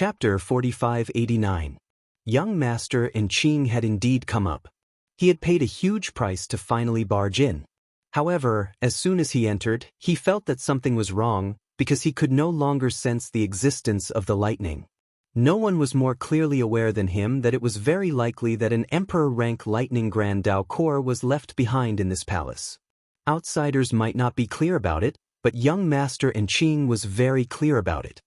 Chapter 4589. Young Master and Qing had indeed come up. He had paid a huge price to finally barge in. However, as soon as he entered, he felt that something was wrong, because he could no longer sense the existence of the lightning. No one was more clearly aware than him that it was very likely that an emperor-rank lightning Grand Dao Core was left behind in this palace. Outsiders might not be clear about it, but young Master and Qing was very clear about it.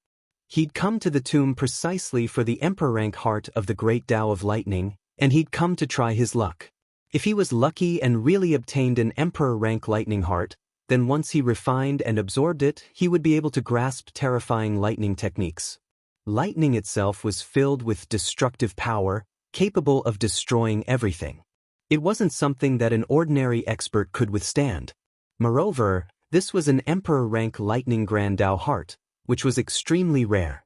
He'd come to the tomb precisely for the emperor-rank heart of the great Tao of lightning, and he'd come to try his luck. If he was lucky and really obtained an emperor-rank lightning heart, then once he refined and absorbed it, he would be able to grasp terrifying lightning techniques. Lightning itself was filled with destructive power, capable of destroying everything. It wasn't something that an ordinary expert could withstand. Moreover, this was an emperor-rank lightning Grand Dao heart, which was extremely rare.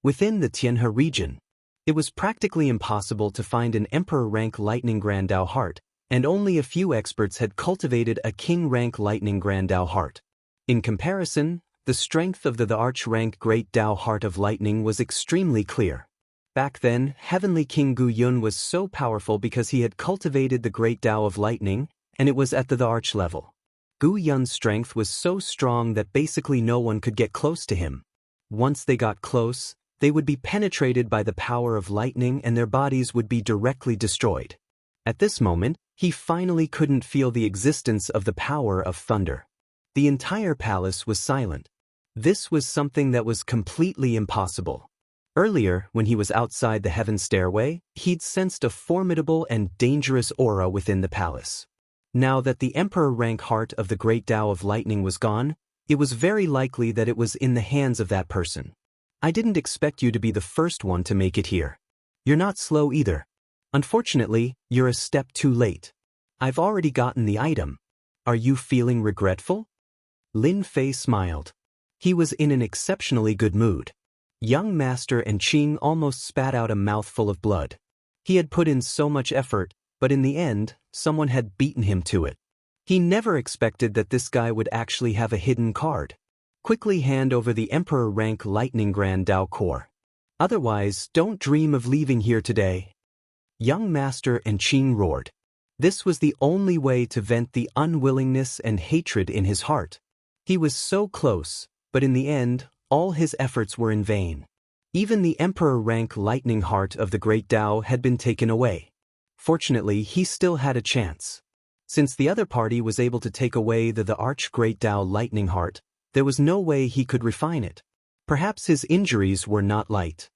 Within the Tianhe region, it was practically impossible to find an emperor-rank lightning Grand Dao heart, and only a few experts had cultivated a king-rank lightning Grand Dao heart. In comparison, the strength of the arch-rank Great Dao Heart of Lightning was extremely clear. Back then, Heavenly King Gu Yun was so powerful because he had cultivated the Great Dao of Lightning, and it was at the arch level. Gu Yun's strength was so strong that basically no one could get close to him. Once they got close, they would be penetrated by the power of lightning and their bodies would be directly destroyed. At this moment, he finally couldn't feel the existence of the power of thunder. The entire palace was silent. This was something that was completely impossible. Earlier, when he was outside the heaven stairway, he'd sensed a formidable and dangerous aura within the palace. Now that the emperor-rank heart of the Great Tao of Lightning was gone, it was very likely that it was in the hands of that person. I didn't expect you to be the first one to make it here. You're not slow either. Unfortunately, you're a step too late. I've already gotten the item. Are you feeling regretful? Lin Fei smiled. He was in an exceptionally good mood. Young Master and Qing almost spat out a mouthful of blood. He had put in so much effort, but in the end, someone had beaten him to it. He never expected that this guy would actually have a hidden card. Quickly hand over the Emperor-rank Lightning Grand Dao Core. Otherwise, don't dream of leaving here today. Young Master and Qing roared. This was the only way to vent the unwillingness and hatred in his heart. He was so close, but in the end, all his efforts were in vain. Even the Emperor-rank Lightning Heart of the Great Tao had been taken away. Fortunately, he still had a chance. Since the other party was able to take away the Arch Great Tao Lightning Heart, there was no way he could refine it. Perhaps his injuries were not light.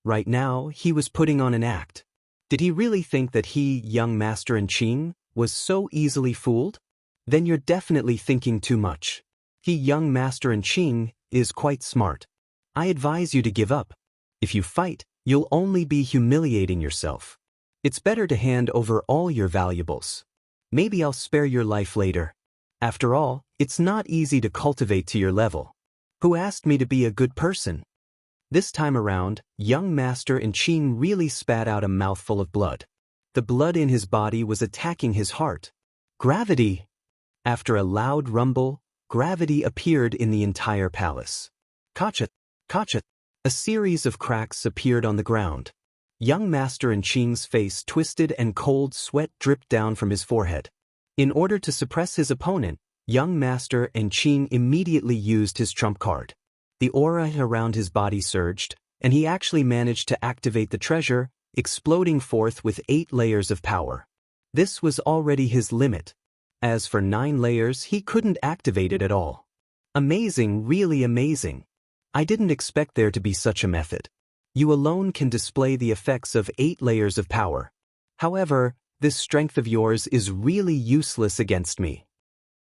Right now, he was putting on an act. Did he really think that he, Young Master and Qing, was so easily fooled? Then you're definitely thinking too much. He, Young Master and Qing, is quite smart. I advise you to give up. If you fight, you'll only be humiliating yourself. It's better to hand over all your valuables. Maybe I'll spare your life later. After all, it's not easy to cultivate to your level. Who asked me to be a good person? This time around, Young Master and Qing really spat out a mouthful of blood. The blood in his body was attacking his heart. Gravity! After a loud rumble, gravity appeared in the entire palace. Kachat! Kachat! A series of cracks appeared on the ground. Young Master and Qing's face twisted and cold sweat dripped down from his forehead. In order to suppress his opponent, Young Master and Qing immediately used his trump card. The aura around his body surged, and he actually managed to activate the treasure, exploding forth with 8 layers of power. This was already his limit. As for 9 layers, he couldn't activate it at all. Amazing, really amazing. I didn't expect there to be such a method. You alone can display the effects of 8 layers of power. However, this strength of yours is really useless against me.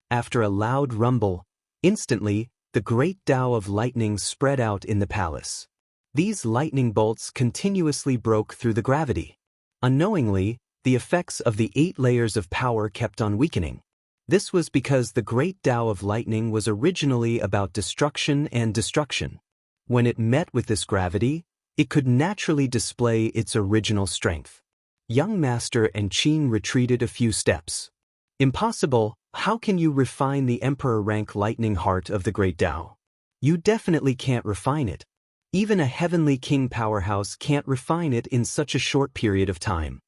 After a loud rumble, instantly, the Great Tao of Lightning spread out in the palace. These lightning bolts continuously broke through the gravity. Unknowingly, the effects of the 8 layers of power kept on weakening. This was because the Great Tao of Lightning was originally about destruction and destruction. When it met with this gravity, it could naturally display its original strength. Young Master and Qing retreated a few steps. Impossible, how can you refine the Emperor-rank Lightning Heart of the Great Tao? You definitely can't refine it. Even a heavenly king powerhouse can't refine it in such a short period of time.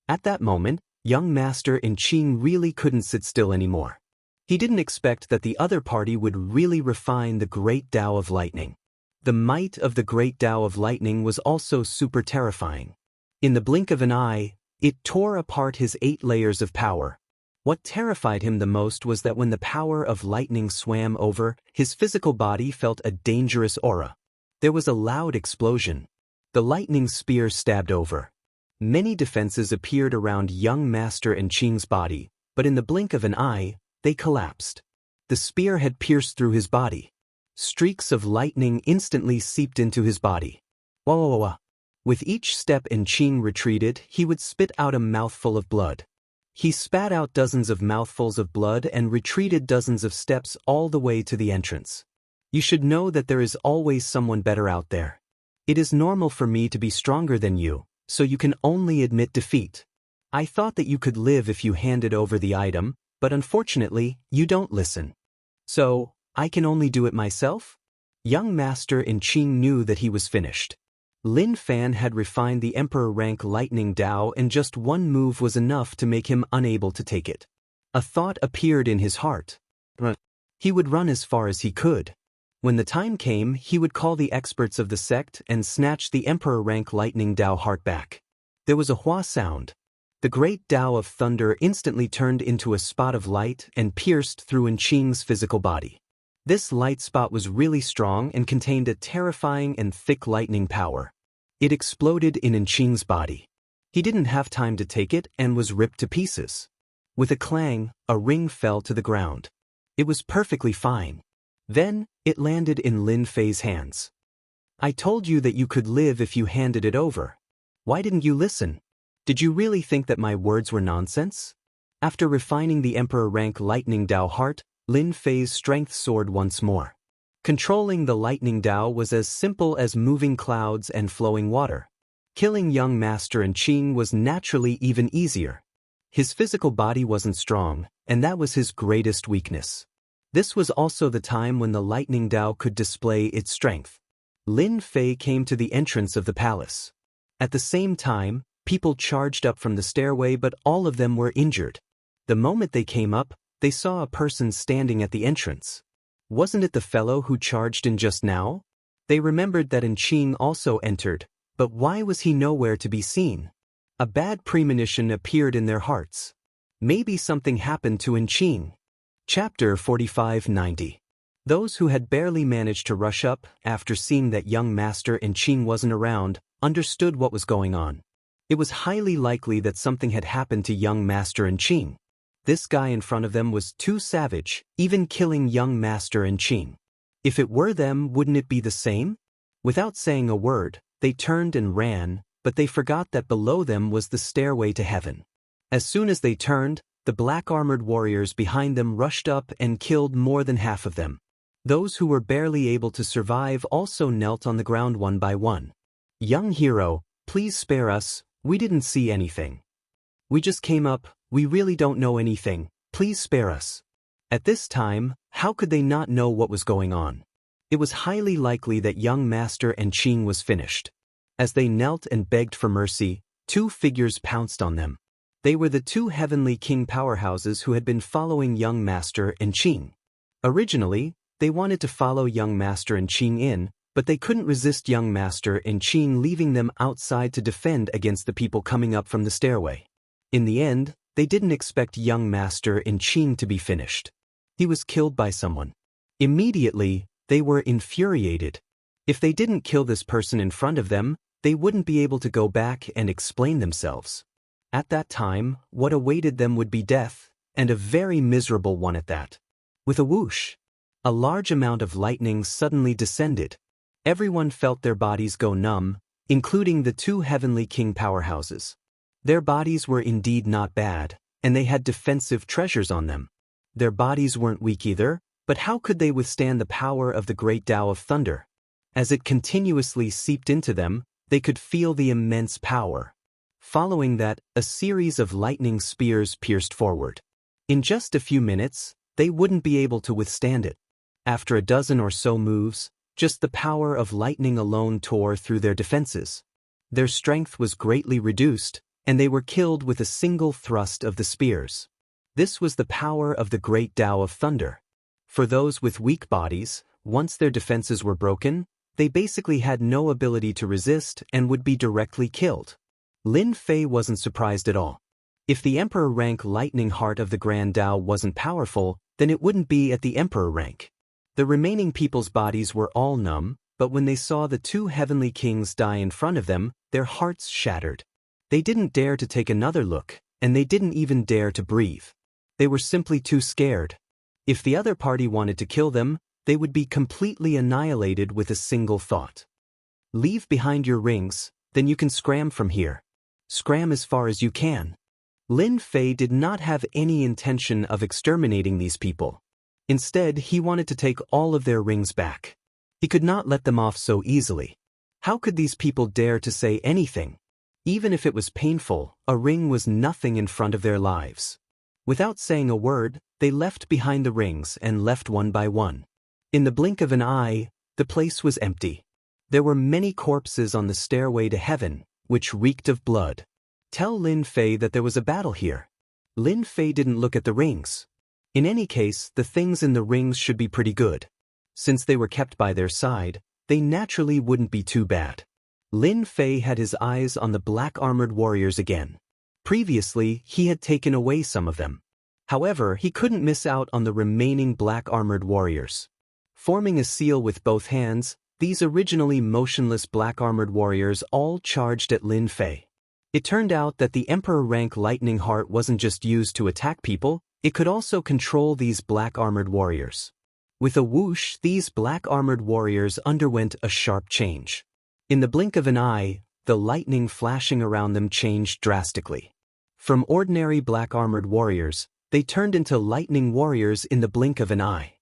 At that moment, young master in Qing really couldn't sit still anymore. He didn't expect that the other party would really refine the great Tao of lightning. The might of the great Tao of lightning was also super terrifying. In the blink of an eye, it tore apart his 8 layers of power. What terrified him the most was that when the power of lightning swam over, his physical body felt a dangerous aura. There was a loud explosion. The lightning spear stabbed over. Many defenses appeared around young master in Qing's body, but in the blink of an eye, they collapsed. The spear had pierced through his body. Streaks of lightning instantly seeped into his body. Wah wah wah. With each step Qing retreated, he would spit out a mouthful of blood. He spat out dozens of mouthfuls of blood and retreated dozens of steps all the way to the entrance. You should know that there is always someone better out there. It is normal for me to be stronger than you, so you can only admit defeat. I thought that you could live if you handed over the item, but unfortunately, you don't listen. So, I can only do it myself? Young master in Qing knew that he was finished. Lin Fan had refined the emperor rank lightning Dao, and just one move was enough to make him unable to take it. A thought appeared in his heart. He would run as far as he could. When the time came, he would call the experts of the sect and snatch the emperor rank lightning Dao heart back. There was a hua sound. The great Dao of thunder instantly turned into a spot of light and pierced through Qing's physical body. This light spot was really strong and contained a terrifying and thick lightning power. It exploded in Qing's body. He didn't have time to take it and was ripped to pieces. With a clang, a ring fell to the ground. It was perfectly fine. Then, it landed in Lin Fei's hands. I told you that you could live if you handed it over. Why didn't you listen? Did you really think that my words were nonsense? After refining the emperor rank lightning Dao heart, Lin Fei's strength soared once more. Controlling the lightning Dao was as simple as moving clouds and flowing water. Killing young master in Qing was naturally even easier. His physical body wasn't strong, and that was his greatest weakness. This was also the time when the lightning Dao could display its strength. Lin Fei came to the entrance of the palace. At the same time, people charged up from the stairway, but all of them were injured. The moment they came up, they saw a person standing at the entrance. Wasn't it the fellow who charged in just now? They remembered that Qing also entered, but why was he nowhere to be seen? A bad premonition appeared in their hearts. Maybe something happened to Qing. Chapter 45-90. Those who had barely managed to rush up, after seeing that young master Qing wasn't around, understood what was going on. It was highly likely that something had happened to young master Qing. This guy in front of them was too savage, even killing young master Qing. If it were them, wouldn't it be the same? Without saying a word, they turned and ran, but they forgot that below them was the stairway to heaven. As soon as they turned, the black-armored warriors behind them rushed up and killed more than half of them. Those who were barely able to survive also knelt on the ground one by one. Young hero, please spare us, we didn't see anything. We just came up, we really don't know anything, please spare us. At this time, how could they not know what was going on? It was highly likely that young master Qing was finished. As they knelt and begged for mercy, 2 figures pounced on them. They were the 2 heavenly king powerhouses who had been following young master Qing. Originally, they wanted to follow young master Qing in, but they couldn't resist young master Qing leaving them outside to defend against the people coming up from the stairway. In the end, they didn't expect young master Qing to be finished. He was killed by someone. Immediately, they were infuriated. If they didn't kill this person in front of them, they wouldn't be able to go back and explain themselves. At that time, what awaited them would be death, and a very miserable one at that. With a whoosh, a large amount of lightning suddenly descended. Everyone felt their bodies go numb, including the 2 heavenly king powerhouses. Their bodies were indeed not bad, and they had defensive treasures on them. Their bodies weren't weak either, but how could they withstand the power of the great Tao of thunder? As it continuously seeped into them, they could feel the immense power. Following that, a series of lightning spears pierced forward. In just a few minutes, they wouldn't be able to withstand it. After a dozen or so moves, Just the power of lightning alone tore through their defenses. Their strength was greatly reduced, and they were killed with a single thrust of the spears. This was the power of the great Tao of Thunder. For those with weak bodies, once their defenses were broken, they basically had no ability to resist and would be directly killed. Lin Fei wasn't surprised at all. If the Emperor rank Lightning Heart of the Grand Tao wasn't powerful, then it wouldn't be at the Emperor rank. The remaining people's bodies were all numb, but when they saw the two heavenly kings die in front of them, their hearts shattered. They didn't dare to take another look, and they didn't even dare to breathe. They were simply too scared. If the other party wanted to kill them, they would be completely annihilated with a single thought. Leave behind your rings, then you can scram from here. Scram as far as you can. Lin Fei did not have any intention of exterminating these people. Instead, he wanted to take all of their rings back. He could not let them off so easily. How could these people dare to say anything? Even if it was painful, a ring was nothing in front of their lives. Without saying a word, they left behind the rings and left one by one. In the blink of an eye, the place was empty. There were many corpses on the stairway to heaven, which reeked of blood. Tell Lin Fei that there was a battle here. Lin Fei didn't look at the rings. In any case, the things in the rings should be pretty good. Since they were kept by their side, they naturally wouldn't be too bad. Lin Fei had his eyes on the black-armored warriors again. Previously, he had taken away some of them. However, he couldn't miss out on the remaining black-armored warriors. Forming a seal with both hands, these originally motionless black-armored warriors all charged at Lin Fei. It turned out that the Emperor rank Lightning Heart wasn't just used to attack people, it could also control these black-armored warriors. With a whoosh, these black-armored warriors underwent a sharp change. In the blink of an eye, the lightning flashing around them changed drastically. From ordinary black-armored warriors, they turned into lightning warriors in the blink of an eye.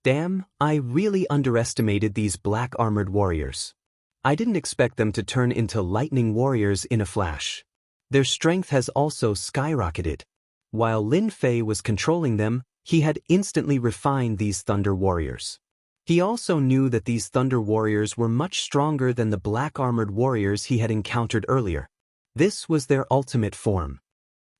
Damn, I really underestimated these black-armored warriors. I didn't expect them to turn into lightning warriors in a flash. Their strength has also skyrocketed. While Lin Fei was controlling them, he had instantly refined these thunder warriors. He also knew that these thunder warriors were much stronger than the black-armored warriors he had encountered earlier. This was their ultimate form.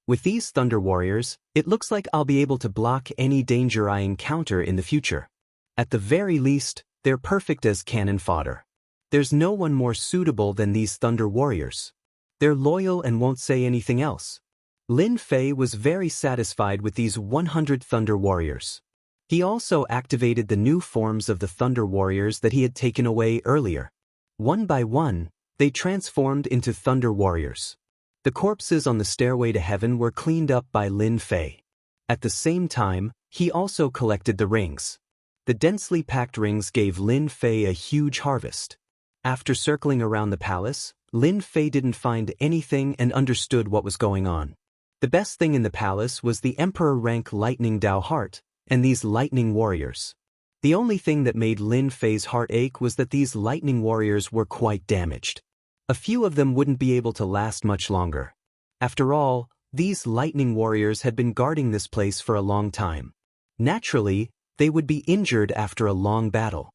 With these thunder warriors, it looks like I'll be able to block any danger I encounter in the future. At the very least, they're perfect as cannon fodder. There's no one more suitable than these thunder warriors. They're loyal and won't say anything else. Lin Fei was very satisfied with these 100 thunder warriors. He also activated the new forms of the thunder warriors that he had taken away earlier. One by one, they transformed into thunder warriors. The corpses on the stairway to heaven were cleaned up by Lin Fei. At the same time, he also collected the rings. The densely packed rings gave Lin Fei a huge harvest. After circling around the palace, Lin Fei didn't find anything and understood what was going on. The best thing in the palace was the Emperor rank Lightning Tao Heart, and these lightning warriors. The only thing that made Lin Fei's heart ache was that these lightning warriors were quite damaged. A few of them wouldn't be able to last much longer. After all, these lightning warriors had been guarding this place for a long time. Naturally, they would be injured after a long battle.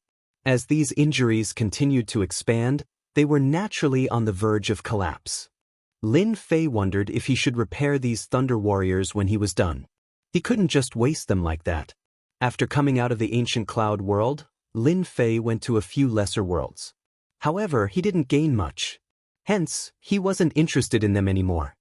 As these injuries continued to expand, they were naturally on the verge of collapse. Lin Fei wondered if he should repair these thunder warriors when he was done. He couldn't just waste them like that. After coming out of the ancient cloud world, Lin Fei went to a few lesser worlds. However, he didn't gain much. Hence, he wasn't interested in them anymore.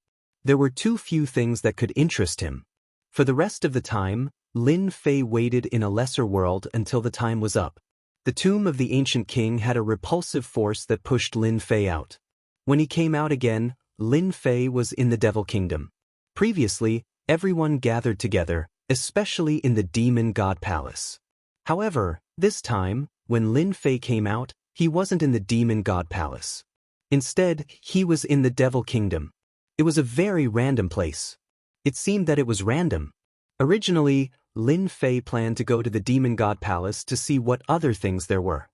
There were too few things that could interest him. For the rest of the time, Lin Fei waited in a lesser world until the time was up. The tomb of the ancient king had a repulsive force that pushed Lin Fei out. When he came out again, Lin Fei was in the Devil Kingdom. Previously, everyone gathered together, especially in the Demon God Palace. However, this time, when Lin Fei came out, he wasn't in the Demon God Palace. Instead, he was in the Devil Kingdom. It was a very random place. It seemed that it was random. Originally, Lin Fei planned to go to the Demon God Palace to see what other things there were.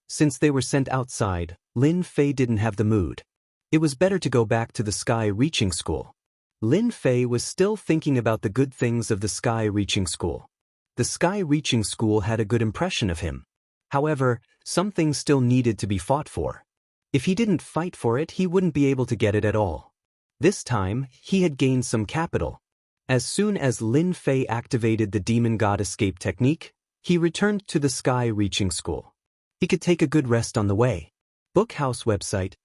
Since they were sent outside, Lin Fei didn't have the mood. It was better to go back to the Sky Reaching School. Lin Fei was still thinking about the good things of the Sky Reaching School. The Sky Reaching School had a good impression of him. However, some things still needed to be fought for. If he didn't fight for it, he wouldn't be able to get it at all. This time, he had gained some capital. As soon as Lin Fei activated the demon god escape technique, he returned to the sky-reaching school. He could take a good rest on the way. Bookhouse website.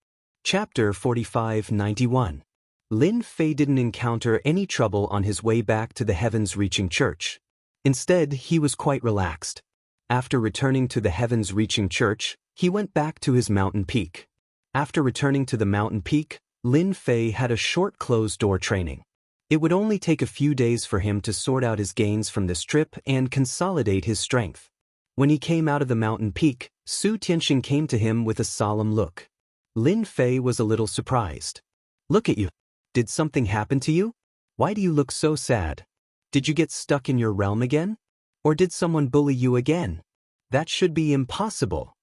Chapter 4591. Lin Fei didn't encounter any trouble on his way back to the heavens-reaching church. Instead, he was quite relaxed. After returning to the heavens-reaching church, he went back to his mountain peak. After returning to the mountain peak, Lin Fei had a short closed-door training. It would only take a few days for him to sort out his gains from this trip and consolidate his strength. When he came out of the mountain peak, Su Tianxing came to him with a solemn look. Lin Fei was a little surprised. "Look at you. Did something happen to you? Why do you look so sad? Did you get stuck in your realm again? Or did someone bully you again? That should be impossible."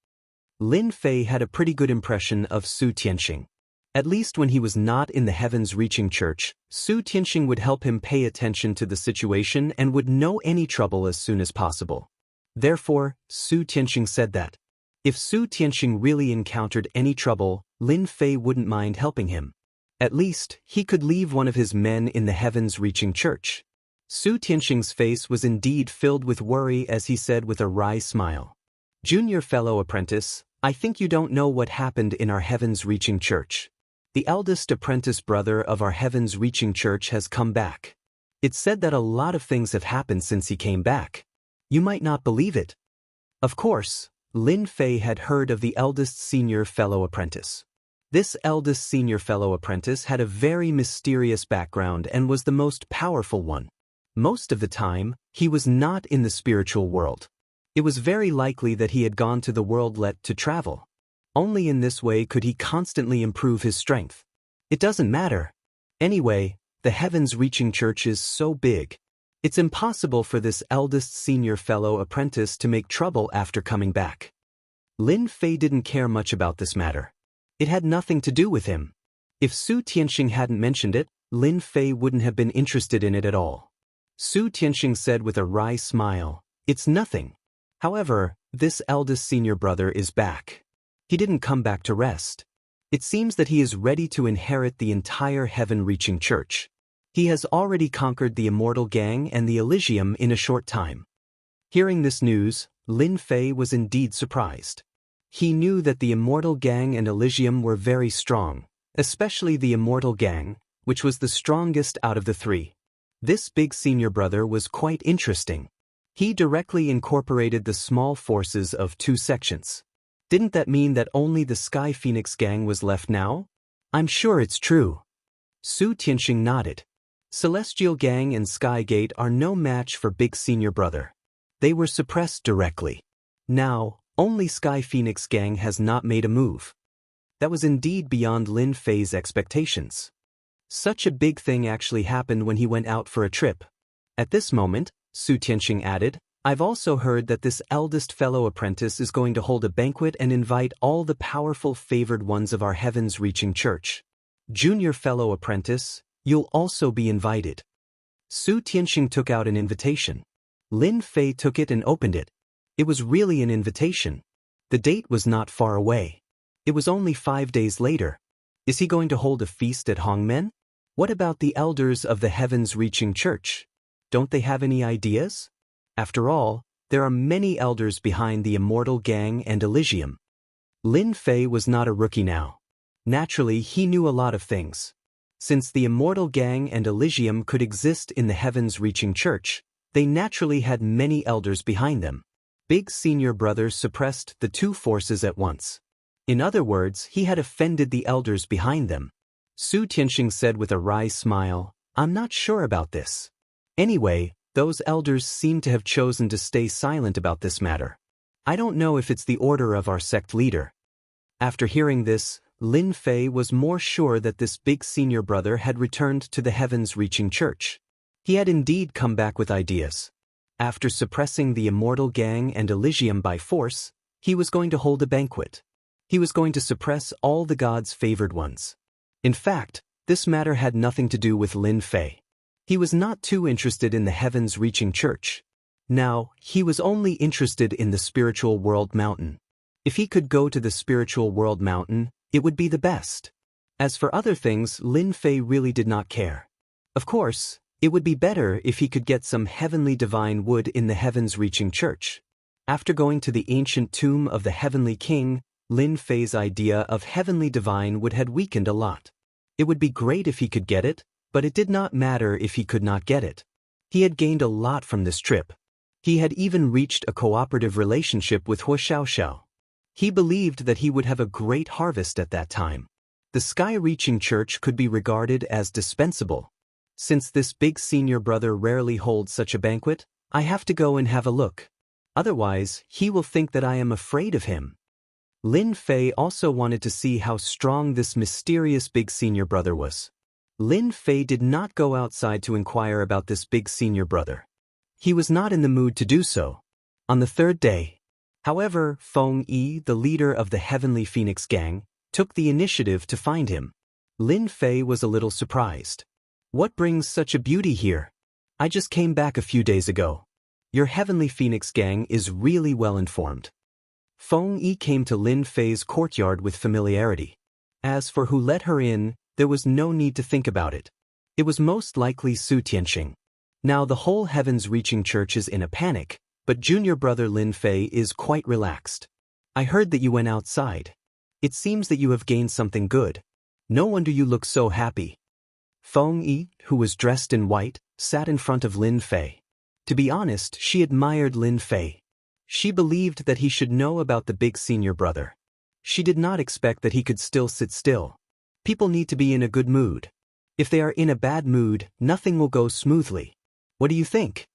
Lin Fei had a pretty good impression of Su Tianxing. At least when he was not in the heavens-reaching church, Su Tianxing would help him pay attention to the situation and would know any trouble as soon as possible. Therefore, Su Tianxing said that if Su Tianxing really encountered any trouble, Lin Fei wouldn't mind helping him. At least, he could leave one of his men in the heavens-reaching church. Su Tianxing's face was indeed filled with worry as he said with a wry smile, "Junior fellow apprentice, I think you don't know what happened in our heavens-reaching church. The eldest apprentice brother of our heavens-reaching church has come back. It's said that a lot of things have happened since he came back. You might not believe it." Of course, Lin Fei had heard of the eldest senior fellow apprentice. This eldest senior fellow apprentice had a very mysterious background and was the most powerful one. Most of the time, he was not in the spiritual world. It was very likely that he had gone to the worldlet to travel. Only in this way could he constantly improve his strength. It doesn't matter. Anyway, the heavens-reaching church is so big. It's impossible for this eldest senior fellow apprentice to make trouble after coming back. Lin Fei didn't care much about this matter. It had nothing to do with him. If Su Tianxing hadn't mentioned it, Lin Fei wouldn't have been interested in it at all. Su Tianxing said with a wry smile, "It's nothing. However, this eldest senior brother is back. He didn't come back to rest. It seems that he is ready to inherit the entire heaven-reaching church. He has already conquered the Immortal Gang and the Elysium in a short time." Hearing this news, Lin Fei was indeed surprised. He knew that the Immortal Gang and Elysium were very strong, especially the Immortal Gang, which was the strongest out of the three. This big senior brother was quite interesting. He directly incorporated the small forces of two sections. Didn't that mean that only the Sky Phoenix Gang was left now? "I'm sure it's true." Su Tianxing nodded. Celestial Gang and Sky Gate are no match for big senior brother. They were suppressed directly. Now, only Sky Phoenix Gang has not made a move. That was indeed beyond Lin Fei's expectations. Such a big thing actually happened when he went out for a trip. At this moment, Su Tianxing added, "I've also heard that this eldest fellow apprentice is going to hold a banquet and invite all the powerful favored ones of our heavens-reaching church. Junior fellow apprentice, you'll also be invited." Su Tianxing took out an invitation. Lin Fei took it and opened it. It was really an invitation. The date was not far away. It was only 5 days later. Is he going to hold a feast at Hongmen? What about the elders of the heavens-reaching church? Don't they have any ideas? After all, there are many elders behind the Immortal Gang and Elysium. Lin Fei was not a rookie now. Naturally, he knew a lot of things. Since the Immortal Gang and Elysium could exist in the heavens-reaching church, they naturally had many elders behind them. Big senior brother suppressed the two forces at once. In other words, he had offended the elders behind them. Su Tianxing said with a wry smile, "I'm not sure about this. Anyway, those elders seem to have chosen to stay silent about this matter. I don't know if it's the order of our sect leader." After hearing this, Lin Fei was more sure that this big senior brother had returned to the heavens-reaching church. He had indeed come back with ideas. After suppressing the Immortal Gang and Elysium by force, he was going to hold a banquet. He was going to suppress all the gods' favored ones. In fact, this matter had nothing to do with Lin Fei. He was not too interested in the heavens-reaching church. Now, he was only interested in the spiritual world mountain. If he could go to the spiritual world mountain, it would be the best. As for other things, Lin Fei really did not care. Of course, it would be better if he could get some heavenly divine wood in the heavens-reaching church. After going to the ancient tomb of the heavenly king, Lin Fei's idea of heavenly divine wood had weakened a lot. It would be great if he could get it, but it did not matter if he could not get it. He had gained a lot from this trip. He had even reached a cooperative relationship with Hua Xiaoxiao. He believed that he would have a great harvest at that time. The sky-reaching church could be regarded as dispensable. Since this big senior brother rarely holds such a banquet, I have to go and have a look. Otherwise, he will think that I am afraid of him. Lin Fei also wanted to see how strong this mysterious big senior brother was. Lin Fei did not go outside to inquire about this big senior brother. He was not in the mood to do so. On the third day, however, Feng Yi, the leader of the Heavenly Phoenix Gang, took the initiative to find him. Lin Fei was a little surprised. What brings such a beauty here? I just came back a few days ago. Your Heavenly Phoenix Gang is really well informed. Feng Yi came to Lin Fei's courtyard with familiarity. As for who let her in, there was no need to think about it. It was most likely Su Tianxing. Now the whole heavens-reaching church is in a panic, but junior brother Lin Fei is quite relaxed. I heard that you went outside. It seems that you have gained something good. No wonder you look so happy. Feng Yi, who was dressed in white, sat in front of Lin Fei. To be honest, she admired Lin Fei. She believed that he should know about the big senior brother. She did not expect that he could still sit still. People need to be in a good mood. If they are in a bad mood, nothing will go smoothly. What do you think?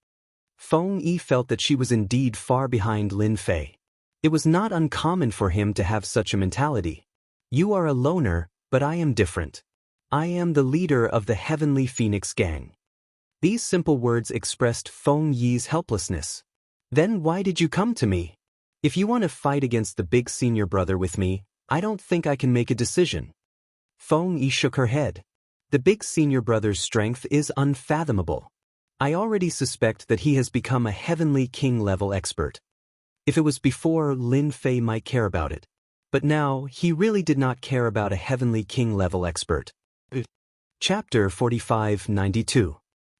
Feng Yi felt that she was indeed far behind Lin Fei. It was not uncommon for him to have such a mentality. You are a loner, but I am different. I am the leader of the Heavenly Phoenix Gang. These simple words expressed Feng Yi's helplessness. Then why did you come to me? If you want to fight against the big senior brother with me, I don't think I can make a decision. Feng Yi shook her head. The big senior brother's strength is unfathomable. I already suspect that he has become a heavenly king-level expert. If it was before, Lin Fei might care about it. But now, he really did not care about a heavenly king-level expert. Chapter 45-92.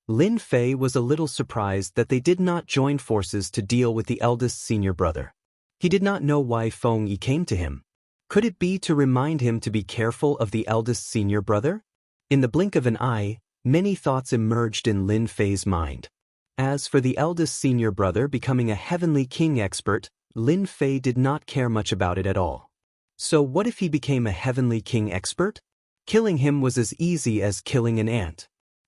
Lin Fei was a little surprised that they did not join forces to deal with the eldest senior brother. He did not know why Feng Yi came to him. Could it be to remind him to be careful of the eldest senior brother? In the blink of an eye, many thoughts emerged in Lin Fei's mind. As for the eldest senior brother becoming a heavenly king expert, Lin Fei did not care much about it at all. So what if he became a heavenly king expert? Killing him was as easy as killing an ant.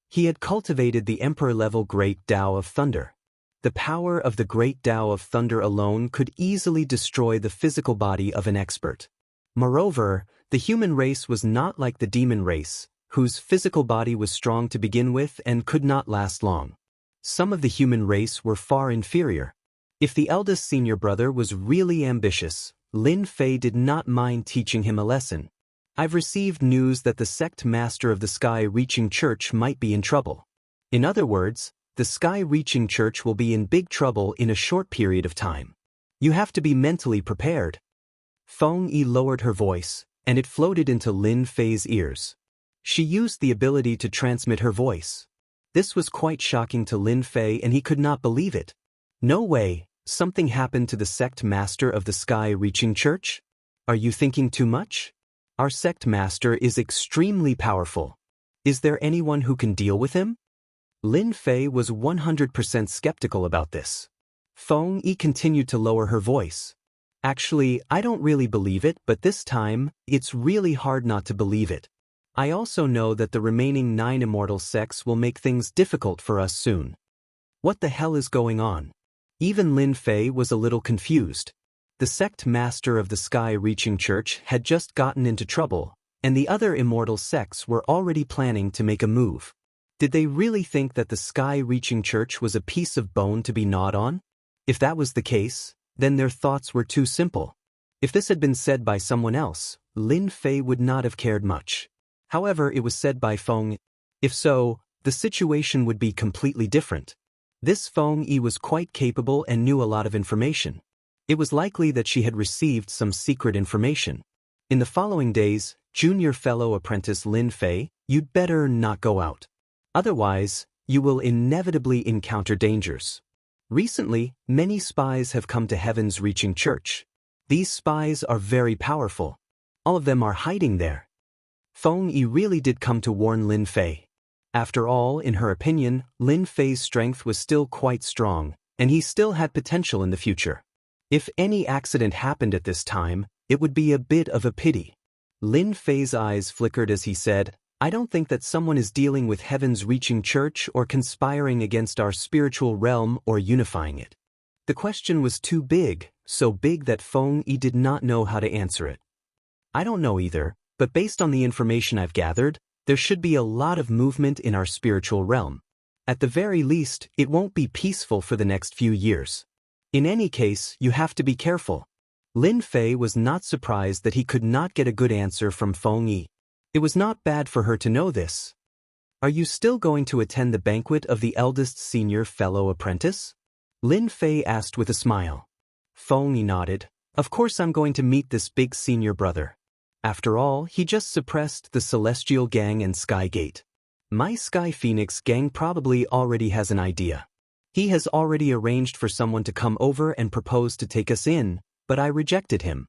He had cultivated the emperor-level Great Tao of Thunder. The power of the Great Tao of Thunder alone could easily destroy the physical body of an expert. Moreover, the human race was not like the demon race, whose physical body was strong to begin with and could not last long. Some of the human race were far inferior. If the eldest senior brother was really ambitious, Lin Fei did not mind teaching him a lesson. I've received news that the sect master of the sky-reaching church might be in trouble. In other words, the sky-reaching church will be in big trouble in a short period of time. You have to be mentally prepared. Feng Yi lowered her voice, and it floated into Lin Fei's ears. She used the ability to transmit her voice. This was quite shocking to Lin Fei, and he could not believe it. No way, something happened to the sect master of the sky-reaching church? Are you thinking too much? Our sect master is extremely powerful. Is there anyone who can deal with him? Lin Fei was 100% skeptical about this. Feng Yi continued to lower her voice. Actually, I don't really believe it, but this time, it's really hard not to believe it. I also know that the remaining 9 immortal sects will make things difficult for us soon. What the hell is going on? Even Lin Fei was a little confused. The sect master of the sky-reaching church had just gotten into trouble, and the other immortal sects were already planning to make a move. Did they really think that the sky-reaching church was a piece of bone to be gnawed on? If that was the case, then their thoughts were too simple. If this had been said by someone else, Lin Fei would not have cared much. However, it was said by Feng. If so, the situation would be completely different. This Feng Yi was quite capable and knew a lot of information. It was likely that she had received some secret information. In the following days, junior fellow apprentice Lin Fei, you'd better not go out. Otherwise, you will inevitably encounter dangers. Recently, many spies have come to Heaven's Reaching Church. These spies are very powerful. All of them are hiding there. Feng Yi really did come to warn Lin Fei. After all, in her opinion, Lin Fei's strength was still quite strong, and he still had potential in the future. If any accident happened at this time, it would be a bit of a pity. Lin Fei's eyes flickered as he said, I don't think that someone is dealing with Heaven's Reaching Church or conspiring against our spiritual realm or unifying it. The question was too big, so big that Feng Yi did not know how to answer it. I don't know either, but based on the information I've gathered, there should be a lot of movement in our spiritual realm. At the very least, it won't be peaceful for the next few years. In any case, you have to be careful. Lin Fei was not surprised that he could not get a good answer from Feng Yi. It was not bad for her to know this. Are you still going to attend the banquet of the eldest senior fellow apprentice? Lin Fei asked with a smile. Feng Yi nodded. Of course I'm going to meet this big senior brother. After all, he just suppressed the Celestial Gang and Sky Gate. My Sky Phoenix gang probably already has an idea. He has already arranged for someone to come over and propose to take us in, but I rejected him.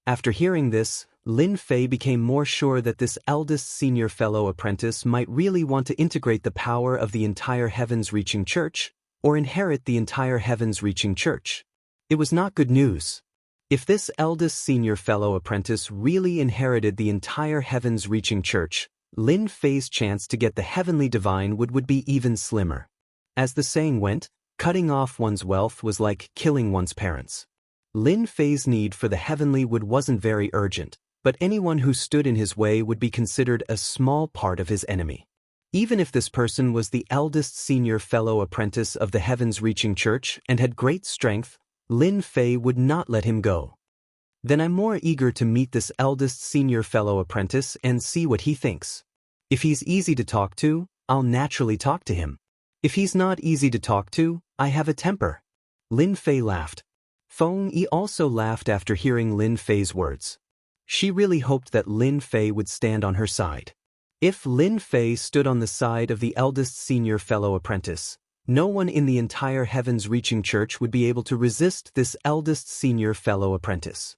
After hearing this, Lin Fei became more sure that this eldest senior fellow apprentice might really want to integrate the power of the entire Heaven's Reaching Church, or inherit the entire Heaven's Reaching Church. It was not good news. If this eldest senior fellow apprentice really inherited the entire Heaven's Reaching Church, Lin Fei's chance to get the heavenly divine would be even slimmer. As the saying went, cutting off one's wealth was like killing one's parents. Lin Fei's need for the heavenly wasn't very urgent, but anyone who stood in his way would be considered a small part of his enemy. Even if this person was the eldest senior fellow apprentice of the Heaven's Reaching Church and had great strength, Lin Fei would not let him go. Then I'm more eager to meet this eldest senior fellow apprentice and see what he thinks. If he's easy to talk to, I'll naturally talk to him. If he's not easy to talk to, I have a temper. Lin Fei laughed. Feng Yi also laughed after hearing Lin Fei's words. She really hoped that Lin Fei would stand on her side. If Lin Fei stood on the side of the eldest senior fellow apprentice, no one in the entire Heaven's Reaching Church would be able to resist this eldest senior fellow apprentice.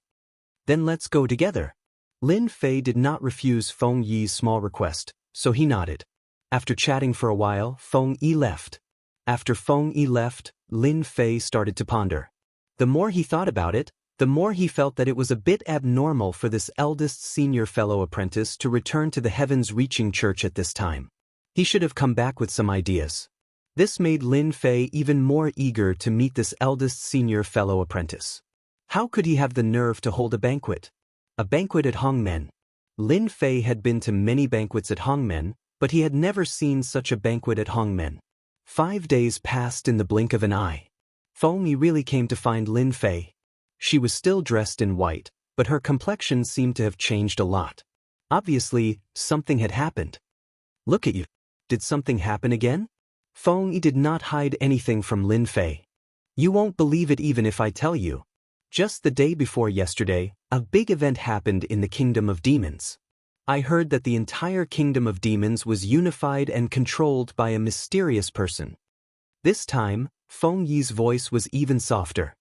Then let's go together. Lin Fei did not refuse Feng Yi's small request, so he nodded. After chatting for a while, Feng Yi left. After Feng Yi left, Lin Fei started to ponder. The more he thought about it, the more he felt that it was a bit abnormal for this eldest senior fellow apprentice to return to the Heaven's Reaching Church at this time. He should have come back with some ideas. This made Lin Fei even more eager to meet this eldest senior fellow apprentice. How could he have the nerve to hold a banquet? A banquet at Hongmen. Lin Fei had been to many banquets at Hongmen, but he had never seen such a banquet at Hongmen. 5 days passed in the blink of an eye. Feng Yi really came to find Lin Fei. She was still dressed in white, but her complexion seemed to have changed a lot. Obviously, something had happened. Look at you. Did something happen again? Feng Yi did not hide anything from Lin Fei. You won't believe it even if I tell you. Just the day before yesterday, a big event happened in the Kingdom of Demons. I heard that the entire Kingdom of Demons was unified and controlled by a mysterious person. This time, Feng Yi's voice was even softer.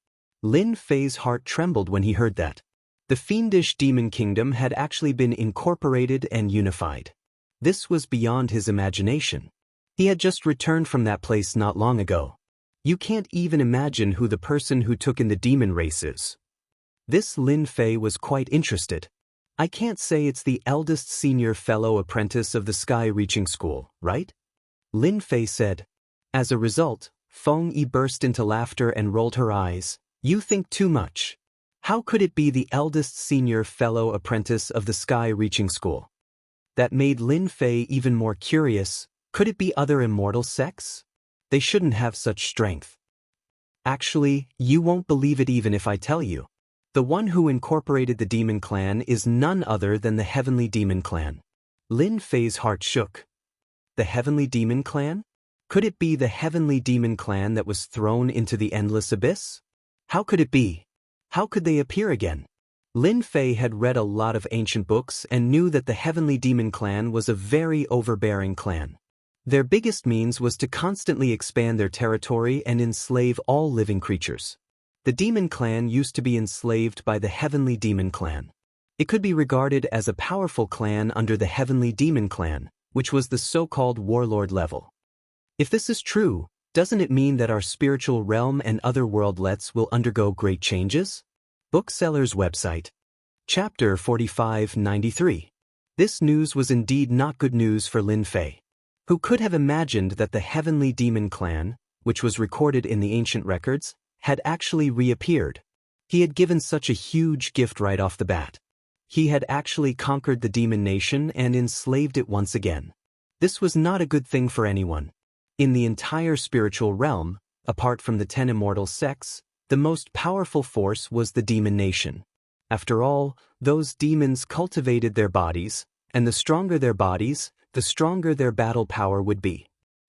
Lin Fei's heart trembled when he heard that. The fiendish demon kingdom had actually been incorporated and unified. This was beyond his imagination. He had just returned from that place not long ago. You can't even imagine who the person who took in the demon race is. This Lin Fei was quite interested. I can't say it's the eldest senior fellow apprentice of the Sky Reaching School, right? Lin Fei said. As a result, Feng Yi burst into laughter and rolled her eyes. You think too much. How could it be the eldest senior fellow apprentice of the Sky Reaching School? That made Lin Fei even more curious. Could it be other immortal sects? They shouldn't have such strength. Actually, you won't believe it even if I tell you. The one who incorporated the demon clan is none other than the Heavenly Demon Clan. Lin Fei's heart shook. The Heavenly Demon Clan? Could it be the heavenly demon clan that was thrown into the endless abyss? How could it be? How could they appear again? Lin Fei had read a lot of ancient books and knew that the heavenly demon clan was a very overbearing clan. Their biggest means was to constantly expand their territory and enslave all living creatures. The demon clan used to be enslaved by the heavenly demon clan. It could be regarded as a powerful clan under the heavenly demon clan, which was the so-called warlord level. If this is true, doesn't it mean that our spiritual realm and other worldlets will undergo great changes? Bookseller's website. Chapter 4593. This news was indeed not good news for Lin Fei. Who could have imagined that the heavenly demon clan, which was recorded in the ancient records, had actually reappeared? He had given such a huge gift right off the bat. He had actually conquered the demon nation and enslaved it once again. This was not a good thing for anyone. In the entire spiritual realm, apart from the 10 immortal sects, the most powerful force was the demon nation. After all, those demons cultivated their bodies, and the stronger their bodies, the stronger their battle power would be.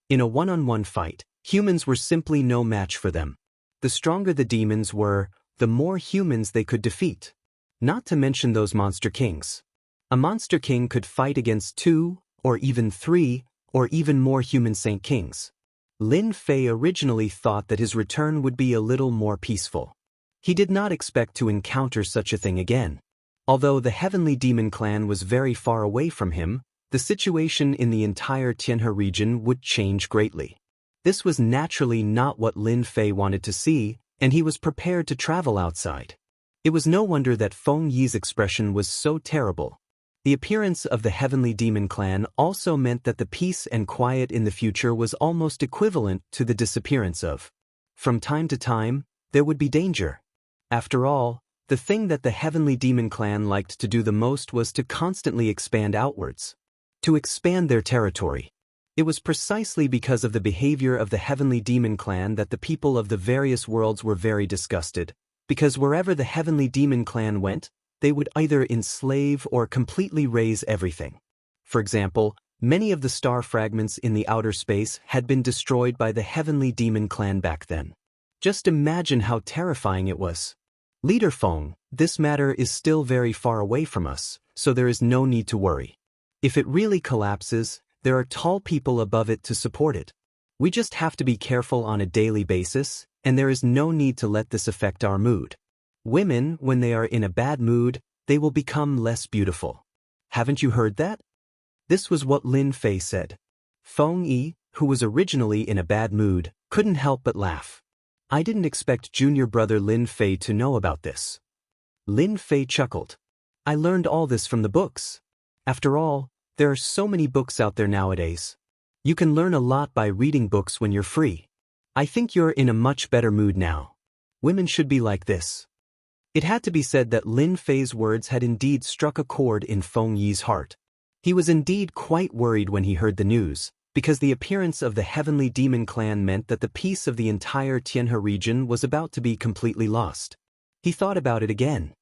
In a one-on-one fight, humans were simply no match for them. The stronger the demons were, the more humans they could defeat. Not to mention those monster kings. A monster king could fight against 2, or even 3, or even more human saint kings. Lin Fei originally thought that his return would be a little more peaceful. He did not expect to encounter such a thing again. Although the heavenly demon clan was very far away from him, the situation in the entire Tianhe region would change greatly. This was naturally not what Lin Fei wanted to see, and he was prepared to travel outside. It was no wonder that Feng Yi's expression was so terrible. The appearance of the heavenly demon clan also meant that the peace and quiet in the future was almost equivalent to the disappearance of. From time to time, there would be danger. After all, the thing that the heavenly demon clan liked to do the most was to constantly expand outwards. To expand their territory. It was precisely because of the behavior of the heavenly demon clan that the people of the various worlds were very disgusted, because wherever the heavenly demon clan went, they would either enslave or completely raze everything. For example, many of the star fragments in the outer space had been destroyed by the heavenly demon clan back then. Just imagine how terrifying it was. Leader Feng, this matter is still very far away from us, so there is no need to worry. If it really collapses, there are tall people above it to support it. We just have to be careful on a daily basis, and there is no need to let this affect our mood. Women, when they are in a bad mood, they will become less beautiful. Haven't you heard that? This was what Lin Fei said. Feng Yi, who was originally in a bad mood, couldn't help but laugh. I didn't expect junior brother Lin Fei to know about this. Lin Fei chuckled. I learned all this from the books. After all, there are so many books out there nowadays. You can learn a lot by reading books when you're free. I think you're in a much better mood now. Women should be like this. It had to be said that Lin Fei's words had indeed struck a chord in Feng Yi's heart. He was indeed quite worried when he heard the news, because the appearance of the heavenly demon clan meant that the peace of the entire Tianhe region was about to be completely lost. He thought about it again.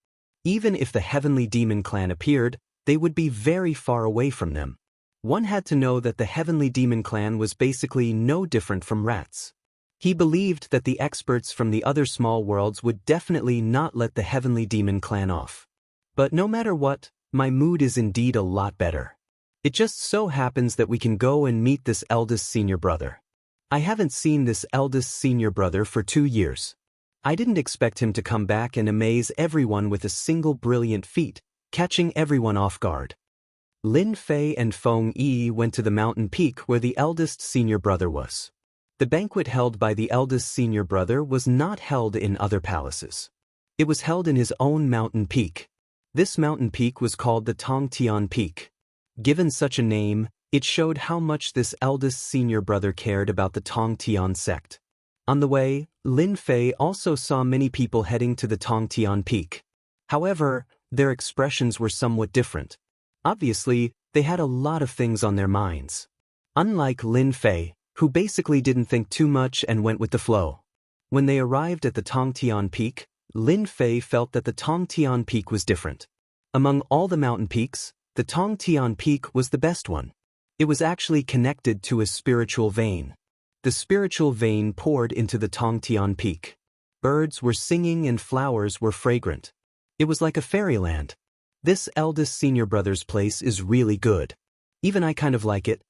Even if the heavenly demon clan appeared, they would be very far away from them. One had to know that the heavenly demon clan was basically no different from rats. He believed that the experts from the other small worlds would definitely not let the heavenly demon clan off. But no matter what, my mood is indeed a lot better. It just so happens that we can go and meet this eldest senior brother. I haven't seen this eldest senior brother for 2 years. I didn't expect him to come back and amaze everyone with a single brilliant feat, catching everyone off guard. Lin Fei and Feng Yi went to the mountain peak where the eldest senior brother was. The banquet held by the eldest senior brother was not held in other palaces. It was held in his own mountain peak. This mountain peak was called the Tongtian Peak. Given such a name, it showed how much this eldest senior brother cared about the Tongtian sect. On the way, Lin Fei also saw many people heading to the Tongtian Peak. However, their expressions were somewhat different. Obviously, they had a lot of things on their minds. Unlike Lin Fei, who basically didn't think too much and went with the flow. When they arrived at the Tongtian Peak, Lin Fei felt that the Tongtian Peak was different. Among all the mountain peaks, the Tongtian Peak was the best one. It was actually connected to a spiritual vein. the spiritual vein poured into the Tongtian Peak. Birds were singing and flowers were fragrant. It was like a fairyland. This eldest senior brother's place is really good. Even I kind of like it.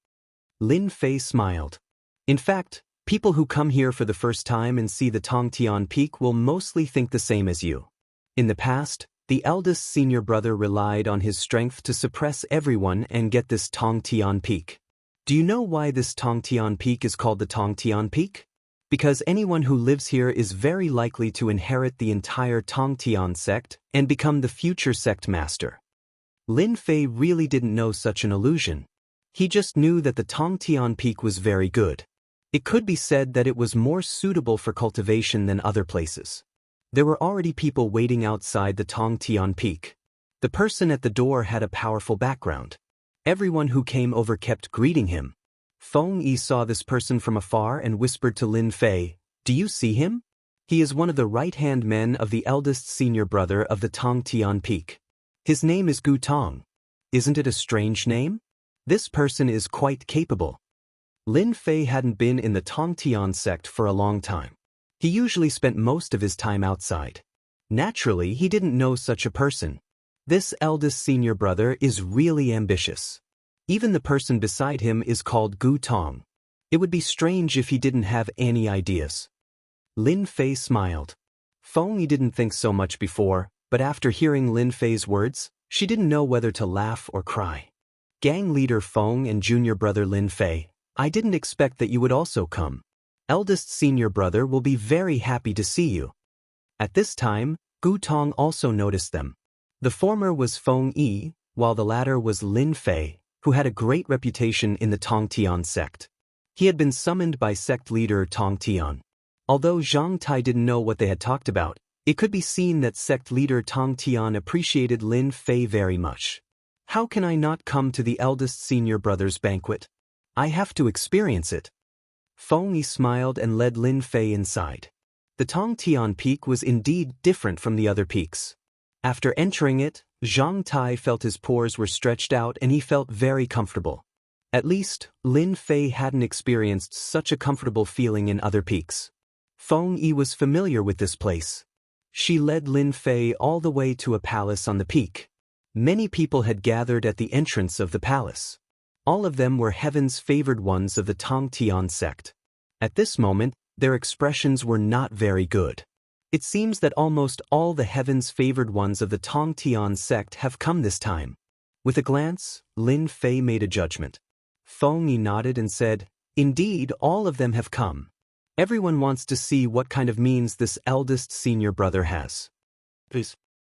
Lin Fei smiled. In fact, people who come here for the first time and see the Tongtian Peak will mostly think the same as you. In the past, the eldest senior brother relied on his strength to suppress everyone and get this Tongtian Peak. Do you know why this Tongtian Peak is called the Tongtian Peak? Because anyone who lives here is very likely to inherit the entire Tongtian sect and become the future sect master. Lin Fei really didn't know such an illusion. He just knew that the Tongtian Peak was very good. It could be said that it was more suitable for cultivation than other places. There were already people waiting outside the Tongtian Peak. The person at the door had a powerful background. Everyone who came over kept greeting him. Feng Yi saw this person from afar and whispered to Lin Fei, "Do you see him? He is one of the right-hand men of the eldest senior brother of the Tongtian Peak. His name is Gu Tong. Isn't it a strange name? This person is quite capable." Lin Fei hadn't been in the Tongtian sect for a long time. He usually spent most of his time outside. Naturally, he didn't know such a person. This eldest senior brother is really ambitious. Even the person beside him is called Gu Tong. It would be strange if he didn't have any ideas. Lin Fei smiled. Feng Yi didn't think so much before, but after hearing Lin Fei's words, she didn't know whether to laugh or cry. Gang leader Feng and junior brother Lin Fei, I didn't expect that you would also come. Eldest senior brother will be very happy to see you. At this time, Gu Tong also noticed them. The former was Feng Yi, while the latter was Lin Fei, who had a great reputation in the Tongtian sect. He had been summoned by sect leader Tongtian. Although Zhang Tai didn't know what they had talked about, it could be seen that sect leader Tongtian appreciated Lin Fei very much. How can I not come to the eldest senior brother's banquet? I have to experience it. Feng Yi smiled and led Lin Fei inside. The Tongtian Peak was indeed different from the other peaks. After entering it, Zhang Tai felt his pores were stretched out and he felt very comfortable. At least, Lin Fei hadn't experienced such a comfortable feeling in other peaks. Feng Yi was familiar with this place. She led Lin Fei all the way to a palace on the peak. Many people had gathered at the entrance of the palace. All of them were heaven's favored ones of the Tongtian sect. At this moment, their expressions were not very good. It seems that almost all the heaven's favored ones of the Tongtian sect have come this time. With a glance, Lin Fei made a judgment. Feng Yi nodded and said, "Indeed, all of them have come. Everyone wants to see what kind of means this eldest senior brother has."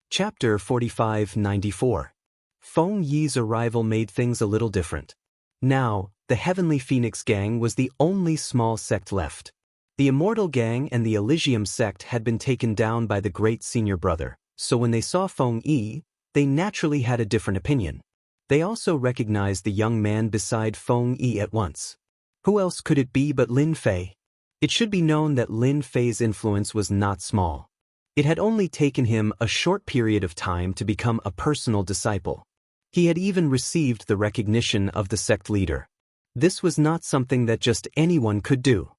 Chapter 45-94. Feng Yi's arrival made things a little different. Now, the Heavenly Phoenix Gang was the only small sect left. The Immortal Gang and the Elysium sect had been taken down by the great senior brother, so when they saw Feng Yi, they naturally had a different opinion. They also recognized the young man beside Feng Yi at once. Who else could it be but Lin Fei? It should be known that Lin Fei's influence was not small. It had only taken him a short period of time to become a personal disciple. He had even received the recognition of the sect leader. This was not something that just anyone could do.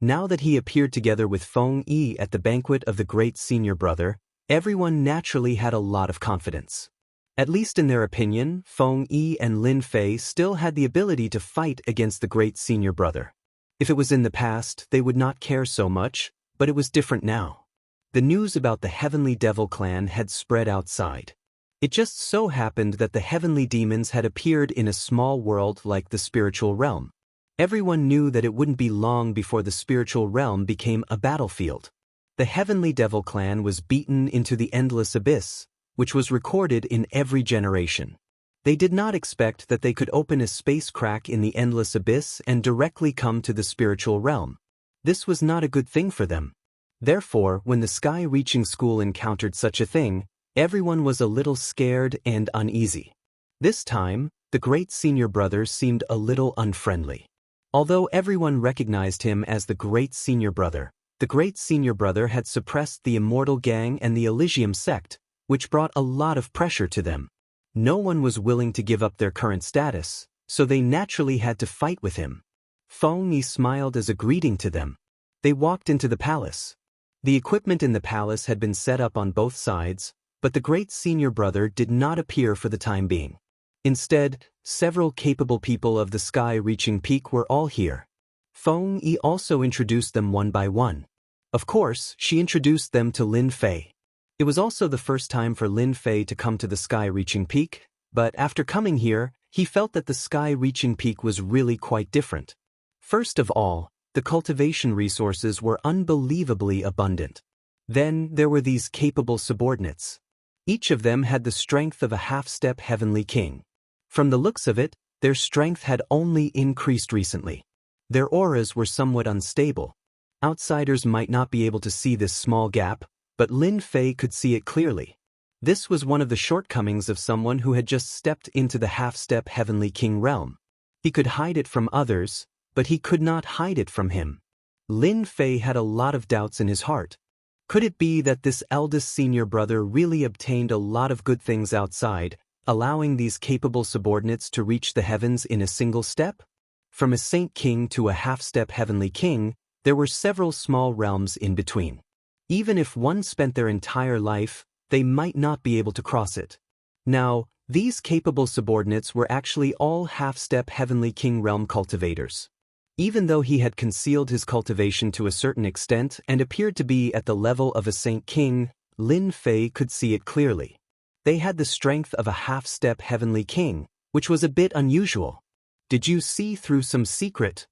Now that he appeared together with Feng Yi at the banquet of the great senior brother, everyone naturally had a lot of confidence. At least in their opinion, Feng Yi and Lin Fei still had the ability to fight against the great senior brother. If it was in the past, they would not care so much, but it was different now. The news about the Heavenly Devil clan had spread outside. It just so happened that the heavenly demons had appeared in a small world like the spiritual realm. Everyone knew that it wouldn't be long before the spiritual realm became a battlefield. The Heavenly Devil clan was beaten into the endless abyss, which was recorded in every generation. They did not expect that they could open a space crack in the endless abyss and directly come to the spiritual realm. This was not a good thing for them. Therefore, when the sky-reaching school encountered such a thing, everyone was a little scared and uneasy. This time, the great senior brother seemed a little unfriendly. Although everyone recognized him as the great senior brother, the great senior brother had suppressed the Immortal Gang and the Elysium sect, which brought a lot of pressure to them. No one was willing to give up their current status, so they naturally had to fight with him. Feng Yi smiled as a greeting to them. They walked into the palace. The equipment in the palace had been set up on both sides, but the great senior brother did not appear for the time being. Instead, several capable people of the sky-reaching peak were all here. Feng Yi also introduced them one by one. Of course, she introduced them to Lin Fei. It was also the first time for Lin Fei to come to the sky-reaching peak, but after coming here, he felt that the sky-reaching peak was really quite different. First of all, the cultivation resources were unbelievably abundant. Then there were these capable subordinates. Each of them had the strength of a half-step heavenly king. From the looks of it, their strength had only increased recently. Their auras were somewhat unstable. Outsiders might not be able to see this small gap, but Lin Fei could see it clearly. This was one of the shortcomings of someone who had just stepped into the half-step heavenly king realm. He could hide it from others, but he could not hide it from him. Lin Fei had a lot of doubts in his heart. Could it be that this eldest senior brother really obtained a lot of good things outside, allowing these capable subordinates to reach the heavens in a single step? From a saint king to a half-step heavenly king, there were several small realms in between. Even if one spent their entire life, they might not be able to cross it. Now, these capable subordinates were actually all half-step heavenly king realm cultivators. Even though he had concealed his cultivation to a certain extent and appeared to be at the level of a saint king, Lin Fei could see it clearly. They had the strength of a half-step heavenly king, which was a bit unusual. Did you see through some secret?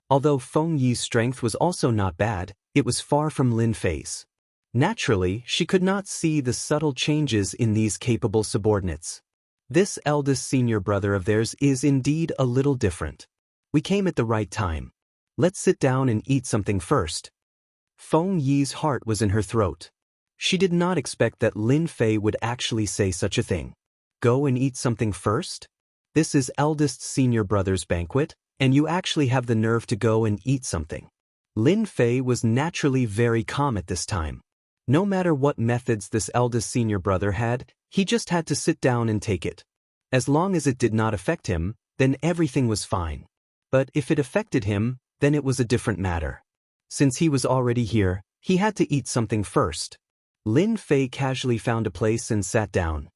Although Feng Yi's strength was also not bad, it was far from Lin Fei's. Naturally, she could not see the subtle changes in these capable subordinates. This eldest senior brother of theirs is indeed a little different. We came at the right time. Let's sit down and eat something first. Feng Yi's heart was in her throat. She did not expect that Lin Fei would actually say such a thing. Go and eat something first? This is eldest senior brother's banquet, and you actually have the nerve to go and eat something. Lin Fei was naturally very calm at this time. No matter what methods this eldest senior brother had, he just had to sit down and take it. As long as it did not affect him, then everything was fine. But if it affected him, then it was a different matter. Since he was already here, he had to eat something first. Lin Fei casually found a place and sat down.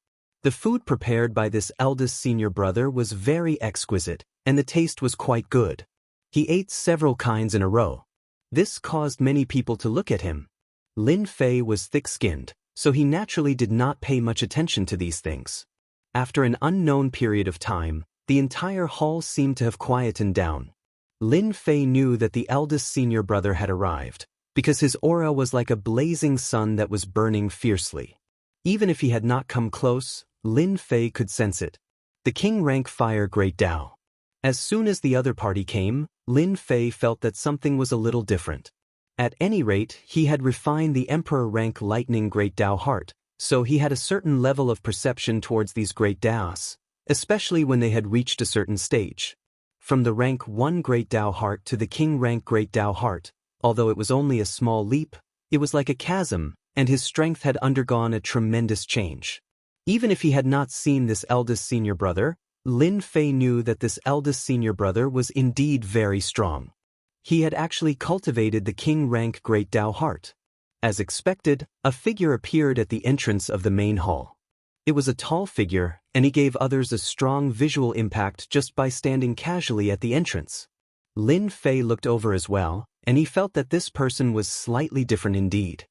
The food prepared by this eldest senior brother was very exquisite, and the taste was quite good. He ate several kinds in a row. This caused many people to look at him. Lin Fei was thick-skinned, so he naturally did not pay much attention to these things. After an unknown period of time, the entire hall seemed to have quietened down. Lin Fei knew that the eldest senior brother had arrived, because his aura was like a blazing sun that was burning fiercely. Even if he had not come close, Lin Fei could sense it. The king rank fire great Dao. As soon as the other party came, Lin Fei felt that something was a little different. At any rate, he had refined the emperor rank lightning great Dao heart, so he had a certain level of perception towards these great Daos, especially when they had reached a certain stage. From the rank 1 Great Dao Heart to the King rank Great Dao Heart, although it was only a small leap, it was like a chasm, and his strength had undergone a tremendous change. Even if he had not seen this eldest senior brother, Lin Fei knew that this eldest senior brother was indeed very strong. He had actually cultivated the King rank Great Dao Heart. As expected, a figure appeared at the entrance of the main hall. It was a tall figure, and he gave others a strong visual impact just by standing casually at the entrance. Lin Fei looked over as well, and he felt that this person was slightly different indeed.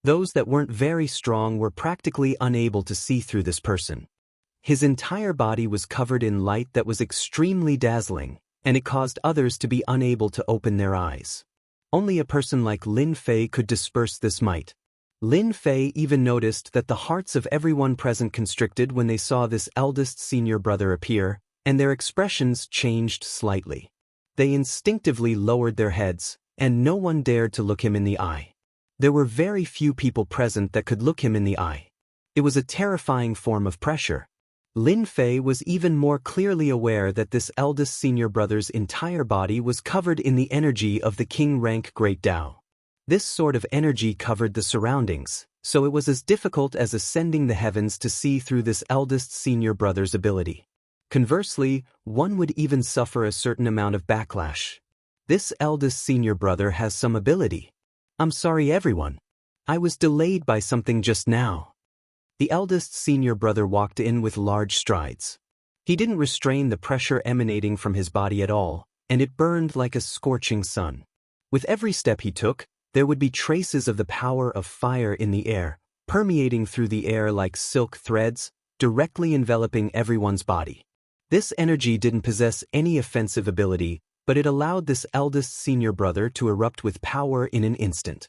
Those that weren't very strong were practically unable to see through this person. His entire body was covered in light that was extremely dazzling, and it caused others to be unable to open their eyes. Only a person like Lin Fei could disperse this might. Lin Fei even noticed that the hearts of everyone present constricted when they saw this eldest senior brother appear, and their expressions changed slightly. They instinctively lowered their heads, and no one dared to look him in the eye. There were very few people present that could look him in the eye. It was a terrifying form of pressure. Lin Fei was even more clearly aware that this eldest senior brother's entire body was covered in the energy of the King rank Great Dao. This sort of energy covered the surroundings, so it was as difficult as ascending the heavens to see through this eldest senior brother's ability. Conversely, one would even suffer a certain amount of backlash. This eldest senior brother has some ability. I'm sorry everyone. I was delayed by something just now. The eldest senior brother walked in with large strides. He didn't restrain the pressure emanating from his body at all, and it burned like a scorching sun. With every step he took, there would be traces of the power of fire in the air, permeating through the air like silk threads, directly enveloping everyone's body. This energy didn't possess any offensive ability, but it allowed this eldest senior brother to erupt with power in an instant.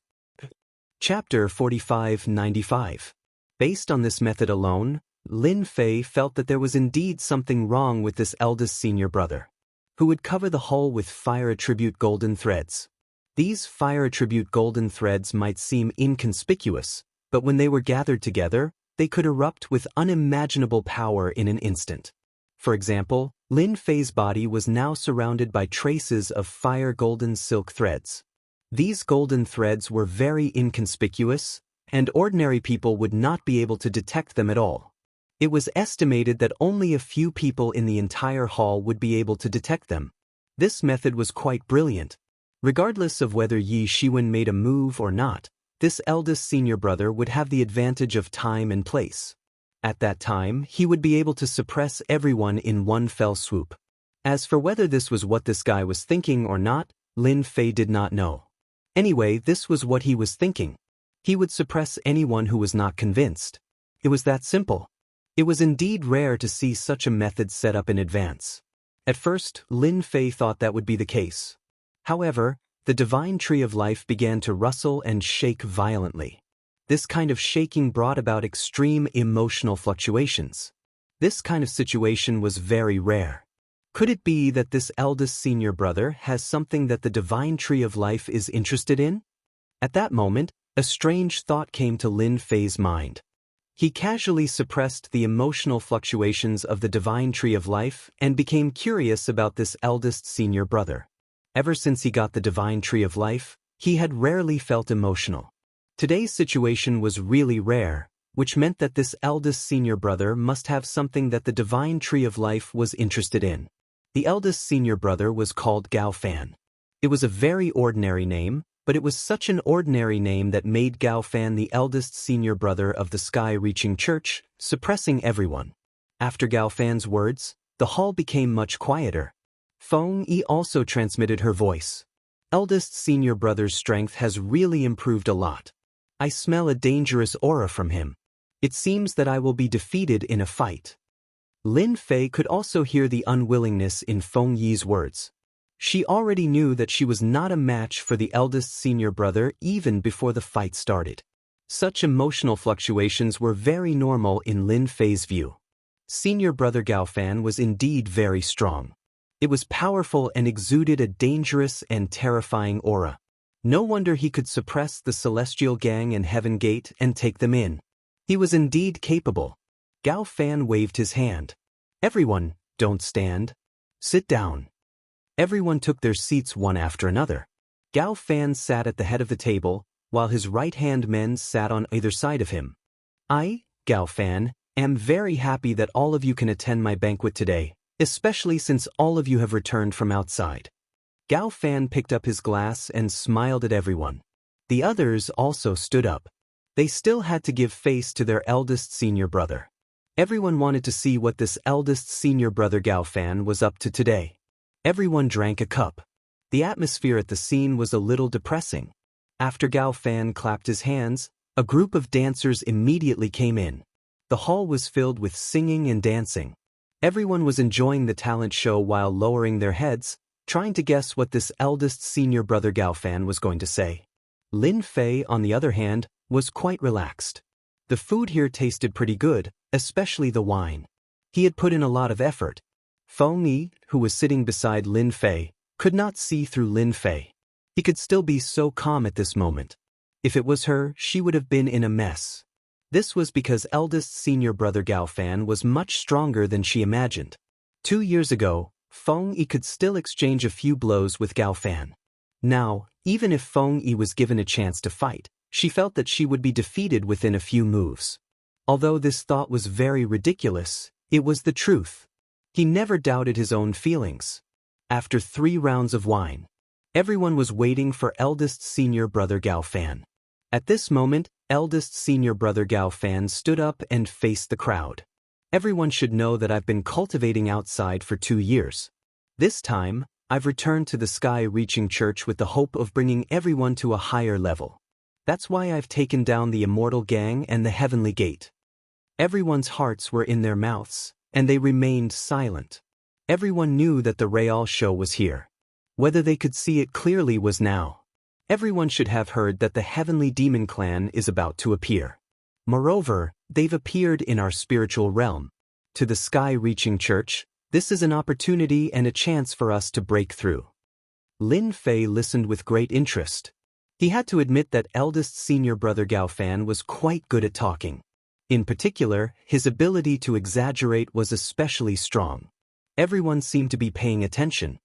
Chapter 4595. Based on this method alone, Lin Fei felt that there was indeed something wrong with this eldest senior brother, who would cover the hull with fire attribute golden threads. These fire attribute golden threads might seem inconspicuous, but when they were gathered together, they could erupt with unimaginable power in an instant. For example, Lin Fei's body was now surrounded by traces of fire golden silk threads. These golden threads were very inconspicuous, and ordinary people would not be able to detect them at all. It was estimated that only a few people in the entire hall would be able to detect them. This method was quite brilliant. Regardless of whether Yi Shiwen made a move or not, this eldest senior brother would have the advantage of time and place. At that time, he would be able to suppress everyone in one fell swoop. As for whether this was what this guy was thinking or not, Lin Fei did not know. Anyway, this was what he was thinking. He would suppress anyone who was not convinced. It was that simple. It was indeed rare to see such a method set up in advance. At first, Lin Fei thought that would be the case. However, the divine tree of life began to rustle and shake violently. This kind of shaking brought about extreme emotional fluctuations. This kind of situation was very rare. Could it be that this eldest senior brother has something that the divine tree of life is interested in? At that moment, a strange thought came to Lin Fei's mind. He casually suppressed the emotional fluctuations of the divine tree of life and became curious about this eldest senior brother. Ever since he got the divine tree of life, he had rarely felt emotional. Today's situation was really rare, which meant that this eldest senior brother must have something that the divine tree of life was interested in. The eldest senior brother was called Gao Fan. It was a very ordinary name, but it was such an ordinary name that made Gao Fan the eldest senior brother of the sky-reaching church, suppressing everyone. After Gao Fan's words, the hall became much quieter. Feng Yi also transmitted her voice. Eldest senior brother's strength has really improved a lot. I smell a dangerous aura from him. It seems that I will be defeated in a fight. Lin Fei could also hear the unwillingness in Feng Yi's words. She already knew that she was not a match for the eldest senior brother even before the fight started. Such emotional fluctuations were very normal in Lin Fei's view. Senior brother Gao Fan was indeed very strong. It was powerful and exuded a dangerous and terrifying aura. No wonder he could suppress the Celestial Gang and Heaven Gate and take them in. He was indeed capable. Gao Fan waved his hand. Everyone, don't stand. Sit down. Everyone took their seats one after another. Gao Fan sat at the head of the table, while his right-hand men sat on either side of him. I, Gao Fan, am very happy that all of you can attend my banquet today, especially since all of you have returned from outside. Gao Fan picked up his glass and smiled at everyone. The others also stood up. They still had to give face to their eldest senior brother. Everyone wanted to see what this eldest senior brother Gao Fan was up to today. Everyone drank a cup. The atmosphere at the scene was a little depressing. After Gao Fan clapped his hands, a group of dancers immediately came in. The hall was filled with singing and dancing. Everyone was enjoying the talent show while lowering their heads, trying to guess what this eldest senior brother Gao Fan was going to say. Lin Fei, on the other hand, was quite relaxed. The food here tasted pretty good, especially the wine. He had put in a lot of effort. Feng Yi, who was sitting beside Lin Fei, could not see through Lin Fei. He could still be so calm at this moment. If it was her, she would have been in a mess. This was because eldest senior brother Gao Fan was much stronger than she imagined. 2 years ago, Feng Yi could still exchange a few blows with Gao Fan. Now, even if Feng Yi was given a chance to fight, she felt that she would be defeated within a few moves. Although this thought was very ridiculous, it was the truth. He never doubted his own feelings. After 3 rounds of wine, Everyone was waiting for eldest senior brother Gao Fan. At this moment, eldest senior brother Gao Fan stood up and faced the crowd. Everyone should know that I've been cultivating outside for 2 years. This time, I've returned to the sky-reaching church with the hope of bringing everyone to a higher level. That's why I've taken down the immortal gang and the heavenly gate. Everyone's hearts were in their mouths, and they remained silent. Everyone knew that the Real show was here. Whether they could see it clearly was now. Everyone should have heard that the heavenly demon clan is about to appear. Moreover, they've appeared in our spiritual realm. To the sky-reaching church, this is an opportunity and a chance for us to break through. Lin Fei listened with great interest. He had to admit that eldest senior brother Gao Fan was quite good at talking. In particular, his ability to exaggerate was especially strong. Everyone seemed to be paying attention.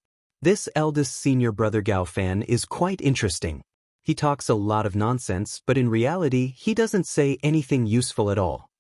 This eldest senior brother Gao Fan is quite interesting. He talks a lot of nonsense, but in reality, he doesn't say anything useful at all.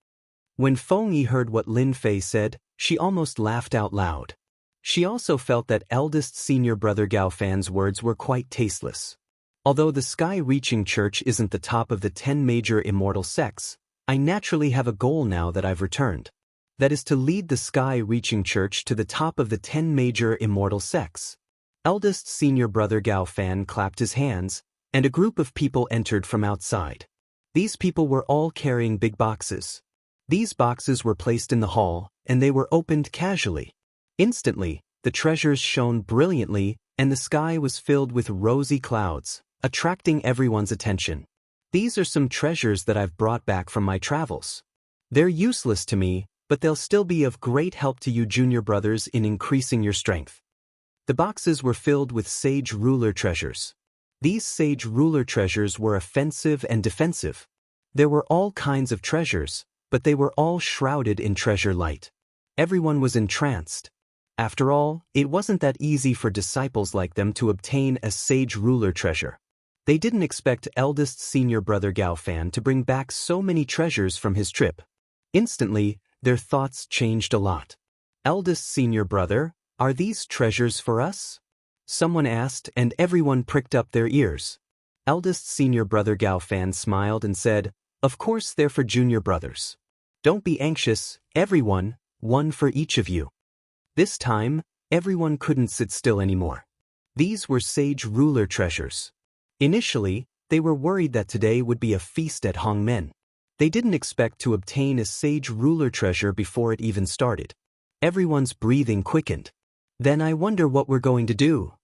When Feng Yi heard what Lin Fei said, she almost laughed out loud. She also felt that eldest senior brother Gao Fan's words were quite tasteless. Although the sky-reaching church isn't the top of the 10 major immortal sects, I naturally have a goal now that I've returned. That is to lead the sky-reaching church to the top of the 10 major immortal sects. Eldest senior brother Gao Fan clapped his hands, and a group of people entered from outside. These people were all carrying big boxes. These boxes were placed in the hall, and they were opened casually. Instantly, the treasures shone brilliantly, and the sky was filled with rosy clouds, attracting everyone's attention. These are some treasures that I've brought back from my travels. They're useless to me, but they'll still be of great help to you junior brothers in increasing your strength. The boxes were filled with sage ruler treasures. These sage ruler treasures were offensive and defensive. There were all kinds of treasures, but they were all shrouded in treasure light. Everyone was entranced. After all, it wasn't that easy for disciples like them to obtain a sage ruler treasure. They didn't expect eldest senior brother Gao Fan to bring back so many treasures from his trip. Instantly, their thoughts changed a lot. Eldest senior brother, are these treasures for us? Someone asked, and everyone pricked up their ears. Eldest senior brother Gao Fan smiled and said, "Of course they're for junior brothers. Don't be anxious, everyone, one for each of you." This time, everyone couldn't sit still anymore. These were sage ruler treasures. Initially, they were worried that today would be a feast at Hongmen. They didn't expect to obtain a sage ruler treasure before it even started. Everyone's breathing quickened. Then I wonder what we're going to do.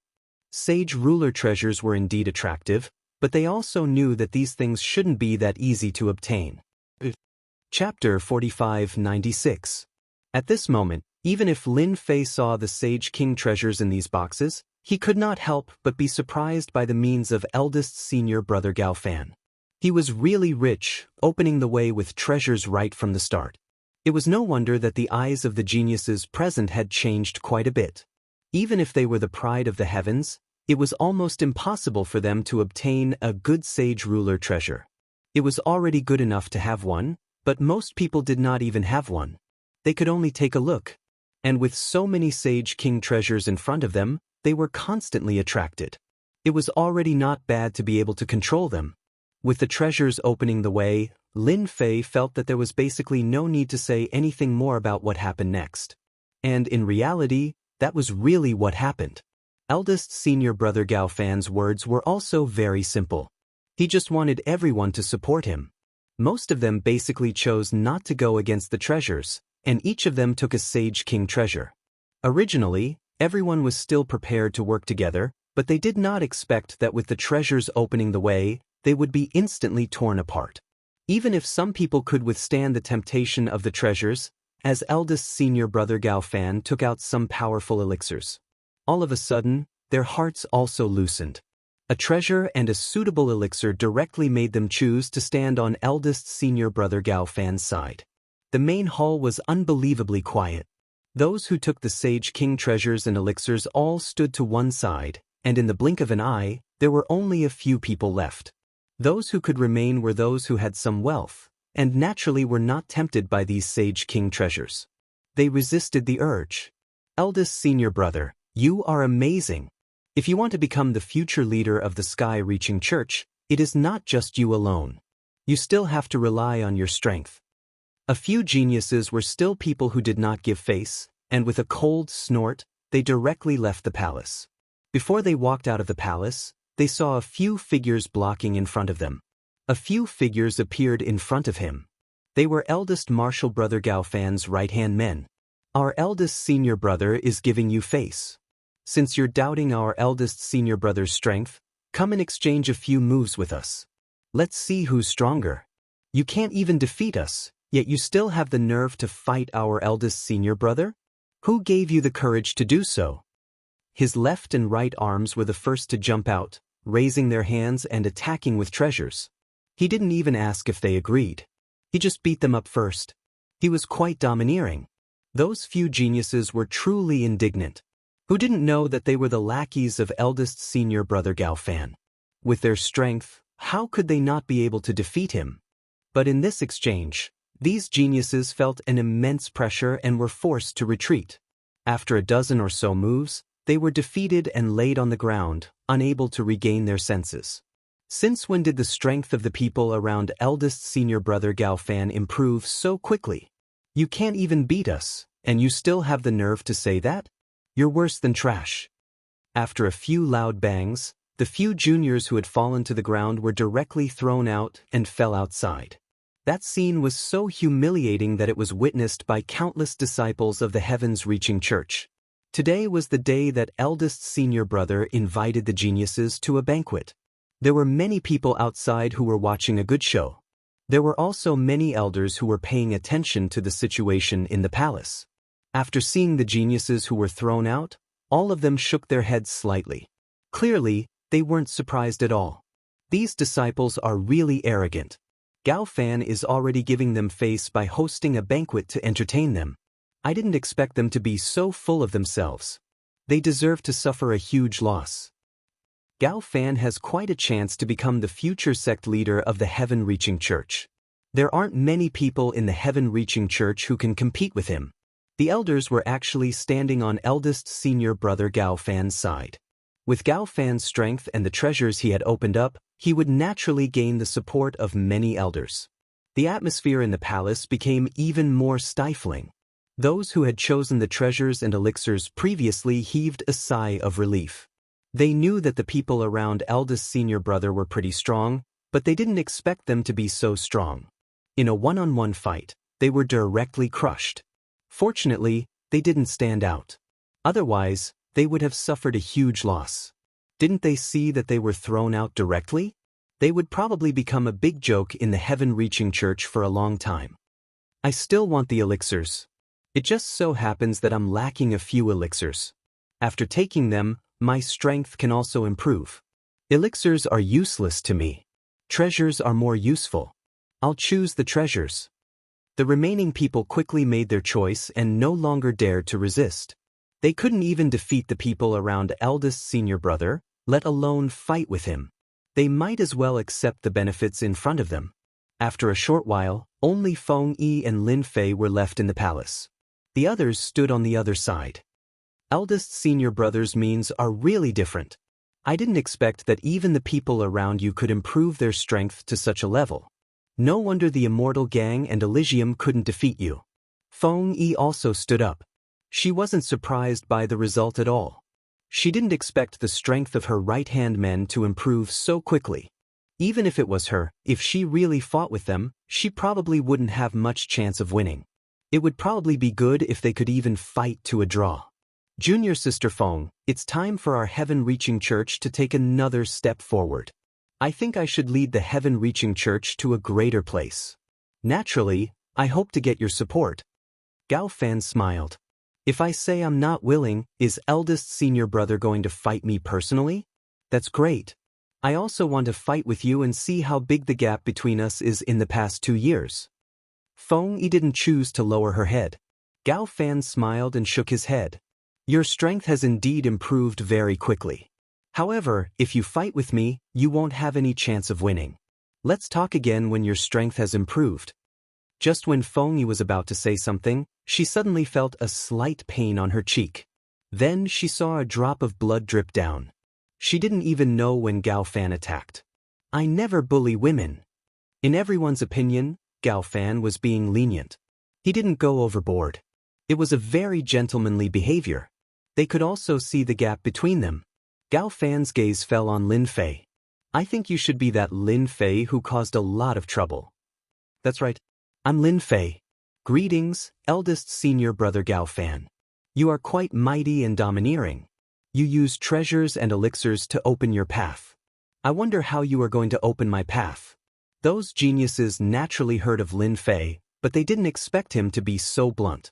Sage ruler treasures were indeed attractive, but they also knew that these things shouldn't be that easy to obtain. Chapter 4596. At this moment, even if Lin Fei saw the Sage King treasures in these boxes, he could not help but be surprised by the means of eldest senior brother Gao Fan. He was really rich, opening the way with treasures right from the start. It was no wonder that the eyes of the geniuses present had changed quite a bit. Even if they were the pride of the heavens, it was almost impossible for them to obtain a good sage ruler treasure. It was already good enough to have one, but most people did not even have one. They could only take a look. And with so many Sage King treasures in front of them, they were constantly attracted. It was already not bad to be able to control them. With the treasures opening the way, Lin Fei felt that there was basically no need to say anything more about what happened next. And in reality, that was really what happened. Eldest senior brother Gao Fan's words were also very simple. He just wanted everyone to support him. Most of them basically chose not to go against the treasures, and each of them took a Sage King treasure. Originally, everyone was still prepared to work together, but they did not expect that with the treasures opening the way, they would be instantly torn apart. Even if some people could withstand the temptation of the treasures, as eldest senior brother Gao Fan took out some powerful elixirs. All of a sudden, their hearts also loosened. A treasure and a suitable elixir directly made them choose to stand on eldest senior brother Gao Fan's side. The main hall was unbelievably quiet. Those who took the Sage King treasures and elixirs all stood to one side, and in the blink of an eye, there were only a few people left. Those who could remain were those who had some wealth, and naturally were not tempted by these Sage King treasures. They resisted the urge. Eldest senior brother, you are amazing. If you want to become the future leader of the sky-reaching church, it is not just you alone. You still have to rely on your strength. A few geniuses were still people who did not give face, and with a cold snort, they directly left the palace. Before they walked out of the palace, they saw a few figures blocking in front of them. A few figures appeared in front of him. They were eldest Marshal Brother Gaofan's right-hand men. Our eldest senior brother is giving you face. Since you're doubting our eldest senior brother's strength, come and exchange a few moves with us. Let's see who's stronger. You can't even defeat us, yet you still have the nerve to fight our eldest senior brother? Who gave you the courage to do so? His left and right arms were the first to jump out, raising their hands and attacking with treasures. He didn't even ask if they agreed. He just beat them up first. He was quite domineering. Those few geniuses were truly indignant. Who didn't know that they were the lackeys of eldest senior brother Gaofan? With their strength, how could they not be able to defeat him? But in this exchange, these geniuses felt an immense pressure and were forced to retreat. After a dozen or so moves, they were defeated and laid on the ground, unable to regain their senses. Since when did the strength of the people around eldest senior brother Gaofan improve so quickly? You can't even beat us, and you still have the nerve to say that? You're worse than trash. After a few loud bangs, the few juniors who had fallen to the ground were directly thrown out and fell outside. That scene was so humiliating that it was witnessed by countless disciples of the heavens-reaching church. Today was the day that eldest senior brother invited the geniuses to a banquet. There were many people outside who were watching a good show. There were also many elders who were paying attention to the situation in the palace. After seeing the geniuses who were thrown out, all of them shook their heads slightly. Clearly, they weren't surprised at all. These disciples are really arrogant. Gaofan is already giving them face by hosting a banquet to entertain them. I didn't expect them to be so full of themselves. They deserve to suffer a huge loss. Gaofan has quite a chance to become the future sect leader of the heaven-reaching church. There aren't many people in the heaven-reaching church who can compete with him. The elders were actually standing on eldest senior brother Gaofan's side. With Gaofan's strength and the treasures he had opened up, he would naturally gain the support of many elders. The atmosphere in the palace became even more stifling. Those who had chosen the treasures and elixirs previously heaved a sigh of relief. They knew that the people around eldest senior brother were pretty strong, but they didn't expect them to be so strong. In a one-on-one fight, they were directly crushed. Fortunately, they didn't stand out. Otherwise, they would have suffered a huge loss. Didn't they see that they were thrown out directly? They would probably become a big joke in the heaven-reaching church for a long time. I still want the elixirs. It just so happens that I'm lacking a few elixirs. After taking them, my strength can also improve. Elixirs are useless to me. Treasures are more useful. I'll choose the treasures. The remaining people quickly made their choice and no longer dared to resist. They couldn't even defeat the people around eldest senior brother, let alone fight with him. They might as well accept the benefits in front of them. After a short while, only Feng Yi and Lin Fei were left in the palace. The others stood on the other side. Eldest senior brother's means are really different. I didn't expect that even the people around you could improve their strength to such a level. No wonder the Immortal Gang and Elysium couldn't defeat you. Feng Yi also stood up. She wasn't surprised by the result at all. She didn't expect the strength of her right-hand men to improve so quickly. Even if it was her, if she really fought with them, she probably wouldn't have much chance of winning. It would probably be good if they could even fight to a draw. Junior Sister Feng, it's time for our heaven-reaching church to take another step forward. I think I should lead the heaven-reaching church to a greater place. Naturally, I hope to get your support. Gaofan smiled. If I say I'm not willing, is eldest senior brother going to fight me personally? That's great. I also want to fight with you and see how big the gap between us is in the past 2 years. Feng Yi didn't choose to lower her head. Gaofan smiled and shook his head. Your strength has indeed improved very quickly. However, if you fight with me, you won't have any chance of winning. Let's talk again when your strength has improved. Just when Feng Yi was about to say something, she suddenly felt a slight pain on her cheek. Then she saw a drop of blood drip down. She didn't even know when Gao Fan attacked. I never bully women. In everyone's opinion, Gao Fan was being lenient. He didn't go overboard. It was a very gentlemanly behavior. They could also see the gap between them. Gao Fan's gaze fell on Lin Fei. I think you should be that Lin Fei who caused a lot of trouble. That's right. I'm Lin Fei. Greetings, eldest senior brother Gao Fan. You are quite mighty and domineering. You use treasures and elixirs to open your path. I wonder how you are going to open my path. Those geniuses naturally heard of Lin Fei, but they didn't expect him to be so blunt.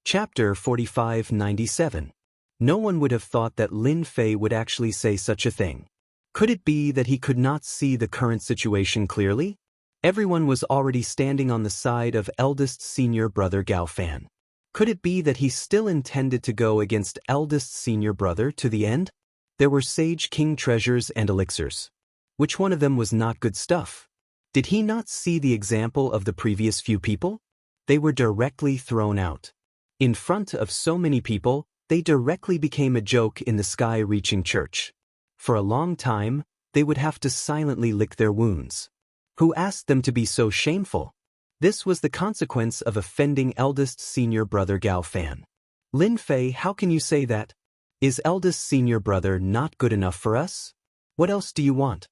Chapter 4597. No one would have thought that Lin Fei would actually say such a thing. Could it be that he could not see the current situation clearly? Everyone was already standing on the side of eldest senior brother Gao Fan. Could it be that he still intended to go against eldest senior brother to the end? There were sage king treasures and elixirs. Which one of them was not good stuff? Did he not see the example of the previous few people? They were directly thrown out. In front of so many people, they directly became a joke in the sky-reaching church. For a long time, they would have to silently lick their wounds. Who asked them to be so shameful? This was the consequence of offending eldest senior brother Gao Fan. Lin Fei, how can you say that? Is eldest senior brother not good enough for us? What else do you want?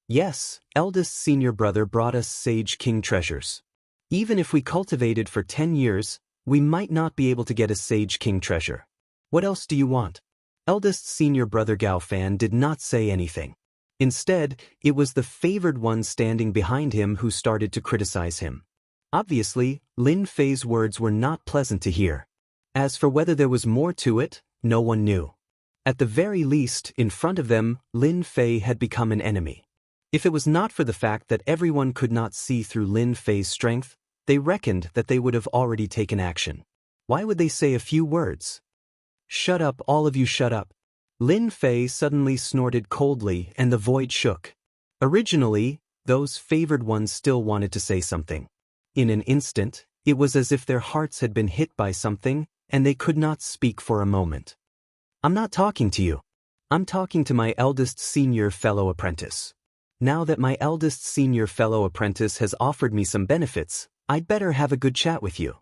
Yes, eldest senior brother brought us sage king treasures. Even if we cultivated for 10 years, we might not be able to get a sage king treasure. What else do you want? Eldest senior brother Gao Fan did not say anything. Instead, it was the favored one standing behind him who started to criticize him. Obviously, Lin Fei's words were not pleasant to hear. As for whether there was more to it, no one knew. At the very least, in front of them, Lin Fei had become an enemy. If it was not for the fact that everyone could not see through Lin Fei's strength, they reckoned that they would have already taken action. Why would they say a few words? Shut up, all of you, shut up. Lin Fei suddenly snorted coldly and the void shook. Originally, those favored ones still wanted to say something. In an instant, it was as if their hearts had been hit by something, and they could not speak for a moment. I'm not talking to you. I'm talking to my eldest senior fellow apprentice. Now that my eldest senior fellow apprentice has offered me some benefits, I'd better have a good chat with you.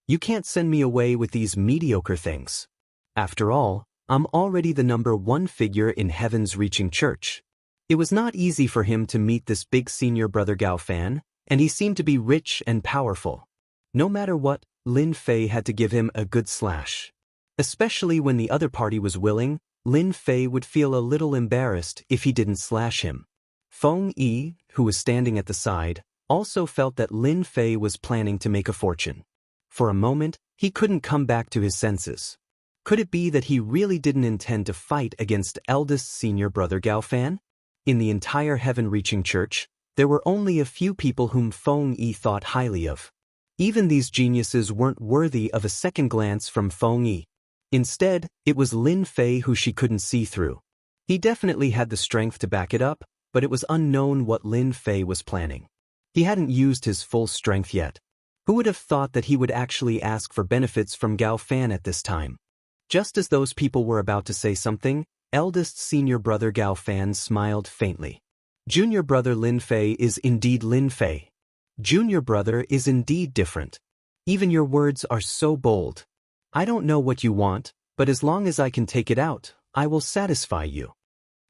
You can't send me away with these mediocre things. After all, I'm already the #1 figure in heaven's reaching church. It was not easy for him to meet this big senior brother Gao Fan, and he seemed to be rich and powerful. No matter what, Lin Fei had to give him a good slash. Especially when the other party was willing, Lin Fei would feel a little embarrassed if he didn't slash him. Feng Yi, who was standing at the side, also felt that Lin Fei was planning to make a fortune. For a moment, he couldn't come back to his senses. Could it be that he really didn't intend to fight against eldest senior brother Gao Fan? In the entire heaven-reaching church, there were only a few people whom Feng Yi thought highly of. Even these geniuses weren't worthy of a second glance from Feng Yi. Instead, it was Lin Fei who she couldn't see through. He definitely had the strength to back it up, but it was unknown what Lin Fei was planning. He hadn't used his full strength yet. Who would have thought that he would actually ask for benefits from Gao Fan at this time? Just as those people were about to say something, eldest senior brother Gao Fan smiled faintly. Junior brother Lin Fei is indeed Lin Fei. Junior brother is indeed different. Even your words are so bold. I don't know what you want, but as long as I can take it out, I will satisfy you.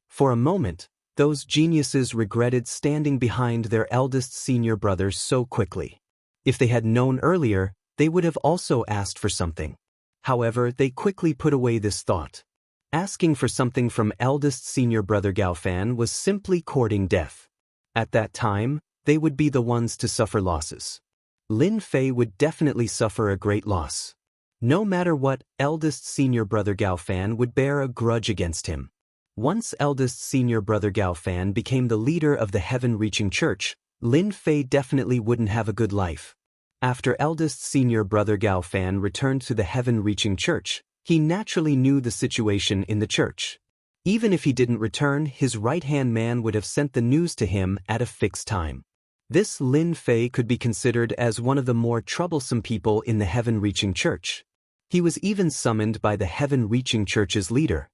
For a moment, those geniuses regretted standing behind their eldest senior brother so quickly. If they had known earlier, they would have also asked for something. However, they quickly put away this thought. Asking for something from eldest senior brother Gao Fan was simply courting death. At that time, they would be the ones to suffer losses. Lin Fei would definitely suffer a great loss. No matter what, eldest senior brother Gao Fan would bear a grudge against him. Once eldest senior brother Gao Fan became the leader of the heaven-reaching church, Lin Fei definitely wouldn't have a good life. After eldest senior brother Gao Fan returned to the heaven-reaching church, he naturally knew the situation in the church. Even if he didn't return, his right-hand man would have sent the news to him at a fixed time. This Lin Fei could be considered as one of the more troublesome people in the heaven-reaching church. He was even summoned by the heaven-reaching church's leader.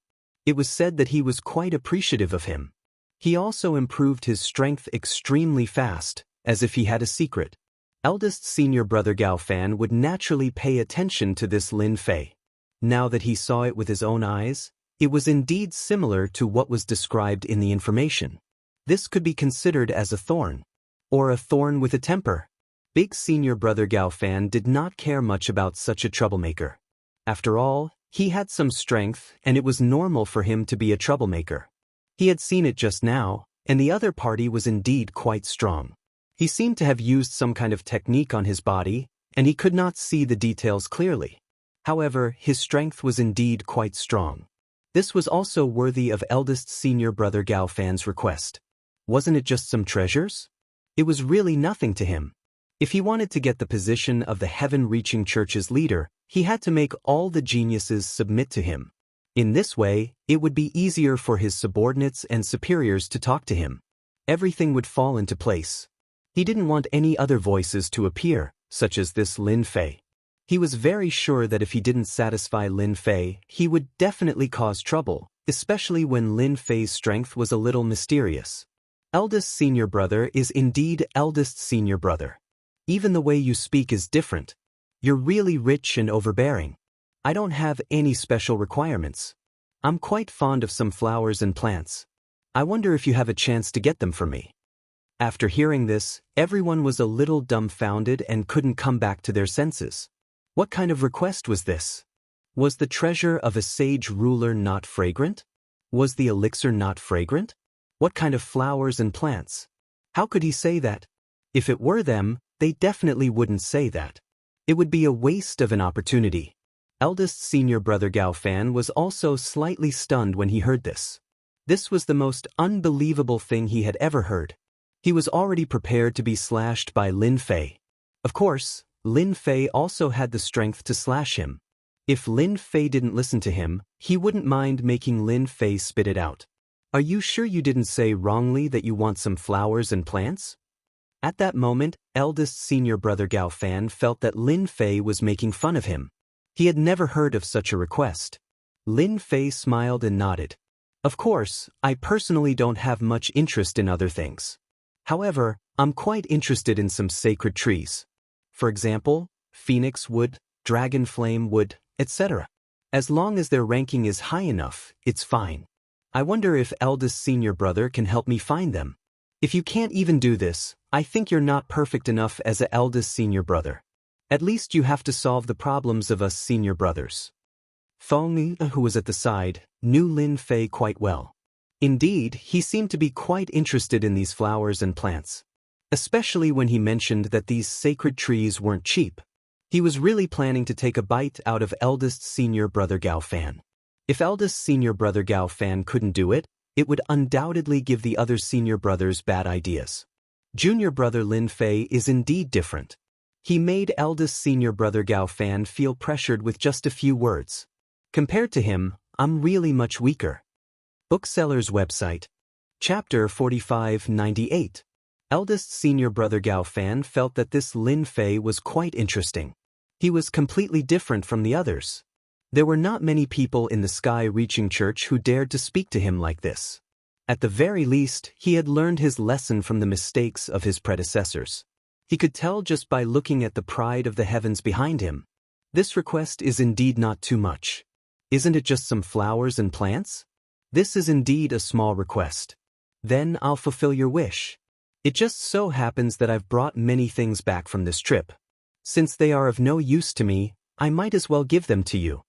It was said that he was quite appreciative of him. He also improved his strength extremely fast, as if he had a secret. Eldest senior brother Gao Fan would naturally pay attention to this Lin Fei. Now that he saw it with his own eyes, it was indeed similar to what was described in the information. This could be considered as a thorn. Or a thorn with a temper. Big senior brother Gao Fan did not care much about such a troublemaker. After all, he had some strength and it was normal for him to be a troublemaker. He had seen it just now, and the other party was indeed quite strong. He seemed to have used some kind of technique on his body, and he could not see the details clearly. However, his strength was indeed quite strong. This was also worthy of eldest senior brother Gao Fan's request. Wasn't it just some treasures? It was really nothing to him. If he wanted to get the position of the heaven-reaching church's leader, he had to make all the geniuses submit to him. In this way, it would be easier for his subordinates and superiors to talk to him. Everything would fall into place. He didn't want any other voices to appear, such as this Lin Fei. He was very sure that if he didn't satisfy Lin Fei, he would definitely cause trouble, especially when Lin Fei's strength was a little mysterious. Eldest senior brother is indeed eldest senior brother. Even the way you speak is different. You're really rich and overbearing. I don't have any special requirements. I'm quite fond of some flowers and plants. I wonder if you have a chance to get them for me. After hearing this, everyone was a little dumbfounded and couldn't come back to their senses. What kind of request was this? Was the treasure of a sage ruler not fragrant? Was the elixir not fragrant? What kind of flowers and plants? How could he say that? If it were them, they definitely wouldn't say that. It would be a waste of an opportunity. Eldest senior brother Gao Fan was also slightly stunned when he heard this. This was the most unbelievable thing he had ever heard. He was already prepared to be slashed by Lin Fei. Of course, Lin Fei also had the strength to slash him. If Lin Fei didn't listen to him, he wouldn't mind making Lin Fei spit it out. Are you sure you didn't say wrongly that you want some flowers and plants? At that moment, eldest senior brother Gao Fan felt that Lin Fei was making fun of him. He had never heard of such a request. Lin Fei smiled and nodded. Of course, I personally don't have much interest in other things. However, I'm quite interested in some sacred trees. For example, phoenix wood, dragon flame wood, etc. As long as their ranking is high enough, it's fine. I wonder if eldest senior brother can help me find them. If you can't even do this, I think you're not perfect enough as a eldest senior brother. At least you have to solve the problems of us senior brothers. Feng, who was at the side, knew Lin Fei quite well. Indeed, he seemed to be quite interested in these flowers and plants. Especially when he mentioned that these sacred trees weren't cheap. He was really planning to take a bite out of eldest senior brother Gao Fan. If eldest senior brother Gao Fan couldn't do it, it would undoubtedly give the other senior brothers bad ideas. Junior brother Lin Fei is indeed different. He made eldest senior brother Gao Fan feel pressured with just a few words. Compared to him, I'm really much weaker. Bookseller's website. Chapter 4598. Eldest senior brother Gao Fan felt that this Lin Fei was quite interesting. He was completely different from the others. There were not many people in the sky-reaching church who dared to speak to him like this. At the very least, he had learned his lesson from the mistakes of his predecessors. He could tell just by looking at the pride of the heavens behind him. This request is indeed not too much. Isn't it just some flowers and plants? This is indeed a small request. Then I'll fulfill your wish. It just so happens that I've brought many things back from this trip. Since they are of no use to me, I might as well give them to you.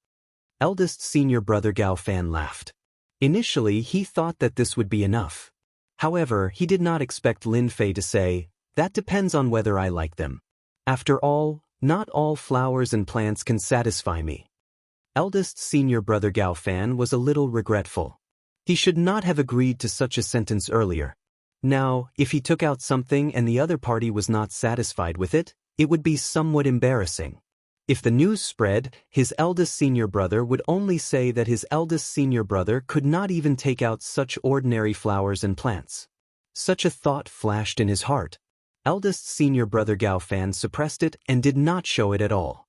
Eldest senior brother Gao Fan laughed. Initially, he thought that this would be enough. However, he did not expect Lin Fei to say, "That depends on whether I like them. After all, not all flowers and plants can satisfy me." Eldest senior brother Gao Fan was a little regretful. He should not have agreed to such a sentence earlier. Now, if he took out something and the other party was not satisfied with it, it would be somewhat embarrassing. If the news spread, his eldest senior brother would only say that his eldest senior brother could not even take out such ordinary flowers and plants. Such a thought flashed in his heart. Eldest senior brother Gao Fan suppressed it and did not show it at all.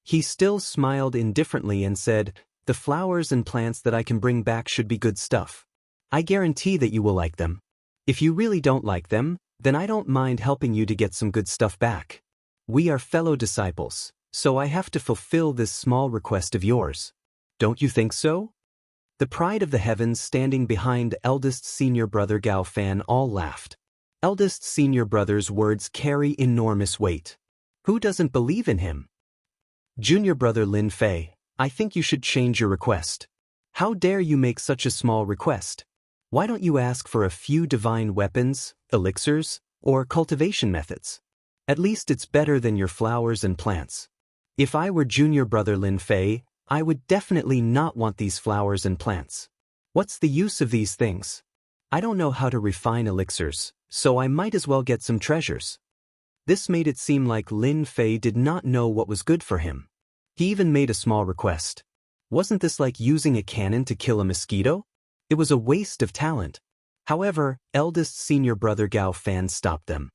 He still smiled indifferently and said, The flowers and plants that I can bring back should be good stuff. I guarantee that you will like them. If you really don't like them, then I don't mind helping you to get some good stuff back. We are fellow disciples, so I have to fulfill this small request of yours. Don't you think so? The pride of the heavens standing behind eldest senior brother Gao Fan all laughed. Eldest senior brother's words carry enormous weight. Who doesn't believe in him? Junior brother Lin Fei, I think you should change your request. How dare you make such a small request? Why don't you ask for a few divine weapons, elixirs, or cultivation methods? At least it's better than your flowers and plants. If I were junior brother Lin Fei, I would definitely not want these flowers and plants. What's the use of these things? I don't know how to refine elixirs, so I might as well get some treasures. This made it seem like Lin Fei did not know what was good for him. He even made a small request. Wasn't this like using a cannon to kill a mosquito? It was a waste of talent. However, eldest senior brother Gao Fan stopped them.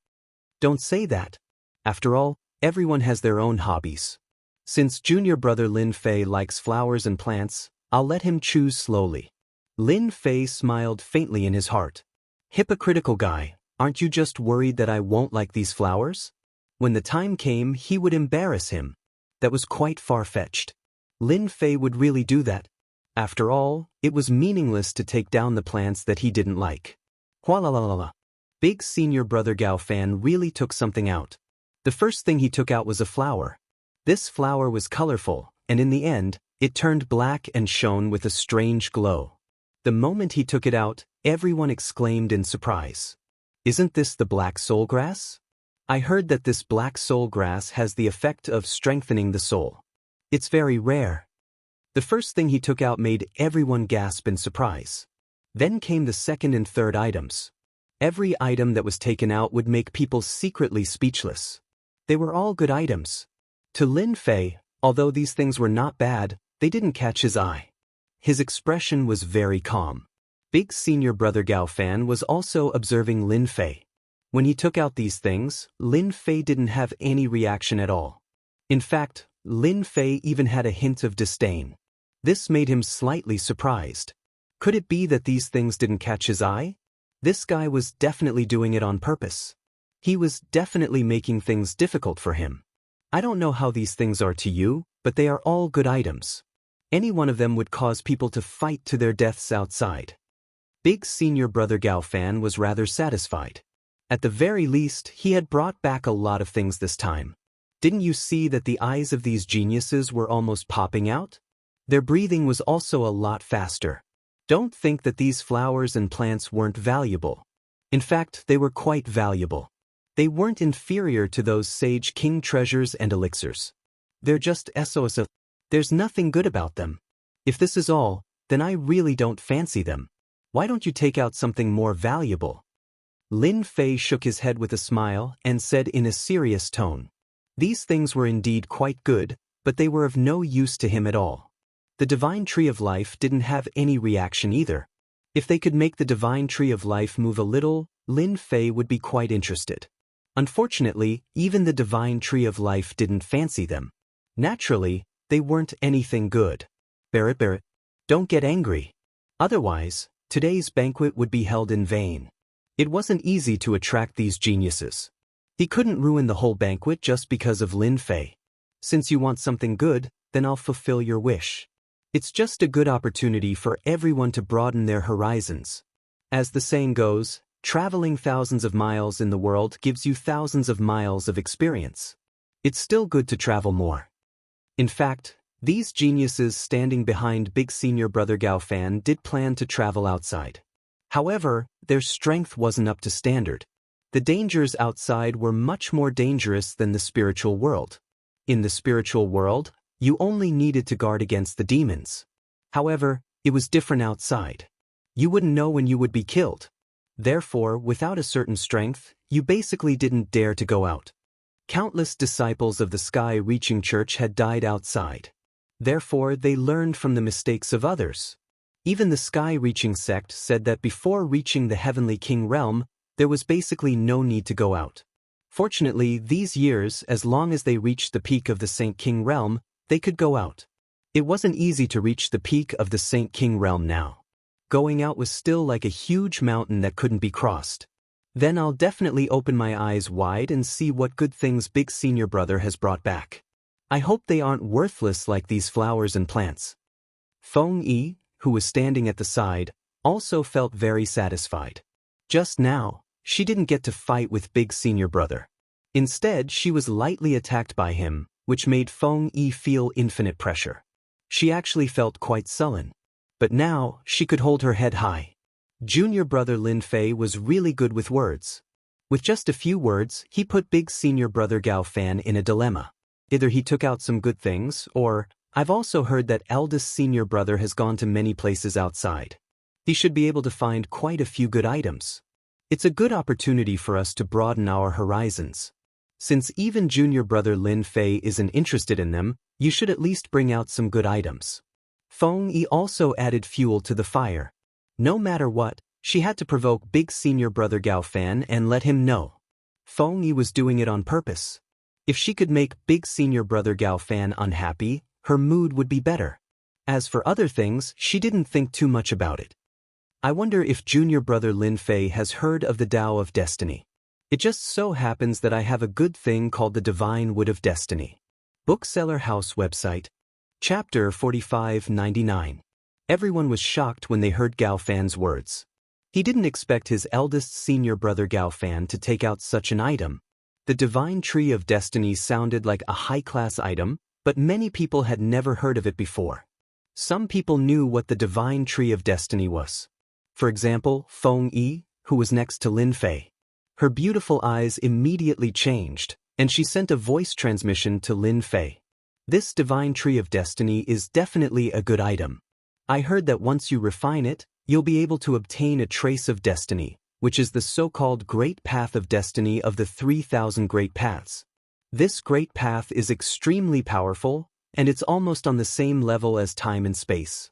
Don't say that. After all, everyone has their own hobbies. Since junior brother Lin Fei likes flowers and plants, I'll let him choose slowly. Lin Fei smiled faintly in his heart. Hypocritical guy, aren't you just worried that I won't like these flowers? When the time came, he would embarrass him. That was quite far-fetched. Lin Fei would really do that. After all, it was meaningless to take down the plants that he didn't like. Hualalalala. Big senior brother Gao Fan really took something out. The first thing he took out was a flower. This flower was colorful, and in the end, it turned black and shone with a strange glow. The moment he took it out, everyone exclaimed in surprise. Isn't this the black soul grass? I heard that this black soul grass has the effect of strengthening the soul. It's very rare. The first thing he took out made everyone gasp in surprise. Then came the second and third items. Every item that was taken out would make people secretly speechless. They were all good items. To Lin Fei, although these things were not bad, they didn't catch his eye. His expression was very calm. Big senior brother Gao Fan was also observing Lin Fei. When he took out these things, Lin Fei didn't have any reaction at all. In fact, Lin Fei even had a hint of disdain. This made him slightly surprised. Could it be that these things didn't catch his eye? This guy was definitely doing it on purpose. He was definitely making things difficult for him. I don't know how these things are to you, but they are all good items. Any one of them would cause people to fight to their deaths outside. Big senior brother Gao Fan was rather satisfied. At the very least, he had brought back a lot of things this time. Didn't you see that the eyes of these geniuses were almost popping out? Their breathing was also a lot faster. Don't think that these flowers and plants weren't valuable. In fact, they were quite valuable. They weren't inferior to those sage king treasures and elixirs. They're just SOS. There's nothing good about them. If this is all, then I really don't fancy them. Why don't you take out something more valuable? Lin Fei shook his head with a smile and said in a serious tone. These things were indeed quite good, but they were of no use to him at all. The divine tree of life didn't have any reaction either. If they could make the divine tree of life move a little, Lin Fei would be quite interested. Unfortunately, even the divine tree of life didn't fancy them. Naturally, they weren't anything good. Barrett, don't get angry. Otherwise, today's banquet would be held in vain. It wasn't easy to attract these geniuses. He couldn't ruin the whole banquet just because of Lin Fei. Since you want something good, then I'll fulfill your wish. It's just a good opportunity for everyone to broaden their horizons. As the saying goes, traveling thousands of miles in the world gives you thousands of miles of experience. It's still good to travel more. In fact, these geniuses standing behind big senior brother Gao Fan did plan to travel outside. However, their strength wasn't up to standard. The dangers outside were much more dangerous than the spiritual world. In the spiritual world, you only needed to guard against the demons. However, it was different outside. You wouldn't know when you would be killed. Therefore, without a certain strength, you basically didn't dare to go out. Countless disciples of the sky-reaching church had died outside. Therefore, they learned from the mistakes of others. Even the sky-reaching sect said that before reaching the heavenly king realm, there was basically no need to go out. Fortunately, these years, as long as they reached the peak of the Saint King realm, they could go out. It wasn't easy to reach the peak of the Saint King realm now. Going out was still like a huge mountain that couldn't be crossed. Then I'll definitely open my eyes wide and see what good things Big Senior Brother has brought back. I hope they aren't worthless like these flowers and plants. Feng Yi, who was standing at the side, also felt very satisfied. Just now, she didn't get to fight with Big Senior Brother. Instead, she was lightly attacked by him, which made Feng Yi feel infinite pressure. She actually felt quite sullen. But now, she could hold her head high. Junior Brother Lin Fei was really good with words. With just a few words, he put Big Senior Brother Gao Fan in a dilemma. Either he took out some good things, or, I've also heard that eldest Senior Brother has gone to many places outside. He should be able to find quite a few good items. It's a good opportunity for us to broaden our horizons. Since even Junior Brother Lin Fei isn't interested in them, you should at least bring out some good items. Feng Yi also added fuel to the fire. No matter what, she had to provoke Big Senior Brother Gao Fan and let him know. Feng Yi was doing it on purpose. If she could make Big Senior Brother Gao Fan unhappy, her mood would be better. As for other things, she didn't think too much about it. I wonder if Junior Brother Lin Fei has heard of the Tao of Destiny. It just so happens that I have a good thing called the Divine Wood of Destiny. Bookseller House website. Chapter 4599. Everyone was shocked when they heard Gao Fan's words. He didn't expect his eldest Senior Brother Gao Fan to take out such an item. The Divine Tree of Destiny sounded like a high-class item, but many people had never heard of it before. Some people knew what the Divine Tree of Destiny was. For example, Feng Yi, who was next to Lin Fei. Her beautiful eyes immediately changed, and she sent a voice transmission to Lin Fei. This Divine Tree of Destiny is definitely a good item. I heard that once you refine it, you'll be able to obtain a trace of destiny, which is the so-called Great Path of Destiny of the 3,000 Great Paths. This Great Path is extremely powerful, and it's almost on the same level as time and space.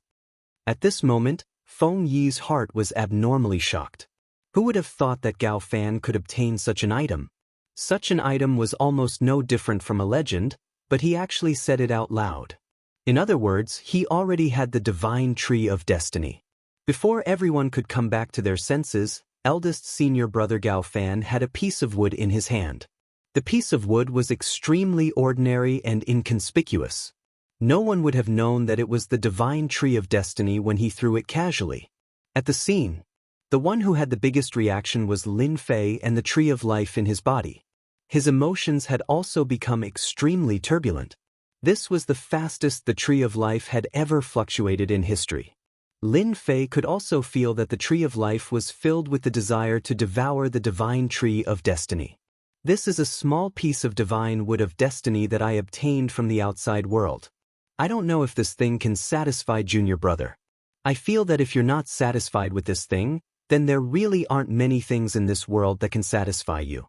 At this moment, Feng Yi's heart was abnormally shocked. Who would have thought that Gao Fan could obtain such an item? Such an item was almost no different from a legend, but he actually said it out loud. In other words, he already had the Divine Tree of Destiny. Before everyone could come back to their senses, eldest Senior Brother Gao Fan had a piece of wood in his hand. The piece of wood was extremely ordinary and inconspicuous. No one would have known that it was the Divine Tree of Destiny when he threw it casually. At the scene, the one who had the biggest reaction was Lin Fei and the Tree of Life in his body. His emotions had also become extremely turbulent. This was the fastest the Tree of Life had ever fluctuated in history. Lin Fei could also feel that the Tree of Life was filled with the desire to devour the Divine Tree of Destiny. This is a small piece of Divine Wood of Destiny that I obtained from the outside world. I don't know if this thing can satisfy Junior Brother. I feel that if you're not satisfied with this thing, then there really aren't many things in this world that can satisfy you.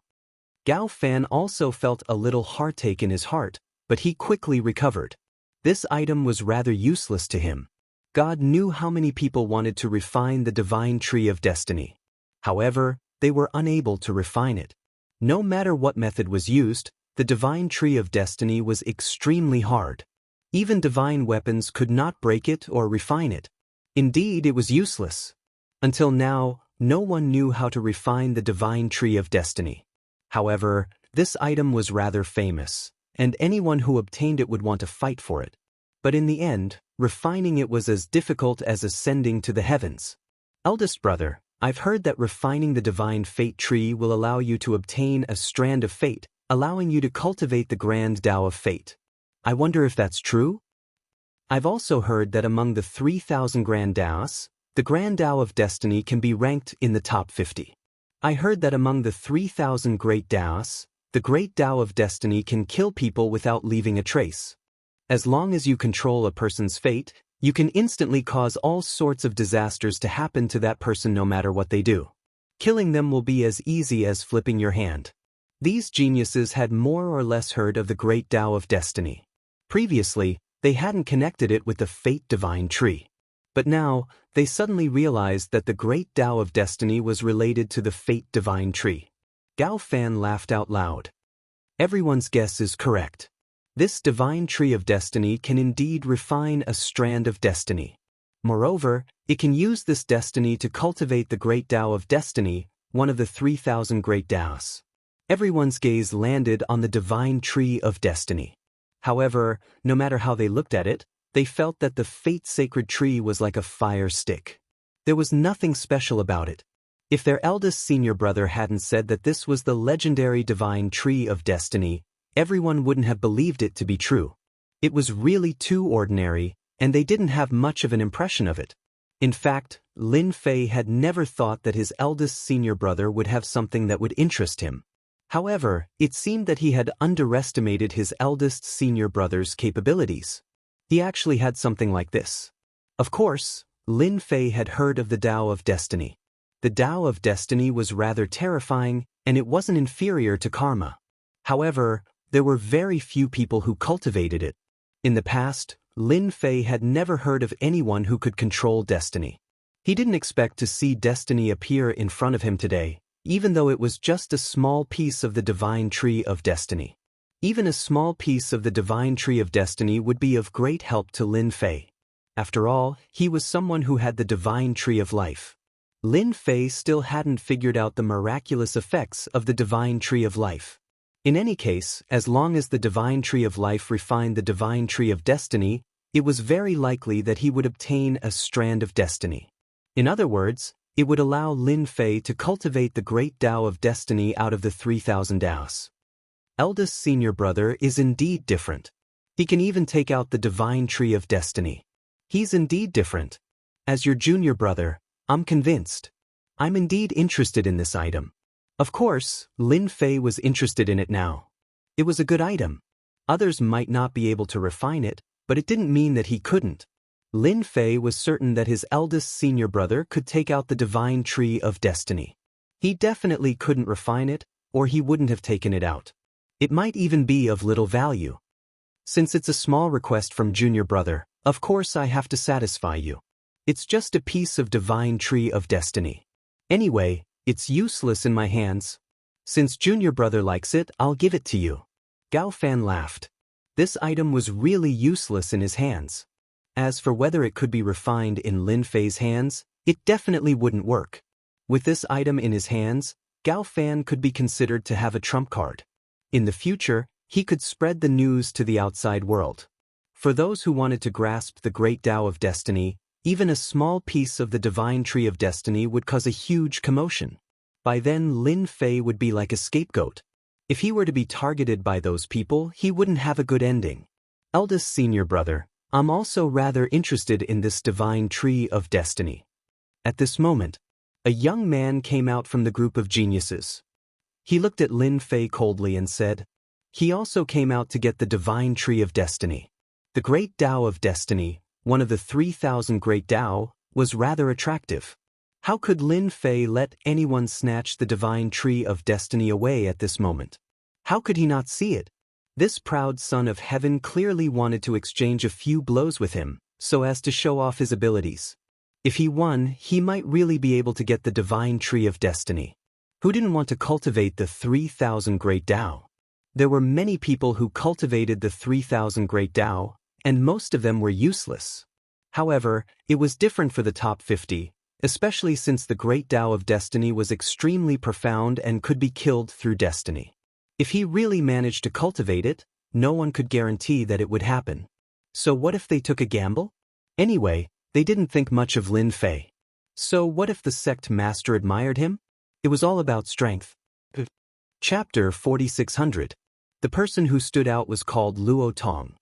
Gao Fan also felt a little heartache in his heart, but he quickly recovered. This item was rather useless to him. God knew how many people wanted to refine the Divine Tree of Destiny. However, they were unable to refine it. No matter what method was used, the Divine Tree of Destiny was extremely hard. Even divine weapons could not break it or refine it. Indeed, it was useless. Until now, no one knew how to refine the Divine Tree of Destiny. However, this item was rather famous, and anyone who obtained it would want to fight for it. But in the end, refining it was as difficult as ascending to the heavens. Eldest brother, I've heard that refining the Divine Fate Tree will allow you to obtain a strand of fate, allowing you to cultivate the Grand Tao of Fate. I wonder if that's true? I've also heard that among the 3,000 Grand Taos, the Grand Tao of Destiny can be ranked in the top 50. I heard that among the 3,000 Great Taos, the Great Tao of Destiny can kill people without leaving a trace. As long as you control a person's fate, you can instantly cause all sorts of disasters to happen to that person no matter what they do. Killing them will be as easy as flipping your hand. These geniuses had more or less heard of the Great Tao of Destiny. Previously, they hadn't connected it with the Fate Divine Tree. But now, they suddenly realized that the Great Tao of Destiny was related to the Fate Divine Tree. Gao Fan laughed out loud. Everyone's guess is correct. This divine tree of destiny can indeed refine a strand of destiny. Moreover, it can use this destiny to cultivate the great Tao of destiny, one of the 3,000 great Taos. Everyone's gaze landed on the divine tree of destiny. However, no matter how they looked at it, they felt that the fate-sacred tree was like a fire stick. There was nothing special about it. If their eldest senior brother hadn't said that this was the legendary divine tree of destiny, everyone wouldn't have believed it to be true. It was really too ordinary, and they didn't have much of an impression of it. In fact, Lin Fei had never thought that his eldest senior brother would have something that would interest him. However, it seemed that he had underestimated his eldest senior brother's capabilities. He actually had something like this. Of course, Lin Fei had heard of the Tao of Destiny. The Tao of Destiny was rather terrifying, and it wasn't inferior to karma. However, there were very few people who cultivated it. In the past, Lin Fei had never heard of anyone who could control destiny. He didn't expect to see destiny appear in front of him today, even though it was just a small piece of the divine tree of destiny. Even a small piece of the divine tree of destiny would be of great help to Lin Fei. After all, he was someone who had the divine tree of life. Lin Fei still hadn't figured out the miraculous effects of the divine tree of life. In any case, as long as the divine tree of life refined the divine tree of destiny, it was very likely that he would obtain a strand of destiny. In other words, it would allow Lin Fei to cultivate the great Tao of destiny out of the 3,000 Taos. Eldest senior brother is indeed different. He can even take out the divine tree of destiny. He's indeed different. As your junior brother, I'm convinced. I'm indeed interested in this item. Of course, Lin Fei was interested in it now. It was a good item. Others might not be able to refine it, but it didn't mean that he couldn't. Lin Fei was certain that his eldest senior brother could take out the divine tree of destiny. He definitely couldn't refine it, or he wouldn't have taken it out. It might even be of little value. Since it's a small request from junior brother, of course I have to satisfy you. It's just a piece of divine tree of destiny. Anyway, it's useless in my hands. Since junior brother likes it, I'll give it to you. Gao Fan laughed. This item was really useless in his hands. As for whether it could be refined in Lin Fei's hands, it definitely wouldn't work. With this item in his hands, Gao Fan could be considered to have a trump card. In the future, he could spread the news to the outside world. For those who wanted to grasp the great Tao of destiny, even a small piece of the divine tree of destiny would cause a huge commotion. By then, Lin Fei would be like a scapegoat. If he were to be targeted by those people, he wouldn't have a good ending. Eldest senior brother, I'm also rather interested in this divine tree of destiny. At this moment, a young man came out from the group of geniuses. He looked at Lin Fei coldly and said, he also came out to get the divine tree of destiny. The great Tao of destiny, one of the 3,000 great Tao, was rather attractive. How could Lin Fei let anyone snatch the divine tree of destiny away at this moment? How could he not see it? This proud son of heaven clearly wanted to exchange a few blows with him, so as to show off his abilities. If he won, he might really be able to get the divine tree of destiny. Who didn't want to cultivate the 3,000 great Tao? There were many people who cultivated the 3,000 great Tao, and most of them were useless. However, it was different for the top 50, especially since the great Tao of destiny was extremely profound and could be killed through destiny. If he really managed to cultivate it, no one could guarantee that it would happen. So what if they took a gamble? Anyway, they didn't think much of Lin Fei. So what if the sect master admired him? It was all about strength. Chapter 4600. The person who stood out was called Luo Tong.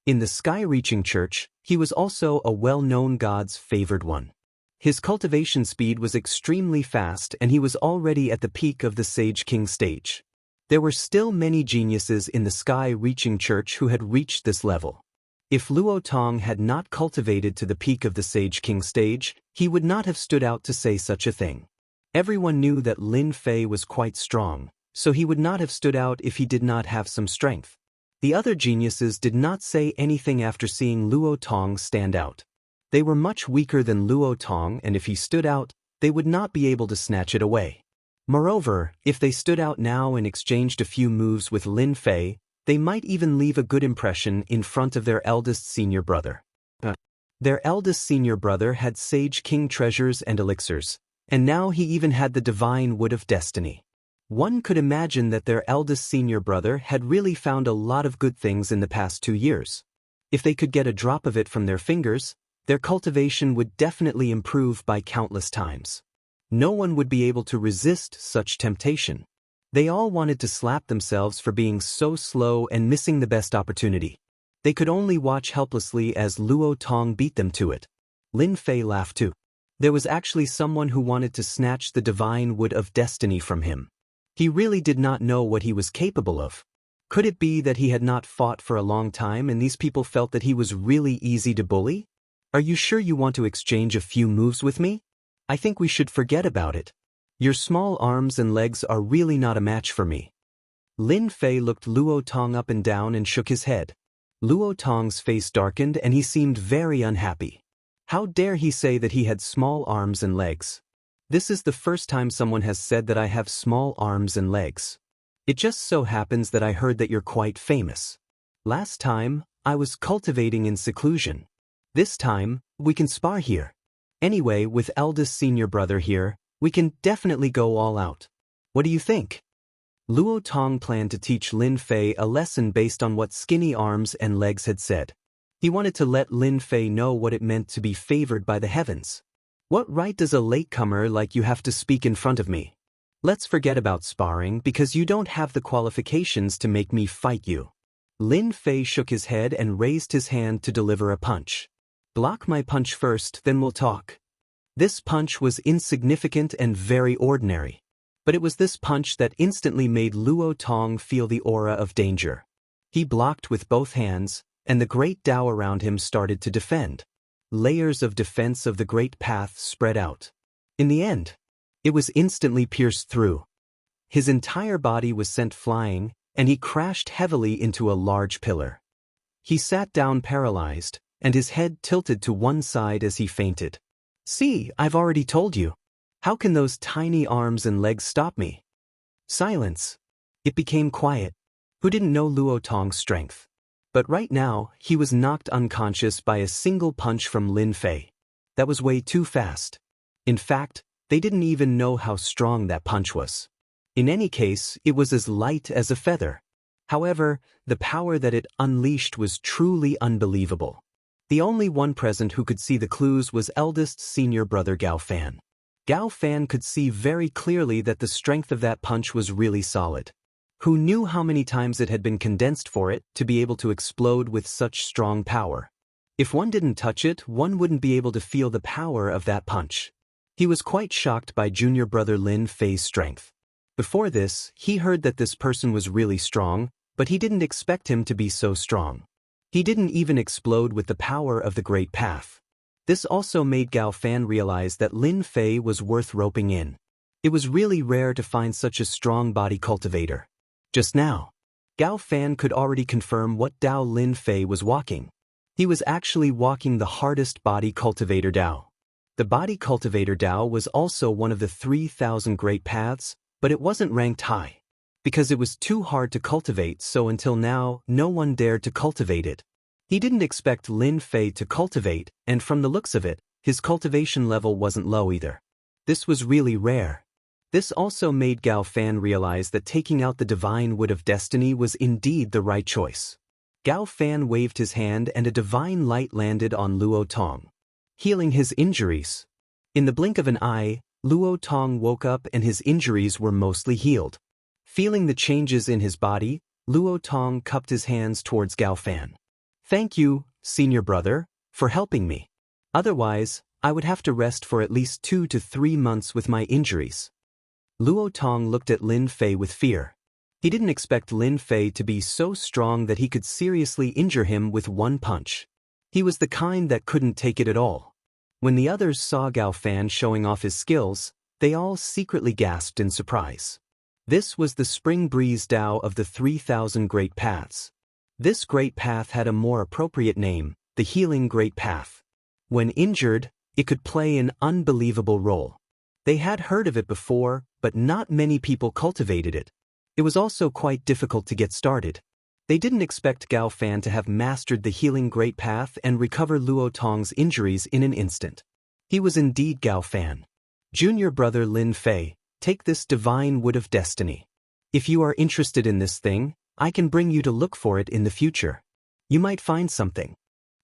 In the sky-reaching church, he was also a well-known god's favored one. His cultivation speed was extremely fast and he was already at the peak of the Sage King stage. There were still many geniuses in the sky-reaching church who had reached this level. If Luo Tong had not cultivated to the peak of the Sage King stage, he would not have stood out to say such a thing. Everyone knew that Lin Fei was quite strong, so he would not have stood out if he did not have some strength. The other geniuses did not say anything after seeing Luo Tong stand out. They were much weaker than Luo Tong, and if he stood out, they would not be able to snatch it away. Moreover, if they stood out now and exchanged a few moves with Lin Fei, They might even leave a good impression in front of their eldest senior brother. Their eldest senior brother had Sage King treasures and elixirs, and now he even had the divine wood of destiny. One could imagine that their eldest senior brother had really found a lot of good things in the past 2 years. If they could get a drop of it from their fingers, their cultivation would definitely improve by countless times. No one would be able to resist such temptation. They all wanted to slap themselves for being so slow and missing the best opportunity. They could only watch helplessly as Luo Tong beat them to it. Lin Fei laughed too. There was actually someone who wanted to snatch the divine wood of destiny from him. He really did not know what he was capable of. Could it be that he had not fought for a long time and these people felt that he was really easy to bully? Are you sure you want to exchange a few moves with me? I think we should forget about it. Your small arms and legs are really not a match for me. Lin Fei looked Luo Tong up and down and shook his head. Luo Tong's face darkened and he seemed very unhappy. How dare he say that he had small arms and legs? This is the first time someone has said that I have small arms and legs. It just so happens that I heard that you're quite famous. Last time, I was cultivating in seclusion. This time, we can spar here. Anyway, with eldest senior brother here, we can definitely go all out. What do you think? Luo Tong planned to teach Lin Fei a lesson based on what skinny arms and legs had said. He wanted to let Lin Fei know what it meant to be favored by the heavens. What right does a latecomer like you have to speak in front of me? Let's forget about sparring because you don't have the qualifications to make me fight you. Lin Fei shook his head and raised his hand to deliver a punch. Block my punch first, then we'll talk. This punch was insignificant and very ordinary. But it was this punch that instantly made Luo Tong feel the aura of danger. He blocked with both hands, and the great Tao around him started to defend. Layers of defense of the great path spread out. In the end, it was instantly pierced through. His entire body was sent flying, and he crashed heavily into a large pillar. He sat down paralyzed, and his head tilted to one side as he fainted. See, I've already told you. How can those tiny arms and legs stop me? Silence. It became quiet. Who didn't know Luo Tong's strength? But right now, he was knocked unconscious by a single punch from Lin Fei. That was way too fast. In fact, they didn't even know how strong that punch was. In any case, it was as light as a feather. However, the power that it unleashed was truly unbelievable. The only one present who could see the clues was eldest senior brother Gao Fan. Gao Fan could see very clearly that the strength of that punch was really solid. Who knew how many times it had been condensed for it to be able to explode with such strong power? If one didn't touch it, one wouldn't be able to feel the power of that punch. He was quite shocked by junior brother Lin Fei's strength. Before this, he heard that this person was really strong, but he didn't expect him to be so strong. He didn't even explode with the power of the Great Path. This also made Gao Fan realize that Lin Fei was worth roping in. It was really rare to find such a strong body cultivator. Just now, Gao Fan could already confirm what Dao Lin Fei was walking. He was actually walking the hardest body cultivator Dao. The body cultivator Dao was also one of the 3,000 great paths, but it wasn't ranked high. Because it was too hard to cultivate, so until now, no one dared to cultivate it. He didn't expect Lin Fei to cultivate, and from the looks of it, his cultivation level wasn't low either. This was really rare. This also made Gao Fan realize that taking out the divine wood of destiny was indeed the right choice. Gao Fan waved his hand and a divine light landed on Luo Tong, healing his injuries. In the blink of an eye, Luo Tong woke up and his injuries were mostly healed. Feeling the changes in his body, Luo Tong cupped his hands towards Gao Fan. Thank you, senior brother, for helping me. Otherwise, I would have to rest for at least 2 to 3 months with my injuries. Luo Tong looked at Lin Fei with fear. He didn't expect Lin Fei to be so strong that he could seriously injure him with one punch. He was the kind that couldn't take it at all. When the others saw Gao Fan showing off his skills, they all secretly gasped in surprise. This was the Spring Breeze Dao of the 3,000 Great Paths. This great path had a more appropriate name, the Healing Great Path. When injured, it could play an unbelievable role. They had heard of it before, but not many people cultivated it. It was also quite difficult to get started. They didn't expect Gao Fan to have mastered the healing great path and recover Luo Tong's injuries in an instant. He was indeed Gao Fan. Junior brother Lin Fei, take this divine wood of destiny. If you are interested in this thing, I can bring you to look for it in the future. You might find something.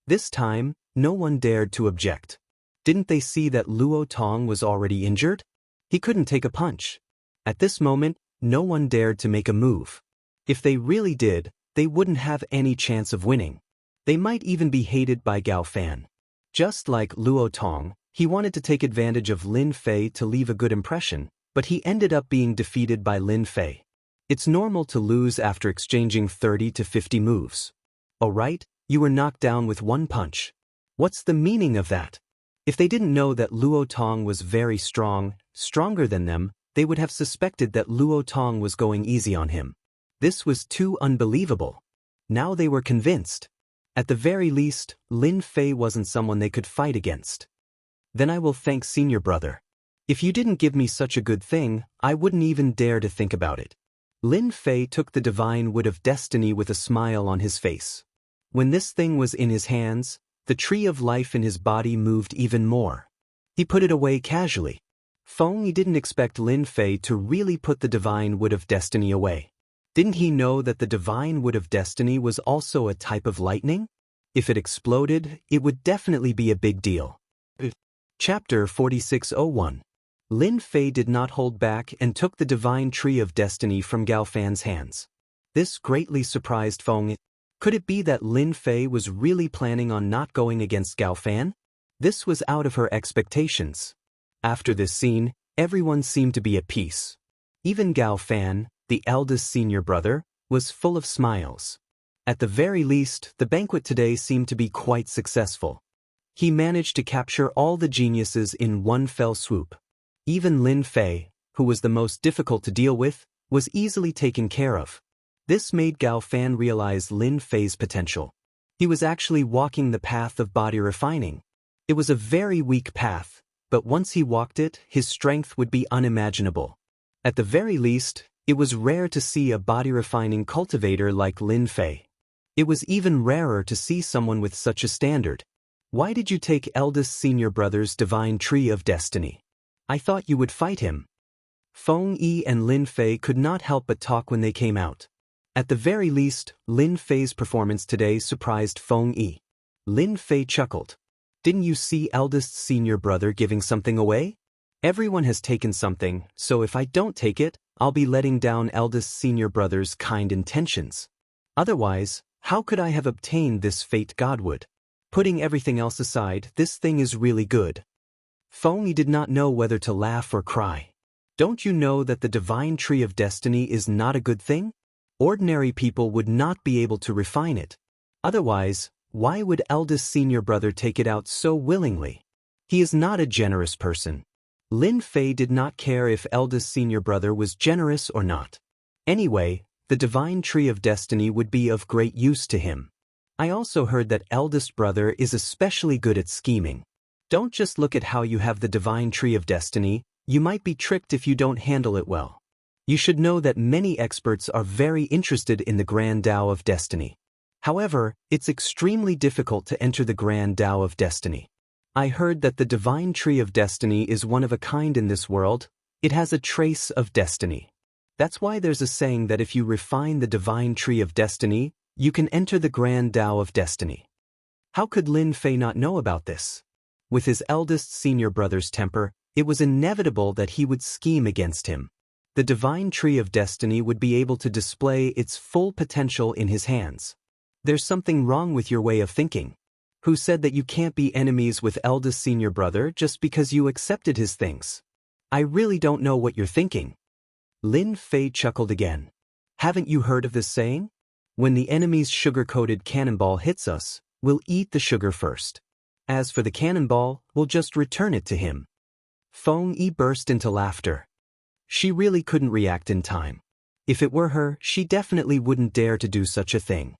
This time, no one dared to object. Didn't they see that Luo Tong was already injured? He couldn't take a punch. At this moment, no one dared to make a move. If they really did, they wouldn't have any chance of winning. They might even be hated by Gao Fan. Just like Luo Tong, he wanted to take advantage of Lin Fei to leave a good impression, but he ended up being defeated by Lin Fei. It's normal to lose after exchanging 30 to 50 moves. Oh right, you were knocked down with one punch. What's the meaning of that? If they didn't know that Luo Tong was very strong, stronger than them, they would have suspected that Luo Tong was going easy on him. This was too unbelievable. Now they were convinced. At the very least, Lin Fei wasn't someone they could fight against. Then I will thank senior brother. If you didn't give me such a good thing, I wouldn't even dare to think about it. Lin Fei took the divine wood of destiny with a smile on his face. When this thing was in his hands, the tree of life in his body moved even more. He put it away casually. Feng Yi didn't expect Lin Fei to really put the divine wood of destiny away. Didn't he know that the divine wood of destiny was also a type of lightning? If it exploded, it would definitely be a big deal. Chapter 4601. Lin Fei did not hold back and took the divine tree of destiny from Gao Fan's hands. This greatly surprised Feng Yi. Could it be that Lin Fei was really planning on not going against Gao Fan? This was out of her expectations. After this scene, everyone seemed to be at peace. Even Gao Fan, the eldest senior brother, was full of smiles. At the very least, the banquet today seemed to be quite successful. He managed to capture all the geniuses in one fell swoop. Even Lin Fei, who was the most difficult to deal with, was easily taken care of. This made Gao Fan realize Lin Fei's potential. He was actually walking the path of body refining. It was a very weak path, but once he walked it, his strength would be unimaginable. At the very least, it was rare to see a body refining cultivator like Lin Fei. It was even rarer to see someone with such a standard. Why did you take eldest senior brother's divine tree of destiny? I thought you would fight him. Feng Yi and Lin Fei could not help but talk when they came out. At the very least, Lin Fei's performance today surprised Feng Yi. Lin Fei chuckled. Didn't you see eldest senior brother giving something away? Everyone has taken something, so if I don't take it, I'll be letting down eldest senior brother's kind intentions. Otherwise, how could I have obtained this fate godwood? Putting everything else aside, this thing is really good. Feng Yi did not know whether to laugh or cry. Don't you know that the divine tree of destiny is not a good thing? Ordinary people would not be able to refine it. Otherwise, why would eldest senior brother take it out so willingly? He is not a generous person. Lin Fei did not care if eldest senior brother was generous or not. Anyway, the divine tree of destiny would be of great use to him. I also heard that eldest brother is especially good at scheming. Don't just look at how you have the divine tree of destiny, you might be tricked if you don't handle it well. You should know that many experts are very interested in the Grand Tao of Destiny. However, it's extremely difficult to enter the Grand Tao of Destiny. I heard that the divine tree of destiny is one of a kind in this world. It has a trace of destiny. That's why there's a saying that if you refine the divine tree of destiny, you can enter the Grand Tao of Destiny. How could Lin Fei not know about this? With his eldest senior brother's temper, it was inevitable that he would scheme against him. The divine tree of destiny would be able to display its full potential in his hands. There's something wrong with your way of thinking. Who said that you can't be enemies with eldest senior brother just because you accepted his things? I really don't know what you're thinking. Lin Fei chuckled again. Haven't you heard of this saying? When the enemy's sugar-coated cannonball hits us, we'll eat the sugar first. As for the cannonball, we'll just return it to him. Feng Yi burst into laughter. She really couldn't react in time. If it were her, she definitely wouldn't dare to do such a thing.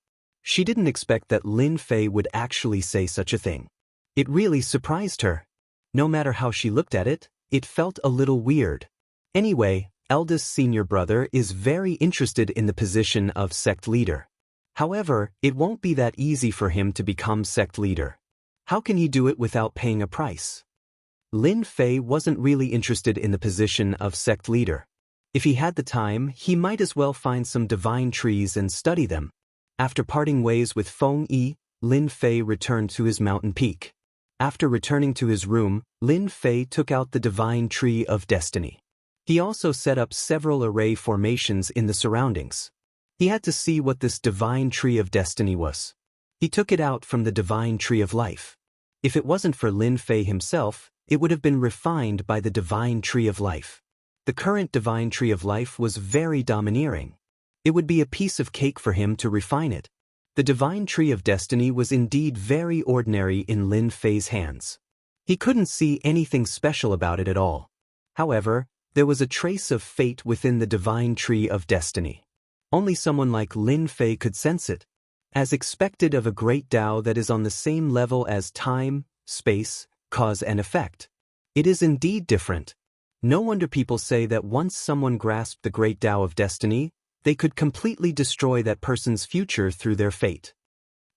She didn't expect that Lin Fei would actually say such a thing. It really surprised her. No matter how she looked at it, it felt a little weird. Anyway, eldest senior brother is very interested in the position of sect leader. However, it won't be that easy for him to become sect leader. How can he do it without paying a price? Lin Fei wasn't really interested in the position of sect leader. If he had the time, he might as well find some divine trees and study them. After parting ways with Feng Yi, Lin Fei returned to his mountain peak. After returning to his room, Lin Fei took out the divine tree of destiny. He also set up several array formations in the surroundings. He had to see what this divine tree of destiny was. He took it out from the divine tree of life. If it wasn't for Lin Fei himself, it would have been refined by the divine tree of life. The current divine tree of life was very domineering. It would be a piece of cake for him to refine it. The divine tree of destiny was indeed very ordinary in Lin Fei's hands. He couldn't see anything special about it at all. However, there was a trace of fate within the divine tree of destiny. Only someone like Lin Fei could sense it. As expected of a great Tao that is on the same level as time, space, cause and effect. It is indeed different. No wonder people say that once someone grasped the great Tao of destiny, they could completely destroy that person's future through their fate.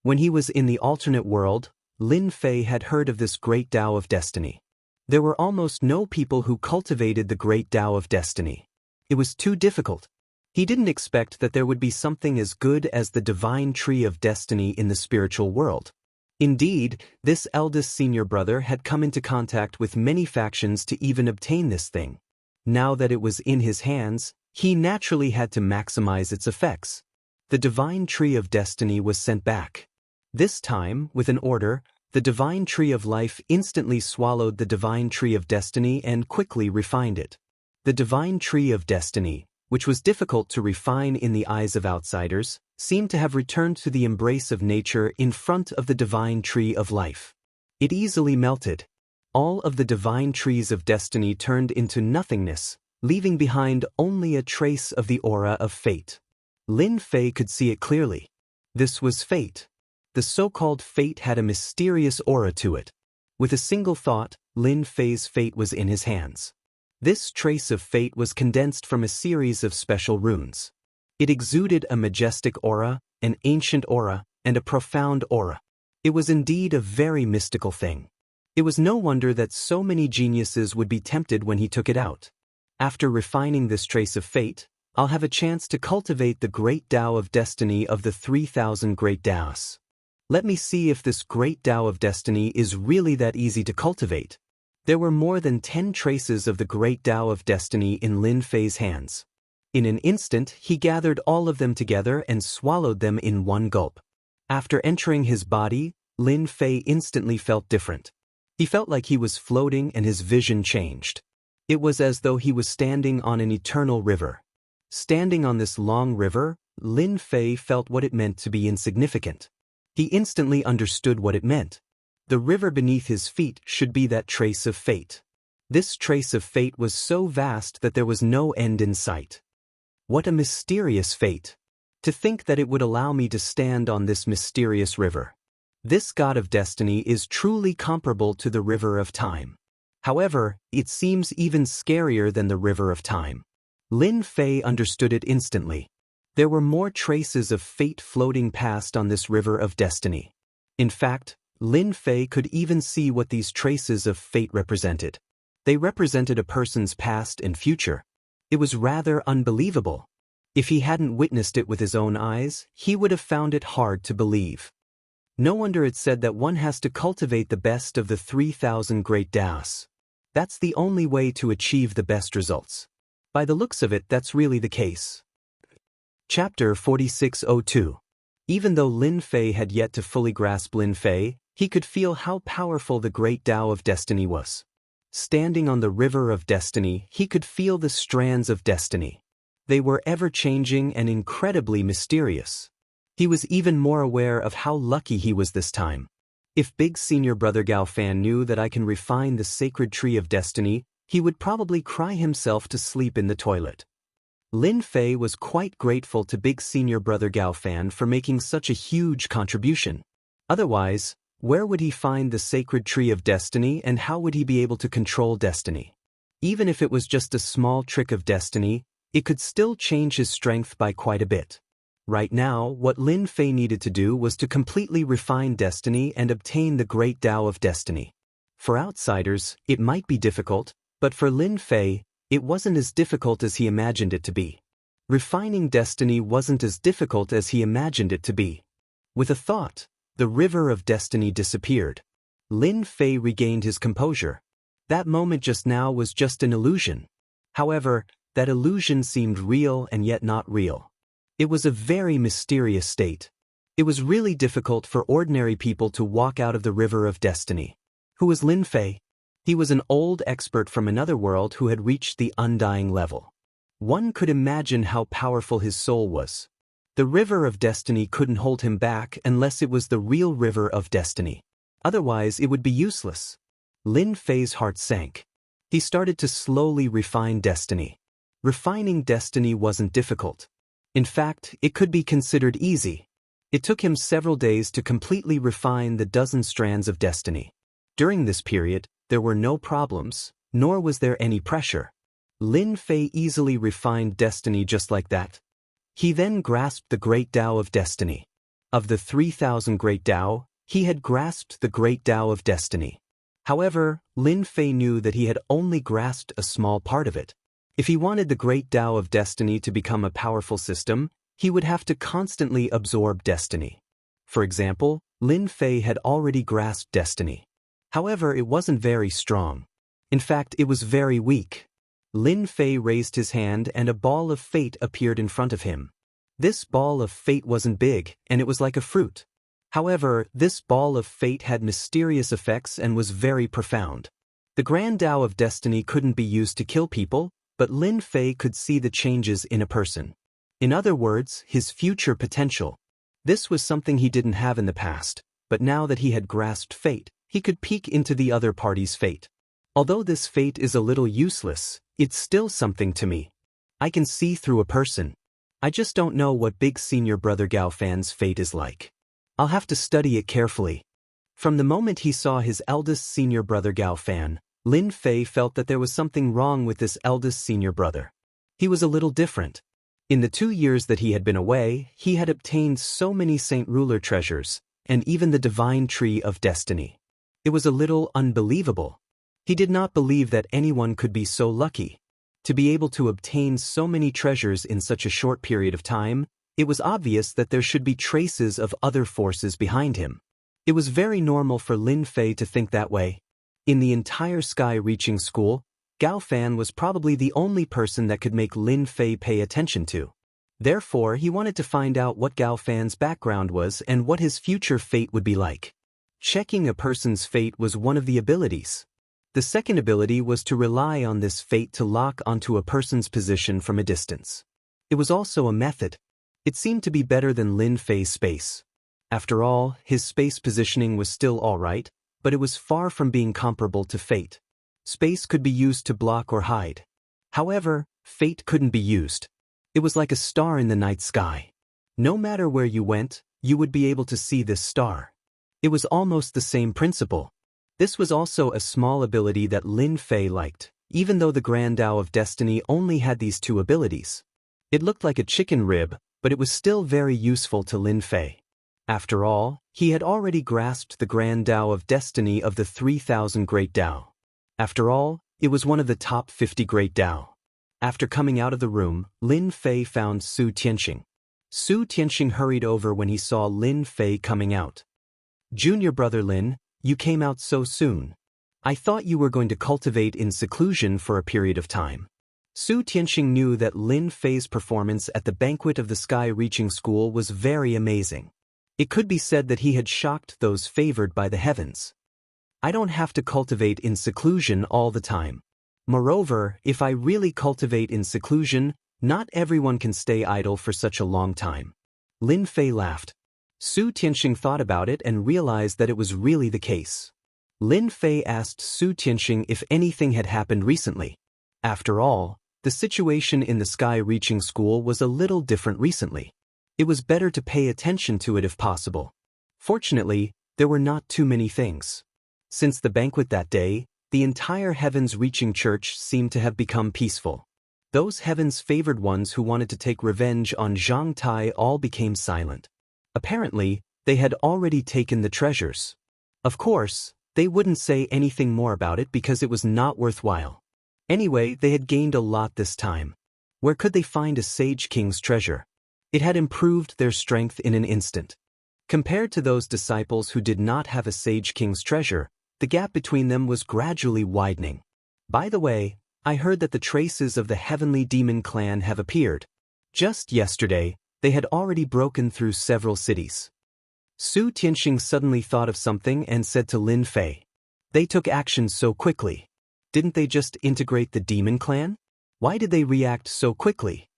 When he was in the alternate world, Lin Fei had heard of this great Tao of destiny. There were almost no people who cultivated the great Tao of destiny. It was too difficult. He didn't expect that there would be something as good as the divine tree of destiny in the spiritual world. Indeed, this eldest senior brother had come into contact with many factions to even obtain this thing. Now that it was in his hands, he naturally had to maximize its effects. The divine tree of destiny was sent back. This time, with an order, the divine tree of life instantly swallowed the divine tree of destiny and quickly refined it. The divine tree of destiny, which was difficult to refine in the eyes of outsiders, seemed to have returned to the embrace of nature in front of the divine tree of life. It easily melted. All of the divine trees of destiny turned into nothingness, leaving behind only a trace of the aura of fate. Lin Fei could see it clearly. This was fate. The so-called fate had a mysterious aura to it. With a single thought, Lin Fei's fate was in his hands. This trace of fate was condensed from a series of special runes. It exuded a majestic aura, an ancient aura, and a profound aura. It was indeed a very mystical thing. It was no wonder that so many geniuses would be tempted when he took it out. After refining this trace of fate, I'll have a chance to cultivate the great Tao of destiny of the 3,000 great Taos. Let me see if this great Tao of destiny is really that easy to cultivate. There were more than 10 traces of the great Tao of destiny in Lin Fei's hands. In an instant, he gathered all of them together and swallowed them in one gulp. After entering his body, Lin Fei instantly felt different. He felt like he was floating and his vision changed. It was as though he was standing on an eternal river. Standing on this long river, Lin Fei felt what it meant to be insignificant. He instantly understood what it meant. The river beneath his feet should be that trace of fate. This trace of fate was so vast that there was no end in sight. What a mysterious fate! To think that it would allow me to stand on this mysterious river. This god of destiny is truly comparable to the river of time. However, it seems even scarier than the river of time. Lin Fei understood it instantly. There were more traces of fate floating past on this river of destiny. In fact, Lin Fei could even see what these traces of fate represented. They represented a person's past and future. It was rather unbelievable. If he hadn't witnessed it with his own eyes, he would have found it hard to believe. No wonder it said that one has to cultivate the best of the 3,000 great Taos. That's the only way to achieve the best results. By the looks of it, that's really the case. Chapter 4602. Even though Lin Fei had yet to fully grasp Lin Fei, he could feel how powerful the great Tao of destiny was. Standing on the river of destiny, he could feel the strands of destiny. They were ever-changing and incredibly mysterious. He was even more aware of how lucky he was this time. If Big Senior Brother Gao Fan knew that I can refine the sacred tree of destiny, he would probably cry himself to sleep in the toilet. Lin Fei was quite grateful to Big Senior Brother Gao Fan for making such a huge contribution. Otherwise, where would he find the sacred tree of destiny and how would he be able to control destiny? Even if it was just a small trick of destiny, it could still change his strength by quite a bit. Right now, what Lin Fei needed to do was to completely refine destiny and obtain the great Tao of destiny. For outsiders, it might be difficult, but for Lin Fei, it wasn't as difficult as he imagined it to be. Refining destiny wasn't as difficult as he imagined it to be. With a thought, the river of destiny disappeared. Lin Fei regained his composure. That moment just now was just an illusion. However, that illusion seemed real and yet not real. It was a very mysterious state. It was really difficult for ordinary people to walk out of the river of destiny. Who was Lin Fei? He was an old expert from another world who had reached the undying level. One could imagine how powerful his soul was. The river of destiny couldn't hold him back unless it was the real river of destiny. Otherwise, it would be useless. Lin Fei's heart sank. He started to slowly refine destiny. Refining destiny wasn't difficult. In fact, it could be considered easy. It took him several days to completely refine the dozen strands of destiny. During this period, there were no problems, nor was there any pressure. Lin Fei easily refined destiny just like that. He then grasped the great Tao of destiny. Of the 3,000 great Tao, he had grasped the great Tao of destiny. However, Lin Fei knew that he had only grasped a small part of it. If he wanted the great Tao of destiny to become a powerful system, he would have to constantly absorb destiny. For example, Lin Fei had already grasped destiny. However, it wasn't very strong. In fact, it was very weak. Lin Fei raised his hand and a ball of fate appeared in front of him. This ball of fate wasn't big, and it was like a fruit. However, this ball of fate had mysterious effects and was very profound. The grand Tao of destiny couldn't be used to kill people, but Lin Fei could see the changes in a person. In other words, his future potential. This was something he didn't have in the past, but now that he had grasped fate, he could peek into the other party's fate. Although this fate is a little useless, it's still something to me. I can see through a person. I just don't know what big senior brother Gao Fan's fate is like. I'll have to study it carefully. From the moment he saw his eldest senior brother Gao Fan, Lin Fei felt that there was something wrong with this eldest senior brother. He was a little different. In the 2 years that he had been away, he had obtained so many Saint Ruler treasures, and even the divine tree of destiny. It was a little unbelievable. He did not believe that anyone could be so lucky. To be able to obtain so many treasures in such a short period of time, it was obvious that there should be traces of other forces behind him. It was very normal for Lin Fei to think that way. In the entire sky-reaching school, Gao Fan was probably the only person that could make Lin Fei pay attention to. Therefore, he wanted to find out what Gao Fan's background was and what his future fate would be like. Checking a person's fate was one of the abilities. The second ability was to rely on this fate to lock onto a person's position from a distance. It was also a method. It seemed to be better than Lin Fei's space. After all, his space positioning was still alright, but it was far from being comparable to fate. Space could be used to block or hide. However, fate couldn't be used. It was like a star in the night sky. No matter where you went, you would be able to see this star. It was almost the same principle. This was also a small ability that Lin Fei liked, even though the Grand Tao of Destiny only had these two abilities. It looked like a chicken rib, but it was still very useful to Lin Fei. After all, he had already grasped the Grand Tao of Destiny of the 3,000 Great Tao. After all, it was one of the top 50 Great Tao. After coming out of the room, Lin Fei found Su Tianxing. Su Tianxing hurried over when he saw Lin Fei coming out. "Junior brother Lin, you came out so soon. I thought you were going to cultivate in seclusion for a period of time." Su Tianxing knew that Lin Fei's performance at the banquet of the sky-reaching school was very amazing. It could be said that he had shocked those favored by the heavens. "I don't have to cultivate in seclusion all the time. Moreover, if I really cultivate in seclusion, not everyone can stay idle for such a long time." Lin Fei laughed. Su Tianxing thought about it and realized that it was really the case. Lin Fei asked Su Tianxing if anything had happened recently. After all, the situation in the sky-reaching school was a little different recently. It was better to pay attention to it if possible. Fortunately, there were not too many things. Since the banquet that day, the entire heavens-reaching church seemed to have become peaceful. Those heaven's favored ones who wanted to take revenge on Zhang Tai all became silent. Apparently, they had already taken the treasures. Of course, they wouldn't say anything more about it because it was not worthwhile. Anyway, they had gained a lot this time. Where could they find a Sage King's treasure? It had improved their strength in an instant. Compared to those disciples who did not have a Sage King's treasure, the gap between them was gradually widening. By the way, I heard that the traces of the Heavenly Demon clan have appeared. Just yesterday, they had already broken through several cities. Su Tianxing suddenly thought of something and said to Lin Fei, "They took action so quickly. Didn't they just integrate the Demon clan? Why did they react so quickly?"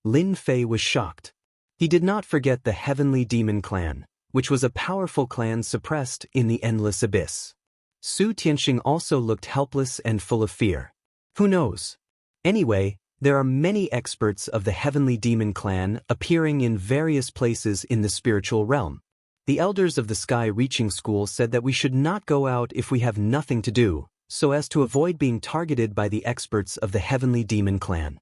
Lin Fei was shocked. He did not forget the Heavenly Demon clan, which was a powerful clan suppressed in the endless abyss. Su Tianxing also looked helpless and full of fear. Who knows? Anyway, there are many experts of the Heavenly Demon clan appearing in various places in the spiritual realm. The elders of the Sky Reaching School said that we should not go out if we have nothing to do, so as to avoid being targeted by the experts of the Heavenly Demon clan.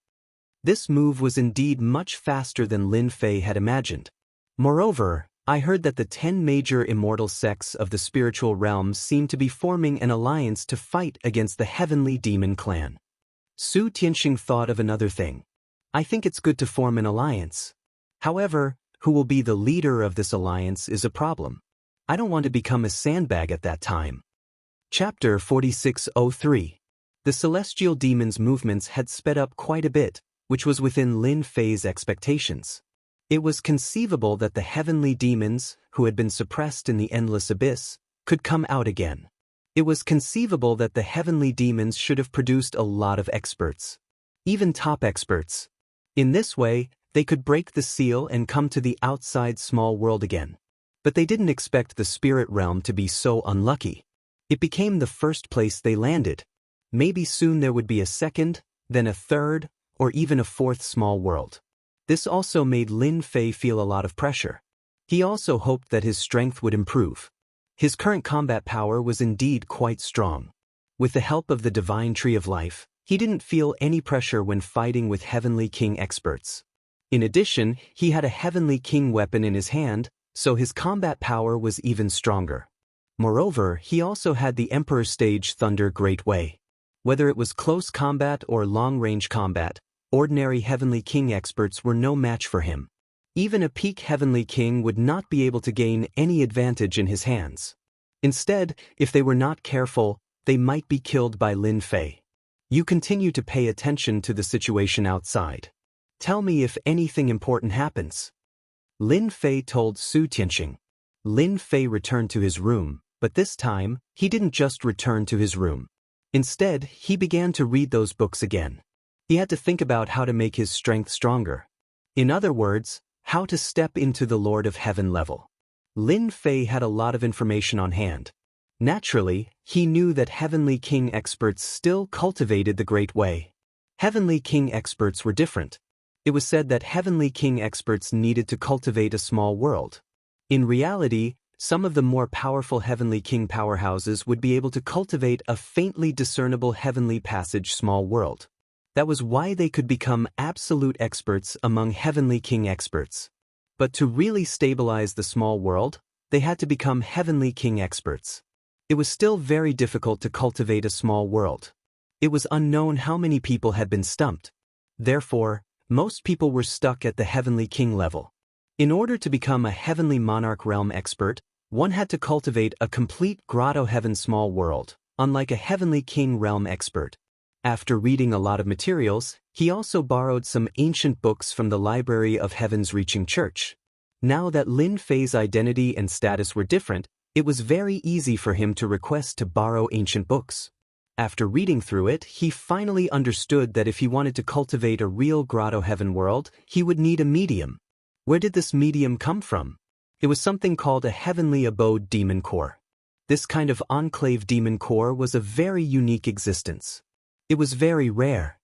This move was indeed much faster than Lin Fei had imagined. Moreover, I heard that the 10 major immortal sects of the spiritual realm seem to be forming an alliance to fight against the Heavenly Demon clan. Su Tianxing thought of another thing. I think it's good to form an alliance. However, who will be the leader of this alliance is a problem. I don't want to become a sandbag at that time. Chapter 4603. The celestial demon's movements had sped up quite a bit, which was within Lin Fei's expectations. It was conceivable that the heavenly demons, who had been suppressed in the endless abyss, could come out again. It was conceivable that the heavenly demons should have produced a lot of experts. Even top experts. In this way, they could break the seal and come to the outside small world again. But they didn't expect the spirit realm to be so unlucky. It became the first place they landed. Maybe soon there would be a second, then a third, or even a fourth small world. This also made Lin Fei feel a lot of pressure. He also hoped that his strength would improve. His current combat power was indeed quite strong. With the help of the Divine Tree of Life, he didn't feel any pressure when fighting with Heavenly King experts. In addition, he had a Heavenly King weapon in his hand, so his combat power was even stronger. Moreover, he also had the Emperor Stage Thunder Great Way. Whether it was close combat or long-range combat, ordinary Heavenly King experts were no match for him. Even a peak Heavenly King would not be able to gain any advantage in his hands. Instead, if they were not careful, they might be killed by Lin Fei. You continue to pay attention to the situation outside. Tell me if anything important happens. Lin Fei told Su Tianxing. Lin Fei returned to his room, but this time, he didn't just return to his room. Instead, he began to read those books again. He had to think about how to make his strength stronger. In other words, how to step into the Lord of Heaven level. Lin Fei had a lot of information on hand. Naturally, he knew that Heavenly King experts still cultivated the Great Way. Heavenly King experts were different. It was said that Heavenly King experts needed to cultivate a small world. In reality, some of the more powerful Heavenly King powerhouses would be able to cultivate a faintly discernible Heavenly Passage small world. That was why they could become absolute experts among Heavenly King experts. But to really stabilize the small world, they had to become Heavenly King experts. It was still very difficult to cultivate a small world. It was unknown how many people had been stumped. Therefore, most people were stuck at the Heavenly King level. In order to become a Heavenly Monarch Realm expert, one had to cultivate a complete Grotto Heaven small world, unlike a Heavenly King Realm expert. After reading a lot of materials, he also borrowed some ancient books from the Library of Heaven's Reaching Church. Now that Lin Fei's identity and status were different, it was very easy for him to request to borrow ancient books. After reading through it, he finally understood that if he wanted to cultivate a real Grotto Heaven world, he would need a medium. Where did this medium come from? It was something called a Heavenly Abode Demon Core. This kind of enclave demon core was a very unique existence. It was very rare.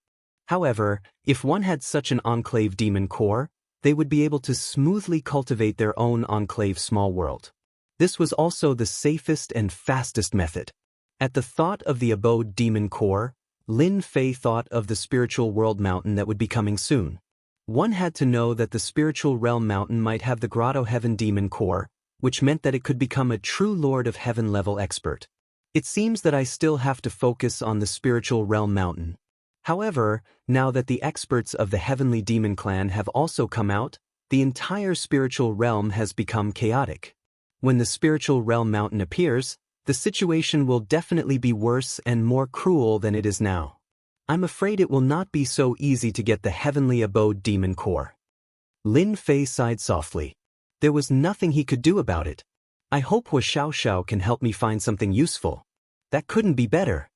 However, if one had such an enclave demon core, they would be able to smoothly cultivate their own enclave small world. This was also the safest and fastest method. At the thought of the abode demon core, Lin Fei thought of the spiritual world mountain that would be coming soon. One had to know that the spiritual realm mountain might have the Grotto Heaven Demon core, which meant that it could become a true Lord of Heaven level expert. It seems that I still have to focus on the spiritual realm mountain. However, now that the experts of the Heavenly Demon Clan have also come out, the entire spiritual realm has become chaotic. When the spiritual realm mountain appears, the situation will definitely be worse and more cruel than it is now. I'm afraid it will not be so easy to get the Heavenly Abode Demon core. Lin Fei sighed softly. There was nothing he could do about it. I hope Hua Xiaoxiao can help me find something useful. That couldn't be better.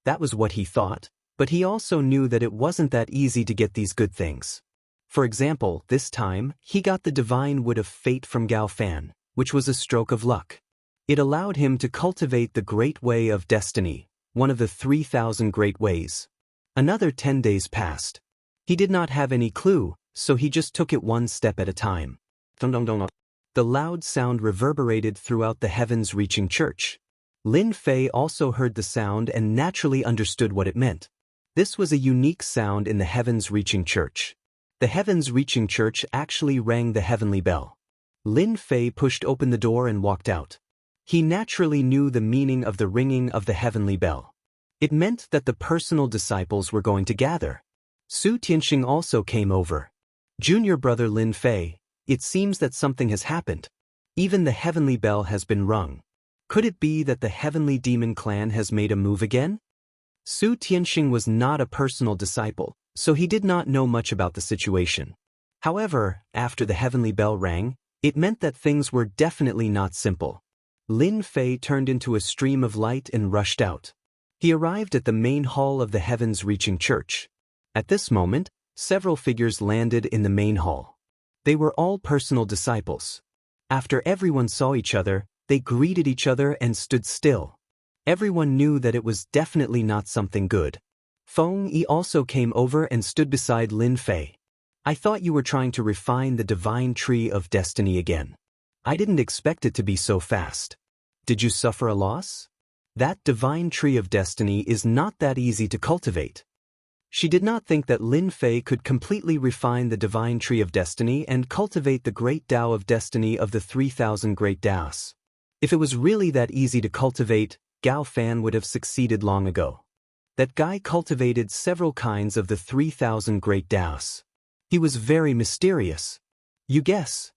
That was what he thought, but he also knew that it wasn't that easy to get these good things. For example, this time, he got the Divine Wood of Fate from Gao Fan, which was a stroke of luck. It allowed him to cultivate the Great Way of Destiny, one of the 3,000 Great Ways. Another 10 days passed. He did not have any clue, so he just took it one step at a time. The loud sound reverberated throughout the heavens-reaching church. Lin Fei also heard the sound and naturally understood what it meant. This was a unique sound in the heavens-reaching church. The heavens-reaching church actually rang the heavenly bell. Lin Fei pushed open the door and walked out. He naturally knew the meaning of the ringing of the heavenly bell. It meant that the personal disciples were going to gather. Su Tianxing also came over. Junior brother Lin Fei, it seems that something has happened. Even the heavenly bell has been rung. Could it be that the Heavenly Demon Clan has made a move again? Su Tianxing was not a personal disciple, so he did not know much about the situation. However, after the heavenly bell rang, it meant that things were definitely not simple. Lin Fei turned into a stream of light and rushed out. He arrived at the main hall of the heavens-reaching church. At this moment, several figures landed in the main hall. They were all personal disciples. After everyone saw each other, they greeted each other and stood still. Everyone knew that it was definitely not something good. Feng Yi also came over and stood beside Lin Fei. I thought you were trying to refine the divine tree of destiny again. I didn't expect it to be so fast. Did you suffer a loss? That divine tree of destiny is not that easy to cultivate. She did not think that Lin Fei could completely refine the divine tree of destiny and cultivate the great Tao of destiny of the 3,000 great Taos. If it was really that easy to cultivate, Gao Fan would have succeeded long ago. That guy cultivated several kinds of the 3,000 great Taos. He was very mysterious. You guess?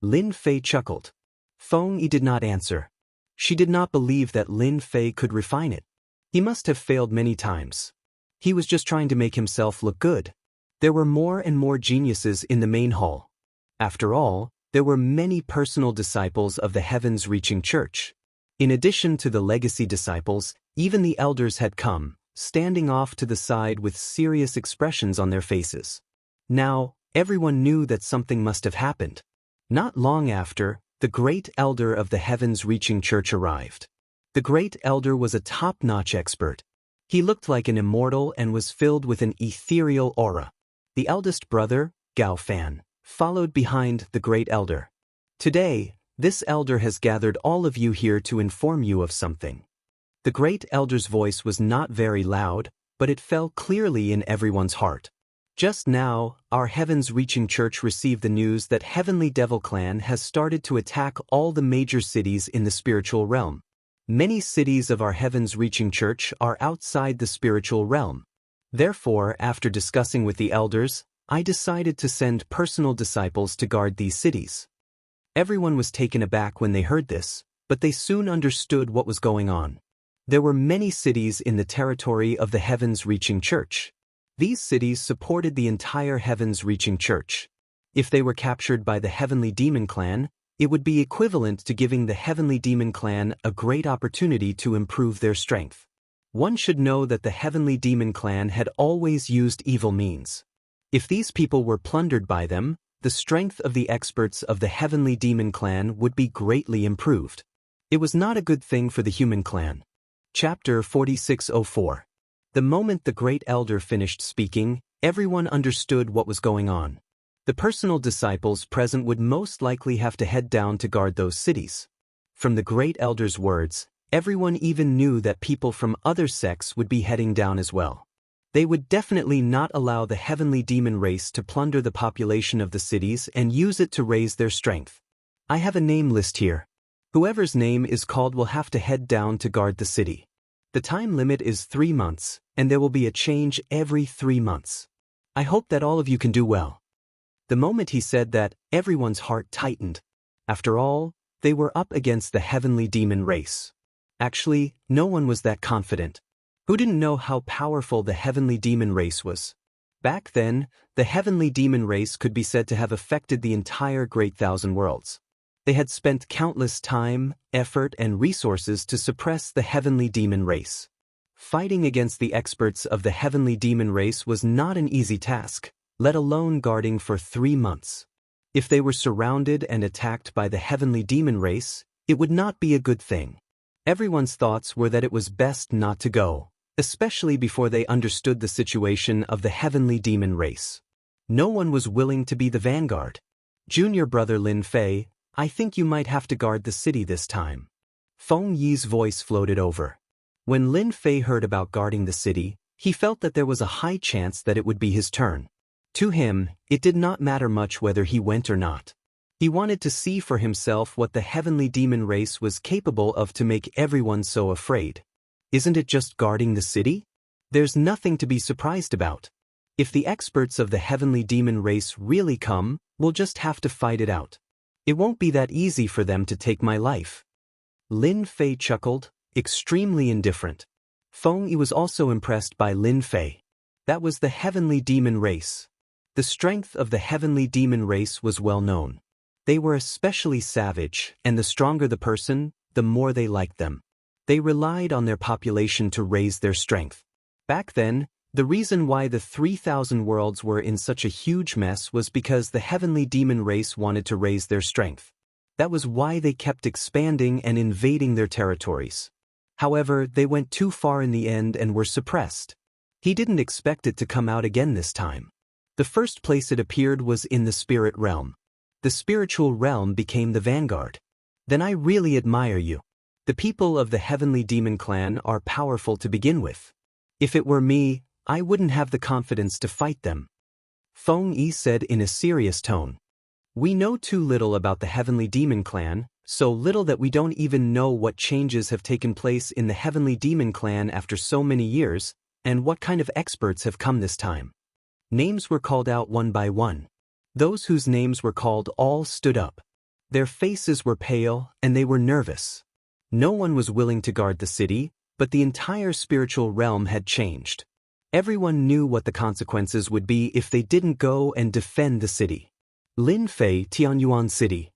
Lin Fei chuckled. Feng Yi did not answer. She did not believe that Lin Fei could refine it. He must have failed many times. He was just trying to make himself look good. There were more and more geniuses in the main hall. After all, there were many personal disciples of the heavens-reaching church. In addition to the legacy disciples, even the elders had come, standing off to the side with serious expressions on their faces. Now, everyone knew that something must have happened. Not long after, the great elder of the heavens-reaching church arrived. The great elder was a top-notch expert. He looked like an immortal and was filled with an ethereal aura. The eldest brother, Gao Fan, followed behind the great elder. Today, this elder has gathered all of you here to inform you of something. The great elder's voice was not very loud, but it fell clearly in everyone's heart. Just now, our heavens-reaching church received the news that Heavenly Devil Clan has started to attack all the major cities in the spiritual realm. Many cities of our heavens-reaching church are outside the spiritual realm. Therefore, after discussing with the elders, I decided to send personal disciples to guard these cities. Everyone was taken aback when they heard this, but they soon understood what was going on. There were many cities in the territory of the heavens-reaching church. These cities supported the entire heavens-reaching church. If they were captured by the Heavenly Demon Clan, it would be equivalent to giving the Heavenly Demon Clan a great opportunity to improve their strength. One should know that the Heavenly Demon Clan had always used evil means. If these people were plundered by them, the strength of the experts of the Heavenly Demon Clan would be greatly improved. It was not a good thing for the human clan. Chapter 4604. The moment the great elder finished speaking, everyone understood what was going on. The personal disciples present would most likely have to head down to guard those cities. From the great elder's words, Everyone even knew that people from other sects would be heading down as well. They would definitely not allow the heavenly demon race to plunder the population of the cities and use it to raise their strength. I have a name list here. Whoever's name is called will have to head down to guard the city. The time limit is 3 months, and there will be a change every 3 months. I hope that all of you can do well. The moment he said that, everyone's heart tightened. After all, they were up against the heavenly demon race. Actually, no one was that confident. Who didn't know how powerful the heavenly demon race was? Back then, the heavenly demon race could be said to have affected the entire Great Thousand Worlds. They had spent countless time, effort, and resources to suppress the heavenly demon race. Fighting against the experts of the heavenly demon race was not an easy task, let alone guarding for 3 months. If they were surrounded and attacked by the heavenly demon race, it would not be a good thing. Everyone's thoughts were that it was best not to go, especially before they understood the situation of the heavenly demon race. No one was willing to be the vanguard. Junior brother Lin Fei, I think you might have to guard the city this time. Feng Yi's voice floated over. When Lin Fei heard about guarding the city, he felt that there was a high chance that it would be his turn. To him, it did not matter much whether he went or not. He wanted to see for himself what the heavenly demon race was capable of to make everyone so afraid. Isn't it just guarding the city? There's nothing to be surprised about. If the experts of the heavenly demon race really come, we'll just have to fight it out. It won't be that easy for them to take my life. Lin Fei chuckled, extremely indifferent. Feng Yi was also impressed by Lin Fei. That was the heavenly demon race. The strength of the heavenly demon race was well known. They were especially savage, and the stronger the person, the more they liked them. They relied on their population to raise their strength. Back then, the reason why the 3,000 worlds were in such a huge mess was because the heavenly demon race wanted to raise their strength. That was why they kept expanding and invading their territories. However, they went too far in the end and were suppressed. He didn't expect it to come out again this time. The first place it appeared was in the spirit realm. The spiritual realm became the vanguard. Then I really admire you. The people of the heavenly demon clan are powerful to begin with. If it were me, I wouldn't have the confidence to fight them. Feng Yi said in a serious tone. We know too little about the heavenly demon clan, so little that we don't even know what changes have taken place in the heavenly demon clan after so many years, and what kind of experts have come this time. Names were called out one by one. Those whose names were called all stood up. Their faces were pale, and they were nervous. No one was willing to guard the city, but the entire spiritual realm had changed. Everyone knew what the consequences would be if they didn't go and defend the city. Lin Fei, Tianyuan City.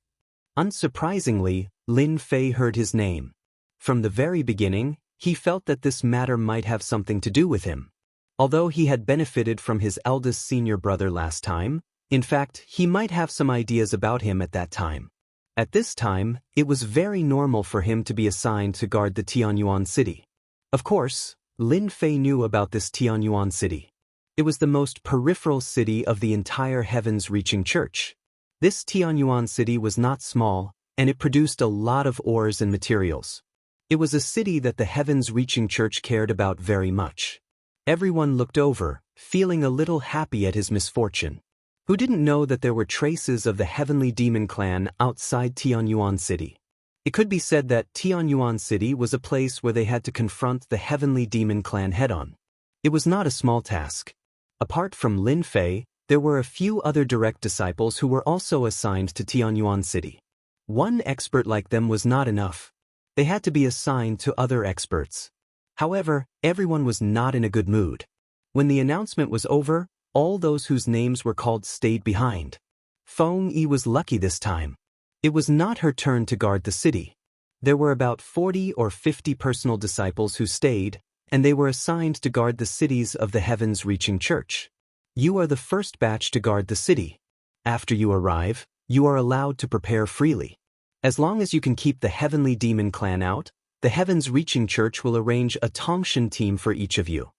Unsurprisingly, Lin Fei heard his name. From the very beginning, he felt that this matter might have something to do with him. Although he had benefited from his eldest senior brother last time, in fact, he might have some ideas about him at that time. At this time, it was very normal for him to be assigned to guard the Tianyuan City. Of course, Lin Fei knew about this Tianyuan City. It was the most peripheral city of the entire heavens-reaching church. This Tianyuan City was not small, and it produced a lot of ores and materials. It was a city that the heavens-reaching church cared about very much. Everyone looked over, feeling a little happy at his misfortune. Who didn't know that there were traces of the heavenly demon clan outside Tianyuan City? It could be said that Tianyuan City was a place where they had to confront the heavenly demon clan head-on. It was not a small task. Apart from Lin Fei, there were a few other direct disciples who were also assigned to Tianyuan City. One expert like them was not enough. They had to be assigned to other experts. However, everyone was not in a good mood. When the announcement was over, all those whose names were called stayed behind. Feng Yi was lucky this time. It was not her turn to guard the city. There were about 40 or 50 personal disciples who stayed, and they were assigned to guard the cities of the heavens-reaching church. You are the first batch to guard the city. After you arrive, you are allowed to prepare freely. As long as you can keep the heavenly demon clan out, the heavens-reaching church will arrange a Tongshan team for each of you.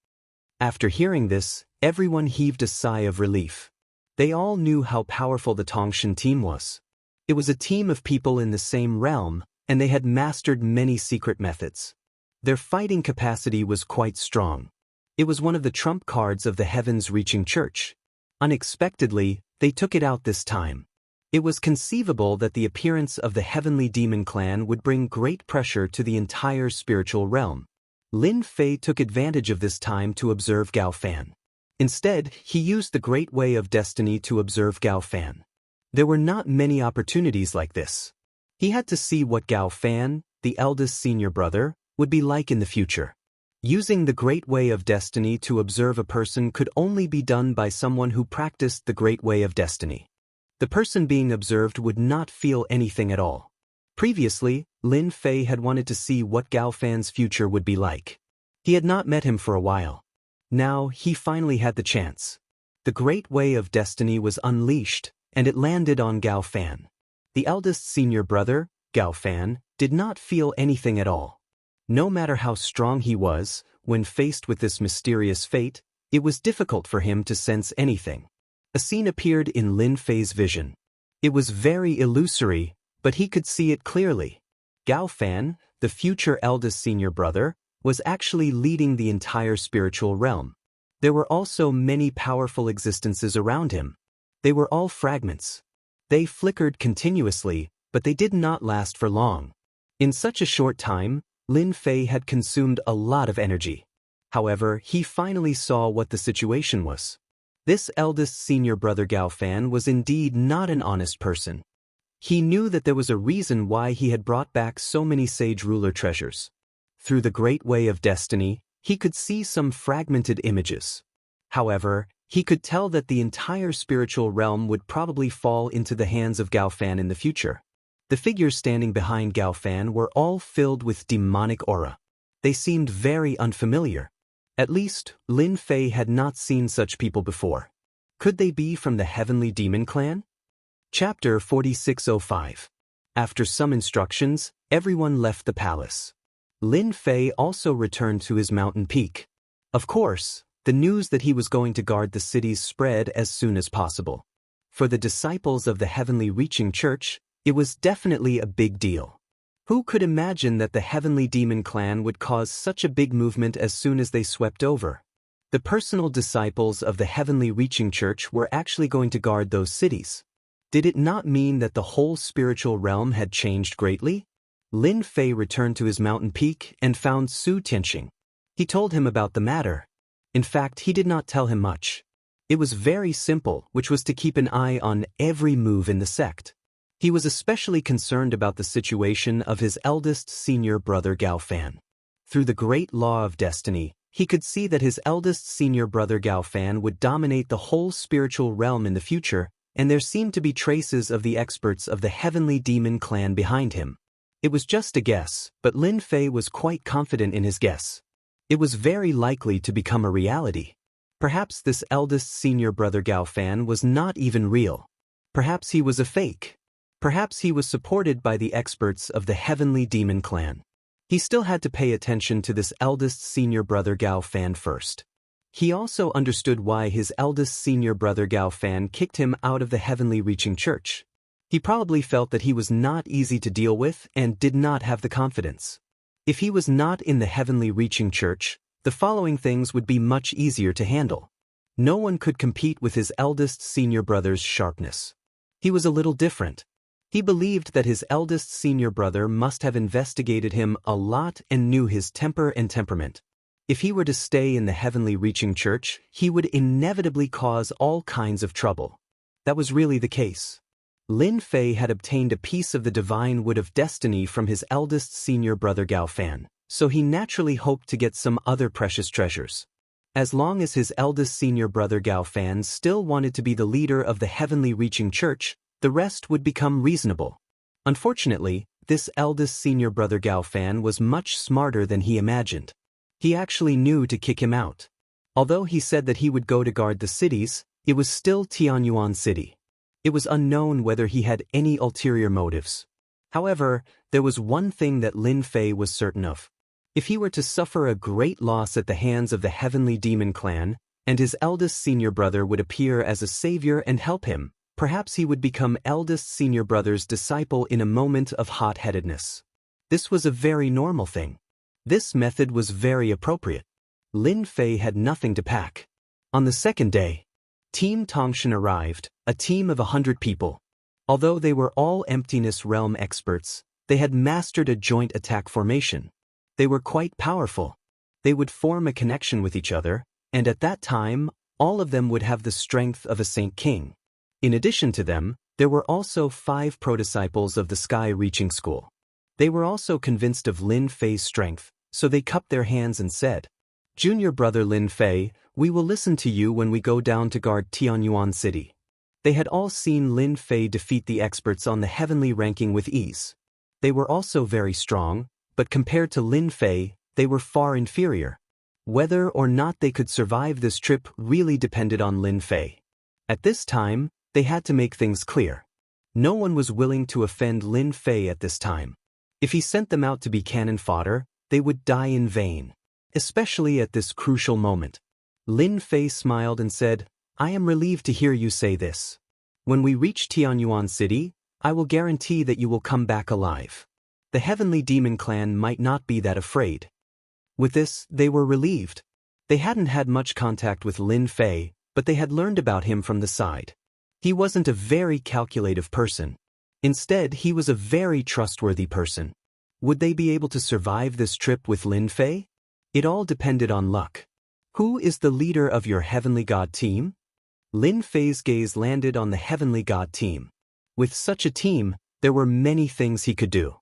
After hearing this, everyone heaved a sigh of relief. They all knew how powerful the Tongshan team was. It was a team of people in the same realm, and they had mastered many secret methods. Their fighting capacity was quite strong. It was one of the trump cards of the heavens-reaching church. Unexpectedly, they took it out this time. It was conceivable that the appearance of the heavenly demon clan would bring great pressure to the entire spiritual realm. Lin Fei took advantage of this time to observe Gao Fan. Instead, he used the great way of destiny to observe Gao Fan. There were not many opportunities like this. He had to see what Gao Fan, the eldest senior brother, would be like in the future. Using the great way of destiny to observe a person could only be done by someone who practiced the great way of destiny. The person being observed would not feel anything at all. Previously, Lin Fei had wanted to see what Gao Fan's future would be like. He had not met him for a while. Now, he finally had the chance. The great way of destiny was unleashed, and it landed on Gao Fan. The eldest senior brother, Gao Fan, did not feel anything at all. No matter how strong he was, when faced with this mysterious fate, it was difficult for him to sense anything. A scene appeared in Lin Fei's vision. It was very illusory, but he could see it clearly. Gao Fan, the future eldest senior brother, was actually leading the entire spiritual realm. There were also many powerful existences around him. They were all fragments. They flickered continuously, but they did not last for long. In such a short time, Lin Fei had consumed a lot of energy. However, he finally saw what the situation was. This eldest senior brother Gao Fan was indeed not an honest person. He knew that there was a reason why he had brought back so many sage ruler treasures. Through the great way of destiny, he could see some fragmented images. However, he could tell that the entire spiritual realm would probably fall into the hands of Gao Fan in the future. The figures standing behind Gao Fan were all filled with demonic aura. They seemed very unfamiliar. At least, Lin Fei had not seen such people before. Could they be from the Heavenly Demon Clan? Chapter 4605. After some instructions, everyone left the palace. Lin Fei also returned to his mountain peak. Of course, the news that he was going to guard the cities spread as soon as possible. For the disciples of the Heavenly Reaching Church, it was definitely a big deal. Who could imagine that the Heavenly Demon Clan would cause such a big movement as soon as they swept over? The personal disciples of the Heavenly Reaching Church were actually going to guard those cities. Did it not mean that the whole spiritual realm had changed greatly? Lin Fei returned to his mountain peak and found Su Tianxing. He told him about the matter. In fact, he did not tell him much. It was very simple, which was to keep an eye on every move in the sect. He was especially concerned about the situation of his eldest senior brother Gao Fan. Through the great law of destiny, he could see that his eldest senior brother Gao Fan would dominate the whole spiritual realm in the future, and there seemed to be traces of the experts of the Heavenly Demon Clan behind him. It was just a guess, but Lin Fei was quite confident in his guess. It was very likely to become a reality. Perhaps this eldest senior brother Gao Fan was not even real. Perhaps he was a fake. Perhaps he was supported by the experts of the Heavenly Demon Clan. He still had to pay attention to this eldest senior brother Gao Fan first. He also understood why his eldest senior brother Gao Fan kicked him out of the Heavenly Reaching Church. He probably felt that he was not easy to deal with and did not have the confidence. If he was not in the Heavenly Reaching Church, the following things would be much easier to handle. No one could compete with his eldest senior brother's sharpness. He was a little different. He believed that his eldest senior brother must have investigated him a lot and knew his temper and temperament. If he were to stay in the Heavenly Reaching Church, he would inevitably cause all kinds of trouble. That was really the case. Lin Fei had obtained a piece of the divine wood of destiny from his eldest senior brother Gao Fan, so he naturally hoped to get some other precious treasures. As long as his eldest senior brother Gao Fan still wanted to be the leader of the Heavenly Reaching Church, the rest would become reasonable. Unfortunately, this eldest senior brother Gao Fan was much smarter than he imagined. He actually knew to kick him out. Although he said that he would go to guard the cities, it was still Tianyuan City. It was unknown whether he had any ulterior motives. However, there was one thing that Lin Fei was certain of. If he were to suffer a great loss at the hands of the Heavenly Demon Clan, and his eldest senior brother would appear as a savior and help him, perhaps he would become eldest senior brother's disciple in a moment of hot-headedness. This was a very normal thing. This method was very appropriate. Lin Fei had nothing to pack. On the second day, Team Tongshan arrived, a team of 100 people. Although they were all Emptiness Realm experts, they had mastered a joint attack formation. They were quite powerful. They would form a connection with each other, and at that time, all of them would have the strength of a Saint King. In addition to them, there were also 5 prodisciples of the Sky Reaching School. They were also convinced of Lin Fei's strength, so they cupped their hands and said, "Junior brother Lin Fei, we will listen to you when we go down to guard Tianyuan City." They had all seen Lin Fei defeat the experts on the heavenly ranking with ease. They were also very strong, but compared to Lin Fei, they were far inferior. Whether or not they could survive this trip really depended on Lin Fei. At this time, they had to make things clear. No one was willing to offend Lin Fei at this time. If he sent them out to be cannon fodder, they would die in vain, especially at this crucial moment. Lin Fei smiled and said, "I am relieved to hear you say this. When we reach Tianyuan City, I will guarantee that you will come back alive. The Heavenly Demon Clan might not be that afraid." With this, they were relieved. They hadn't had much contact with Lin Fei, but they had learned about him from the side. He wasn't a very calculative person. Instead, he was a very trustworthy person. Would they be able to survive this trip with Lin Fei? It all depended on luck. Who is the leader of your Heavenly God team? Lin Fei's gaze landed on the Heavenly God team. With such a team, there were many things he could do.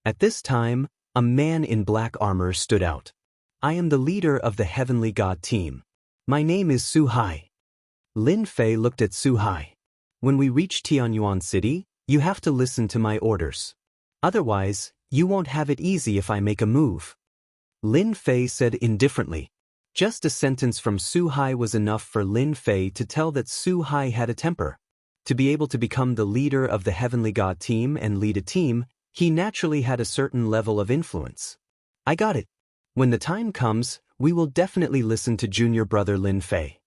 At this time, a man in black armor stood out. "I am the leader of the Heavenly God team. My name is Su Hai." Lin Fei looked at Su Hai. "When we reach Tianyuan City, you have to listen to my orders. Otherwise, you won't have it easy if I make a move." Lin Fei said indifferently. Just a sentence from Su Hai was enough for Lin Fei to tell that Su Hai had a temper. To be able to become the leader of the Heavenly God team and lead a team, he naturally had a certain level of influence. "I got it. When the time comes, we will definitely listen to junior brother Lin Fei."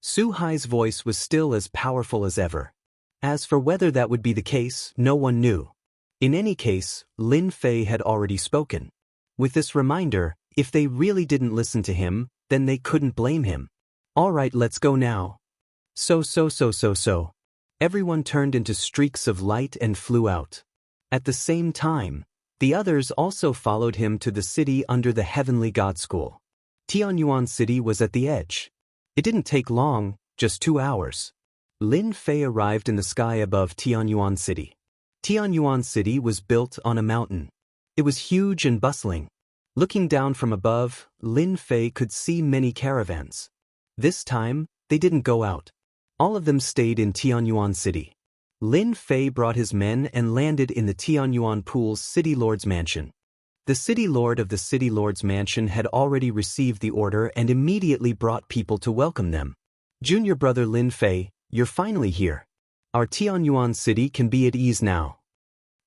Su Hai's voice was still as powerful as ever. As for whether that would be the case, no one knew. In any case, Lin Fei had already spoken. With this reminder, if they really didn't listen to him, then they couldn't blame him. "All right, let's go now." So. Everyone turned into streaks of light and flew out. At the same time, the others also followed him to the city under the Heavenly God School. Tianyuan City was at the edge. It didn't take long, just 2 hours. Lin Fei arrived in the sky above Tianyuan City. Tianyuan City was built on a mountain. It was huge and bustling. Looking down from above, Lin Fei could see many caravans. This time, they didn't go out. All of them stayed in Tianyuan City. Lin Fei brought his men and landed in the Tianyuan Pool's City Lord's mansion. The City Lord of the City Lord's mansion had already received the order and immediately brought people to welcome them. "Junior brother Lin Fei, you're finally here. Our Tianyuan City can be at ease now."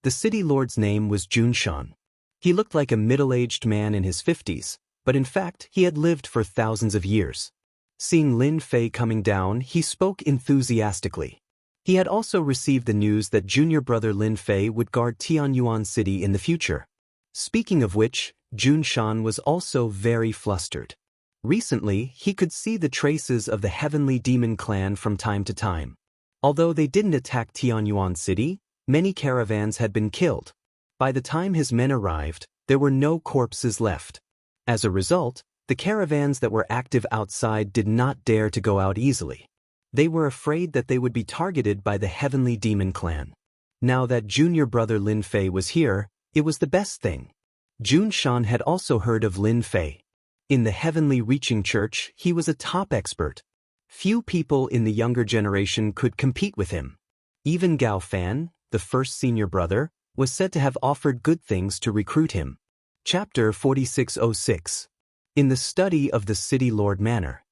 The City Lord's name was Junshan. He looked like a middle-aged man in his 50s, but in fact he had lived for thousands of years. Seeing Lin Fei coming down, he spoke enthusiastically. He had also received the news that junior brother Lin Fei would guard Tianyuan City in the future. Speaking of which, Junshan was also very flustered. Recently, he could see the traces of the Heavenly Demon Clan from time to time. Although they didn't attack Tianyuan City, many caravans had been killed. By the time his men arrived, there were no corpses left. As a result, the caravans that were active outside did not dare to go out easily. They were afraid that they would be targeted by the Heavenly Demon Clan. Now that junior brother Lin Fei was here, it was the best thing. Junshan had also heard of Lin Fei. In the Heavenly Reaching Church, he was a top expert. Few people in the younger generation could compete with him. Even Gao Fan, the first senior brother, was said to have offered good things to recruit him. Chapter 4606. In the study of the City Lord Manor,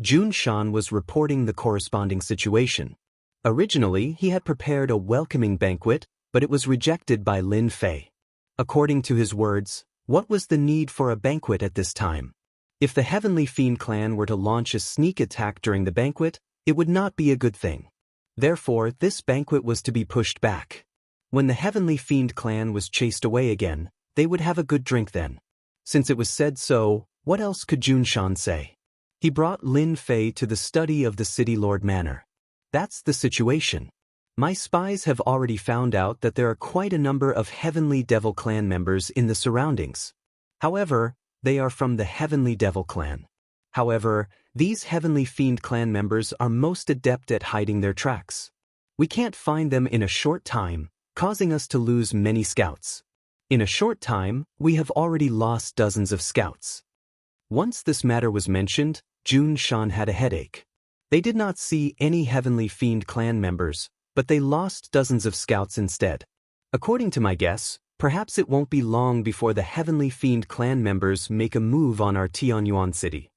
Junshan was reporting the corresponding situation. Originally, he had prepared a welcoming banquet, but it was rejected by Lin Fei. According to his words, what was the need for a banquet at this time? If the Heavenly Fiend Clan were to launch a sneak attack during the banquet, it would not be a good thing. Therefore, this banquet was to be pushed back. When the Heavenly Fiend Clan was chased away again, they would have a good drink then. Since it was said so, what else could Junshan say? He brought Lin Fei to the study of the City Lord Manor. That's the situation. My spies have already found out that there are quite a number of Heavenly Devil Clan members in the surroundings. However, they are from the Heavenly Devil Clan. However, these Heavenly Fiend Clan members are most adept at hiding their tracks. We can't find them in a short time, causing us to lose many scouts. In a short time, we have already lost dozens of scouts. Once this matter was mentioned, Junshan had a headache. They did not see any Heavenly Fiend Clan members, but they lost dozens of scouts instead. According to my guess, perhaps it won't be long before the Heavenly Fiend Clan members make a move on our Tianyuan city.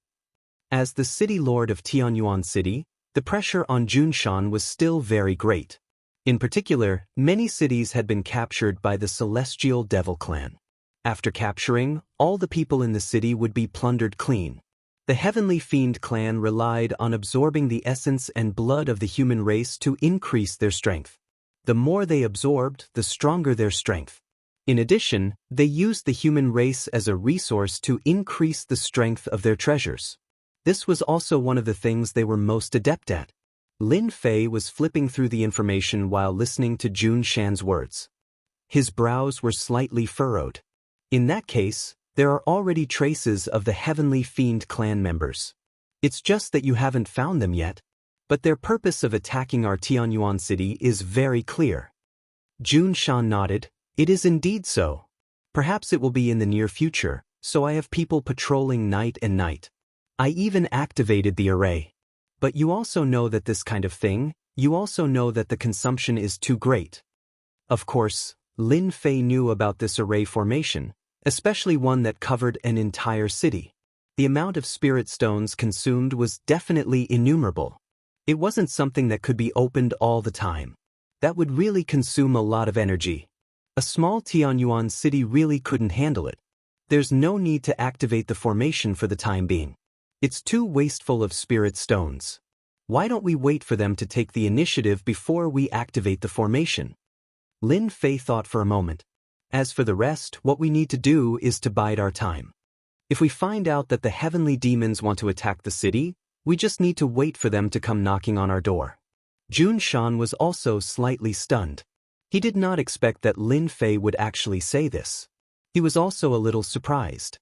As the City Lord of Tianyuan City, the pressure on Junshan was still very great. In particular, many cities had been captured by the Celestial Devil Clan. After capturing, all the people in the city would be plundered clean. The Heavenly Fiend Clan relied on absorbing the essence and blood of the human race to increase their strength. The more they absorbed, the stronger their strength. In addition, they used the human race as a resource to increase the strength of their treasures. This was also one of the things they were most adept at. Lin Fei was flipping through the information while listening to Junshan's words. His brows were slightly furrowed. In that case, there are already traces of the Heavenly Fiend Clan members. It's just that you haven't found them yet. But their purpose of attacking our Tianyuan city is very clear. Junshan nodded. It is indeed so. Perhaps it will be in the near future, so I have people patrolling night and night. I even activated the array. But you also know that this kind of thing, you also know that the consumption is too great. Of course, Lin Fei knew about this array formation, especially one that covered an entire city. The amount of spirit stones consumed was definitely innumerable. It wasn't something that could be opened all the time. That would really consume a lot of energy. A small Tianyuan city really couldn't handle it. There's no need to activate the formation for the time being. It's too wasteful of spirit stones. Why don't we wait for them to take the initiative before we activate the formation? Lin Fei thought for a moment. As for the rest, what we need to do is to bide our time. If we find out that the heavenly demons want to attack the city, we just need to wait for them to come knocking on our door. Junshan was also slightly stunned. He did not expect that Lin Fei would actually say this. He was also a little surprised.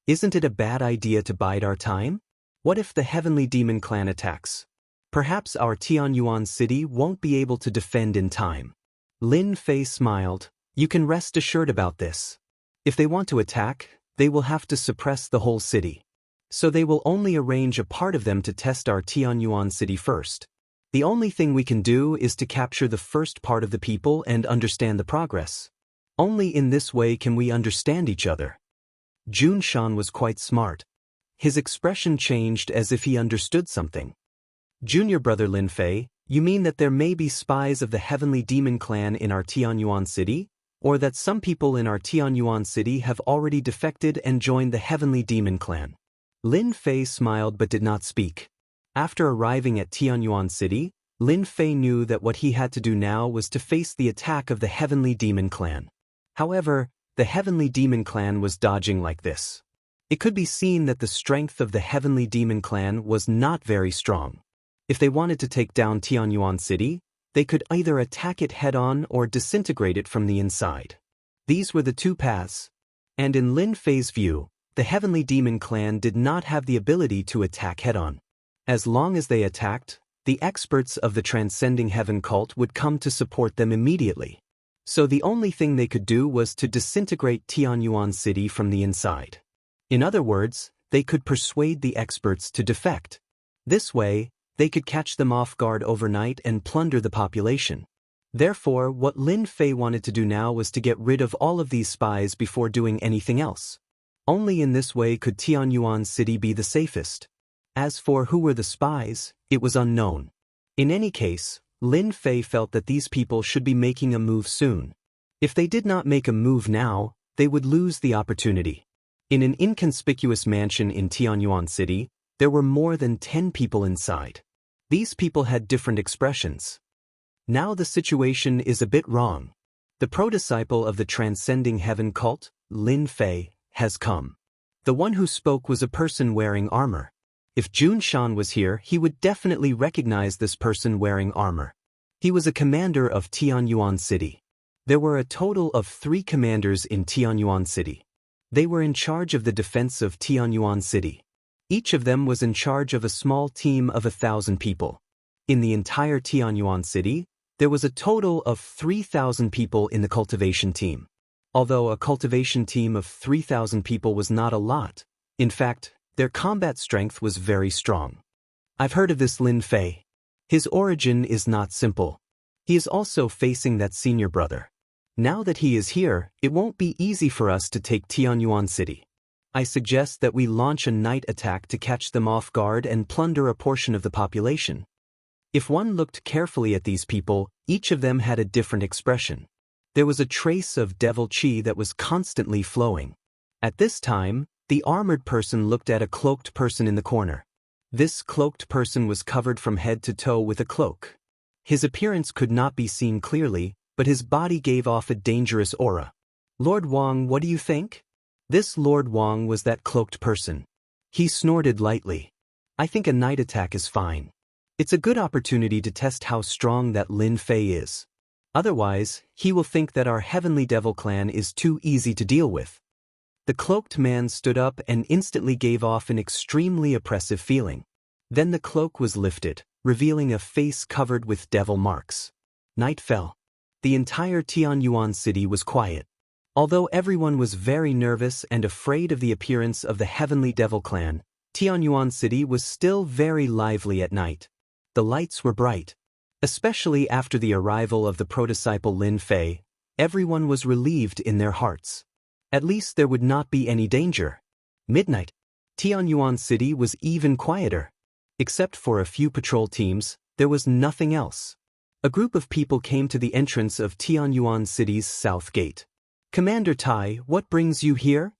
Isn't it a bad idea to bide our time? What if the Heavenly Demon Clan attacks? Perhaps our Tianyuan city won't be able to defend in time. Lin Fei smiled. You can rest assured about this. If they want to attack, they will have to suppress the whole city. So they will only arrange a part of them to test our Tianyuan city first. The only thing we can do is to capture the first part of the people and understand the progress. Only in this way can we understand each other. Junshan was quite smart. His expression changed as if he understood something. Junior brother Lin Fei, you mean that there may be spies of the Heavenly Demon Clan in our Tianyuan city? Or that some people in our Tianyuan city have already defected and joined the Heavenly Demon Clan? Lin Fei smiled but did not speak. After arriving at Tianyuan city, Lin Fei knew that what he had to do now was to face the attack of the Heavenly Demon Clan. However, the Heavenly Demon Clan was dodging like this. It could be seen that the strength of the Heavenly Demon Clan was not very strong. If they wanted to take down Tianyuan city, they could either attack it head-on or disintegrate it from the inside. These were the two paths. And in Lin Fei's view, the Heavenly Demon Clan did not have the ability to attack head-on. As long as they attacked, the experts of the Transcending Heaven cult would come to support them immediately. So the only thing they could do was to disintegrate Tianyuan city from the inside. In other words, they could persuade the experts to defect. This way, they could catch them off guard overnight and plunder the population. Therefore, what Lin Fei wanted to do now was to get rid of all of these spies before doing anything else. Only in this way could Tianyuan city be the safest. As for who were the spies, it was unknown. In any case, Lin Fei felt that these people should be making a move soon. If they did not make a move now, they would lose the opportunity. In an inconspicuous mansion in Tianyuan city, there were more than 10 people inside. These people had different expressions. Now the situation is a bit wrong. The pro-disciple of the Transcending Heaven cult, Lin Fei, has come. The one who spoke was a person wearing armor. If Jun Shan was here, he would definitely recognize this person wearing armor. He was a commander of Tianyuan City. There were a total of 3 commanders in Tianyuan City. They were in charge of the defense of Tianyuan City. Each of them was in charge of a small team of 1,000 people. In the entire Tianyuan City, there was a total of 3,000 people in the cultivation team. Although a cultivation team of 3,000 people was not a lot, in fact, their combat strength was very strong. I've heard of this Lin Fei. His origin is not simple. He is also facing that senior brother. Now that he is here, it won't be easy for us to take Tianyuan City. I suggest that we launch a night attack to catch them off guard and plunder a portion of the population. If one looked carefully at these people, each of them had a different expression. There was a trace of devil chi that was constantly flowing. At this time, the armored person looked at a cloaked person in the corner. This cloaked person was covered from head to toe with a cloak. His appearance could not be seen clearly, but his body gave off a dangerous aura. Lord Wang, what do you think? This Lord Wang was that cloaked person. He snorted lightly. I think a night attack is fine. It's a good opportunity to test how strong that Lin Fei is. Otherwise, he will think that our Heavenly Devil clan is too easy to deal with. The cloaked man stood up and instantly gave off an extremely oppressive feeling. Then the cloak was lifted, revealing a face covered with devil marks. Night fell. The entire Tianyuan City was quiet. Although everyone was very nervous and afraid of the appearance of the Heavenly Devil clan, Tianyuan City was still very lively at night. The lights were bright. Especially after the arrival of the pro-disciple Lin Fei, everyone was relieved in their hearts. At least there would not be any danger. Midnight. Tianyuan City was even quieter. Except for a few patrol teams, there was nothing else. A group of people came to the entrance of Tianyuan City's south gate. Commander Tai, what brings you here?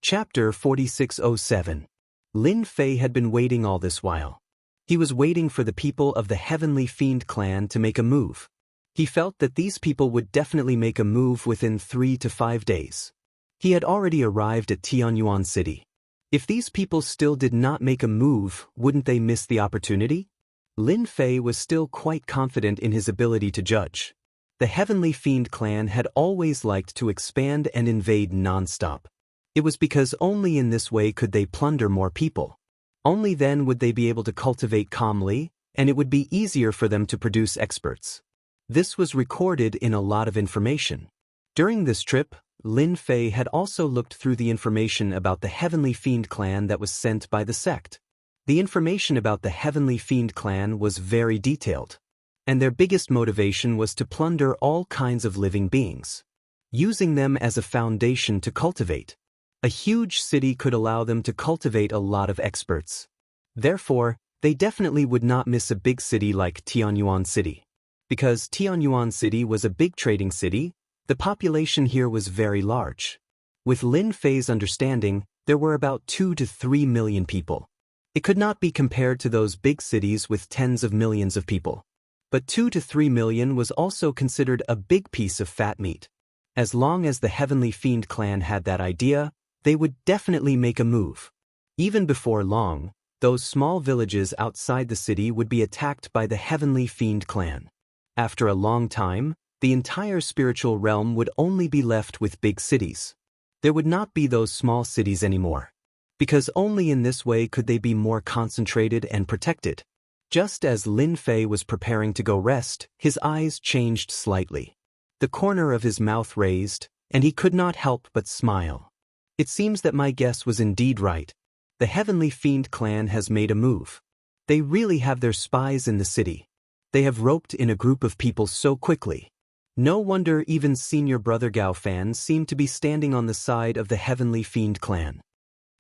Chapter 4607. Lin Fei had been waiting all this while. He was waiting for the people of the Heavenly Fiend clan to make a move. He felt that these people would definitely make a move within 3 to 5 days. He had already arrived at Tianyuan City. If these people still did not make a move, wouldn't they miss the opportunity? Lin Fei was still quite confident in his ability to judge. The Heavenly Fiend clan had always liked to expand and invade non-stop. It was because only in this way could they plunder more people. Only then would they be able to cultivate calmly, and it would be easier for them to produce experts. This was recorded in a lot of information. During this trip, Lin Fei had also looked through the information about the Heavenly Fiend clan that was sent by the sect. The information about the Heavenly Fiend clan was very detailed, and their biggest motivation was to plunder all kinds of living beings, using them as a foundation to cultivate. A huge city could allow them to cultivate a lot of experts. Therefore, they definitely would not miss a big city like Tianyuan City. Because Tianyuan City was a big trading city, the population here was very large. With Lin Fei's understanding, there were about 2 to 3 million people. It could not be compared to those big cities with tens of millions of people. But 2 to 3 million was also considered a big piece of fat meat. As long as the Heavenly Fiend clan had that idea, they would definitely make a move. Even before long, those small villages outside the city would be attacked by the Heavenly Fiend clan. After a long time, the entire spiritual realm would only be left with big cities. There would not be those small cities anymore. Because only in this way could they be more concentrated and protected. Just as Lin Fei was preparing to go rest, his eyes changed slightly. The corner of his mouth raised, and he could not help but smile. It seems that my guess was indeed right. The Heavenly Fiend clan has made a move. They really have their spies in the city. They have roped in a group of people so quickly. No wonder even senior brother Gao Fan seemed to be standing on the side of the Heavenly Fiend clan.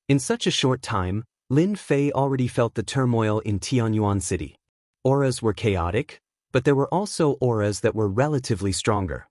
In such a short time, Lin Fei already felt the turmoil in Tianyuan City. Auras were chaotic, but there were also auras that were relatively stronger.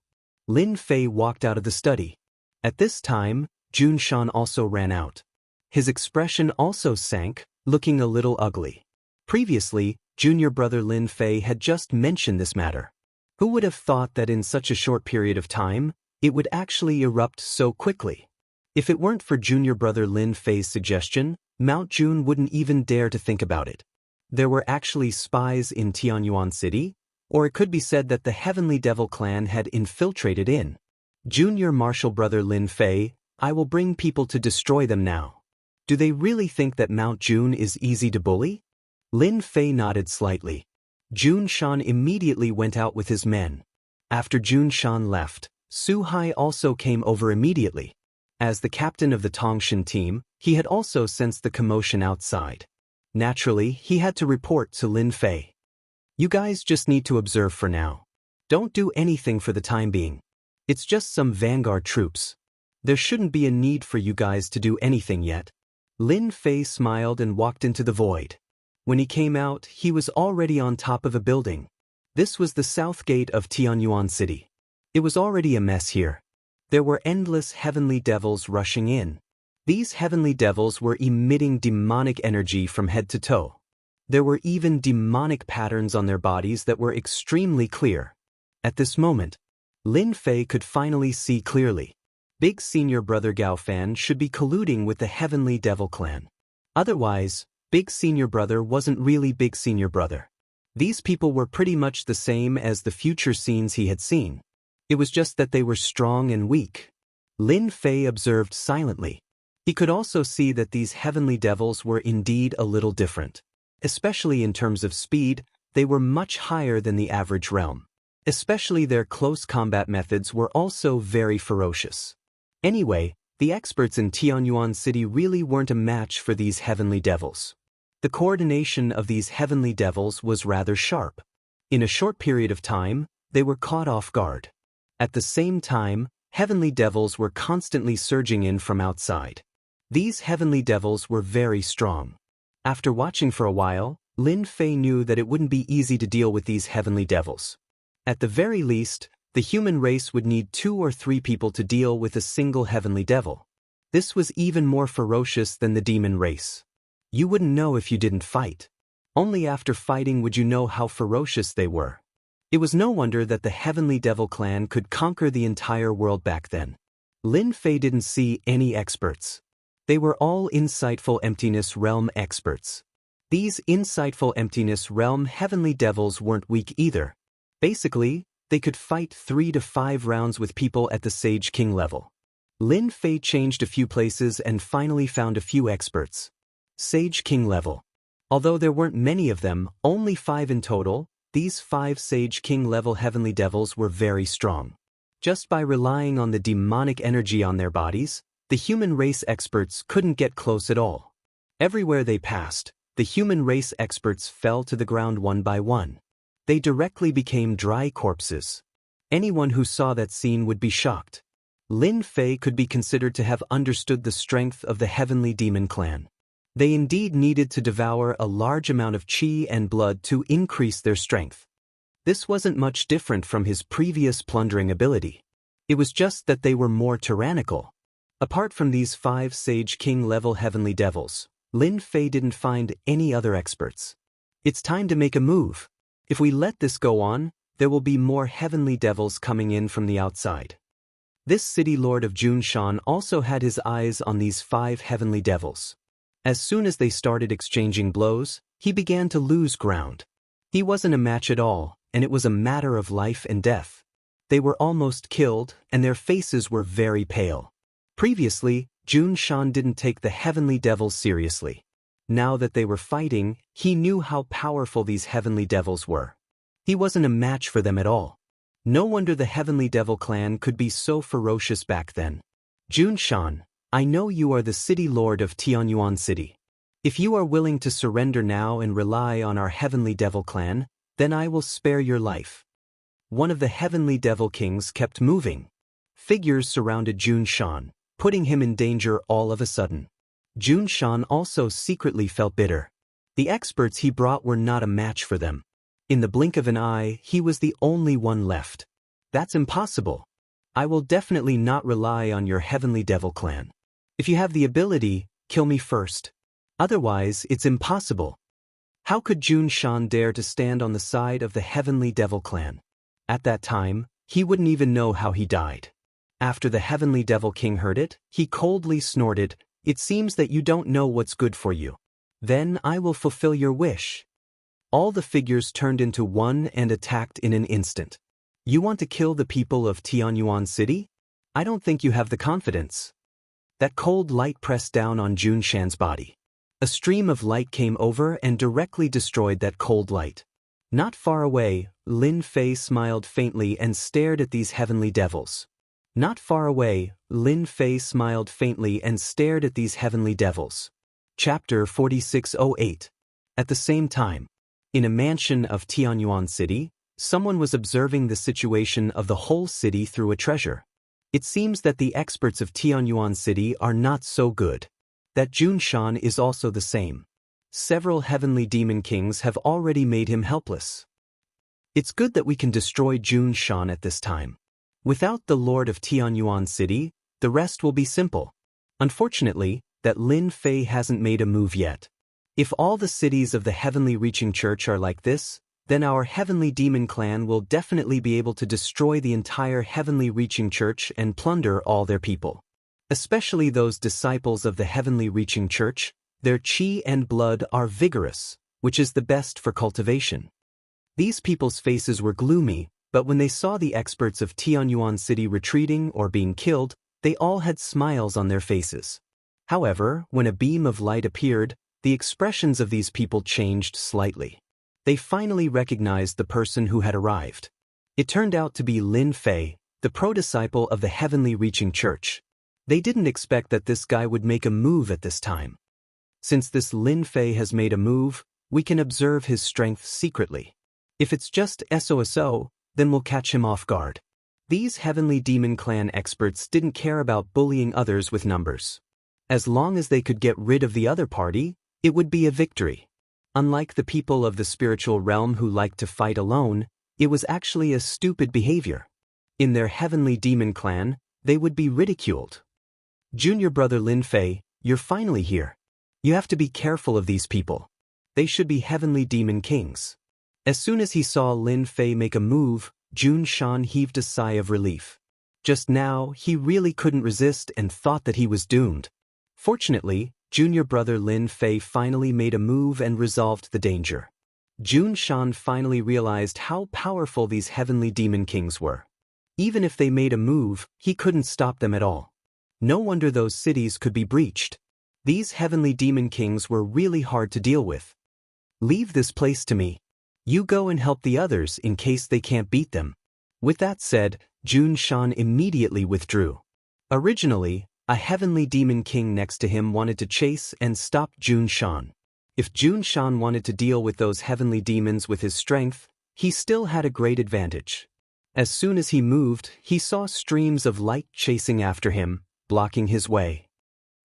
Lin Fei walked out of the study. At this time, Jun Shan also ran out. His expression also sank, looking a little ugly. Previously, junior brother Lin Fei had just mentioned this matter. Who would have thought that in such a short period of time, it would actually erupt so quickly? If it weren't for junior brother Lin Fei's suggestion, Mount Jun wouldn't even dare to think about it. There were actually spies in Tianyuan City, or it could be said that the Heavenly Devil clan had infiltrated in. Junior martial brother Lin Fei, I will bring people to destroy them now. Do they really think that Mount Jun is easy to bully? Lin Fei nodded slightly. Jun Shan immediately went out with his men. After Jun Shan left, Su Hai also came over immediately. As the captain of the Tongshan team, he had also sensed the commotion outside. Naturally, he had to report to Lin Fei. You guys just need to observe for now. Don't do anything for the time being. It's just some vanguard troops. There shouldn't be a need for you guys to do anything yet. Lin Fei smiled and walked into the void. When he came out, he was already on top of a building. This was the south gate of Tianyuan City. It was already a mess here. There were endless heavenly devils rushing in. These heavenly devils were emitting demonic energy from head to toe. There were even demonic patterns on their bodies that were extremely clear. At this moment, Lin Fei could finally see clearly. Big senior brother Gao Fan should be colluding with the Heavenly Devil clan. Otherwise, Big senior brother wasn't really big senior brother. These people were pretty much the same as the future scenes he had seen. It was just that they were strong and weak. Lin Fei observed silently. He could also see that these heavenly devils were indeed a little different. Especially in terms of speed, they were much higher than the average realm. Especially their close combat methods were also very ferocious. Anyway, the experts in Tianyuan City really weren't a match for these heavenly devils. The coordination of these heavenly devils was rather sharp. In a short period of time, they were caught off guard. At the same time, heavenly devils were constantly surging in from outside. These heavenly devils were very strong. After watching for a while, Lin Fei knew that it wouldn't be easy to deal with these heavenly devils. At the very least, the human race would need 2 or 3 people to deal with a single heavenly devil. This was even more ferocious than the demon race. You wouldn't know if you didn't fight. Only after fighting would you know how ferocious they were. It was no wonder that the Heavenly Devil clan could conquer the entire world back then. Lin Fei didn't see any experts. They were all Insightful Emptiness Realm experts. These Insightful Emptiness Realm Heavenly Devils weren't weak either. Basically, they could fight 3 to 5 rounds with people at the Sage King level. Lin Fei changed a few places and finally found a few experts. Sage King level. Although there weren't many of them, only 5 in total, these 5 Sage King level heavenly devils were very strong. Just by relying on the demonic energy on their bodies, the human race experts couldn't get close at all. Everywhere they passed, the human race experts fell to the ground one by one. They directly became dry corpses. Anyone who saw that scene would be shocked. Lin Fei could be considered to have understood the strength of the Heavenly Demon clan. They indeed needed to devour a large amount of qi and blood to increase their strength. This wasn't much different from his previous plundering ability. It was just that they were more tyrannical. Apart from these 5 Sage King level heavenly devils, Lin Fei didn't find any other experts. It's time to make a move. If we let this go on, there will be more heavenly devils coming in from the outside. This city lord of Junshan also had his eyes on these 5 heavenly devils. As soon as they started exchanging blows, he began to lose ground. He wasn't a match at all, and it was a matter of life and death. They were almost killed, and their faces were very pale. Previously, Jun Shan didn't take the heavenly devils seriously. Now that they were fighting, he knew how powerful these heavenly devils were. He wasn't a match for them at all. No wonder the Heavenly Devil clan could be so ferocious back then. Jun Shan, I know you are the city lord of Tianyuan City. If you are willing to surrender now and rely on our Heavenly Devil clan, then I will spare your life. One of the Heavenly Devil kings kept moving. Figures surrounded Jun Shan, putting him in danger all of a sudden. Jun Shan also secretly felt bitter. The experts he brought were not a match for them. In the blink of an eye, he was the only one left. That's impossible. I will definitely not rely on your Heavenly Devil clan. If you have the ability, kill me first. Otherwise, it's impossible. How could Jun Shan dare to stand on the side of the Heavenly Devil clan? At that time, he wouldn't even know how he died. After the heavenly devil king heard it, he coldly snorted, "It seems that you don't know what's good for you. Then I will fulfill your wish." All the figures turned into one and attacked in an instant. "You want to kill the people of Tianyuan City? I don't think you have the confidence." That cold light pressed down on Jun Shan's body. A stream of light came over and directly destroyed that cold light. Not far away, Lin Fei smiled faintly and stared at these heavenly devils. Not far away, Lin Fei smiled faintly and stared at these heavenly devils. Chapter 4608. At the same time, in a mansion of Tianyuan City, someone was observing the situation of the whole city through a treasure. It seems that the experts of Tianyuan City are not so good. That Jun Shan is also the same. Several heavenly demon kings have already made him helpless. It's good that we can destroy Jun Shan at this time. Without the Lord of Tianyuan City, the rest will be simple. Unfortunately, that Lin Fei hasn't made a move yet. If all the cities of the Heavenly Reaching Church are like this, then our Heavenly Demon Clan will definitely be able to destroy the entire Heavenly Reaching Church and plunder all their people. Especially those disciples of the Heavenly Reaching Church, their chi and blood are vigorous, which is the best for cultivation. These people's faces were gloomy, but when they saw the experts of Tianyuan City retreating or being killed, they all had smiles on their faces. However, when a beam of light appeared, the expressions of these people changed slightly. They finally recognized the person who had arrived. It turned out to be Lin Fei, the pro-disciple of the Heavenly Reaching Church. They didn't expect that this guy would make a move at this time. Since this Lin Fei has made a move, we can observe his strength secretly. If it's just SOSO, then we'll catch him off guard. These Heavenly Demon Clan experts didn't care about bullying others with numbers. As long as they could get rid of the other party, it would be a victory. Unlike the people of the spiritual realm who like to fight alone, it was actually a stupid behavior. In their Heavenly Demon Clan, they would be ridiculed. Junior brother Lin Fei, you're finally here. You have to be careful of these people. They should be Heavenly Demon Kings. As soon as he saw Lin Fei make a move, Jun Shan heaved a sigh of relief. Just now, he really couldn't resist and thought that he was doomed. Fortunately, junior brother Lin Fei finally made a move and resolved the danger. Jun Shan finally realized how powerful these Heavenly Demon Kings were. Even if they made a move, he couldn't stop them at all. No wonder those cities could be breached. These Heavenly Demon Kings were really hard to deal with. Leave this place to me. You go and help the others in case they can't beat them. With that said, Jun Shan immediately withdrew. Originally, a Heavenly Demon King next to him wanted to chase and stop Jun Shan. If Jun Shan wanted to deal with those heavenly demons with his strength, he still had a great advantage. As soon as he moved, he saw streams of light chasing after him, blocking his way.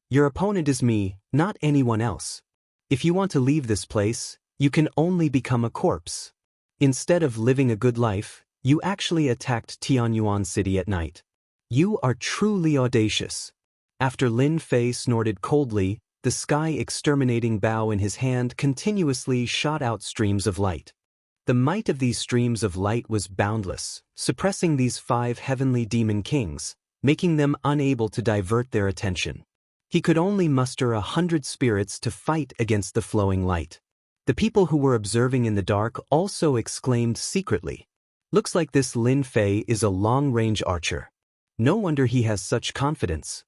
Your opponent is me, not anyone else. If you want to leave this place, you can only become a corpse. Instead of living a good life, you actually attacked Tianyuan City at night. You are truly audacious. After Lin Fei snorted coldly, the sky-exterminating bow in his hand continuously shot out streams of light. The might of these streams of light was boundless, suppressing these 5 Heavenly Demon Kings, making them unable to divert their attention. He could only muster 100 spirits to fight against the flowing light. The people who were observing in the dark also exclaimed secretly, "Looks like this Lin Fei is a long-range archer. No wonder he has such confidence.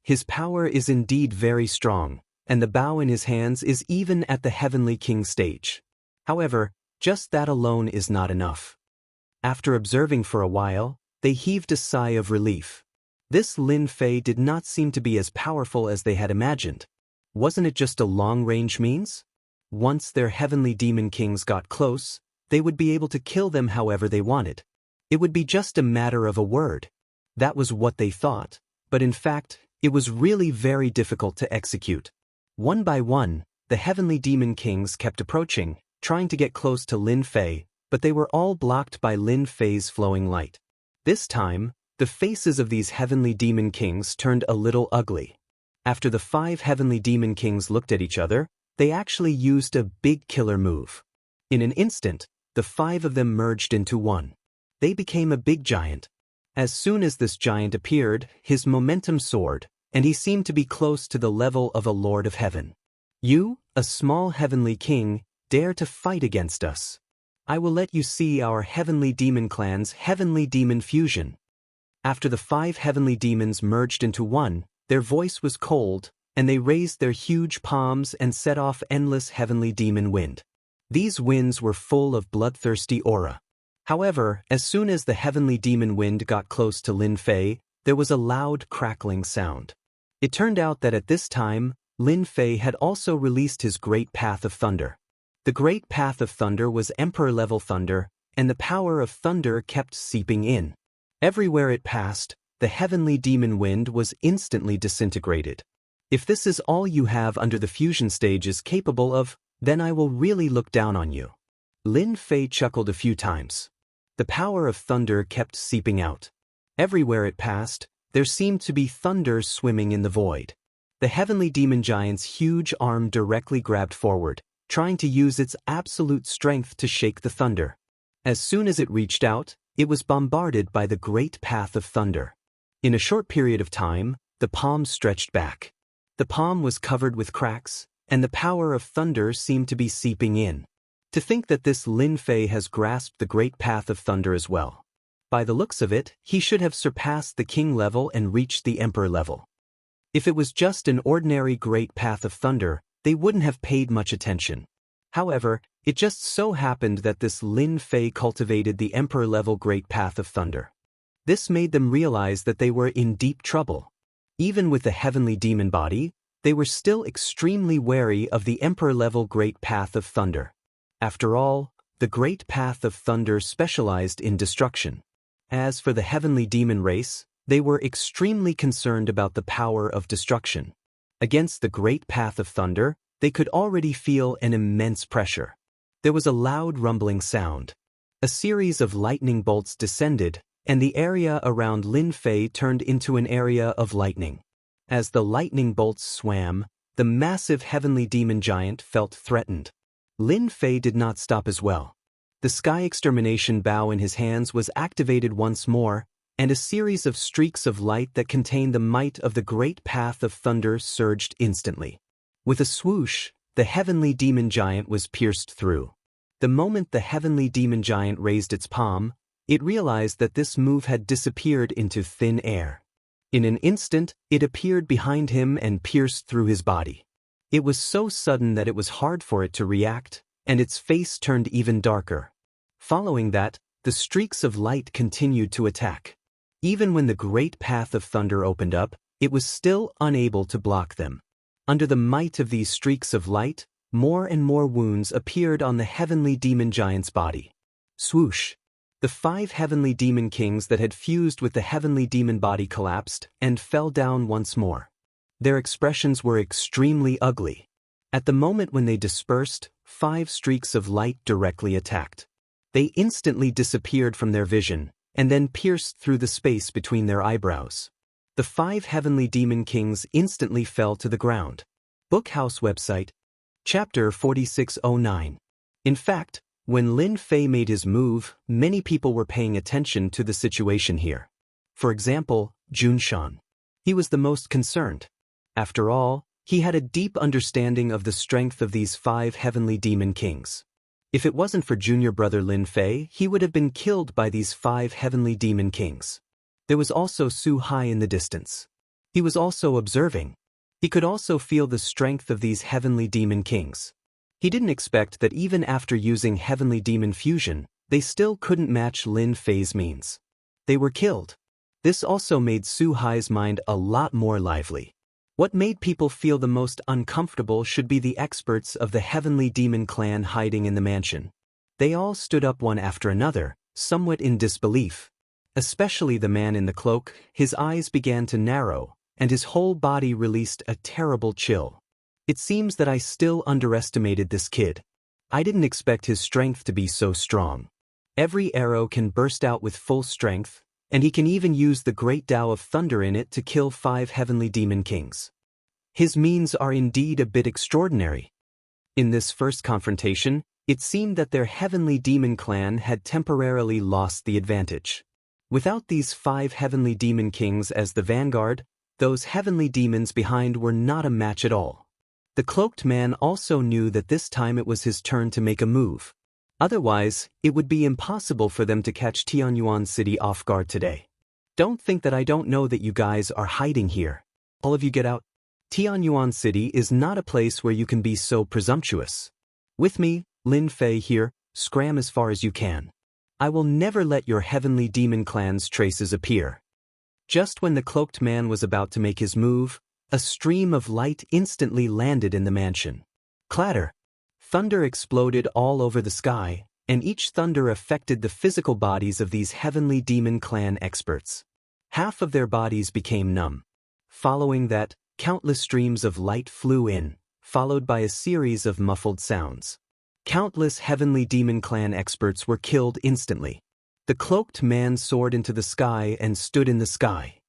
His power is indeed very strong, and the bow in his hands is even at the Heavenly King stage." However, just that alone is not enough. After observing for a while, they heaved a sigh of relief. This Lin Fei did not seem to be as powerful as they had imagined. Wasn't it just a long-range means? Once their Heavenly Demon Kings got close, they would be able to kill them however they wanted. It would be just a matter of a word. That was what they thought, but in fact, it was really very difficult to execute. One by one, the Heavenly Demon Kings kept approaching, trying to get close to Lin Fei, but they were all blocked by Lin Fei's flowing light. This time, the faces of these Heavenly Demon Kings turned a little ugly. After the 5 Heavenly Demon Kings looked at each other, they actually used a big killer move. In an instant, the 5 of them merged into one. They became a big giant. As soon as this giant appeared, his momentum soared, and he seemed to be close to the level of a lord of heaven. You, a small heavenly king, dare to fight against us. I will let you see our heavenly demon clan's heavenly demon fusion. After the 5 heavenly demons merged into one, their voice was cold, and they raised their huge palms and set off endless heavenly demon wind. These winds were full of bloodthirsty aura. However, as soon as the heavenly demon wind got close to Lin Fei, there was a loud crackling sound. It turned out that at this time, Lin Fei had also released his great path of thunder. The great path of thunder was emperor-level thunder, and the power of thunder kept seeping in. Everywhere it passed, the heavenly demon wind was instantly disintegrated. If this is all you have under the fusion stage is capable of, then I will really look down on you. Lin Fei chuckled a few times. The power of thunder kept seeping out. Everywhere it passed, there seemed to be thunder swimming in the void. The heavenly demon giant's huge arm directly grabbed forward, trying to use its absolute strength to shake the thunder. As soon as it reached out, it was bombarded by the great path of thunder. In a short period of time, the palm stretched back. The palm was covered with cracks, and the power of thunder seemed to be seeping in. To think that this Lin Fei has grasped the great path of thunder as well. By the looks of it, he should have surpassed the king level and reached the emperor level. If it was just an ordinary great path of thunder, they wouldn't have paid much attention. However, it just so happened that this Lin Fei cultivated the emperor-level great path of thunder. This made them realize that they were in deep trouble. Even with the heavenly demon body, they were still extremely wary of the emperor-level great path of thunder. After all, the great path of thunder specialized in destruction. As for the heavenly demon race, they were extremely concerned about the power of destruction. Against the great path of thunder, they could already feel an immense pressure. There was a loud rumbling sound. A series of lightning bolts descended, and the area around Lin Fei turned into an area of lightning. As the lightning bolts swam, the massive heavenly demon giant felt threatened. Lin Fei did not stop as well. The sky extermination bow in his hands was activated once more, and a series of streaks of light that contained the might of the great path of thunder surged instantly. With a swoosh, the heavenly demon giant was pierced through. The moment the heavenly demon giant raised its palm, it realized that this move had disappeared into thin air. In an instant, it appeared behind him and pierced through his body. It was so sudden that it was hard for it to react, and its face turned even darker. Following that, the streaks of light continued to attack. Even when the great path of thunder opened up, it was still unable to block them. Under the might of these streaks of light, more and more wounds appeared on the heavenly demon giant's body. Swoosh! The 5 heavenly demon kings that had fused with the heavenly demon body collapsed and fell down once more. Their expressions were extremely ugly. At the moment when they dispersed, 5 streaks of light directly attacked. They instantly disappeared from their vision, and then pierced through the space between their eyebrows. The 5 heavenly demon kings instantly fell to the ground. Bookhouse website. Chapter 4609. In fact, when Lin Fei made his move, many people were paying attention to the situation here. For example, Junshan. He was the most concerned. After all, he had a deep understanding of the strength of these 5 heavenly demon kings. If it wasn't for junior brother Lin Fei, he would have been killed by these 5 heavenly demon kings. There was also Su Hai in the distance. He was also observing. He could also feel the strength of these heavenly demon kings. He didn't expect that even after using heavenly demon fusion, they still couldn't match Lin Fei's means. They were killed. This also made Su Hai's mind a lot more lively. What made people feel the most uncomfortable should be the experts of the heavenly demon clan hiding in the mansion. They all stood up one after another, somewhat in disbelief. Especially the man in the cloak, his eyes began to narrow, and his whole body released a terrible chill. It seems that I still underestimated this kid. I didn't expect his strength to be so strong. Every arrow can burst out with full strength, and he can even use the great Tao of thunder in it to kill 5 heavenly demon kings. His means are indeed a bit extraordinary. In this first confrontation, it seemed that their heavenly demon clan had temporarily lost the advantage. Without these 5 heavenly demon kings as the vanguard, those heavenly demons behind were not a match at all. The cloaked man also knew that this time it was his turn to make a move. Otherwise, it would be impossible for them to catch Tianyuan City off guard today. Don't think that I don't know that you guys are hiding here. All of you get out. Tianyuan City is not a place where you can be so presumptuous. With me, Lin Fei here, scram as far as you can. I will never let your heavenly demon clan's traces appear. Just when the cloaked man was about to make his move, a stream of light instantly landed in the mansion. Clatter! Thunder exploded all over the sky, and each thunder affected the physical bodies of these heavenly demon clan experts. Half of their bodies became numb. Following that, countless streams of light flew in, followed by a series of muffled sounds. Countless heavenly demon clan experts were killed instantly. The cloaked man soared into the sky and stood in the sky.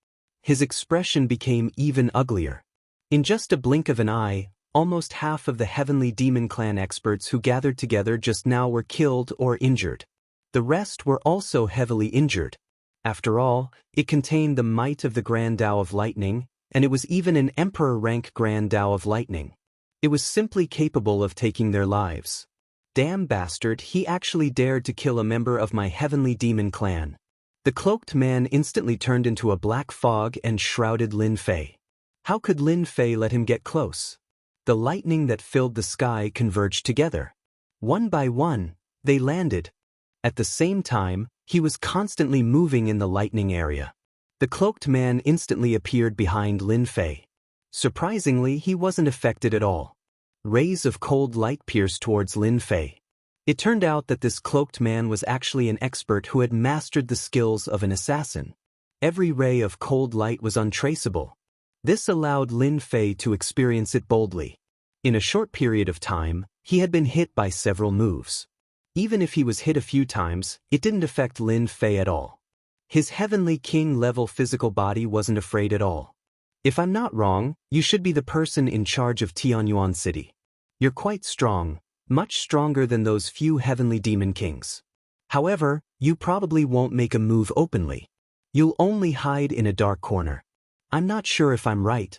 His expression became even uglier. In just a blink of an eye, almost half of the heavenly demon clan experts who gathered together just now were killed or injured. The rest were also heavily injured. After all, it contained the might of the Grand Tao of Lightning, and it was even an Emperor-rank Grand Tao of Lightning. It was simply capable of taking their lives. Damn bastard, he actually dared to kill a member of my heavenly demon clan. The cloaked man instantly turned into a black fog and shrouded Lin Fei. How could Lin Fei let him get close? The lightning that filled the sky converged together. One by one, they landed. At the same time, he was constantly moving in the lightning area. The cloaked man instantly appeared behind Lin Fei. Surprisingly, he wasn't affected at all. Rays of cold light pierced towards Lin Fei. It turned out that this cloaked man was actually an expert who had mastered the skills of an assassin. Every ray of cold light was untraceable. This allowed Lin Fei to experience it boldly. In a short period of time, he had been hit by several moves. Even if he was hit a few times, it didn't affect Lin Fei at all. His heavenly king-level physical body wasn't afraid at all. If I'm not wrong, you should be the person in charge of Tianyuan City. You're quite strong, much stronger than those few heavenly demon kings. However, you probably won't make a move openly. You'll only hide in a dark corner. I'm not sure if I'm right.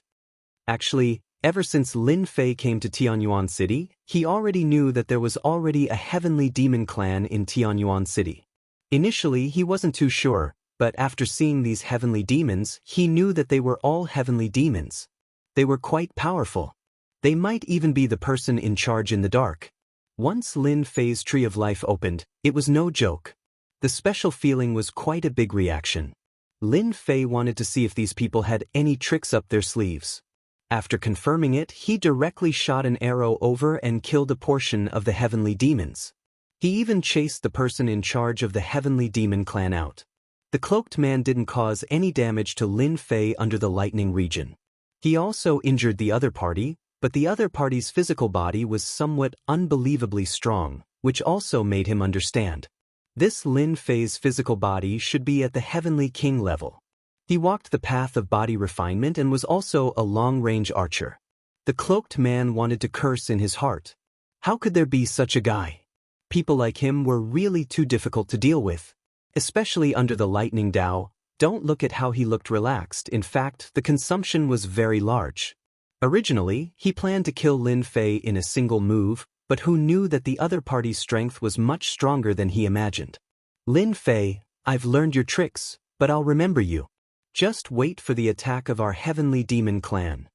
Actually, ever since Lin Fei came to Tianyuan City, he already knew that there was already a heavenly demon clan in Tianyuan City. Initially, he wasn't too sure, but after seeing these heavenly demons, he knew that they were all heavenly demons. They were quite powerful. They might even be the person in charge in the dark. Once Lin Fei's Tree of Life opened, it was no joke. The special feeling was quite a big reaction. Lin Fei wanted to see if these people had any tricks up their sleeves. After confirming it, he directly shot an arrow over and killed a portion of the heavenly demons. He even chased the person in charge of the heavenly demon clan out. The cloaked man didn't cause any damage to Lin Fei under the lightning region. He also injured the other party, but the other party's physical body was somewhat unbelievably strong, which also made him understand. This Lin Fei's physical body should be at the heavenly king level. He walked the path of body refinement and was also a long-range archer. The cloaked man wanted to curse in his heart. How could there be such a guy? People like him were really too difficult to deal with. Especially under the lightning Tao. Don't look at how he looked relaxed. In fact, the consumption was very large. Originally, he planned to kill Lin Fei in a single move, but who knew that the other party's strength was much stronger than he imagined. Lin Fei, I've learned your tricks, but I'll remember you. Just wait for the attack of our heavenly demon clan.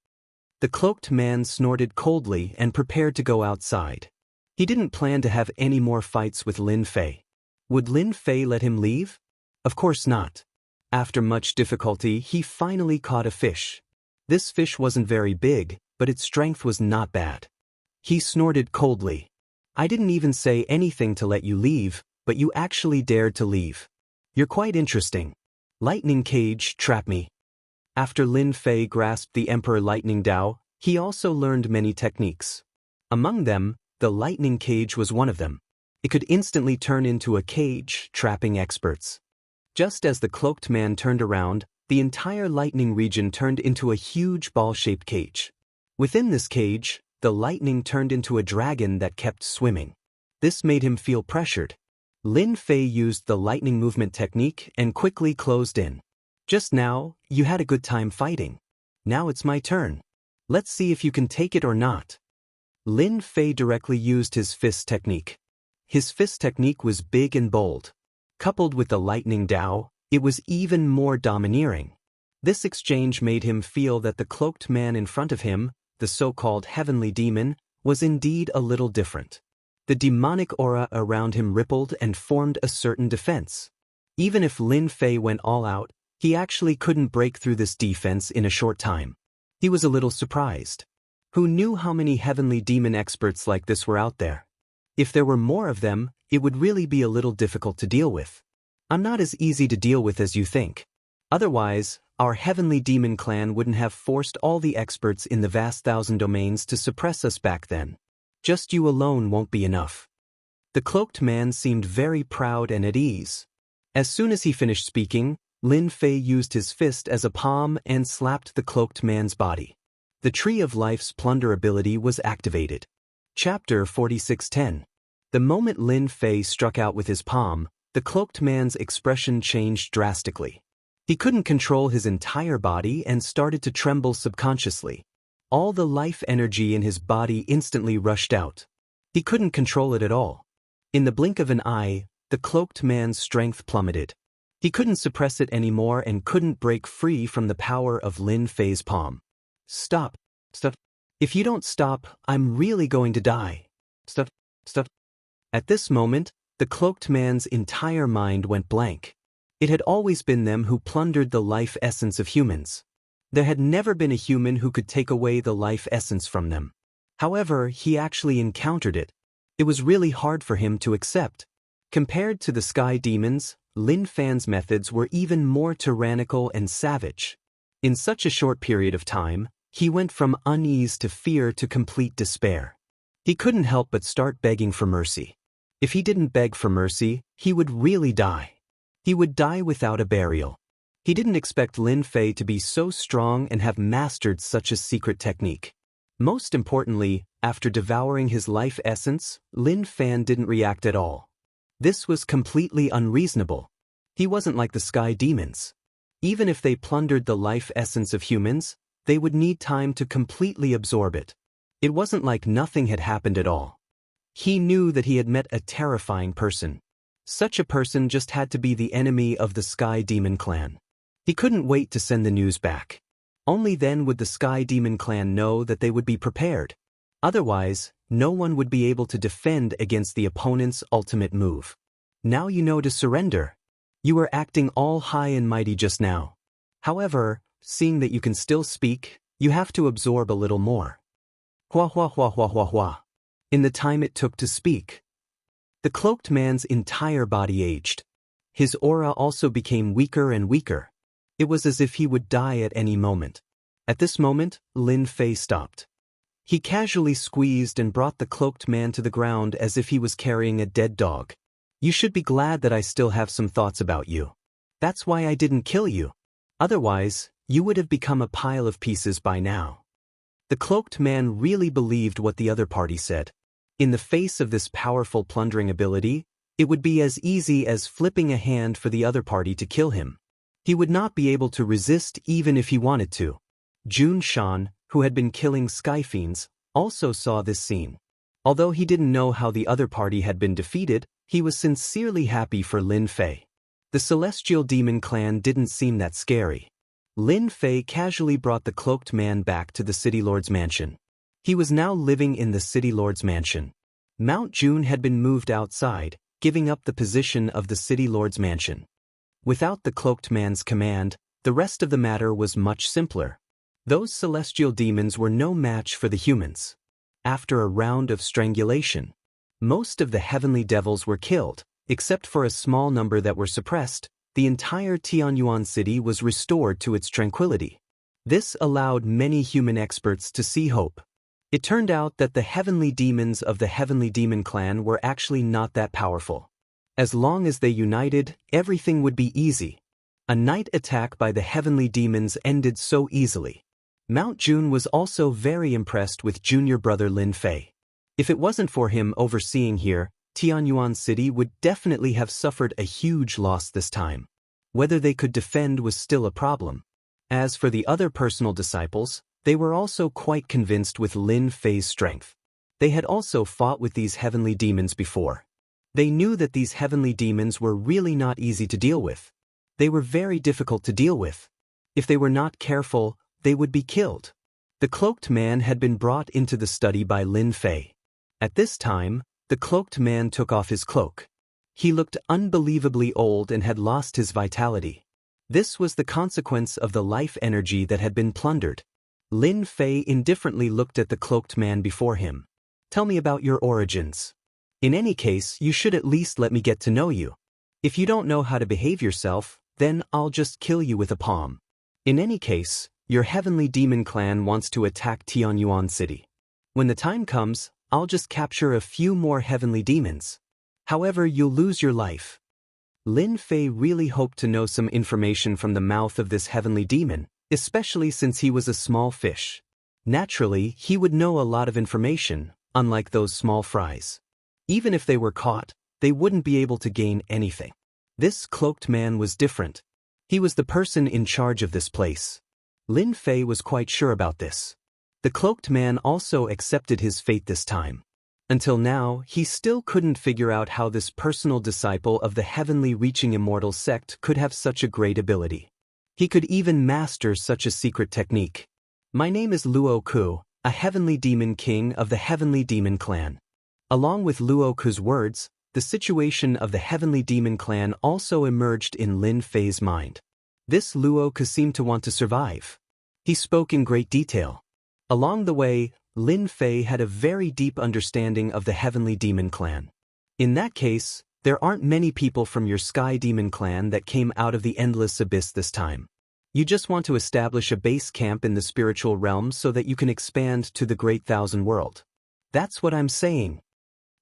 The cloaked man snorted coldly and prepared to go outside. He didn't plan to have any more fights with Lin Fei. Would Lin Fei let him leave? Of course not. After much difficulty, he finally caught a fish. This fish wasn't very big, but its strength was not bad. He snorted coldly. I didn't even say anything to let you leave, but you actually dared to leave. You're quite interesting. Lightning cage, trap me. After Lin Fei grasped the Emperor Lightning Tao, he also learned many techniques. Among them, the lightning cage was one of them. It could instantly turn into a cage, trapping experts. Just as the cloaked man turned around, the entire lightning region turned into a huge ball-shaped cage. Within this cage, the lightning turned into a dragon that kept swimming. This made him feel pressured. Lin Fei used the lightning movement technique and quickly closed in. Just now, you had a good time fighting. Now it's my turn. Let's see if you can take it or not. Lin Fei directly used his fist technique. His fist technique was big and bold. Coupled with the lightning Dao, it was even more domineering. This exchange made him feel that the cloaked man in front of him, the so-called heavenly demon, was indeed a little different. The demonic aura around him rippled and formed a certain defense. Even if Lin Fei went all out, he actually couldn't break through this defense in a short time. He was a little surprised. Who knew how many heavenly demon experts like this were out there? If there were more of them, it would really be a little difficult to deal with. I'm not as easy to deal with as you think. Otherwise, our heavenly demon clan wouldn't have forced all the experts in the vast thousand domains to suppress us back then. Just you alone won't be enough. The cloaked man seemed very proud and at ease. As soon as he finished speaking, Lin Fei used his fist as a palm and slapped the cloaked man's body. The Tree of Life's plunder ability was activated. Chapter 4610. The moment Lin Fei struck out with his palm, the cloaked man's expression changed drastically. He couldn't control his entire body and started to tremble subconsciously. All the life energy in his body instantly rushed out. He couldn't control it at all. In the blink of an eye, the cloaked man's strength plummeted. He couldn't suppress it anymore and couldn't break free from the power of Lin Fei's palm. Stop. Stop. If you don't stop, I'm really going to die. Stop. Stop. At this moment, the cloaked man's entire mind went blank. It had always been them who plundered the life essence of humans. There had never been a human who could take away the life essence from them. However, he actually encountered it. It was really hard for him to accept. Compared to the sky demons, Lin Fei's methods were even more tyrannical and savage. In such a short period of time, he went from unease to fear to complete despair. He couldn't help but start begging for mercy. If he didn't beg for mercy, he would really die. He would die without a burial. He didn't expect Lin Fei to be so strong and have mastered such a secret technique. Most importantly, after devouring his life essence, Lin Fei didn't react at all. This was completely unreasonable. He wasn't like the sky demons. Even if they plundered the life essence of humans, they would need time to completely absorb it. It wasn't like nothing had happened at all. He knew that he had met a terrifying person. Such a person just had to be the enemy of the Sky Demon Clan. He couldn't wait to send the news back. Only then would the Sky Demon Clan know that they would be prepared. Otherwise, no one would be able to defend against the opponent's ultimate move. Now you know to surrender. You were acting all high and mighty just now. However, seeing that you can still speak, you have to absorb a little more. Hua hua hua hua hua hua. In the time it took to speak, the cloaked man's entire body aged. His aura also became weaker and weaker. It was as if he would die at any moment. At this moment, Lin Fei stopped. He casually squeezed and brought the cloaked man to the ground as if he was carrying a dead dog. You should be glad that I still have some thoughts about you. That's why I didn't kill you. Otherwise, you would have become a pile of pieces by now. The cloaked man really believed what the other party said. In the face of this powerful plundering ability, it would be as easy as flipping a hand for the other party to kill him. He would not be able to resist even if he wanted to. Jun Shan, who had been killing skyfiends, also saw this scene. Although he didn't know how the other party had been defeated, he was sincerely happy for Lin Fei. The Celestial Demon Clan didn't seem that scary. Lin Fei casually brought the cloaked man back to the City Lord's mansion. He was now living in the City Lord's mansion. Mount June had been moved outside, giving up the position of the City Lord's mansion. Without the cloaked man's command, the rest of the matter was much simpler. Those celestial demons were no match for the humans. After a round of strangulation, most of the heavenly devils were killed, except for a small number that were suppressed. The entire Tianyuan city was restored to its tranquility. This allowed many human experts to see hope. It turned out that the heavenly demons of the Heavenly Demon Clan were actually not that powerful. As long as they united, everything would be easy. A night attack by the heavenly demons ended so easily. Mount June was also very impressed with junior brother Lin Fei. If it wasn't for him overseeing here, Tianyuan City would definitely have suffered a huge loss this time. Whether they could defend was still a problem. As for the other personal disciples, they were also quite convinced with Lin Fei's strength. They had also fought with these heavenly demons before. They knew that these heavenly demons were really not easy to deal with. They were very difficult to deal with. If they were not careful, they would be killed. The cloaked man had been brought into the study by Lin Fei. At this time, the cloaked man took off his cloak. He looked unbelievably old and had lost his vitality. This was the consequence of the life energy that had been plundered. Lin Fei indifferently looked at the cloaked man before him. Tell me about your origins. In any case, you should at least let me get to know you. If you don't know how to behave yourself, then I'll just kill you with a palm. In any case, your heavenly demon clan wants to attack Tianyuan City. When the time comes, I'll just capture a few more heavenly demons. However, you'll lose your life. Lin Fei really hoped to know some information from the mouth of this heavenly demon, especially since he was a small fish. Naturally, he would know a lot of information, unlike those small fries. Even if they were caught, they wouldn't be able to gain anything. This cloaked man was different. He was the person in charge of this place. Lin Fei was quite sure about this. The cloaked man also accepted his fate this time. Until now, he still couldn't figure out how this personal disciple of the heavenly reaching immortal sect could have such a great ability. He could even master such a secret technique. My name is Luo Ku, a heavenly demon king of the heavenly demon clan. Along with Luo Ku's words, the situation of the heavenly demon clan also emerged in Lin Fei's mind. This Luo Ku seemed to want to survive. He spoke in great detail. Along the way, Lin Fei had a very deep understanding of the heavenly demon clan. In that case, there aren't many people from your sky demon clan that came out of the endless abyss this time. You just want to establish a base camp in the spiritual realm so that you can expand to the great thousand world. That's what I'm saying.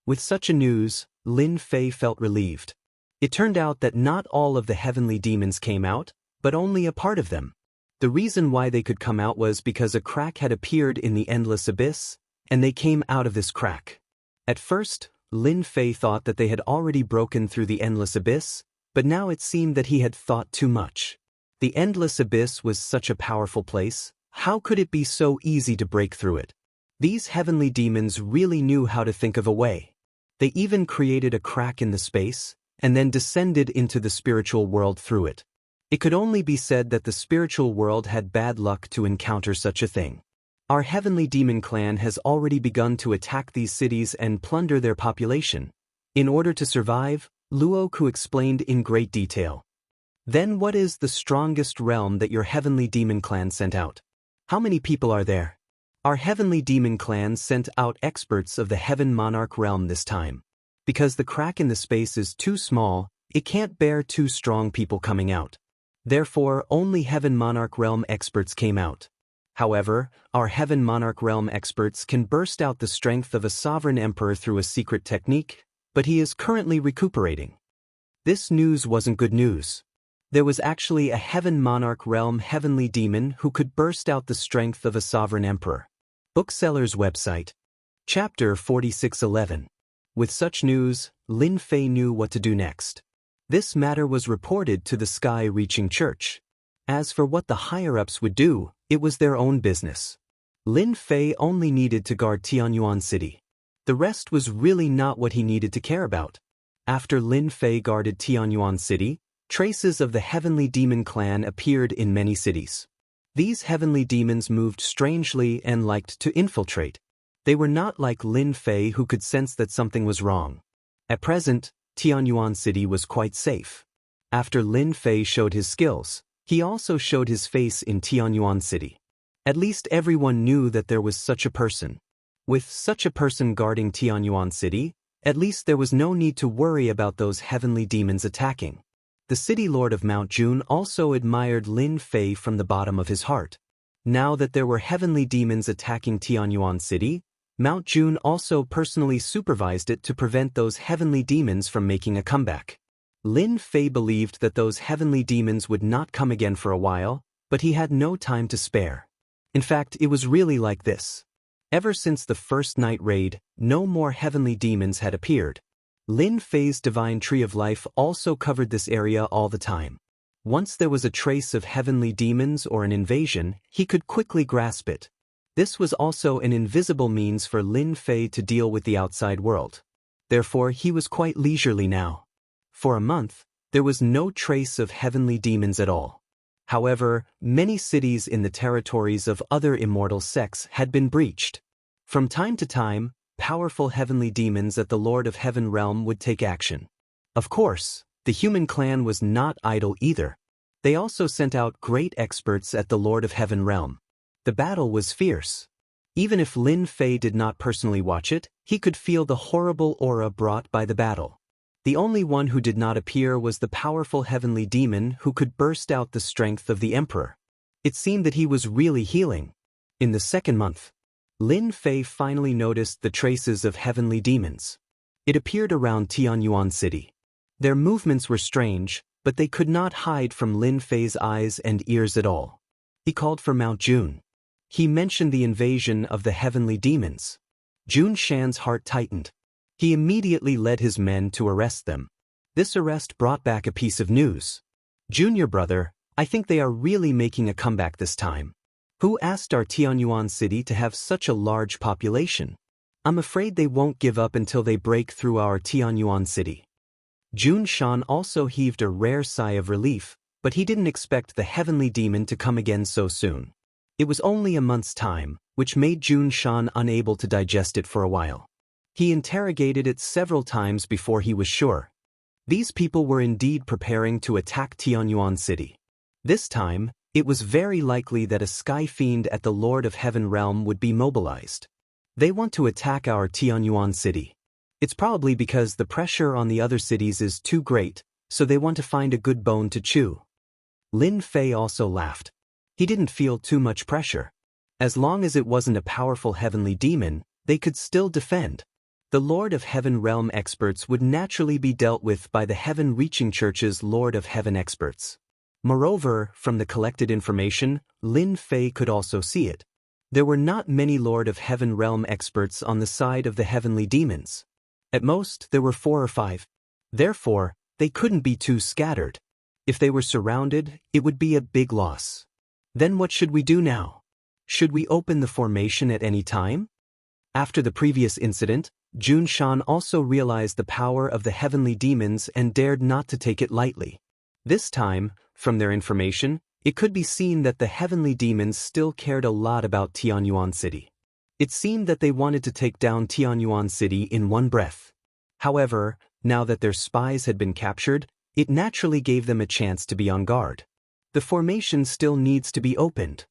With such a news, Lin Fei felt relieved. It turned out that not all of the heavenly demons came out, but only a part of them. The reason why they could come out was because a crack had appeared in the endless abyss, and they came out of this crack. At first, Lin Fei thought that they had already broken through the endless abyss, but now it seemed that he had thought too much. The endless abyss was such a powerful place, how could it be so easy to break through it? These heavenly demons really knew how to think of a way. They even created a crack in the space, and then descended into the spiritual world through it. It could only be said that the spiritual world had bad luck to encounter such a thing. Our heavenly demon clan has already begun to attack these cities and plunder their population. In order to survive, Luo Ku explained in great detail. Then what is the strongest realm that your heavenly demon clan sent out? How many people are there? Our heavenly demon clan sent out experts of the heaven monarch realm this time. Because the crack in the space is too small, it can't bear two strong people coming out. Therefore, only heaven monarch realm experts came out. However, our heaven monarch realm experts can burst out the strength of a sovereign emperor through a secret technique, but he is currently recuperating. This news wasn't good news. There was actually a heaven monarch realm heavenly demon who could burst out the strength of a sovereign emperor. Bookseller's website. Chapter 4611. With such news, Lin Fei knew what to do next. This matter was reported to the sky-reaching church. As for what the higher-ups would do, it was their own business. Lin Fei only needed to guard Tianyuan City. The rest was really not what he needed to care about. After Lin Fei guarded Tianyuan City, traces of the heavenly demon clan appeared in many cities. These heavenly demons moved strangely and liked to infiltrate. They were not like Lin Fei who could sense that something was wrong. At present, Tianyuan City was quite safe. After Lin Fei showed his skills, he also showed his face in Tianyuan City. At least everyone knew that there was such a person. With such a person guarding Tianyuan City, at least there was no need to worry about those heavenly demons attacking. The city lord of Mount June also admired Lin Fei from the bottom of his heart. Now that there were heavenly demons attacking Tianyuan City, Mount June also personally supervised it to prevent those heavenly demons from making a comeback. Lin Fei believed that those heavenly demons would not come again for a while, but he had no time to spare. In fact, it was really like this. Ever since the first night raid, no more heavenly demons had appeared. Lin Fei's divine tree of life also covered this area all the time. Once there was a trace of heavenly demons or an invasion, he could quickly grasp it. This was also an invisible means for Lin Fei to deal with the outside world. Therefore, he was quite leisurely now. For a month, there was no trace of heavenly demons at all. However, many cities in the territories of other immortal sects had been breached. From time to time, powerful heavenly demons at the Lord of Heaven realm would take action. Of course, the human clan was not idle either. They also sent out great experts at the Lord of Heaven realm. The battle was fierce. Even if Lin Fei did not personally watch it, he could feel the horrible aura brought by the battle. The only one who did not appear was the powerful heavenly demon who could burst out the strength of the emperor. It seemed that he was really healing. In the second month, Lin Fei finally noticed the traces of heavenly demons. It appeared around Tianyuan City. Their movements were strange, but they could not hide from Lin Fei's eyes and ears at all. He called for Mount Jun. He mentioned the invasion of the heavenly demons. Jun Shan's heart tightened. He immediately led his men to arrest them. This arrest brought back a piece of news. "Junior brother, I think they are really making a comeback this time. Who asked our Tianyuan city to have such a large population? I'm afraid they won't give up until they break through our Tianyuan city." Jun Shan also heaved a rare sigh of relief, but he didn't expect the heavenly demon to come again so soon. It was only a month's time, which made Jun Shan unable to digest it for a while. He interrogated it several times before he was sure. These people were indeed preparing to attack Tianyuan City. This time, it was very likely that a sky fiend at the Lord of Heaven realm would be mobilized. They want to attack our Tianyuan City. It's probably because the pressure on the other cities is too great, so they want to find a good bone to chew. Lin Fei also laughed. He didn't feel too much pressure. As long as it wasn't a powerful heavenly demon, they could still defend. The Lord of Heaven realm experts would naturally be dealt with by the Heaven-reaching Church's Lord of Heaven experts. Moreover, from the collected information, Lin Fei could also see it. There were not many Lord of Heaven realm experts on the side of the heavenly demons. At most, there were 4 or 5. Therefore, they couldn't be too scattered. If they were surrounded, it would be a big loss. Then what should we do now? Should we open the formation at any time? After the previous incident, Jun Shan also realized the power of the heavenly demons and dared not to take it lightly. This time, from their information, it could be seen that the heavenly demons still cared a lot about Tianyuan City. It seemed that they wanted to take down Tianyuan City in one breath. However, now that their spies had been captured, it naturally gave them a chance to be on guard. The formation still needs to be opened.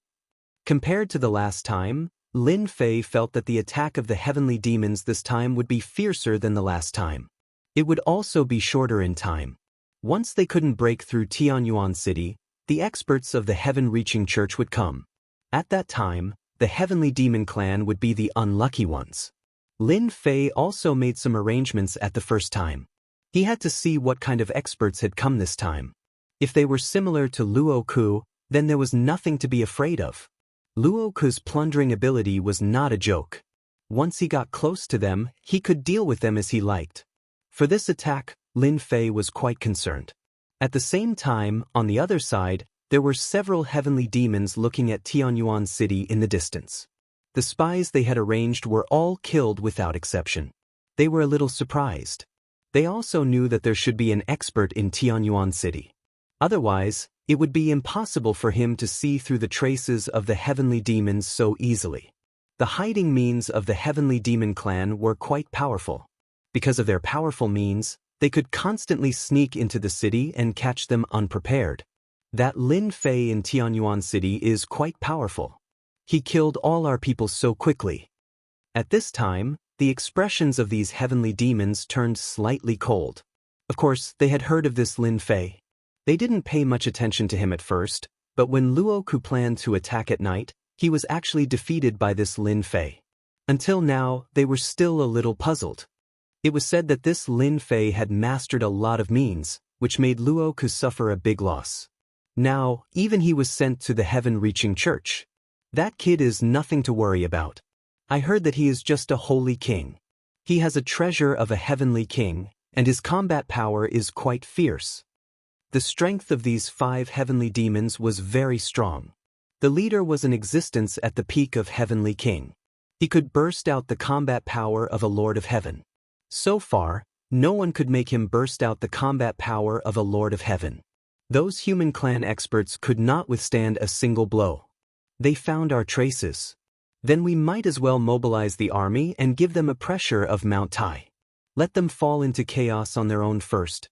Compared to the last time, Lin Fei felt that the attack of the heavenly demons this time would be fiercer than the last time. It would also be shorter in time. Once they couldn't break through Tianyuan City, the experts of the Heaven-reaching Church would come. At that time, the heavenly demon clan would be the unlucky ones. Lin Fei also made some arrangements at the first time. He had to see what kind of experts had come this time. If they were similar to Luo Ku, then there was nothing to be afraid of. Luo Ku's plundering ability was not a joke. Once he got close to them, he could deal with them as he liked. For this attack, Lin Fei was quite concerned. At the same time, on the other side, there were several heavenly demons looking at Tianyuan City in the distance. The spies they had arranged were all killed without exception. They were a little surprised. They also knew that there should be an expert in Tianyuan City. Otherwise, it would be impossible for him to see through the traces of the heavenly demons so easily. The hiding means of the heavenly demon clan were quite powerful. Because of their powerful means, they could constantly sneak into the city and catch them unprepared. That Lin Fei in Tianyuan City is quite powerful. He killed all our people so quickly. At this time, the expressions of these heavenly demons turned slightly cold. Of course, they had heard of this Lin Fei. They didn't pay much attention to him at first, but when Luo Ku planned to attack at night, he was actually defeated by this Lin Fei. Until now, they were still a little puzzled. It was said that this Lin Fei had mastered a lot of means, which made Luo Ku suffer a big loss. Now, even he was sent to the Heaven-reaching Church. That kid is nothing to worry about. I heard that he is just a holy king. He has a treasure of a heavenly king, and his combat power is quite fierce. The strength of these 5 heavenly demons was very strong. The leader was in existence at the peak of Heavenly King. He could burst out the combat power of a Lord of Heaven. So far, no one could make him burst out the combat power of a Lord of Heaven. Those human clan experts could not withstand a single blow. They found our traces. Then we might as well mobilize the army and give them a pressure of Mount Tai. Let them fall into chaos on their own first.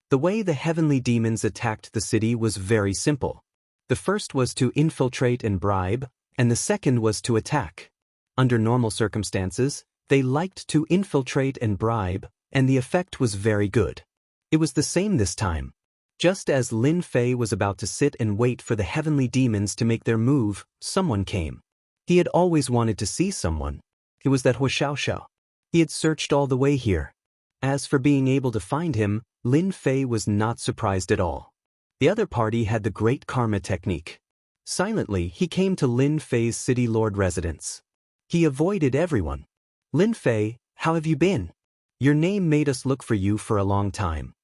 The way the heavenly demons attacked the city was very simple. The first was to infiltrate and bribe, and the second was to attack. Under normal circumstances, they liked to infiltrate and bribe, and the effect was very good. It was the same this time. Just as Lin Fei was about to sit and wait for the heavenly demons to make their move, someone came. He had always wanted to see someone. It was that Huo Xiaoxiao. He had searched all the way here. As for being able to find him, Lin Fei was not surprised at all. The other party had the great karma technique. Silently, he came to Lin Fei's city lord residence. He avoided everyone. Lin Fei, how have you been? Your name made us look for you for a long time.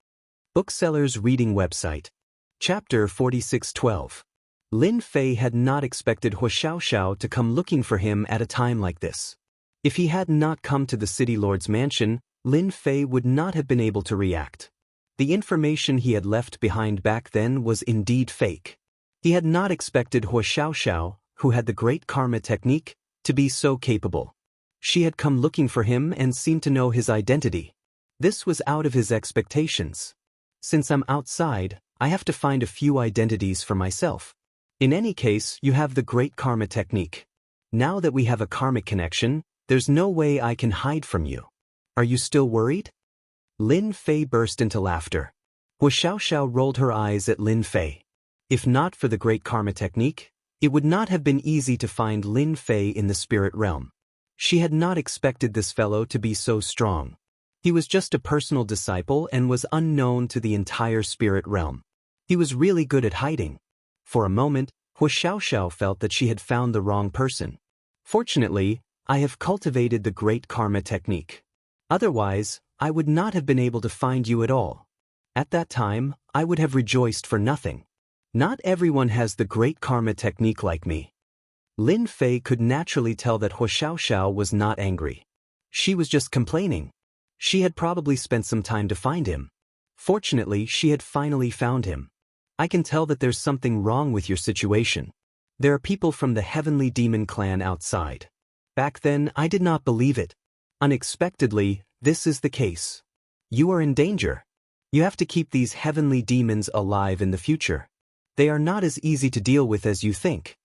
Bookseller's Reading Website. Chapter 4612. Lin Fei had not expected Huo Xiaoxiao to come looking for him at a time like this. If he had not come to the city lord's mansion, Lin Fei would not have been able to react. The information he had left behind back then was indeed fake. He had not expected Huo Xiaoxiao, who had the great karma technique, to be so capable. She had come looking for him and seemed to know his identity. This was out of his expectations. Since I'm outside, I have to find a few identities for myself. In any case, you have the great karma technique. Now that we have a karmic connection, there's no way I can hide from you. Are you still worried? Lin Fei burst into laughter. Huo Xiaoxiao rolled her eyes at Lin Fei. If not for the great karma technique, it would not have been easy to find Lin Fei in the spirit realm. She had not expected this fellow to be so strong. He was just a personal disciple and was unknown to the entire spirit realm. He was really good at hiding. For a moment, Huo Xiaoxiao felt that she had found the wrong person. Fortunately, I have cultivated the great karma technique. Otherwise, I would not have been able to find you at all. At that time, I would have rejoiced for nothing. Not everyone has the great karma technique like me. Lin Fei could naturally tell that Huo Xiaoxiao was not angry. She was just complaining. She had probably spent some time to find him. Fortunately, she had finally found him. I can tell that there's something wrong with your situation. There are people from the heavenly demon clan outside. Back then, I did not believe it. Unexpectedly, this is the case. You are in danger. You have to keep these heavenly demons alive in the future. They are not as easy to deal with as you think.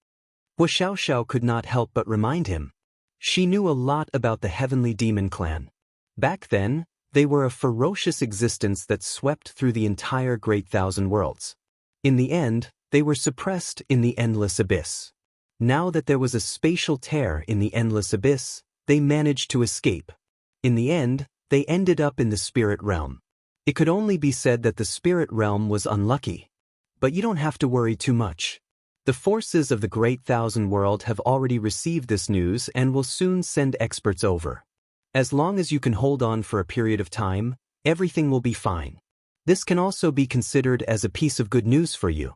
Huo Xiaoxiao could not help but remind him. She knew a lot about the heavenly demon clan. Back then, they were a ferocious existence that swept through the entire Great Thousand Worlds. In the end, they were suppressed in the endless abyss. Now that there was a spatial tear in the endless abyss, they managed to escape. In the end, they ended up in the spirit realm. It could only be said that the spirit realm was unlucky. But you don't have to worry too much. The forces of the Great Thousand World have already received this news and will soon send experts over. As long as you can hold on for a period of time, everything will be fine. This can also be considered as a piece of good news for you.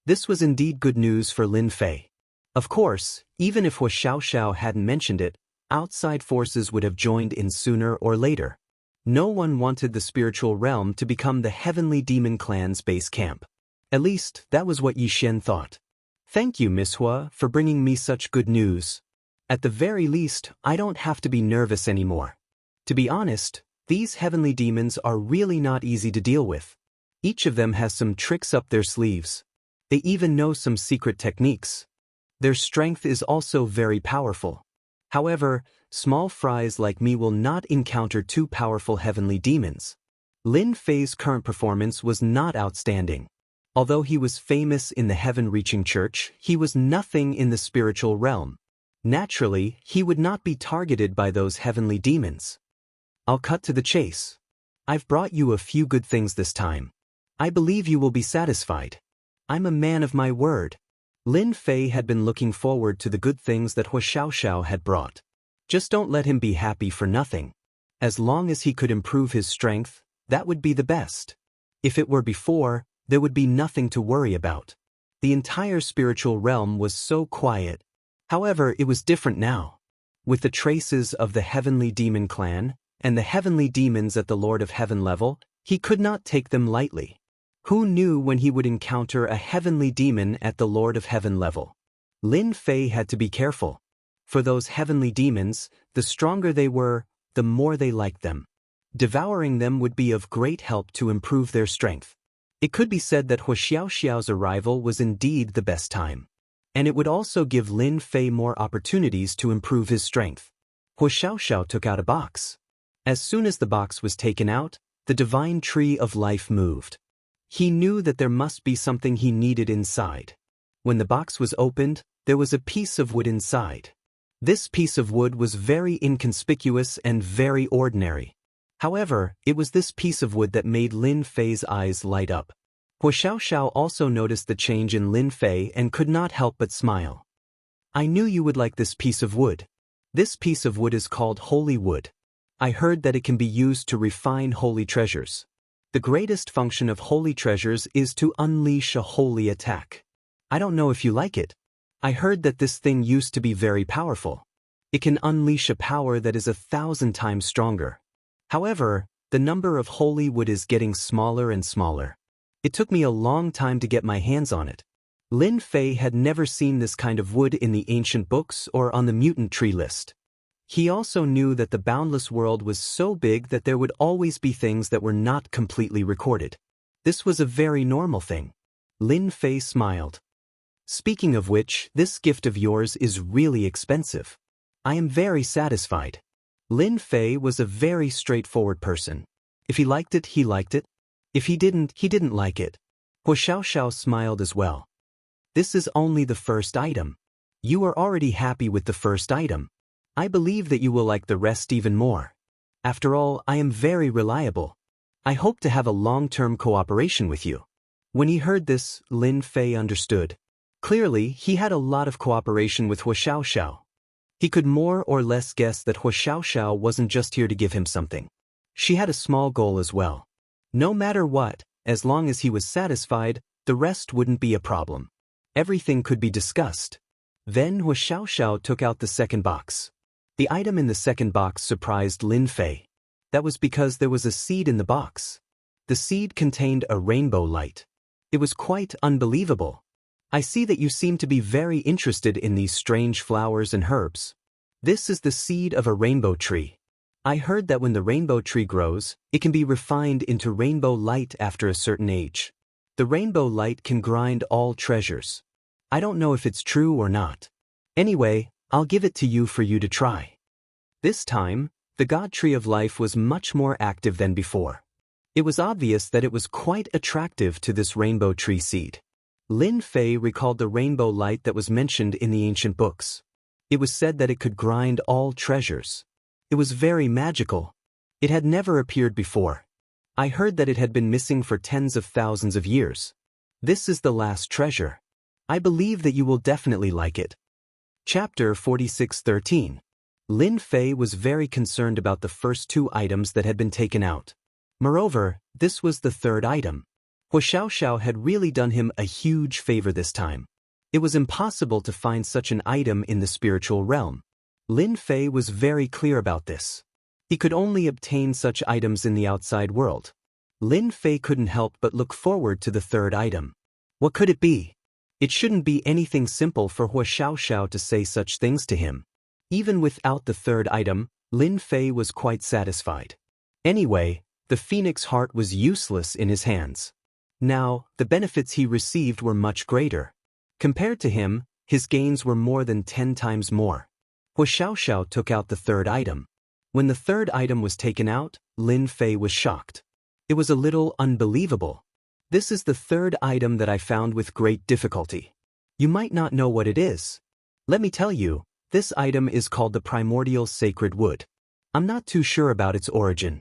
This was indeed good news for Lin Fei. Of course, even if Huo Xiaoxiao hadn't mentioned it, outside forces would have joined in sooner or later. No one wanted the spiritual realm to become the heavenly demon clan's base camp. At least, that was what Yi Xian thought. Thank you, Miss Hua, for bringing me such good news. At the very least, I don't have to be nervous anymore. To be honest, these heavenly demons are really not easy to deal with. Each of them has some tricks up their sleeves. They even know some secret techniques. Their strength is also very powerful. However, small fries like me will not encounter too powerful heavenly demons. Lin Fei's current performance was not outstanding. Although he was famous in the heaven-reaching church, he was nothing in the spiritual realm. Naturally, he would not be targeted by those heavenly demons. I'll cut to the chase. I've brought you a few good things this time. I believe you will be satisfied. I'm a man of my word. Lin Fei had been looking forward to the good things that Huo Xiaoxiao had brought. Just don't let him be happy for nothing. As long as he could improve his strength, That would be the best. If it were before, there would be nothing to worry about. The entire spiritual realm was so quiet. However, it was different now. With the traces of the heavenly demon clan, and the heavenly demons at the Lord of Heaven level, he could not take them lightly. Who knew when he would encounter a heavenly demon at the Lord of Heaven level? Lin Fei had to be careful. For those heavenly demons, the stronger they were, the more they liked them. Devouring them would be of great help to improve their strength. It could be said that Hua Xiaoxiao's arrival was indeed the best time. And it would also give Lin Fei more opportunities to improve his strength. Hua Xiaoxiao took out a box. As soon as the box was taken out, the divine tree of life moved. He knew that there must be something he needed inside. When the box was opened, there was a piece of wood inside. This piece of wood was very inconspicuous and very ordinary. However, it was this piece of wood that made Lin Fei's eyes light up. Hua Xiaoxiao also noticed the change in Lin Fei and could not help but smile. I knew you would like this piece of wood. This piece of wood is called holy wood. I heard that it can be used to refine holy treasures. The greatest function of holy treasures is to unleash a holy attack. I don't know if you like it. I heard that this thing used to be very powerful. It can unleash a power that is 1,000 times stronger. However, the number of holy wood is getting smaller and smaller. It took me a long time to get my hands on it. Lin Fei had never seen this kind of wood in the ancient books or on the mutant tree list. He also knew that the boundless world was so big that there would always be things that were not completely recorded. This was a very normal thing. Lin Fei smiled. Speaking of which, this gift of yours is really expensive. I am very satisfied. Lin Fei was a very straightforward person. If he liked it, he liked it. If he didn't like it. Hua Xiaoxiao smiled as well. This is only the first item. You are already happy with the first item. I believe that you will like the rest even more. After all, I am very reliable. I hope to have a long-term cooperation with you. When he heard this, Lin Fei understood. Clearly, he had a lot of cooperation with Hua Xiaoxiao. He could more or less guess that Hua Xiaoxiao wasn't just here to give him something. She had a small goal as well. No matter what, as long as he was satisfied, the rest wouldn't be a problem. Everything could be discussed. Then Hua Xiaoxiao took out the second box. The item in the second box surprised Lin Fei. That was because there was a seed in the box. The seed contained a rainbow light. It was quite unbelievable. I see that you seem to be very interested in these strange flowers and herbs. This is the seed of a rainbow tree. I heard that when the rainbow tree grows, it can be refined into rainbow light after a certain age. The rainbow light can grind all treasures. I don't know if it's true or not. Anyway, I'll give it to you for you to try. This time, the God Tree of Life was much more active than before. It was obvious that it was quite attractive to this rainbow tree seed. Lin Fei recalled the rainbow light that was mentioned in the ancient books. It was said that it could grind all treasures. It was very magical. It had never appeared before. I heard that it had been missing for tens of thousands of years. This is the last treasure. I believe that you will definitely like it. Chapter 46:13. Lin Fei was very concerned about the first two items that had been taken out. Moreover, this was the third item. Hua Xiaoxiao had really done him a huge favor this time. It was impossible to find such an item in the spiritual realm. Lin Fei was very clear about this. He could only obtain such items in the outside world. Lin Fei couldn't help but look forward to the third item. What could it be? It shouldn't be anything simple for Hua Xiaoxiao to say such things to him. Even without the third item, Lin Fei was quite satisfied. Anyway, the phoenix heart was useless in his hands. Now, the benefits he received were much greater. Compared to him, his gains were more than 10 times more. Hua Xiaoxiao took out the third item. When the third item was taken out, Lin Fei was shocked. It was a little unbelievable. This is the third item that I found with great difficulty. You might not know what it is. Let me tell you, this item is called the primordial sacred wood. I'm not too sure about its origin.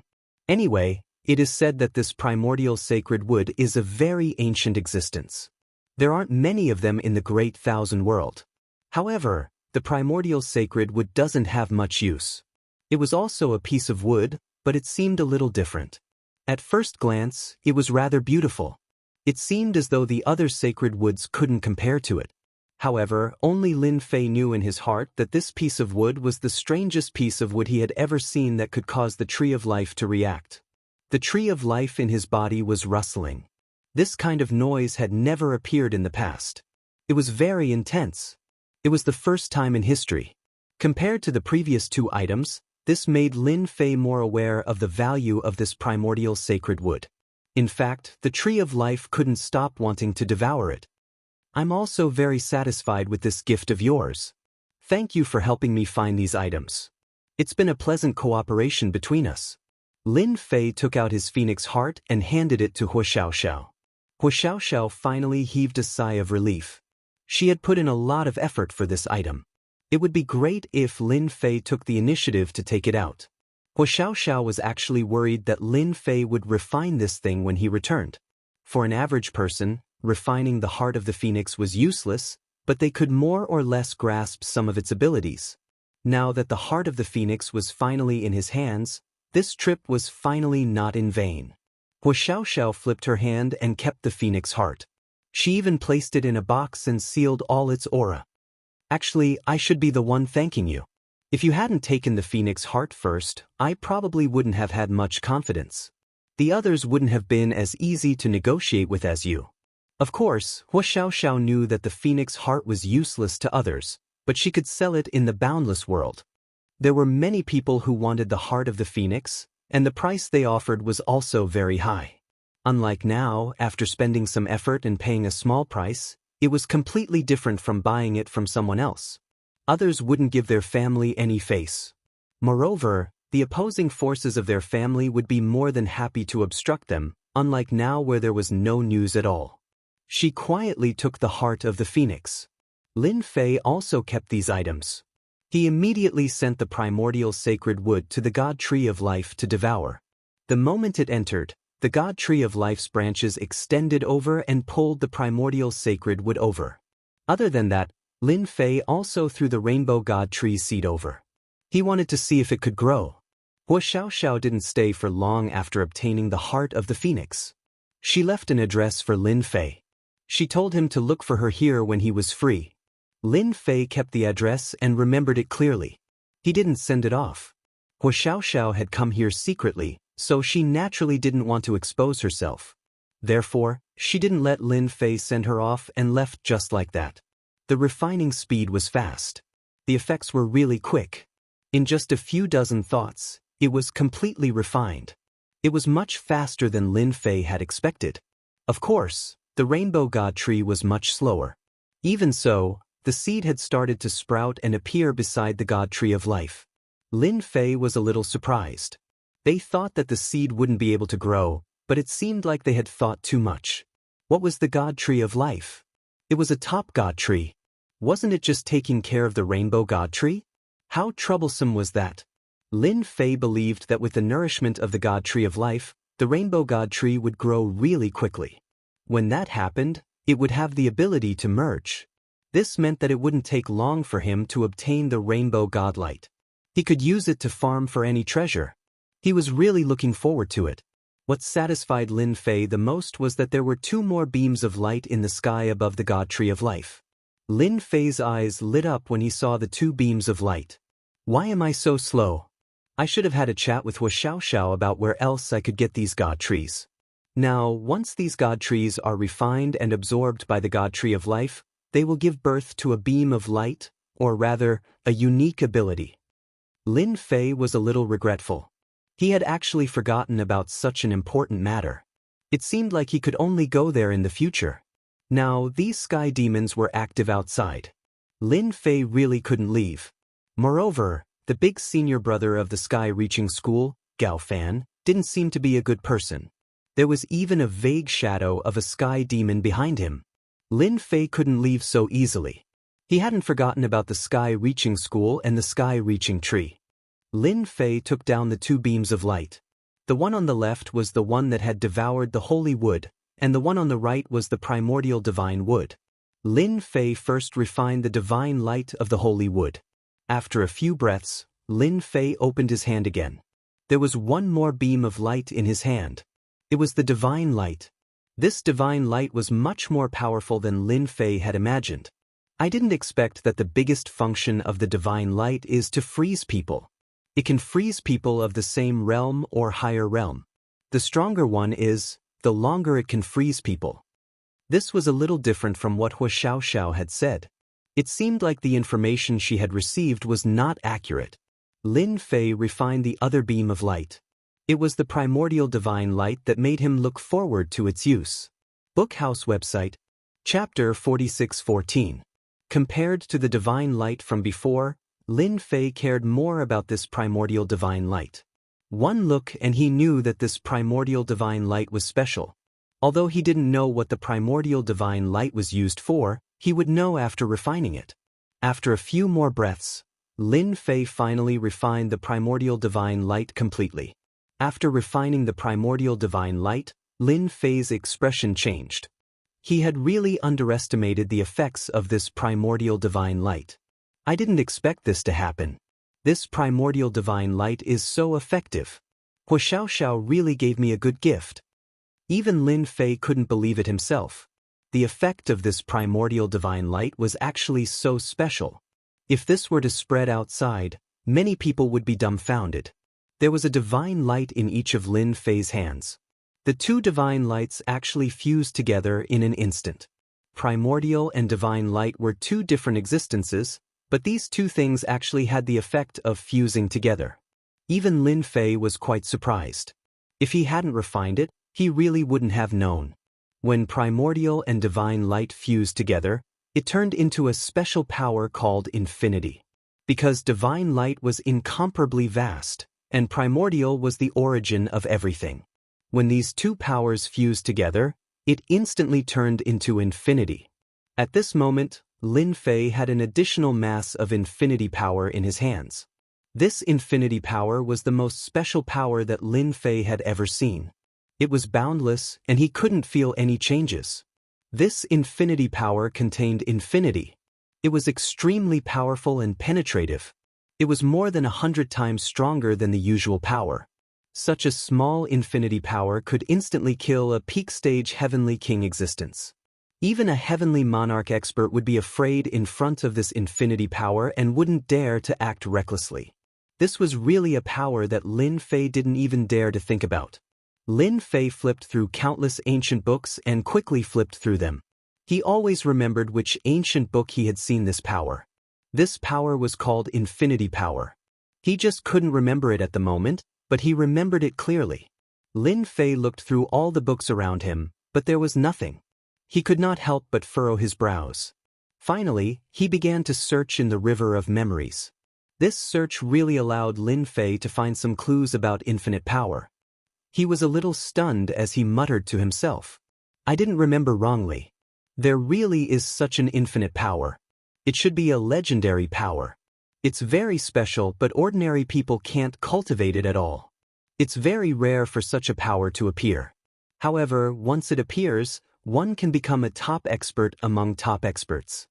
Anyway, it is said that this primordial sacred wood is a very ancient existence. There aren't many of them in the great thousand world. However, the primordial sacred wood doesn't have much use. It was also a piece of wood, but it seemed a little different. At first glance, it was rather beautiful. It seemed as though the other sacred woods couldn't compare to it. However, only Lin Fei knew in his heart that this piece of wood was the strangest piece of wood he had ever seen that could cause the tree of life to react. The tree of life in his body was rustling. This kind of noise had never appeared in the past. It was very intense. It was the first time in history. Compared to the previous two items, this made Lin Fei more aware of the value of this primordial sacred wood. In fact, the tree of life couldn't stop wanting to devour it. I'm also very satisfied with this gift of yours. Thank you for helping me find these items. It's been a pleasant cooperation between us. Lin Fei took out his phoenix heart and handed it to Hua Xiaoxiao. Hua Xiaoxiao finally heaved a sigh of relief. She had put in a lot of effort for this item. It would be great if Lin Fei took the initiative to take it out. Hua Xiaoxiao was actually worried that Lin Fei would refine this thing when he returned. For an average person, refining the heart of the phoenix was useless, but they could more or less grasp some of its abilities. Now that the heart of the phoenix was finally in his hands, this trip was finally not in vain. Hua Xiaoxiao flipped her hand and kept the phoenix heart. She even placed it in a box and sealed all its aura. Actually, I should be the one thanking you. If you hadn't taken the phoenix heart first, I probably wouldn't have had much confidence. The others wouldn't have been as easy to negotiate with as you. Of course, Hua Xiaoxiao knew that the phoenix heart was useless to others, but she could sell it in the boundless world. There were many people who wanted the heart of the phoenix, and the price they offered was also very high. Unlike now, after spending some effort and paying a small price, it was completely different from buying it from someone else. Others wouldn't give their family any face. Moreover, the opposing forces of their family would be more than happy to obstruct them, unlike now where there was no news at all. She quietly took the heart of the phoenix. Lin Fei also kept these items. He immediately sent the primordial sacred wood to the god tree of life to devour. The moment it entered, the god tree of life's branches extended over and pulled the primordial sacred wood over. Other than that, Lin Fei also threw the rainbow god tree seed over. He wanted to see if it could grow. Hua Xiaoxiao didn't stay for long after obtaining the heart of the phoenix. She left an address for Lin Fei. She told him to look for her here when he was free. Lin Fei kept the address and remembered it clearly. He didn't send it off. Hua Xiaoxiao had come here secretly, so she naturally didn't want to expose herself. Therefore, she didn't let Lin Fei send her off and left just like that. The refining speed was fast. The effects were really quick. In just a few dozen thoughts, it was completely refined. It was much faster than Lin Fei had expected. Of course, the rainbow god tree was much slower. Even so, the seed had started to sprout and appear beside the god tree of life. Lin Fei was a little surprised. They thought that the seed wouldn't be able to grow, but it seemed like they had thought too much. What was the god tree of life? It was a top god tree. Wasn't it just taking care of the rainbow god tree? How troublesome was that? Lin Fei believed that with the nourishment of the god tree of life, the rainbow god tree would grow really quickly. When that happened, it would have the ability to merge. This meant that it wouldn't take long for him to obtain the rainbow godlight. He could use it to farm for any treasure. He was really looking forward to it. What satisfied Lin Fei the most was that there were 2 more beams of light in the sky above the god tree of life. Lin Fei's eyes lit up when he saw the 2 beams of light. Why am I so slow? I should have had a chat with Hua Xiaoxiao about where else I could get these god trees. Now, once these god trees are refined and absorbed by the god tree of life, they will give birth to a beam of light, or rather, a unique ability. Lin Fei was a little regretful. He had actually forgotten about such an important matter. It seemed like he could only go there in the future. Now, these sky demons were active outside. Lin Fei really couldn't leave. Moreover, the big senior brother of the sky-reaching school, Gao Fan, didn't seem to be a good person. There was even a vague shadow of a sky demon behind him. Lin Fei couldn't leave so easily. He hadn't forgotten about the sky-reaching school and the sky-reaching tree. Lin Fei took down the 2 beams of light. The one on the left was the one that had devoured the holy wood, and the one on the right was the primordial divine wood. Lin Fei first refined the divine light of the holy wood. After a few breaths, Lin Fei opened his hand again. There was 1 more beam of light in his hand. It was the divine light. This divine light was much more powerful than Lin Fei had imagined. I didn't expect that the biggest function of the divine light is to freeze people. It can freeze people of the same realm or higher realm. The stronger one is, the longer it can freeze people. This was a little different from what Hua Xiaoxiao had said. It seemed like the information she had received was not accurate. Lin Fei refined the other beam of light. It was the primordial divine light that made him look forward to its use. Bookhouse website, Chapter 4614. Compared to the divine light from before, Lin Fei cared more about this primordial divine light. One look and he knew that this primordial divine light was special. Although he didn't know what the primordial divine light was used for, he would know after refining it. After a few more breaths, Lin Fei finally refined the primordial divine light completely. After refining the primordial divine light, Lin Fei's expression changed. He had really underestimated the effects of this primordial divine light. I didn't expect this to happen. This primordial divine light is so effective. Hua Xiaoxiao really gave me a good gift. Even Lin Fei couldn't believe it himself. The effect of this primordial divine light was actually so special. If this were to spread outside, many people would be dumbfounded. There was a divine light in each of Lin Fei's hands. The two divine lights actually fused together in an instant. Primordial and divine light were two different existences, but these two things actually had the effect of fusing together. Even Lin Fei was quite surprised. If he hadn't refined it, he really wouldn't have known. When primordial and divine light fused together, it turned into a special power called infinity. Because divine light was incomparably vast, and primordial was the origin of everything. When these two powers fused together, it instantly turned into infinity. At this moment, Lin Fei had an additional mass of infinity power in his hands. This infinity power was the most special power that Lin Fei had ever seen. It was boundless, and he couldn't feel any changes. This infinity power contained infinity. It was extremely powerful and penetrative. It was more than 100 times stronger than the usual power. Such a small infinity power could instantly kill a peak-stage heavenly king existence. Even a heavenly monarch expert would be afraid in front of this infinity power and wouldn't dare to act recklessly. This was really a power that Lin Fei didn't even dare to think about. Lin Fei flipped through countless ancient books and quickly flipped through them. He always remembered which ancient book he had seen this power. This power was called infinity power. He just couldn't remember it at the moment, but he remembered it clearly. Lin Fei looked through all the books around him, but there was nothing. He could not help but furrow his brows. Finally, he began to search in the river of memories. This search really allowed Lin Fei to find some clues about infinite power. He was a little stunned as he muttered to himself. I didn't remember wrongly. There really is such an infinite power. It should be a legendary power. It's very special, but ordinary people can't cultivate it at all. It's very rare for such a power to appear. However, once it appears, one can become a top expert among top experts.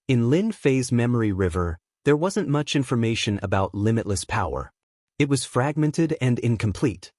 In Lin Fei's memory river, there wasn't much information about limitless power. It was fragmented and incomplete.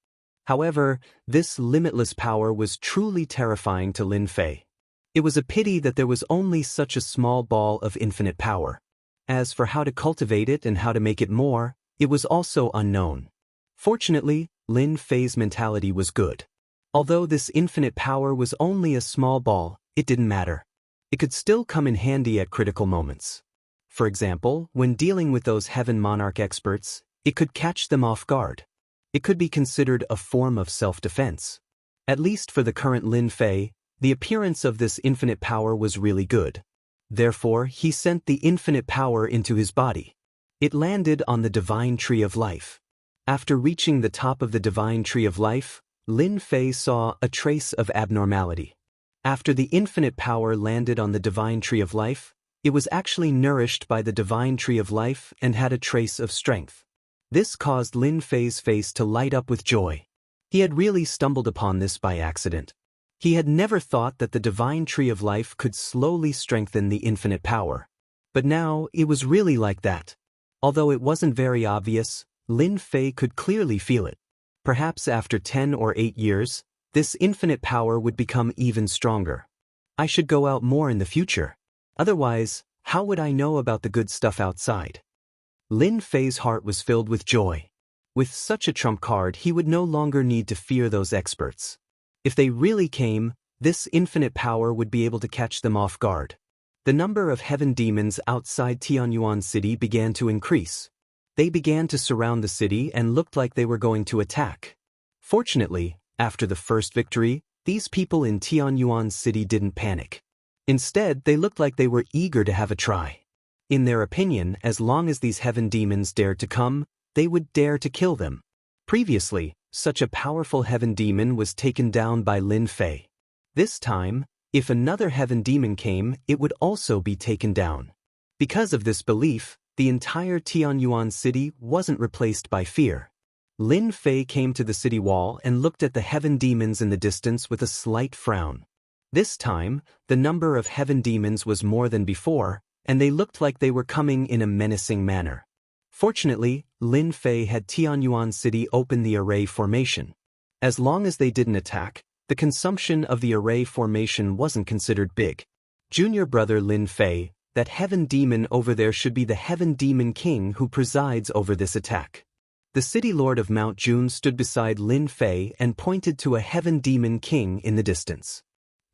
However, this limitless power was truly terrifying to Lin Fei. It was a pity that there was only such a small ball of infinite power. As for how to cultivate it and how to make it more, it was also unknown. Fortunately, Lin Fei's mentality was good. Although this infinite power was only a small ball, it didn't matter. It could still come in handy at critical moments. For example, when dealing with those heaven monarch experts, it could catch them off guard. It could be considered a form of self-defense. At least for the current Lin Fei, the appearance of this infinite power was really good. Therefore, he sent the infinite power into his body. It landed on the divine tree of life. After reaching the top of the divine tree of life, Lin Fei saw a trace of abnormality. After the infinite power landed on the divine tree of life, it was actually nourished by the divine tree of life and had a trace of strength. This caused Lin Fei's face to light up with joy. He had really stumbled upon this by accident. He had never thought that the divine tree of life could slowly strengthen the infinite power. But now, it was really like that. Although it wasn't very obvious, Lin Fei could clearly feel it. Perhaps after 10 or 8 years, this infinite power would become even stronger. I should go out more in the future. Otherwise, how would I know about the good stuff outside? Lin Fei's heart was filled with joy. With such a trump card, he would no longer need to fear those experts. If they really came, this infinite power would be able to catch them off guard. The number of heaven demons outside Tianyuan City began to increase. They began to surround the city and looked like they were going to attack. Fortunately, after the first victory, these people in Tianyuan City didn't panic. Instead, they looked like they were eager to have a try. In their opinion, as long as these heaven demons dared to come, they would dare to kill them. Previously, such a powerful heaven demon was taken down by Lin Fei. This time, if another heaven demon came, it would also be taken down. Because of this belief, the entire Tianyuan city wasn't replaced by fear. Lin Fei came to the city wall and looked at the heaven demons in the distance with a slight frown. This time, the number of heaven demons was more than before, and they looked like they were coming in a menacing manner. Fortunately, Lin Fei had Tianyuan City open the array formation. As long as they didn't attack, the consumption of the array formation wasn't considered big. Junior brother Lin Fei, that heaven demon over there should be the heaven demon king who presides over this attack. The city lord of Mount June stood beside Lin Fei and pointed to a heaven demon king in the distance.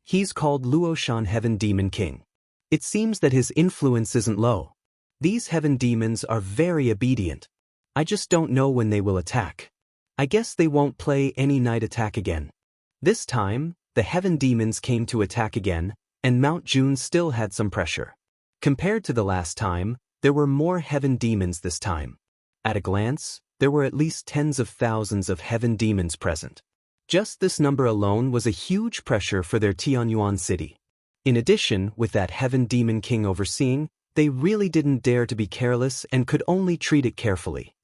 He's called Luoshan Heaven Demon King. It seems that his influence isn't low. These heaven demons are very obedient. I just don't know when they will attack. I guess they won't play any night attack again. This time, the heaven demons came to attack again, and Mount June still had some pressure. Compared to the last time, there were more heaven demons this time. At a glance, there were at least tens of thousands of heaven demons present. Just this number alone was a huge pressure for their Tianyuan city. In addition, with that heaven demon king overseeing, they really didn't dare to be careless and could only treat it carefully.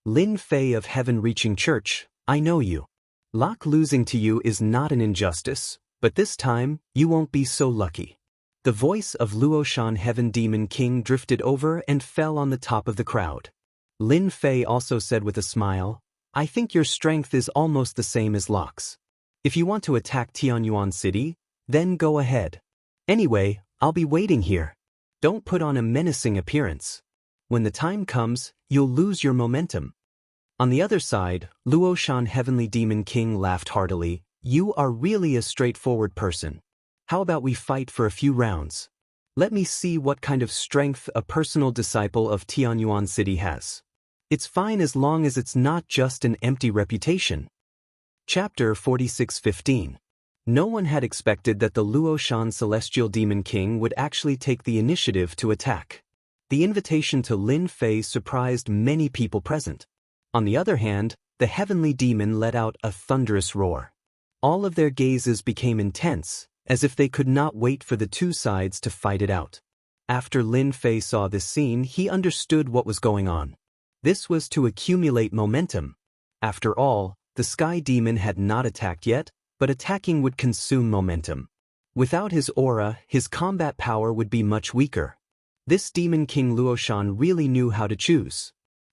Lin Fei of Heaven Reaching Church, I know you. Locke losing to you is not an injustice, but this time, you won't be so lucky. The voice of Luoshan Heaven Demon King drifted over and fell on the top of the crowd. Lin Fei also said with a smile, I think your strength is almost the same as Locke's. If you want to attack Tianyuan City, then go ahead. Anyway, I'll be waiting here. Don't put on a menacing appearance. When the time comes, you'll lose your momentum. On the other side, Luoshan Heavenly Demon King laughed heartily. You are really a straightforward person. How about we fight for a few rounds? Let me see what kind of strength a personal disciple of Tianyuan City has. It's fine as long as it's not just an empty reputation. Chapter 46:15. No one had expected that the Luoshan Celestial Demon King would actually take the initiative to attack. The invitation to Lin Fei surprised many people present. On the other hand, the heavenly demon let out a thunderous roar. All of their gazes became intense, as if they could not wait for the two sides to fight it out. After Lin Fei saw this scene, he understood what was going on. This was to accumulate momentum. After all, the Sky Demon had not attacked yet, but attacking would consume momentum. Without his aura, his combat power would be much weaker. This Demon King Luoshan really knew how to choose.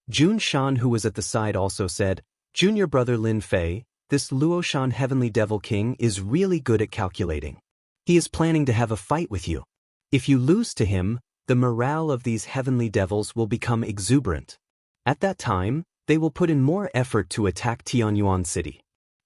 Jun Shan, who was at the side, also said, Junior brother Lin Fei, this Luoshan Heavenly Devil King is really good at calculating. He is planning to have a fight with you. If you lose to him, the morale of these heavenly devils will become exuberant. At that time, they will put in more effort to attack Tianyuan City.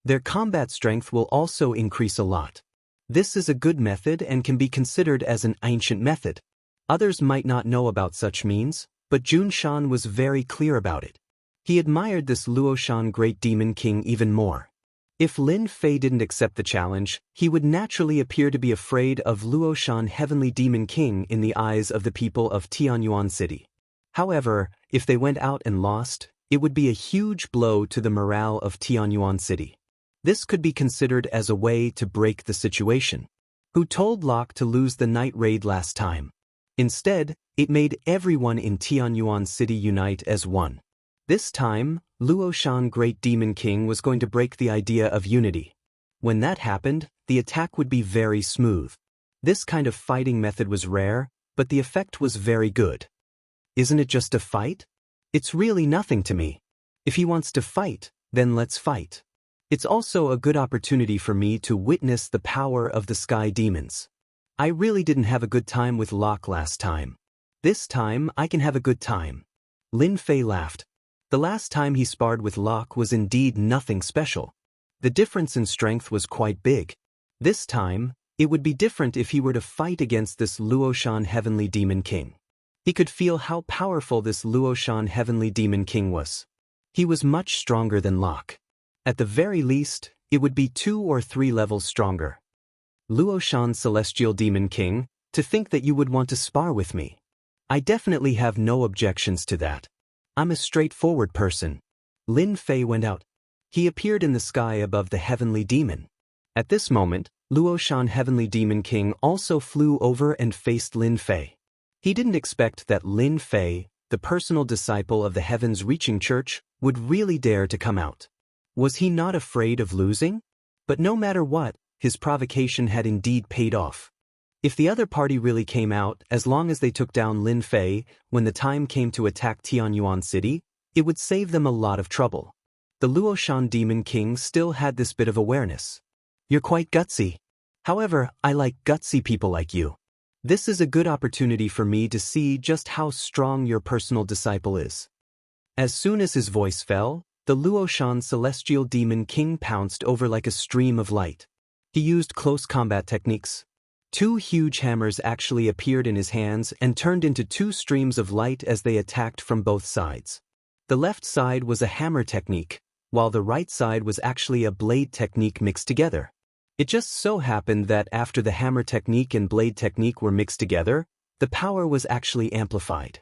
Their combat strength will also increase a lot. This is a good method and can be considered as an ancient method. Others might not know about such means, but Jun Shan was very clear about it. He admired this Luoshan Great Demon King even more. If Lin Fei didn't accept the challenge, he would naturally appear to be afraid of Luoshan Heavenly Demon King in the eyes of the people of Tianyuan City. However, if they went out and lost, it would be a huge blow to the morale of Tianyuan City. This could be considered as a way to break the situation. Who told Locke to lose the night raid last time? Instead, it made everyone in Tianyuan City unite as one. This time, Luoshan Great Demon King was going to break the idea of unity. When that happened, the attack would be very smooth. This kind of fighting method was rare, but the effect was very good. Isn't it just a fight? It's really nothing to me. If he wants to fight, then let's fight. It's also a good opportunity for me to witness the power of the sky demons. I really didn't have a good time with Locke last time. This time I can have a good time. Lin Fei laughed. The last time he sparred with Locke was indeed nothing special. The difference in strength was quite big. This time, it would be different if he were to fight against this Luoshan Heavenly Demon King. He could feel how powerful this Luoshan Heavenly Demon King was. He was much stronger than Locke. At the very least, it would be 2 or 3 levels stronger. Luoshan Celestial Demon King, to think that you would want to spar with me. I definitely have no objections to that. I'm a straightforward person. Lin Fei went out. He appeared in the sky above the Heavenly Demon. At this moment, Luoshan Heavenly Demon King also flew over and faced Lin Fei. He didn't expect that Lin Fei, the personal disciple of the Heavens Reaching Church, would really dare to come out. Was he not afraid of losing? But no matter what, his provocation had indeed paid off. If the other party really came out, as long as they took down Lin Fei, when the time came to attack Tianyuan City, it would save them a lot of trouble. The Luoshan Demon King still had this bit of awareness. You're quite gutsy. However, I like gutsy people like you. This is a good opportunity for me to see just how strong your personal disciple is. As soon as his voice fell, the Luoshan Celestial Demon King pounced over like a stream of light. He used close combat techniques. 2 huge hammers actually appeared in his hands and turned into 2 streams of light as they attacked from both sides. The left side was a hammer technique, while the right side was actually a blade technique mixed together. It just so happened that after the hammer technique and blade technique were mixed together, the power was actually amplified.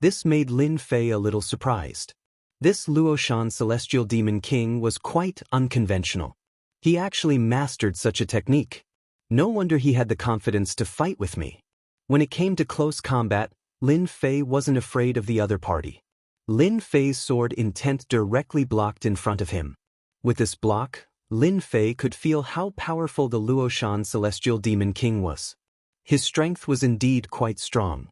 This made Lin Fei a little surprised. This Luoshan Celestial Demon King was quite unconventional. He actually mastered such a technique. No wonder he had the confidence to fight with me. When it came to close combat, Lin Fei wasn't afraid of the other party. Lin Fei's sword intent directly blocked in front of him. With this block, Lin Fei could feel how powerful the Luoshan Celestial Demon King was. His strength was indeed quite strong.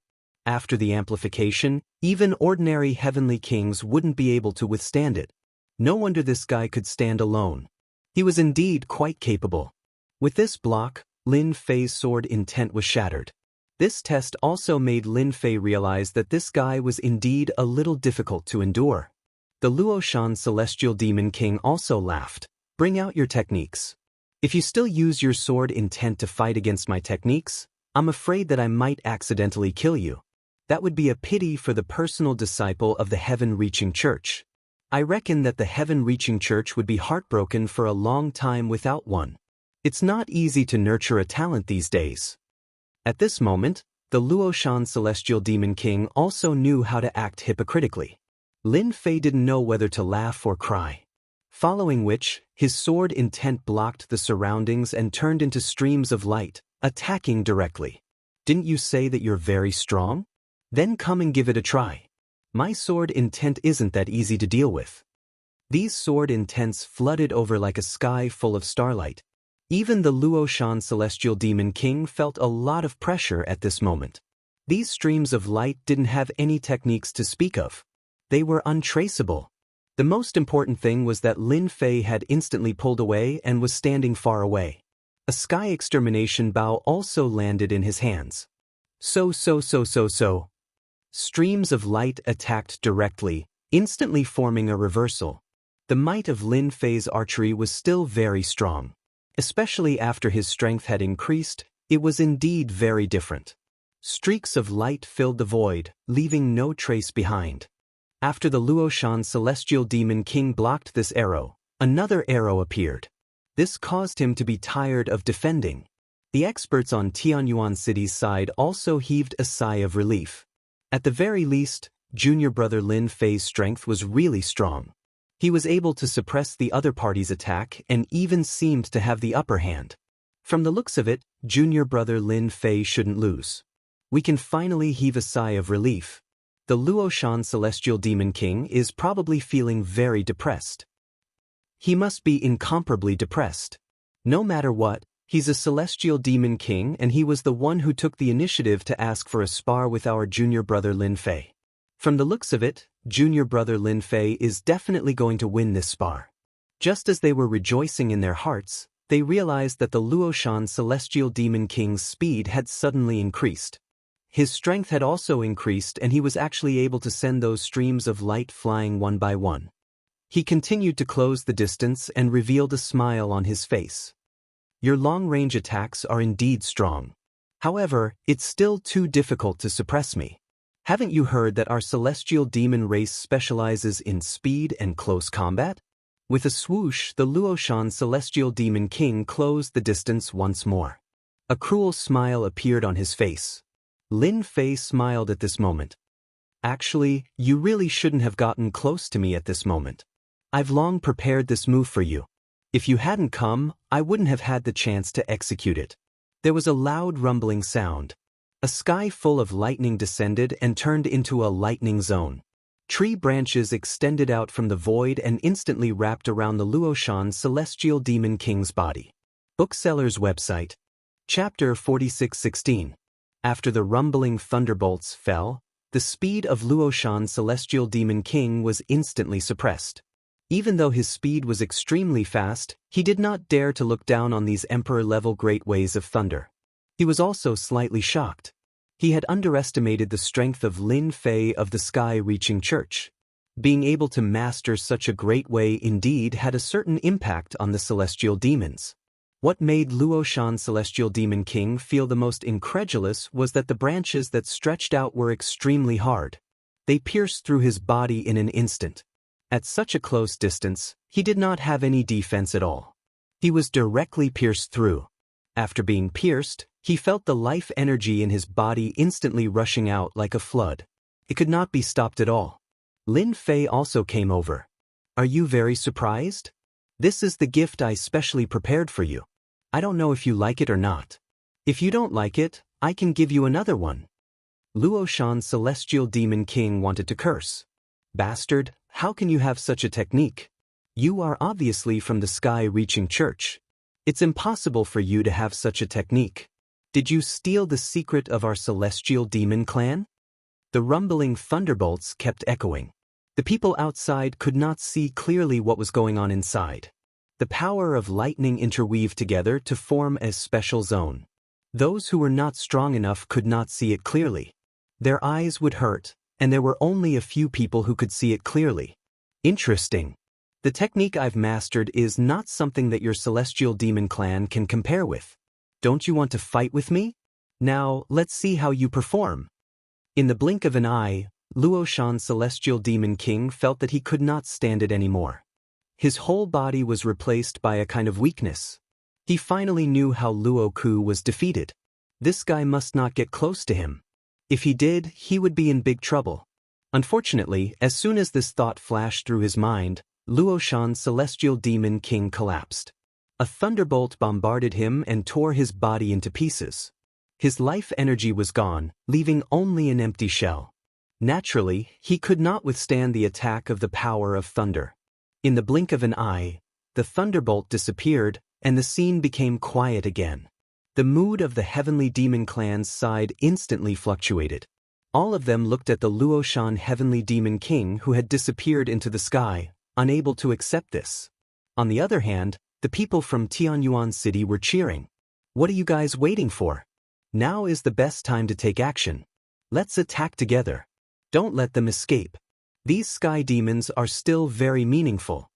After the amplification, even ordinary heavenly kings wouldn't be able to withstand it. No wonder this guy could stand alone. He was indeed quite capable. With this block, Lin Fei's sword intent was shattered. This test also made Lin Fei realize that this guy was indeed a little difficult to endure. The Luoshan Celestial Demon King also laughed. Bring out your techniques. If you still use your sword intent to fight against my techniques, I'm afraid that I might accidentally kill you. That would be a pity for the personal disciple of the Heaven Reaching Church. I reckon that the Heaven Reaching Church would be heartbroken for a long time without one. It's not easy to nurture a talent these days. At this moment, the Luoshan Celestial Demon King also knew how to act hypocritically. Lin Fei didn't know whether to laugh or cry. Following which, his sword intent blocked the surroundings and turned into streams of light, attacking directly. Didn't you say that you're very strong? Then come and give it a try. My sword intent isn't that easy to deal with. These sword intents flooded over like a sky full of starlight. Even the Luoshan Celestial Demon King felt a lot of pressure at this moment. These streams of light didn't have any techniques to speak of. They were untraceable. The most important thing was that Lin Fei had instantly pulled away and was standing far away. A sky extermination bow also landed in his hands. So. Streams of light attacked directly, instantly forming a reversal. The might of Lin Fei's archery was still very strong. Especially after his strength had increased, it was indeed very different. Streaks of light filled the void, leaving no trace behind. After the Luoshan Celestial Demon King blocked this arrow, another arrow appeared. This caused him to be tired of defending. The experts on Tianyuan City's side also heaved a sigh of relief. At the very least, junior brother Lin Fei's strength was really strong. He was able to suppress the other party's attack and even seemed to have the upper hand. From the looks of it, junior brother Lin Fei shouldn't lose. We can finally heave a sigh of relief. The Luoshan Celestial Demon King is probably feeling very depressed. He must be incomparably depressed. No matter what, he's a Celestial Demon King and he was the one who took the initiative to ask for a spar with our junior brother Lin Fei. From the looks of it, junior brother Lin Fei is definitely going to win this spar. Just as they were rejoicing in their hearts, they realized that the Luoshan celestial demon king's speed had suddenly increased. His strength had also increased, and he was actually able to send those streams of light flying one by one. He continued to close the distance and revealed a smile on his face. Your long-range attacks are indeed strong. However, it's still too difficult to suppress me. Haven't you heard that our celestial demon race specializes in speed and close combat? With a swoosh, the Luoshan celestial demon king closed the distance once more. A cruel smile appeared on his face. Lin Fei smiled at this moment. Actually, you really shouldn't have gotten close to me at this moment. I've long prepared this move for you. If you hadn't come, I wouldn't have had the chance to execute it. There was a loud rumbling sound. A sky full of lightning descended and turned into a lightning zone. Tree branches extended out from the void and instantly wrapped around the Luoshan celestial demon king's body. Bookseller's website. Chapter 46:16. After the rumbling thunderbolts fell, the speed of Luoshan celestial demon king was instantly suppressed. Even though his speed was extremely fast, he did not dare to look down on these emperor-level great waves of thunder. He was also slightly shocked. He had underestimated the strength of Lin Fei of the Sky-Reaching Church. Being able to master such a great way indeed had a certain impact on the celestial demons. What made Luoshan celestial demon king feel the most incredulous was that the branches that stretched out were extremely hard. They pierced through his body in an instant. At such a close distance, he did not have any defense at all. He was directly pierced through. After being pierced, he felt the life energy in his body instantly rushing out like a flood. It could not be stopped at all. Lin Fei also came over. Are you very surprised? This is the gift I specially prepared for you. I don't know if you like it or not. If you don't like it, I can give you another one. Luoshan celestial demon king wanted to curse. Bastard, how can you have such a technique? You are obviously from the Sky-Reaching Church. It's impossible for you to have such a technique. Did you steal the secret of our celestial demon clan? The rumbling thunderbolts kept echoing. The people outside could not see clearly what was going on inside. The power of lightning interweaved together to form a special zone. Those who were not strong enough could not see it clearly. Their eyes would hurt, and there were only a few people who could see it clearly. Interesting. The technique I've mastered is not something that your celestial demon clan can compare with. Don't you want to fight with me? Now, let's see how you perform. In the blink of an eye, Luoshan celestial demon king felt that he could not stand it anymore. His whole body was replaced by a kind of weakness. He finally knew how Luo Ku was defeated. This guy must not get close to him. If he did, he would be in big trouble. Unfortunately, as soon as this thought flashed through his mind, Luoshan celestial demon king collapsed. A thunderbolt bombarded him and tore his body into pieces. His life energy was gone, leaving only an empty shell. Naturally, he could not withstand the attack of the power of thunder. In the blink of an eye, the thunderbolt disappeared, and the scene became quiet again. The mood of the heavenly demon clan's side instantly fluctuated. All of them looked at the Luoshan heavenly demon king who had disappeared into the sky, unable to accept this. On the other hand, the people from Tianyuan City were cheering. What are you guys waiting for? Now is the best time to take action. Let's attack together. Don't let them escape. These sky demons are still very meaningful.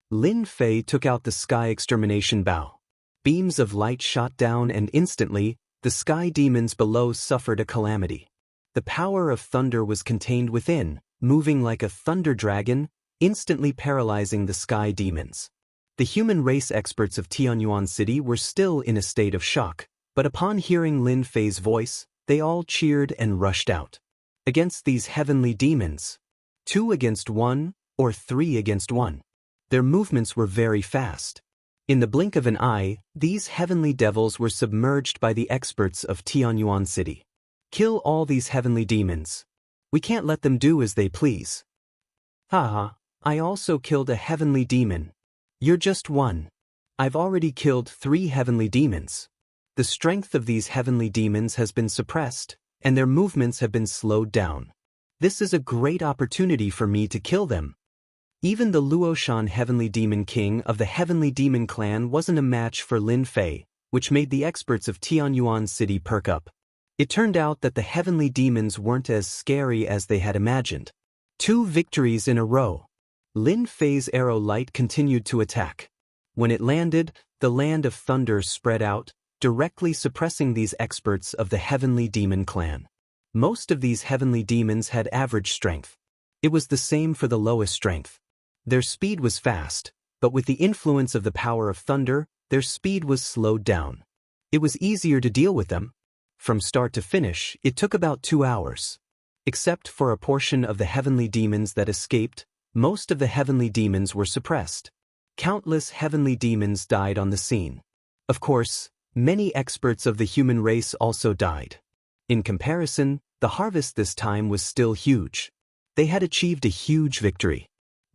Lin Fei took out the sky extermination bow. Beams of light shot down, and instantly, the sky demons below suffered a calamity. The power of thunder was contained within, moving like a thunder dragon, instantly paralyzing the sky demons. The human race experts of Tianyuan City were still in a state of shock, but upon hearing Lin Fei's voice, they all cheered and rushed out. Against these heavenly demons, 2 against 1, or 3 against 1. Their movements were very fast. In the blink of an eye, these heavenly devils were submerged by the experts of Tianyuan City. Kill all these heavenly demons. We can't let them do as they please. Haha, I also killed a heavenly demon. You're just one. I've already killed 3 heavenly demons. The strength of these heavenly demons has been suppressed, and their movements have been slowed down. This is a great opportunity for me to kill them. Even the Luoshan Heavenly Demon King of the Heavenly Demon Clan wasn't a match for Lin Fei, which made the experts of Tianyuan City perk up. It turned out that the heavenly demons weren't as scary as they had imagined. 2 victories in a row. Lin Fei's arrow light continued to attack. When it landed, the land of thunder spread out, directly suppressing these experts of the Heavenly Demon Clan. Most of these heavenly demons had average strength. It was the same for the lowest strength. Their speed was fast, but with the influence of the power of thunder, their speed was slowed down. It was easier to deal with them. From start to finish, it took about 2 hours. Except for a portion of the heavenly demons that escaped, most of the heavenly demons were suppressed. Countless heavenly demons died on the scene. Of course, many experts of the human race also died. In comparison, the harvest this time was still huge. They had achieved a huge victory.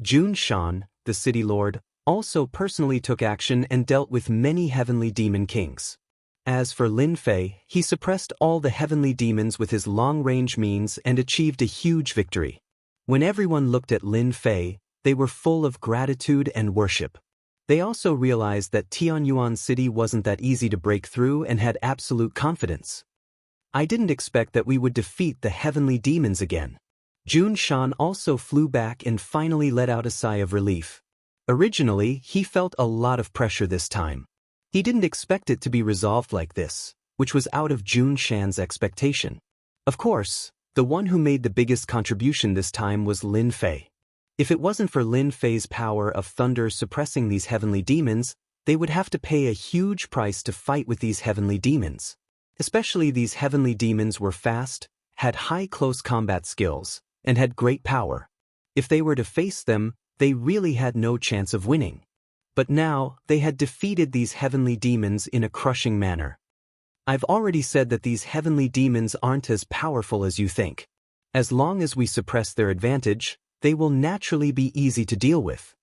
Jun Shan, the city lord, also personally took action and dealt with many heavenly demon kings. As for Lin Fei, he suppressed all the heavenly demons with his long-range means and achieved a huge victory. When everyone looked at Lin Fei, they were full of gratitude and worship. They also realized that Tianyuan City wasn't that easy to break through and had absolute confidence. I didn't expect that we would defeat the heavenly demons again. Jun Shan also flew back and finally let out a sigh of relief. Originally, he felt a lot of pressure this time. He didn't expect it to be resolved like this, which was out of Jun Shan's expectation. Of course, the one who made the biggest contribution this time was Lin Fei. If it wasn't for Lin Fei's power of thunder suppressing these heavenly demons, they would have to pay a huge price to fight with these heavenly demons. Especially these heavenly demons were fast, had high close combat skills, and had great power. If they were to face them, they really had no chance of winning. But now, they had defeated these heavenly demons in a crushing manner. I've already said that these heavenly demons aren't as powerful as you think. As long as we suppress their advantage, they will naturally be easy to deal with.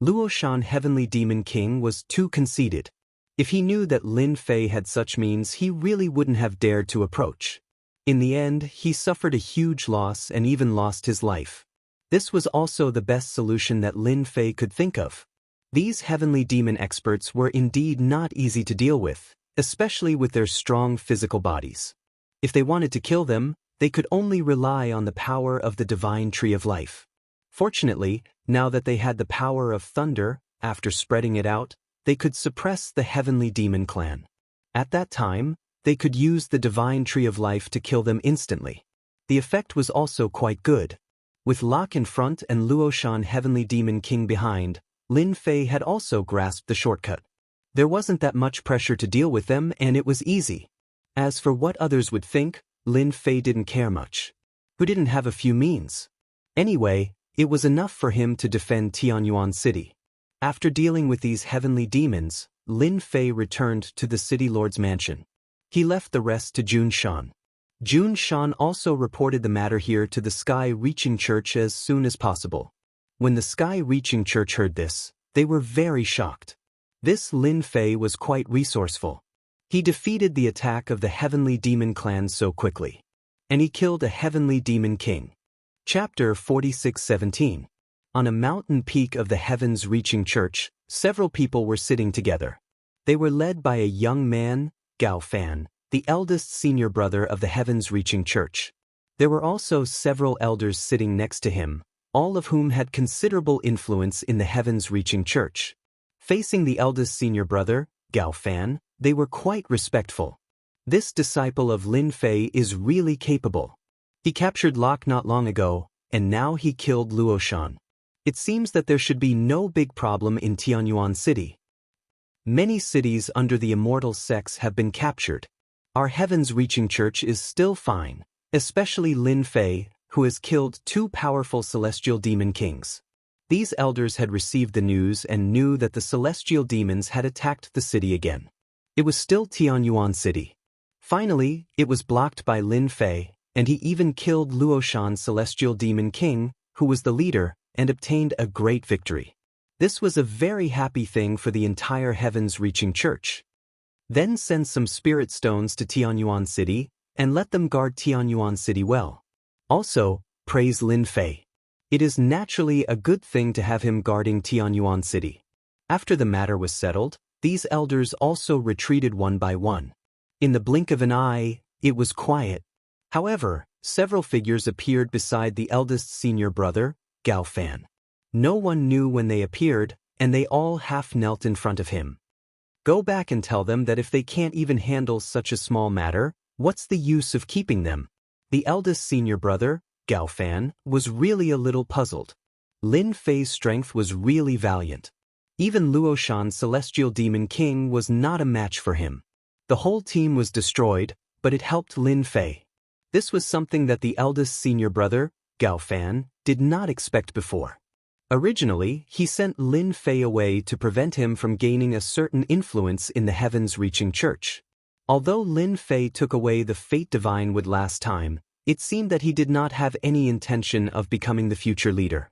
Luoshan Heavenly Demon King was too conceited. If he knew that Lin Fei had such means, he really wouldn't have dared to approach. In the end, he suffered a huge loss and even lost his life. This was also the best solution that Lin Fei could think of. These heavenly demon experts were indeed not easy to deal with, especially with their strong physical bodies. If they wanted to kill them, they could only rely on the power of the divine tree of life. Fortunately, now that they had the power of thunder, after spreading it out, they could suppress the heavenly demon clan. At that time, they could use the divine tree of life to kill them instantly. The effect was also quite good. With Locke in front and Luoshan Heavenly Demon King behind, Lin Fei had also grasped the shortcut. There wasn't that much pressure to deal with them and it was easy. As for what others would think, Lin Fei didn't care much. Who didn't have a few means? Anyway, it was enough for him to defend Tianyuan City. After dealing with these heavenly demons, Lin Fei returned to the city lord's mansion. He left the rest to Jun Shan. Jun Shan also reported the matter here to the Sky Reaching Church as soon as possible. When the Sky Reaching Church heard this, they were very shocked. This Lin Fei was quite resourceful. He defeated the attack of the Heavenly Demon Clan so quickly. And he killed a Heavenly Demon King. Chapter 46:17. On a mountain peak of the Heavens Reaching Church, several people were sitting together. They were led by a young man, Gao Fan, the eldest senior brother of the Heavens Reaching Church. There were also several elders sitting next to him, all of whom had considerable influence in the Heavens Reaching Church. Facing the eldest senior brother, Gao Fan, they were quite respectful. This disciple of Lin Fei is really capable. He captured Locke not long ago, and now he killed Luoshan. It seems that there should be no big problem in Tianyuan City. Many cities under the immortal sex have been captured. Our Heavens Reaching Church is still fine, especially Lin Fei, who has killed 2 powerful celestial demon kings. These elders had received the news and knew that the celestial demons had attacked the city again. It was still Tianyuan City. Finally, it was blocked by Lin Fei, and he even killed Luoshan's celestial demon king, who was the leader, and obtained a great victory. This was a very happy thing for the entire Heavens Reaching Church. Then send some spirit stones to Tianyuan City, and let them guard Tianyuan City well. Also, praise Lin Fei. It is naturally a good thing to have him guarding Tianyuan City. After the matter was settled, these elders also retreated one by one. In the blink of an eye, it was quiet. However, several figures appeared beside the eldest senior brother, Gao Fan. No one knew when they appeared, and they all half knelt in front of him. Go back and tell them that if they can't even handle such a small matter, what's the use of keeping them? The eldest senior brother, Gao Fan, was really a little puzzled. Lin Fei's strength was really valiant. Even Luoshan's celestial demon king was not a match for him. The whole team was destroyed, but it helped Lin Fei. This was something that the eldest senior brother, Gao Fan, did not expect before. Originally, he sent Lin Fei away to prevent him from gaining a certain influence in the heavens-reaching church. Although Lin Fei took away the fate divine with last time, it seemed that he did not have any intention of becoming the future leader.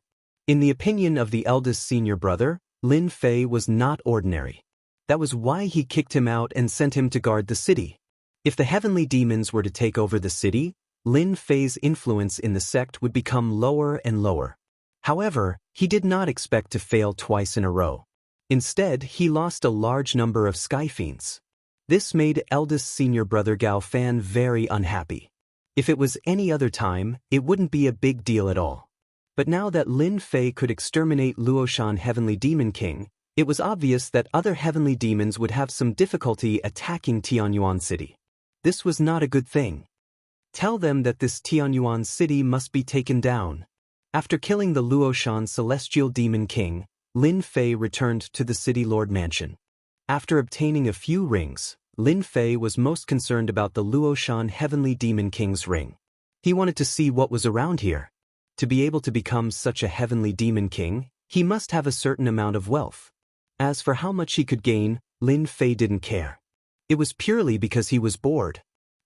In the opinion of the eldest senior brother, Lin Fei was not ordinary. That was why he kicked him out and sent him to guard the city. If the heavenly demons were to take over the city, Lin Fei's influence in the sect would become lower and lower. However, he did not expect to fail twice in a row. Instead, he lost a large number of sky fiends. This made eldest senior brother Gao Fan very unhappy. If it was any other time, it wouldn't be a big deal at all. But now that Lin Fei could exterminate Luoshan Heavenly Demon King, it was obvious that other heavenly demons would have some difficulty attacking Tianyuan City. This was not a good thing. Tell them that this Tianyuan City must be taken down. After killing the Luoshan Celestial Demon King, Lin Fei returned to the City Lord Mansion. After obtaining a few rings, Lin Fei was most concerned about the Luoshan Heavenly Demon King's ring. He wanted to see what was around here. To be able to become such a heavenly demon king, he must have a certain amount of wealth. As for how much he could gain, Lin Fei didn't care. It was purely because he was bored.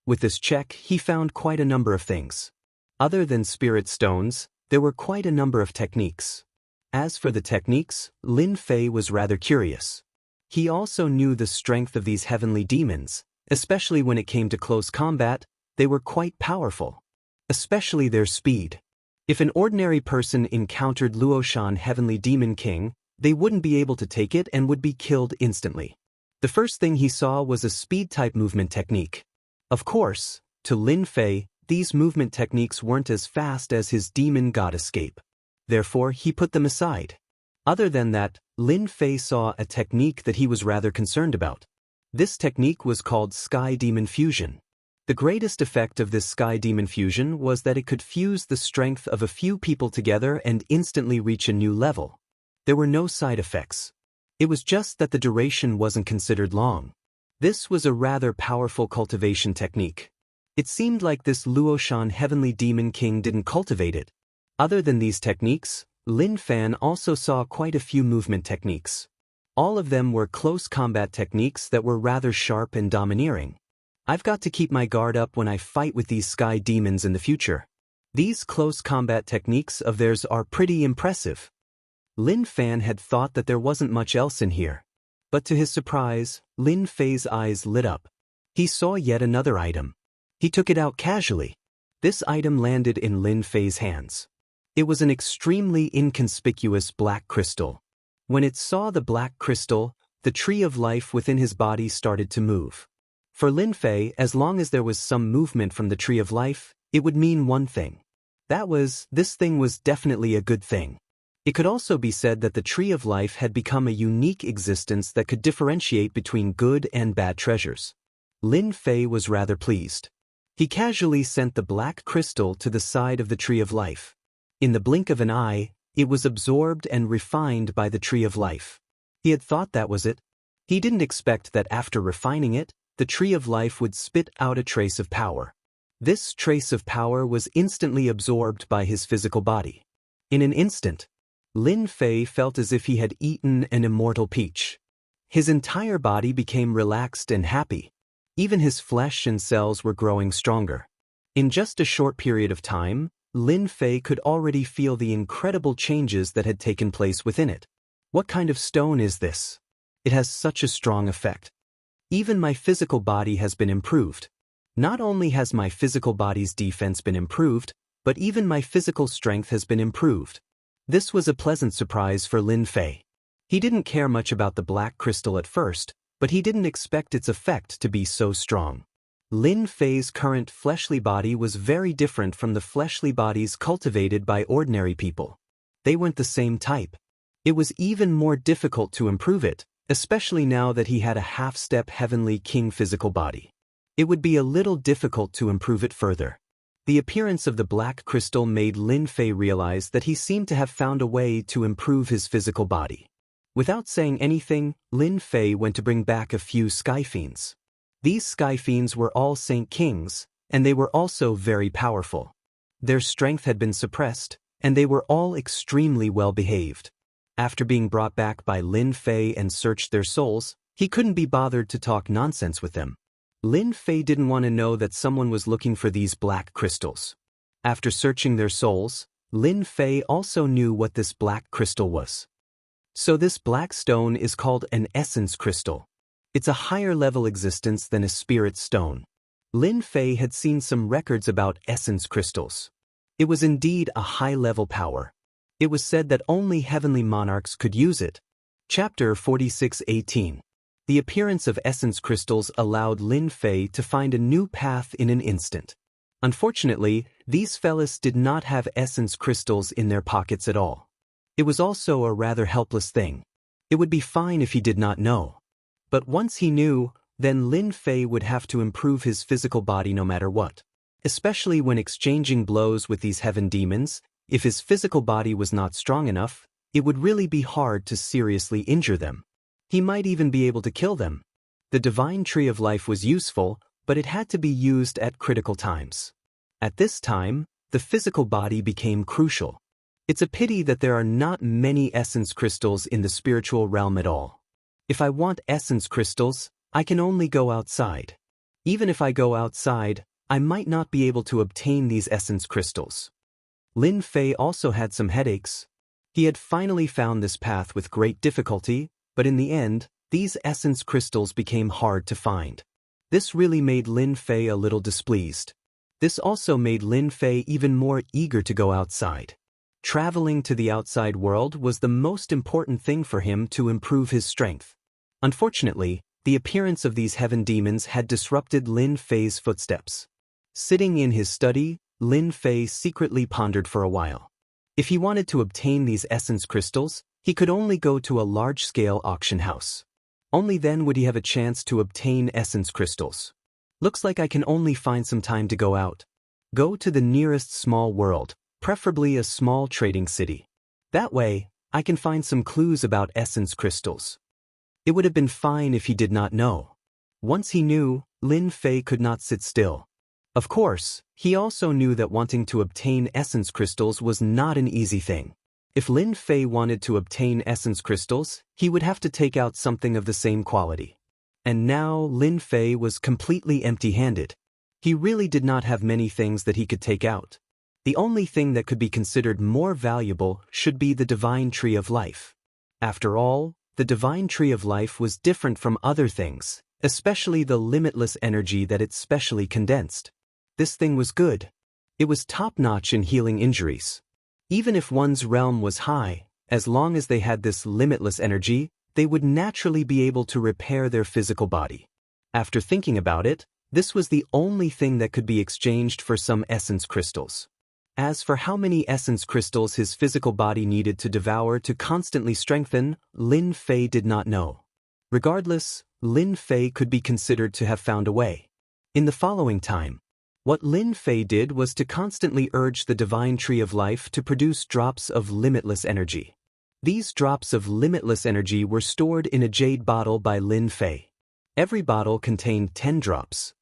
With this check, he found quite a number of things. Other than spirit stones, there were quite a number of techniques. As for the techniques, Lin Fei was rather curious. He also knew the strength of these heavenly demons, especially when it came to close combat. They were quite powerful. Especially their speed. If an ordinary person encountered Luoshan Heavenly Demon King, they wouldn't be able to take it and would be killed instantly. The first thing he saw was a speed-type movement technique. Of course, to Lin Fei, these movement techniques weren't as fast as his demon god escape. Therefore, he put them aside. Other than that, Lin Fei saw a technique that he was rather concerned about. This technique was called Sky Demon Fusion. The greatest effect of this Sky Demon Fusion was that it could fuse the strength of a few people together and instantly reach a new level. There were no side effects. It was just that the duration wasn't considered long. This was a rather powerful cultivation technique. It seemed like this Luoshan Heavenly Demon King didn't cultivate it. Other than these techniques, Lin Fan also saw quite a few movement techniques. All of them were close combat techniques that were rather sharp and domineering. I've got to keep my guard up when I fight with these sky demons in the future. These close combat techniques of theirs are pretty impressive. Lin Fan had thought that there wasn't much else in here. But to his surprise, Lin Fei's eyes lit up. He saw yet another item. He took it out casually. This item landed in Lin Fei's hands. It was an extremely inconspicuous black crystal. When it saw the black crystal, the tree of life within his body started to move. For Lin Fei, as long as there was some movement from the tree of life, it would mean one thing. That was, this thing was definitely a good thing. It could also be said that the tree of life had become a unique existence that could differentiate between good and bad treasures. Lin Fei was rather pleased. He casually sent the black crystal to the side of the tree of life. In the blink of an eye, it was absorbed and refined by the tree of life. He had thought that was it. He didn't expect that after refining it, the tree of life would spit out a trace of power. This trace of power was instantly absorbed by his physical body. In an instant, Lin Fei felt as if he had eaten an immortal peach. His entire body became relaxed and happy. Even his flesh and cells were growing stronger. In just a short period of time, Lin Fei could already feel the incredible changes that had taken place within it. What kind of stone is this? It has such a strong effect. Even my physical body has been improved. Not only has my physical body's defense been improved, but even my physical strength has been improved. This was a pleasant surprise for Lin Fei. He didn't care much about the black crystal at first, but he didn't expect its effect to be so strong. Lin Fei's current fleshly body was very different from the fleshly bodies cultivated by ordinary people. They weren't the same type. It was even more difficult to improve it, especially now that he had a half-step heavenly king physical body. It would be a little difficult to improve it further. The appearance of the black crystal made Lin Fei realize that he seemed to have found a way to improve his physical body. Without saying anything, Lin Fei went to bring back a few sky fiends. These sky fiends were all Saint Kings, and they were also very powerful. Their strength had been suppressed, and they were all extremely well behaved. After being brought back by Lin Fei and searched their souls, he couldn't be bothered to talk nonsense with them. Lin Fei didn't want to know that someone was looking for these black crystals. After searching their souls, Lin Fei also knew what this black crystal was. So this black stone is called an essence crystal. It's a higher-level existence than a spirit stone. Lin Fei had seen some records about essence crystals. It was indeed a high-level power. It was said that only heavenly monarchs could use it. Chapter 46:18. The appearance of essence crystals allowed Lin Fei to find a new path in an instant. Unfortunately, these fellas did not have essence crystals in their pockets at all. It was also a rather helpless thing. It would be fine if he did not know. But once he knew, then Lin Fei would have to improve his physical body no matter what. Especially when exchanging blows with these heaven demons, if his physical body was not strong enough, it would really be hard to seriously injure them. He might even be able to kill them. The divine tree of life was useful, but it had to be used at critical times. At this time, the physical body became crucial. It's a pity that there are not many essence crystals in the spiritual realm at all. If I want essence crystals, I can only go outside. Even if I go outside, I might not be able to obtain these essence crystals. Lin Fei also had some headaches. He had finally found this path with great difficulty, but in the end, these essence crystals became hard to find. This really made Lin Fei a little displeased. This also made Lin Fei even more eager to go outside. Traveling to the outside world was the most important thing for him to improve his strength. Unfortunately, the appearance of these heaven demons had disrupted Lin Fei's footsteps. Sitting in his study, Lin Fei secretly pondered for a while. If he wanted to obtain these essence crystals, he could only go to a large-scale auction house. Only then would he have a chance to obtain essence crystals. Looks like I can only find some time to go out. Go to the nearest small world, preferably a small trading city. That way, I can find some clues about essence crystals. It would have been fine if he did not know. Once he knew, Lin Fei could not sit still. Of course, he also knew that wanting to obtain essence crystals was not an easy thing. If Lin Fei wanted to obtain essence crystals, he would have to take out something of the same quality. And now Lin Fei was completely empty-handed. He really did not have many things that he could take out. The only thing that could be considered more valuable should be the divine tree of life. After all, the divine tree of life was different from other things, especially the limitless energy that it specially condensed. This thing was good. It was top-notch in healing injuries. Even if one's realm was high, as long as they had this limitless energy, they would naturally be able to repair their physical body. After thinking about it, this was the only thing that could be exchanged for some essence crystals. As for how many essence crystals his physical body needed to devour to constantly strengthen, Lin Fei did not know. Regardless, Lin Fei could be considered to have found a way. In the following time, what Lin Fei did was to constantly urge the divine tree of life to produce drops of limitless energy. These drops of limitless energy were stored in a jade bottle by Lin Fei. Every bottle contained 10 drops.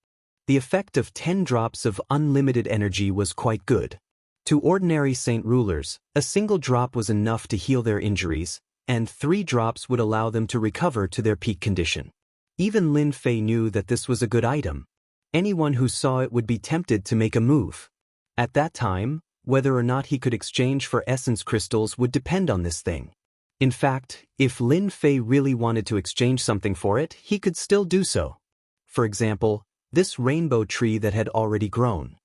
The effect of 10 drops of unlimited energy was quite good. To ordinary saint rulers, a single drop was enough to heal their injuries, and 3 drops would allow them to recover to their peak condition. Even Lin Fei knew that this was a good item. Anyone who saw it would be tempted to make a move. At that time, whether or not he could exchange for essence crystals would depend on this thing. In fact, if Lin Fei really wanted to exchange something for it, he could still do so. For example, this rainbow tree that had already grown.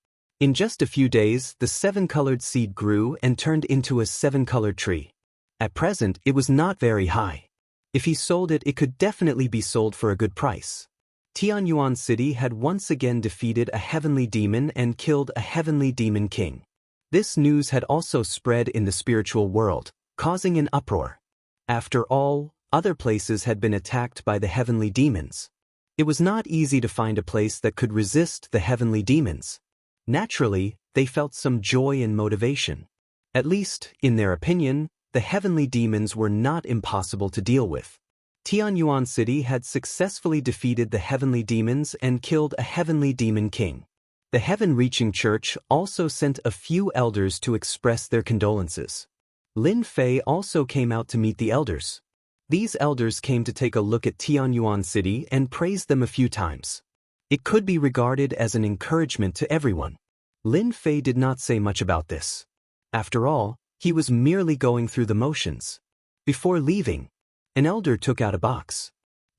In just a few days, the 7-colored seed grew and turned into a 7-colored tree. At present, it was not very high. If he sold it, it could definitely be sold for a good price. Tianyuan City had once again defeated a heavenly demon and killed a heavenly demon king. This news had also spread in the spiritual world, causing an uproar. After all, other places had been attacked by the heavenly demons. It was not easy to find a place that could resist the heavenly demons. Naturally, they felt some joy and motivation. At least, in their opinion, the heavenly demons were not impossible to deal with. Tianyuan City had successfully defeated the heavenly demons and killed a heavenly demon king. The heaven-reaching church also sent a few elders to express their condolences. Lin Fei also came out to meet the elders. These elders came to take a look at Tianyuan City and praised them a few times. It could be regarded as an encouragement to everyone. Lin Fei did not say much about this. After all, he was merely going through the motions. Before leaving, an elder took out a box.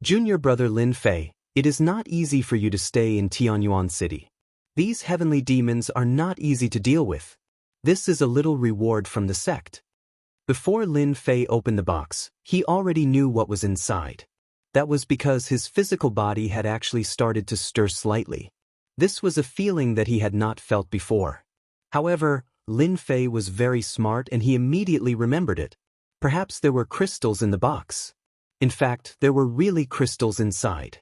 Junior brother Lin Fei, it is not easy for you to stay in Tianyuan City. These heavenly demons are not easy to deal with. This is a little reward from the sect. Before Lin Fei opened the box, he already knew what was inside. That was because his physical body had actually started to stir slightly. This was a feeling that he had not felt before. However, Lin Fei was very smart and he immediately remembered it. Perhaps there were crystals in the box. In fact, there were really crystals inside.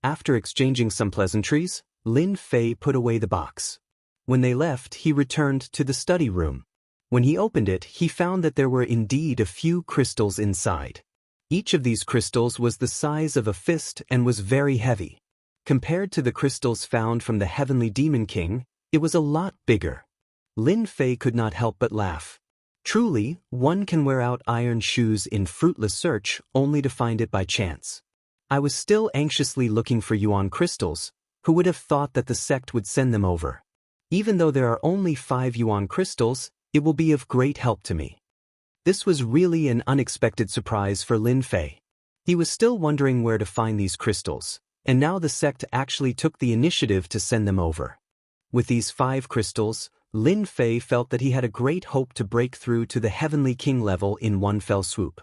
After exchanging some pleasantries, Lin Fei put away the box. When they left, he returned to the study room. When he opened it, he found that there were indeed a few crystals inside. Each of these crystals was the size of a fist and was very heavy. Compared to the crystals found from the heavenly demon king, it was a lot bigger. Lin Fei could not help but laugh. Truly, one can wear out iron shoes in fruitless search only to find it by chance. I was still anxiously looking for yuan crystals. Who would have thought that the sect would send them over? Even though there are only 5 yuan crystals, it will be of great help to me. This was really an unexpected surprise for Lin Fei. He was still wondering where to find these crystals, and now the sect actually took the initiative to send them over. With these 5 crystals, Lin Fei felt that he had a great hope to break through to the heavenly king level in one fell swoop.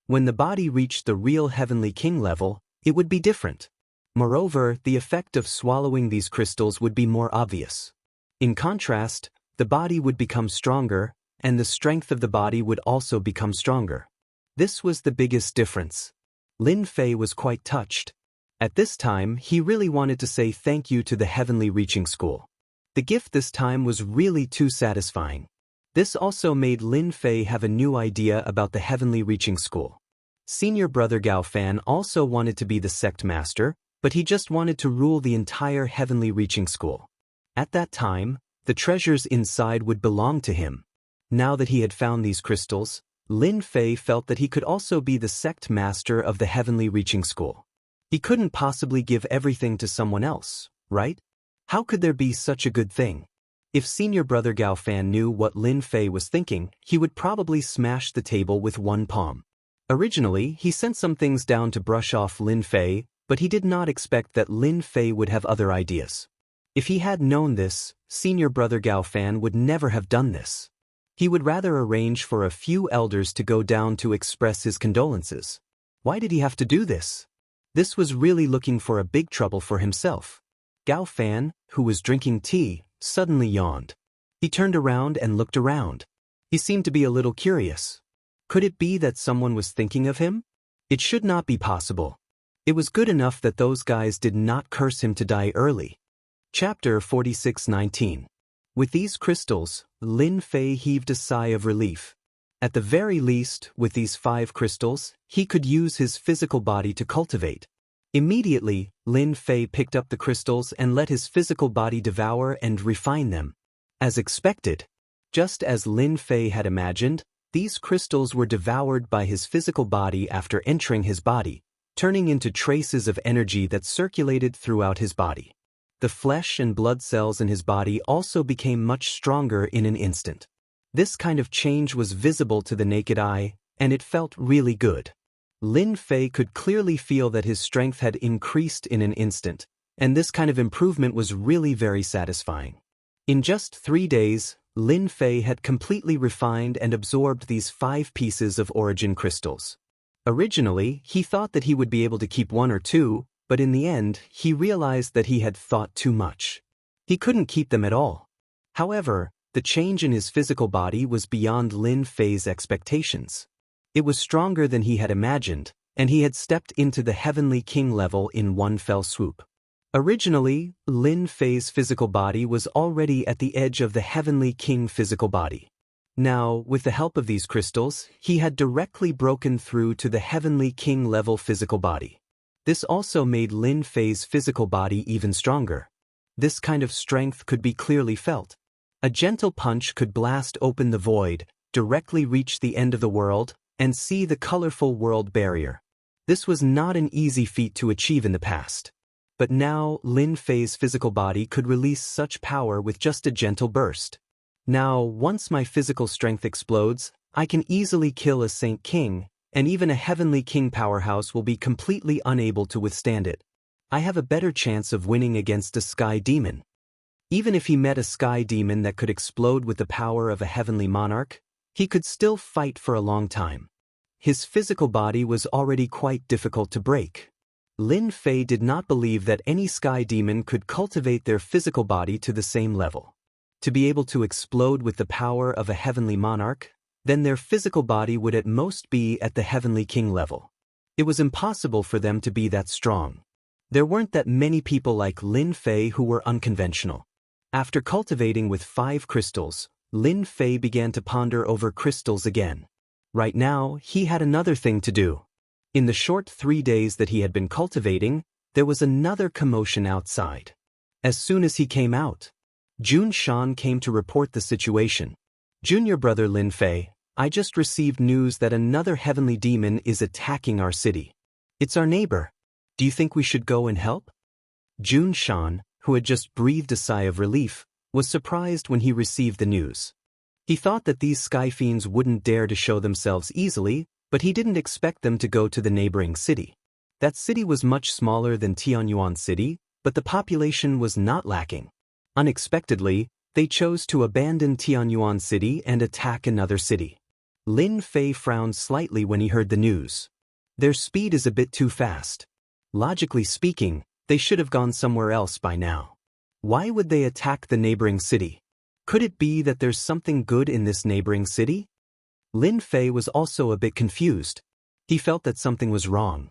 When the body reached the real heavenly king level, it would be different. Moreover, the effect of swallowing these crystals would be more obvious. In contrast, the body would become stronger, and the strength of the body would also become stronger. This was the biggest difference. Lin Fei was quite touched. At this time, he really wanted to say thank you to the Heavenly Reaching School. The gift this time was really too satisfying. This also made Lin Fei have a new idea about the Heavenly Reaching School. Senior brother Gao Fan also wanted to be the sect master, but he just wanted to rule the entire Heavenly Reaching School. At that time, the treasures inside would belong to him. Now that he had found these crystals, Lin Fei felt that he could also be the sect master of the Heavenly Reaching School. He couldn't possibly give everything to someone else, right? How could there be such a good thing? If senior brother Gao Fan knew what Lin Fei was thinking, he would probably smash the table with one palm. Originally, he sent some things down to brush off Lin Fei, but he did not expect that Lin Fei would have other ideas. If he had known this, senior brother Gao Fan would never have done this. He would rather arrange for a few elders to go down to express his condolences. Why did he have to do this? This was really looking for a big trouble for himself. Gao Fan, who was drinking tea, suddenly yawned. He turned around and looked around. He seemed to be a little curious. Could it be that someone was thinking of him? It should not be possible. It was good enough that those guys did not curse him to die early. Chapter 46:19. With these crystals, Lin Fei heaved a sigh of relief. At the very least, with these 5 crystals, he could use his physical body to cultivate. Immediately, Lin Fei picked up the crystals and let his physical body devour and refine them. As expected, just as Lin Fei had imagined, these crystals were devoured by his physical body after entering his body, turning into traces of energy that circulated throughout his body. The flesh and blood cells in his body also became much stronger in an instant. This kind of change was visible to the naked eye, and it felt really good. Lin Fei could clearly feel that his strength had increased in an instant, and this kind of improvement was really very satisfying. In just 3 days, Lin Fei had completely refined and absorbed these 5 pieces of origin crystals. Originally, he thought that he would be able to keep 1 or 2, but in the end, he realized that he had thought too much. He couldn't keep them at all. However, the change in his physical body was beyond Lin Fei's expectations. It was stronger than he had imagined, and he had stepped into the Heavenly King level in one fell swoop. Originally, Lin Fei's physical body was already at the edge of the Heavenly King physical body. Now, with the help of these crystals, he had directly broken through to the Heavenly King level physical body. This also made Lin Fei's physical body even stronger. This kind of strength could be clearly felt. A gentle punch could blast open the void, directly reach the end of the world, and see the colorful world barrier. This was not an easy feat to achieve in the past. But now, Lin Fei's physical body could release such power with just a gentle burst. Now, once my physical strength explodes, I can easily kill a Saint King, and even a Heavenly King powerhouse will be completely unable to withstand it. I have a better chance of winning against a Sky Demon. Even if he met a Sky Demon that could explode with the power of a Heavenly Monarch, he could still fight for a long time. His physical body was already quite difficult to break. Lin Fei did not believe that any Sky Demon could cultivate their physical body to the same level. To be able to explode with the power of a Heavenly Monarch, then their physical body would at most be at the Heavenly King level. It was impossible for them to be that strong. There weren't that many people like Lin Fei who were unconventional. After cultivating with 5 crystals, Lin Fei began to ponder over crystals again. Right now, he had another thing to do. In the short 3 days that he had been cultivating, there was another commotion outside. As soon as he came out, Jun Shan came to report the situation. Junior brother Lin Fei, I just received news that another heavenly demon is attacking our city. It's our neighbor. Do you think we should go and help? Jun Shan, who had just breathed a sigh of relief, was surprised when he received the news. He thought that these sky fiends wouldn't dare to show themselves easily, but he didn't expect them to go to the neighboring city. That city was much smaller than Tianyuan City, but the population was not lacking. Unexpectedly, they chose to abandon Tianyuan City and attack another city. Lin Fei frowned slightly when he heard the news. Their speed is a bit too fast. Logically speaking, they should have gone somewhere else by now. Why would they attack the neighboring city? Could it be that there's something good in this neighboring city? Lin Fei was also a bit confused. He felt that something was wrong.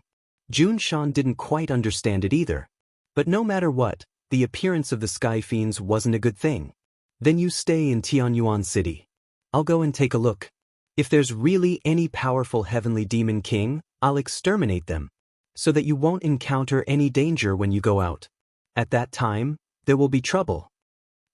Jun Shan didn't quite understand it either. But no matter what, the appearance of the Sky Fiends wasn't a good thing. Then you stay in Tianyuan City. I'll go and take a look. If there's really any powerful Heavenly Demon King, I'll exterminate them, so that you won't encounter any danger when you go out. At that time, there will be trouble.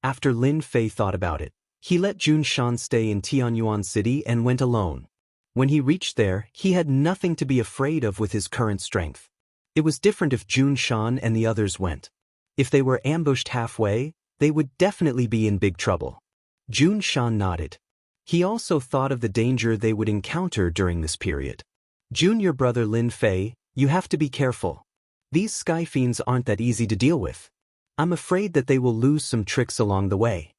After Lin Fei thought about it, he let Jun Shan stay in Tianyuan City and went alone. When he reached there, he had nothing to be afraid of with his current strength. It was different if Jun Shan and the others went. If they were ambushed halfway, they would definitely be in big trouble. Jun Shan nodded. He also thought of the danger they would encounter during this period. Junior brother Lin Fei, you have to be careful. These Sky Fiends aren't that easy to deal with. I'm afraid that they will lose some tricks along the way.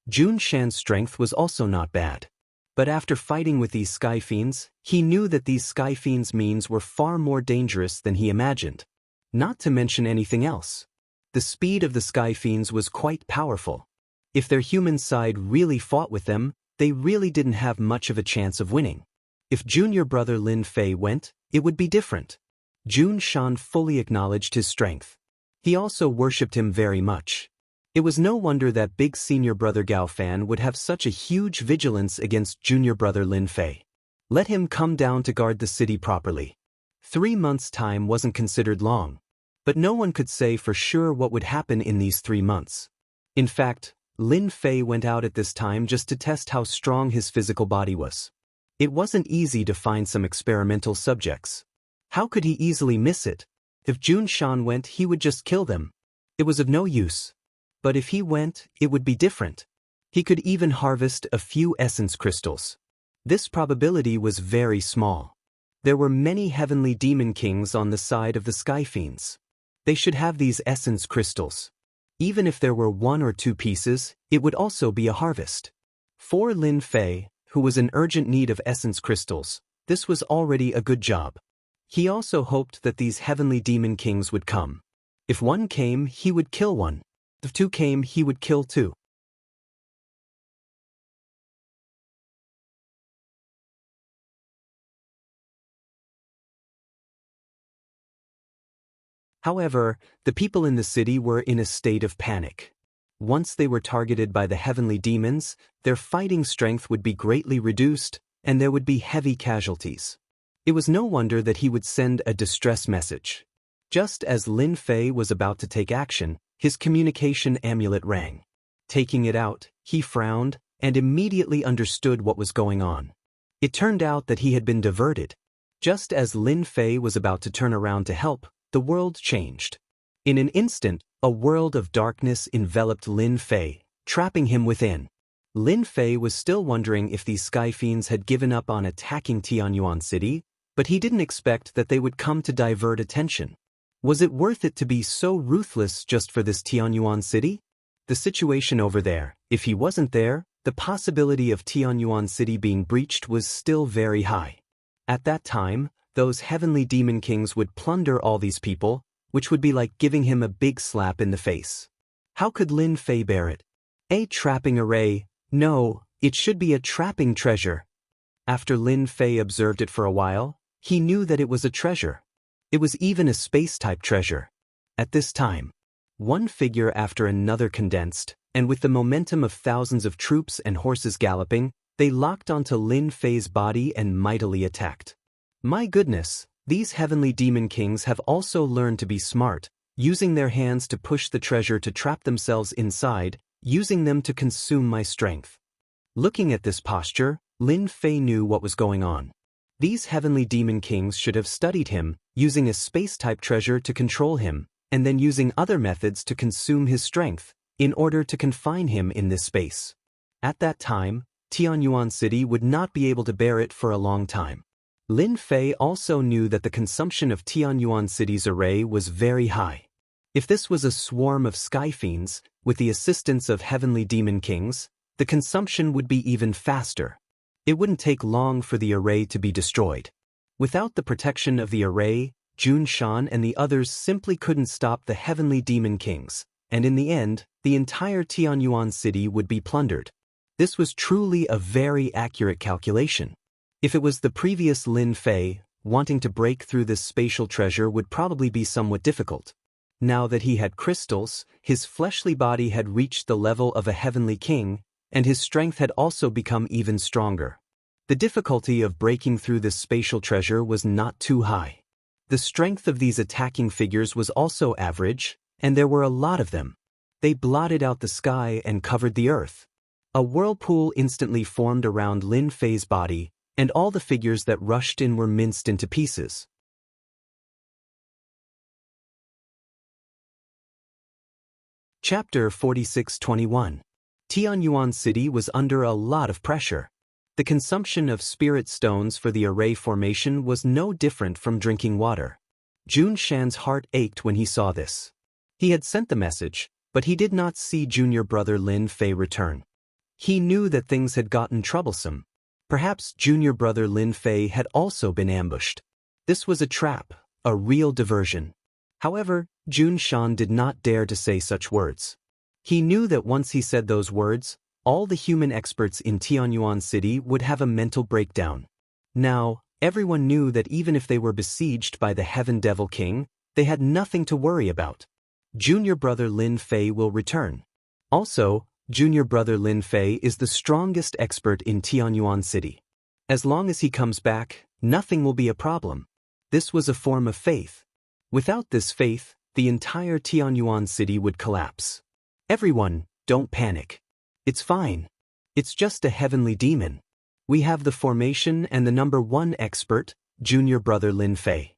Jun Shan's strength was also not bad. But after fighting with these Sky Fiends, he knew that these Sky Fiends' means were far more dangerous than he imagined. Not to mention anything else. The speed of the Sky Fiends was quite powerful. If their human side really fought with them, they really didn't have much of a chance of winning. If junior brother Lin Fei went, it would be different. Jun Shan fully acknowledged his strength. He also worshipped him very much. It was no wonder that big senior brother Gao Fan would have such a huge vigilance against junior brother Lin Fei. Let him come down to guard the city properly. 3 months' time wasn't considered long. But no one could say for sure what would happen in these 3 months. In fact, Lin Fei went out at this time just to test how strong his physical body was. It wasn't easy to find some experimental subjects. How could he easily miss it? If Jun Shan went, he would just kill them. It was of no use. But if he went, it would be different. He could even harvest a few essence crystals. This probability was very small. There were many heavenly demon kings on the side of the Sky Fiends. They should have these essence crystals. Even if there were 1 or 2 pieces, it would also be a harvest. For Lin Fei, who was in urgent need of essence crystals, this was already a good job. He also hoped that these heavenly demon kings would come. If 1 came, he would kill 1. If 2 came, he would kill 2. However, the people in the city were in a state of panic. Once they were targeted by the heavenly demons, their fighting strength would be greatly reduced, and there would be heavy casualties. It was no wonder that he would send a distress message. Just as Lin Fei was about to take action, his communication amulet rang. Taking it out, he frowned, and immediately understood what was going on. It turned out that he had been diverted. Just as Lin Fei was about to turn around to help, the world changed. In an instant, a world of darkness enveloped Lin Fei, trapping him within. Lin Fei was still wondering if these sky fiends had given up on attacking Tianyuan City, but he didn't expect that they would come to divert attention. Was it worth it to be so ruthless just for this Tianyuan City? The situation over there, if he wasn't there, the possibility of Tianyuan City being breached was still very high. At that time, those heavenly demon kings would plunder all these people, which would be like giving him a big slap in the face. How could Lin Fei bear it? A trapping array? No, it should be a trapping treasure. After Lin Fei observed it for a while, he knew that it was a treasure. It was even a space-type treasure. At this time, 1 figure after another condensed, and with the momentum of thousands of troops and horses galloping, they locked onto Lin Fei's body and mightily attacked. My goodness, these heavenly demon kings have also learned to be smart, using their hands to push the treasure to trap themselves inside, using them to consume my strength. Looking at this posture, Lin Fei knew what was going on. These heavenly demon kings should have studied him, using a space-type treasure to control him, and then using other methods to consume his strength, in order to confine him in this space. At that time, Tianyuan City would not be able to bear it for a long time. Lin Fei also knew that the consumption of Tianyuan City's array was very high. If this was a swarm of sky fiends, with the assistance of heavenly demon kings, the consumption would be even faster. It wouldn't take long for the array to be destroyed. Without the protection of the array, Jun Shan and the others simply couldn't stop the heavenly demon kings, and in the end, the entire Tianyuan City would be plundered. This was truly a very accurate calculation. If it was the previous Lin Fei, wanting to break through this spatial treasure would probably be somewhat difficult. Now that he had crystals, his fleshly body had reached the level of a heavenly king, and his strength had also become even stronger. The difficulty of breaking through this spatial treasure was not too high. The strength of these attacking figures was also average, and there were a lot of them. They blotted out the sky and covered the earth. A whirlpool instantly formed around Lin Fei's body, and all the figures that rushed in were minced into pieces. Chapter 46-21. Tianyuan City was under a lot of pressure. The consumption of spirit stones for the array formation was no different from drinking water. Jun Shan's heart ached when he saw this. He had sent the message, but he did not see junior brother Lin Fei return. He knew that things had gotten troublesome. Perhaps junior brother Lin Fei had also been ambushed. This was a trap, a real diversion. However, Jun Shan did not dare to say such words. He knew that once he said those words, all the human experts in Tianyuan City would have a mental breakdown. Now, everyone knew that even if they were besieged by the Heaven Devil King, they had nothing to worry about. Junior brother Lin Fei will return. Also, junior brother Lin Fei is the strongest expert in Tianyuan City. As long as he comes back, nothing will be a problem. This was a form of faith. Without this faith, the entire Tianyuan City would collapse. Everyone, don't panic. It's fine. It's just a heavenly demon. We have the formation and the number 1 expert, junior brother Lin Fei.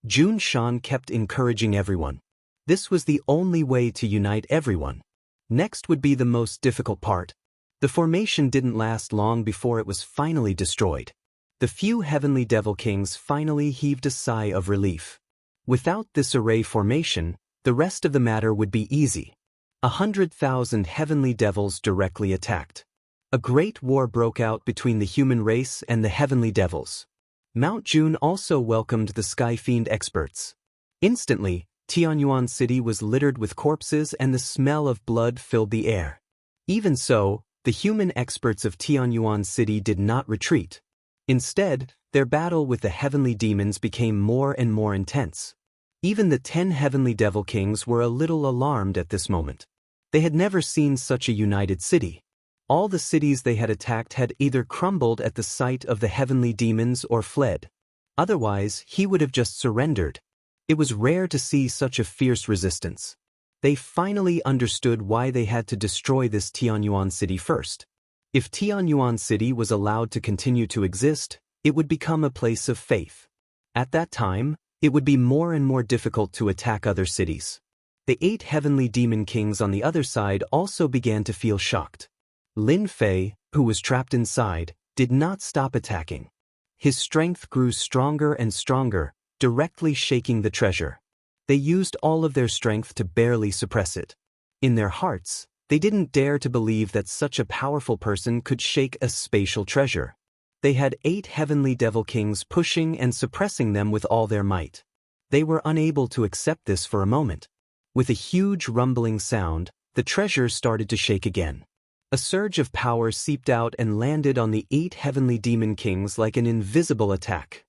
Jun Shan kept encouraging everyone. This was the only way to unite everyone. Next would be the most difficult part. The formation didn't last long before it was finally destroyed. The few heavenly devil kings finally heaved a sigh of relief. Without this array formation, the rest of the matter would be easy. 100,000 heavenly devils directly attacked. A great war broke out between the human race and the heavenly devils. Mount June also welcomed the Sky Fiend experts. Instantly, Tianyuan City was littered with corpses and the smell of blood filled the air. Even so, the human experts of Tianyuan City did not retreat. Instead, their battle with the heavenly demons became more and more intense. Even the 10 heavenly devil kings were a little alarmed at this moment. They had never seen such a united city. All the cities they had attacked had either crumbled at the sight of the heavenly demons or fled. Otherwise, he would have just surrendered. It was rare to see such a fierce resistance. They finally understood why they had to destroy this Tianyuan City first. If Tianyuan City was allowed to continue to exist, it would become a place of faith. At that time, it would be more and more difficult to attack other cities. The 8 heavenly demon kings on the other side also began to feel shocked. Lin Fei, who was trapped inside, did not stop attacking. His strength grew stronger and stronger, directly shaking the treasure. They used all of their strength to barely suppress it. In their hearts, they didn't dare to believe that such a powerful person could shake a spatial treasure. They had 8 heavenly devil kings pushing and suppressing them with all their might. They were unable to accept this for a moment. With a huge rumbling sound, the treasure started to shake again. A surge of power seeped out and landed on the 8 heavenly demon kings like an invisible attack.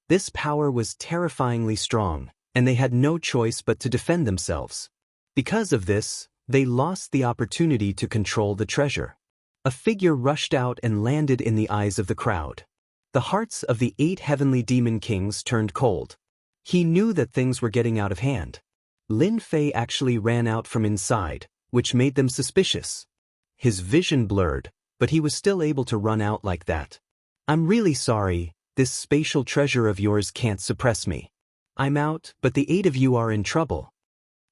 This power was terrifyingly strong, and they had no choice but to defend themselves. Because of this, they lost the opportunity to control the treasure. A figure rushed out and landed in the eyes of the crowd. The hearts of the 8 heavenly demon kings turned cold. He knew that things were getting out of hand. Lin Fei actually ran out from inside, which made them suspicious. His vision blurred, but he was still able to run out like that. "I'm really sorry, this spatial treasure of yours can't suppress me. I'm out, but the 8 of you are in trouble."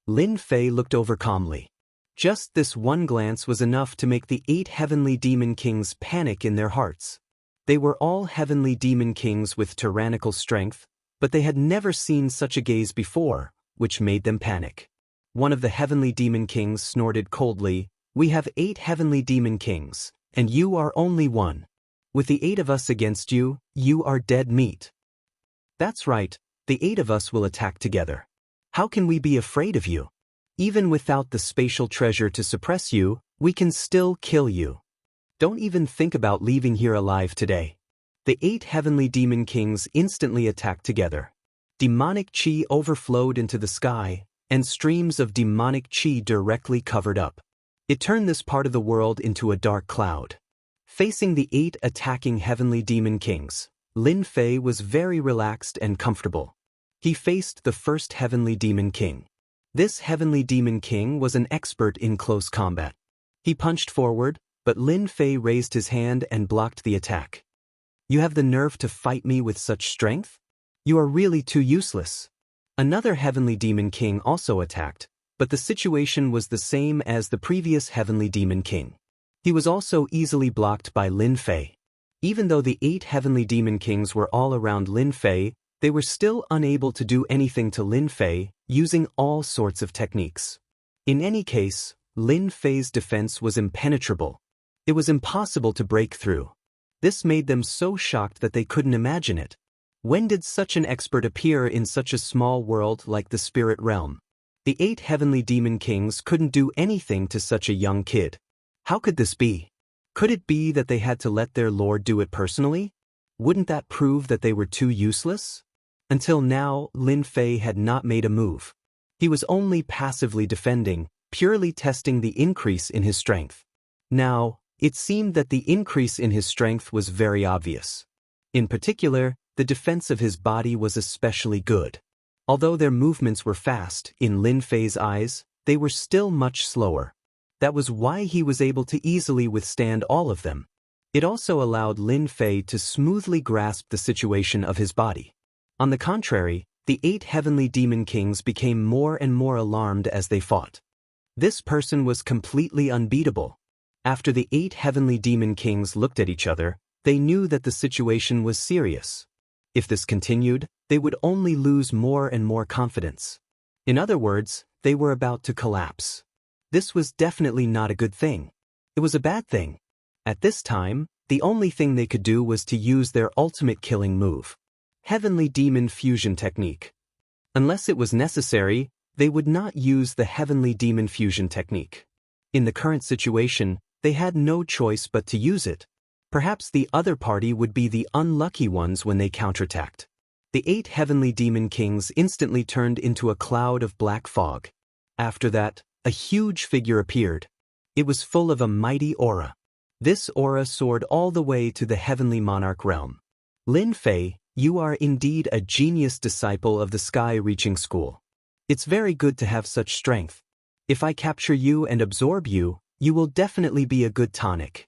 Lin Fei looked over calmly. Just this one glance was enough to make the 8 heavenly demon kings panic in their hearts. They were all heavenly demon kings with tyrannical strength, but they had never seen such a gaze before, which made them panic. One of the heavenly demon kings snorted coldly, "We have 8 heavenly demon kings, and you are only one. With the 8 of us against you, you are dead meat." "That's right, the 8 of us will attack together. How can we be afraid of you? Even without the spatial treasure to suppress you, we can still kill you. Don't even think about leaving here alive today." The 8 heavenly demon kings instantly attacked together. Demonic chi overflowed into the sky, and streams of demonic chi directly covered up. It turned this part of the world into a dark cloud. Facing the 8 attacking heavenly demon kings, Lin Fei was very relaxed and comfortable. He faced the first heavenly demon king. This heavenly demon king was an expert in close combat. He punched forward, but Lin Fei raised his hand and blocked the attack. "You have the nerve to fight me with such strength? You are really too useless." Another heavenly demon king also attacked, but the situation was the same as the previous heavenly demon king. He was also easily blocked by Lin Fei. Even though the 8 heavenly demon kings were all around Lin Fei, they were still unable to do anything to Lin Fei, using all sorts of techniques. In any case, Lin Fei's defense was impenetrable. It was impossible to break through. This made them so shocked that they couldn't imagine it. When did such an expert appear in such a small world like the spirit realm? The 8 heavenly demon kings couldn't do anything to such a young kid. How could this be? Could it be that they had to let their lord do it personally? Wouldn't that prove that they were too useless? Until now, Lin Fei had not made a move. He was only passively defending, purely testing the increase in his strength. Now, it seemed that the increase in his strength was very obvious. In particular, the defense of his body was especially good. Although their movements were fast, in Lin Fei's eyes, they were still much slower. That was why he was able to easily withstand all of them. It also allowed Lin Fei to smoothly grasp the situation of his body. On the contrary, the 8 heavenly demon kings became more and more alarmed as they fought. This person was completely unbeatable. After the 8 heavenly demon kings looked at each other, they knew that the situation was serious. If this continued, they would only lose more and more confidence. In other words, they were about to collapse. This was definitely not a good thing. It was a bad thing. At this time, the only thing they could do was to use their ultimate killing move. Heavenly Demon Fusion Technique. Unless it was necessary, they would not use the Heavenly Demon Fusion Technique. In the current situation, they had no choice but to use it. Perhaps the other party would be the unlucky ones when they counterattacked. The 8 Heavenly Demon Kings instantly turned into a cloud of black fog. After that, a huge figure appeared. It was full of a mighty aura. This aura soared all the way to the Heavenly Monarch realm. Lin Fei, you are indeed a genius disciple of the Sky-Reaching School. It's very good to have such strength. If I capture you and absorb you, you will definitely be a good tonic.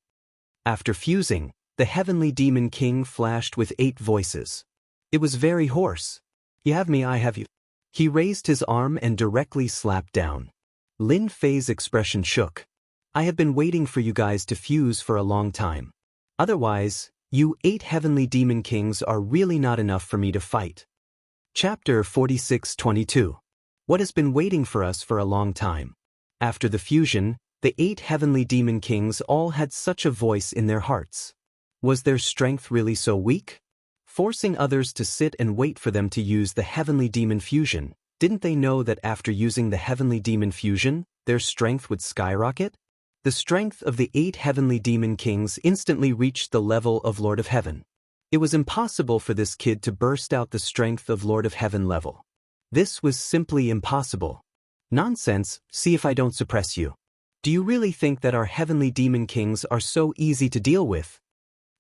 After fusing, the Heavenly Demon King flashed with 8 voices. It was very hoarse. You have me, I have you. He raised his arm and directly slapped down. Lin Fei's expression shook. I have been waiting for you guys to fuse for a long time. Otherwise, you 8 Heavenly Demon Kings are really not enough for me to fight. Chapter 46-22. What has been waiting for us for a long time? After the fusion, the 8 Heavenly Demon Kings all had such a voice in their hearts. Was their strength really so weak? Forcing others to sit and wait for them to use the Heavenly Demon Fusion, didn't they know that after using the Heavenly Demon Fusion, their strength would skyrocket? The strength of the 8 Heavenly Demon Kings instantly reached the level of Lord of Heaven. It was impossible for this kid to burst out the strength of Lord of Heaven level. This was simply impossible. Nonsense, see if I don't suppress you. Do you really think that our Heavenly Demon Kings are so easy to deal with?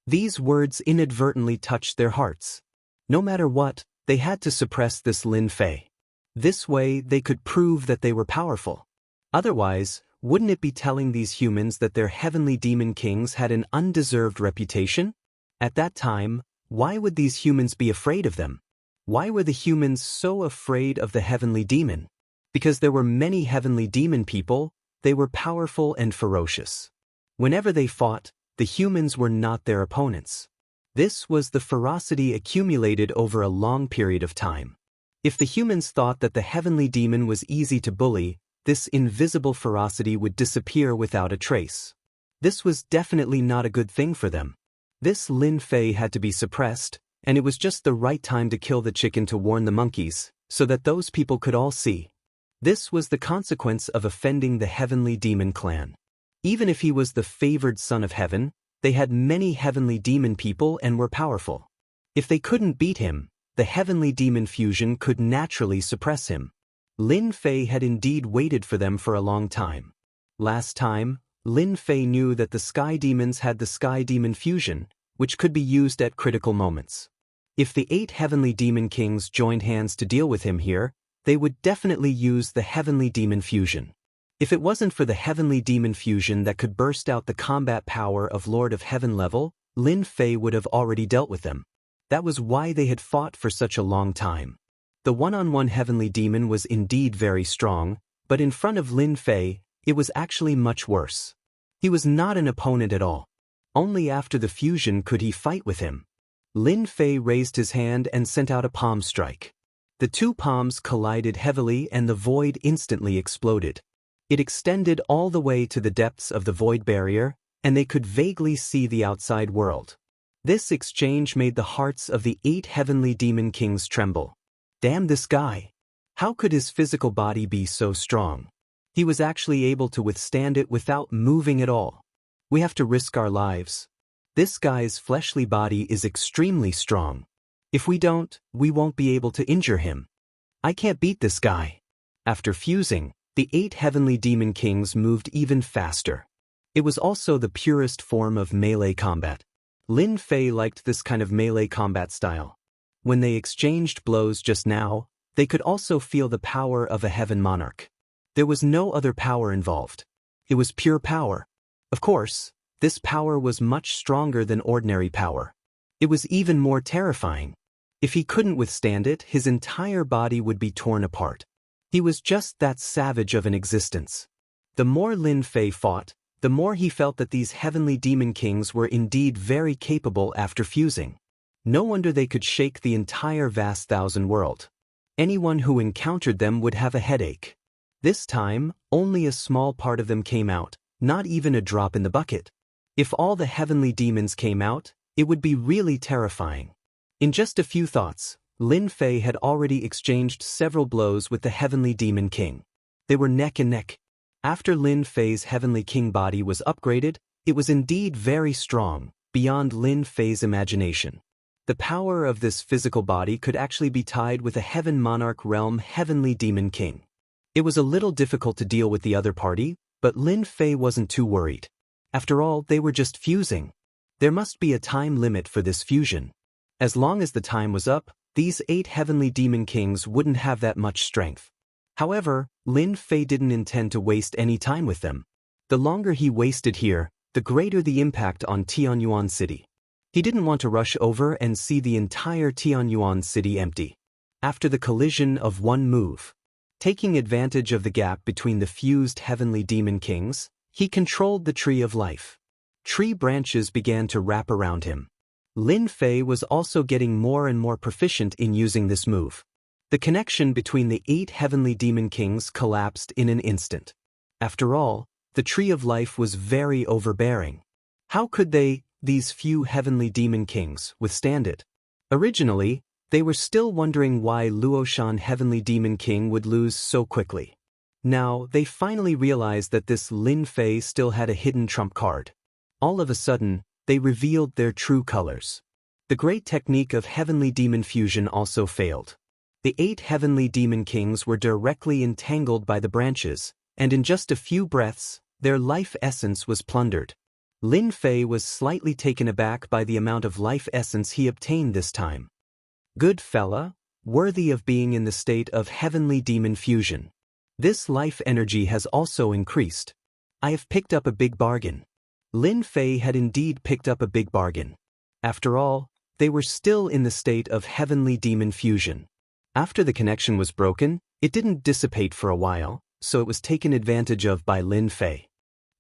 These words inadvertently touched their hearts. No matter what, they had to suppress this Lin Fei. This way they could prove that they were powerful. Otherwise, wouldn't it be telling these humans that their Heavenly Demon Kings had an undeserved reputation? At that time, why would these humans be afraid of them? Why were the humans so afraid of the Heavenly Demon? Because there were many Heavenly Demon people, they were powerful and ferocious. Whenever they fought, the humans were not their opponents. This was the ferocity accumulated over a long period of time. If the humans thought that the Heavenly Demon was easy to bully, this invisible ferocity would disappear without a trace. This was definitely not a good thing for them. This Lin Fei had to be suppressed, and it was just the right time to kill the chicken to warn the monkeys, so that those people could all see. This was the consequence of offending the Heavenly Demon clan. Even if he was the favored son of heaven, they had many Heavenly Demon people and were powerful. If they couldn't beat him, the Heavenly Demon Fusion could naturally suppress him. Lin Fei had indeed waited for them for a long time. Last time, Lin Fei knew that the Sky Demons had the Sky Demon Fusion, which could be used at critical moments. If the 8 Heavenly Demon Kings joined hands to deal with him here, they would definitely use the Heavenly Demon Fusion. If it wasn't for the Heavenly Demon Fusion that could burst out the combat power of Lord of Heaven level, Lin Fei would have already dealt with them. That was why they had fought for such a long time. The one-on-one Heavenly Demon was indeed very strong, but in front of Lin Fei, it was actually much worse. He was not an opponent at all. Only after the fusion could he fight with him. Lin Fei raised his hand and sent out a palm strike. The 2 palms collided heavily and the void instantly exploded. It extended all the way to the depths of the void barrier, and they could vaguely see the outside world. This exchange made the hearts of the 8 Heavenly Demon Kings tremble. Damn this guy! How could his physical body be so strong? He was actually able to withstand it without moving at all. We have to risk our lives. This guy's fleshly body is extremely strong. If we don't, we won't be able to injure him. I can't beat this guy. After fusing, the 8 Heavenly Demon Kings moved even faster. It was also the purest form of melee combat. Lin Fei liked this kind of melee combat style. When they exchanged blows just now, they could also feel the power of a Heaven Monarch. There was no other power involved. It was pure power. Of course, this power was much stronger than ordinary power. It was even more terrifying. If he couldn't withstand it, his entire body would be torn apart. He was just that savage of an existence. The more Lin Fei fought, the more he felt that these Heavenly Demon Kings were indeed very capable after fusing. No wonder they could shake the entire vast thousand world. Anyone who encountered them would have a headache. This time, only a small part of them came out, not even a drop in the bucket. If all the heavenly demons came out, it would be really terrifying. In just a few thoughts, Lin Fei had already exchanged several blows with the heavenly demon king. They were neck and neck. After Lin Fei's heavenly king body was upgraded, it was indeed very strong, beyond Lin Fei's imagination. The power of this physical body could actually be tied with a heaven monarch realm heavenly demon king. It was a little difficult to deal with the other party, but Lin Fei wasn't too worried. After all, they were just fusing. There must be a time limit for this fusion. As long as the time was up, these 8 heavenly demon kings wouldn't have that much strength. However, Lin Fei didn't intend to waste any time with them. The longer he wasted here, the greater the impact on Tianyuan City. He didn't want to rush over and see the entire Tianyuan City empty. After the collision of one move, taking advantage of the gap between the fused heavenly demon kings, he controlled the Tree of Life. Tree branches began to wrap around him. Lin Fei was also getting more and more proficient in using this move. The connection between the 8 heavenly demon kings collapsed in an instant. After all, the Tree of Life was very overbearing. How could these few heavenly demon kings, withstand it? Originally, they were still wondering why Luoshan Heavenly Demon King would lose so quickly. Now, they finally realized that this Lin Fei still had a hidden trump card. All of a sudden, they revealed their true colors. The great technique of heavenly demon fusion also failed. The 8 heavenly demon kings were directly entangled by the branches, and in just a few breaths, their life essence was plundered. Lin Fei was slightly taken aback by the amount of life essence he obtained this time. Good fella, worthy of being in the state of heavenly demon fusion. This life energy has also increased. I have picked up a big bargain. Lin Fei had indeed picked up a big bargain. After all, they were still in the state of heavenly demon fusion. After the connection was broken, it didn't dissipate for a while, so it was taken advantage of by Lin Fei.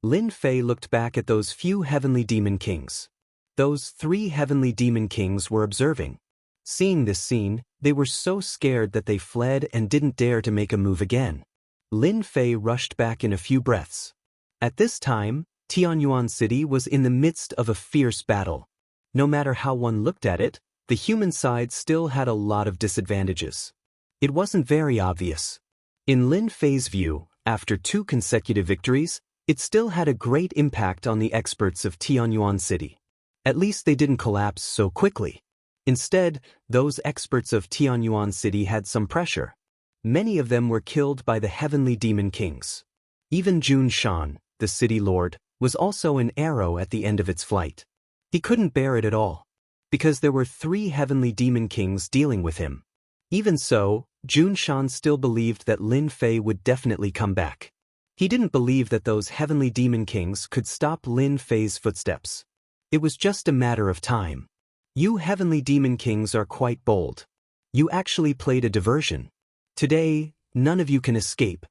Lin Fei looked back at those few heavenly demon kings. Those 3 heavenly demon kings were observing. Seeing this scene, they were so scared that they fled and didn't dare to make a move again. Lin Fei rushed back in a few breaths. At this time, Tianyuan City was in the midst of a fierce battle. No matter how one looked at it, the human side still had a lot of disadvantages. It wasn't very obvious. In Lin Fei's view, after 2 consecutive victories, it still had a great impact on the experts of Tianyuan City. At least they didn't collapse so quickly. Instead, those experts of Tianyuan City had some pressure. Many of them were killed by the heavenly demon kings. Even Jun Shan, the city lord, was also an arrow at the end of its flight. He couldn't bear it at all, because there were 3 heavenly demon kings dealing with him. Even so, Jun Shan still believed that Lin Fei would definitely come back. He didn't believe that those heavenly demon kings could stop Lin Fei's footsteps. It was just a matter of time. You heavenly demon kings are quite bold. You actually played a diversion. Today, none of you can escape.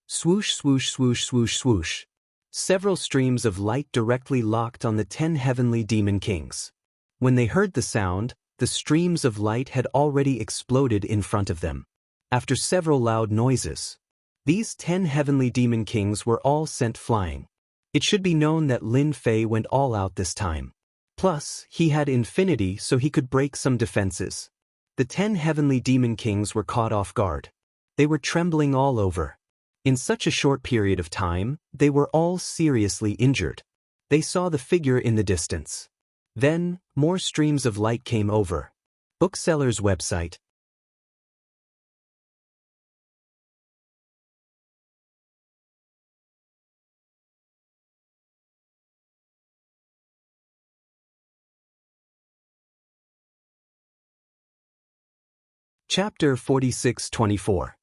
Swoosh, swoosh, swoosh, swoosh, swoosh. Several streams of light directly locked on the 10 heavenly demon kings. When they heard the sound, the streams of light had already exploded in front of them. After several loud noises, these 10 heavenly demon kings were all sent flying. It should be known that Lin Fei went all out this time. Plus, he had infinity so he could break some defenses. The 10 heavenly demon kings were caught off guard. They were trembling all over. In such a short period of time, they were all seriously injured. They saw the figure in the distance. Then, more streams of light came over. Bookseller's website. Chapter 46-24.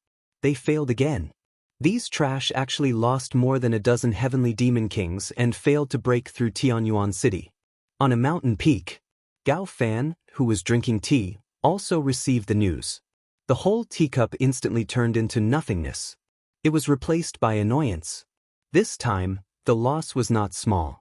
They failed again. These trash actually lost more than a dozen heavenly demon kings and failed to break through Tianyuan City. On a mountain peak, Gao Fan, who was drinking tea, also received the news. The whole teacup instantly turned into nothingness. It was replaced by annoyance. This time, the loss was not small.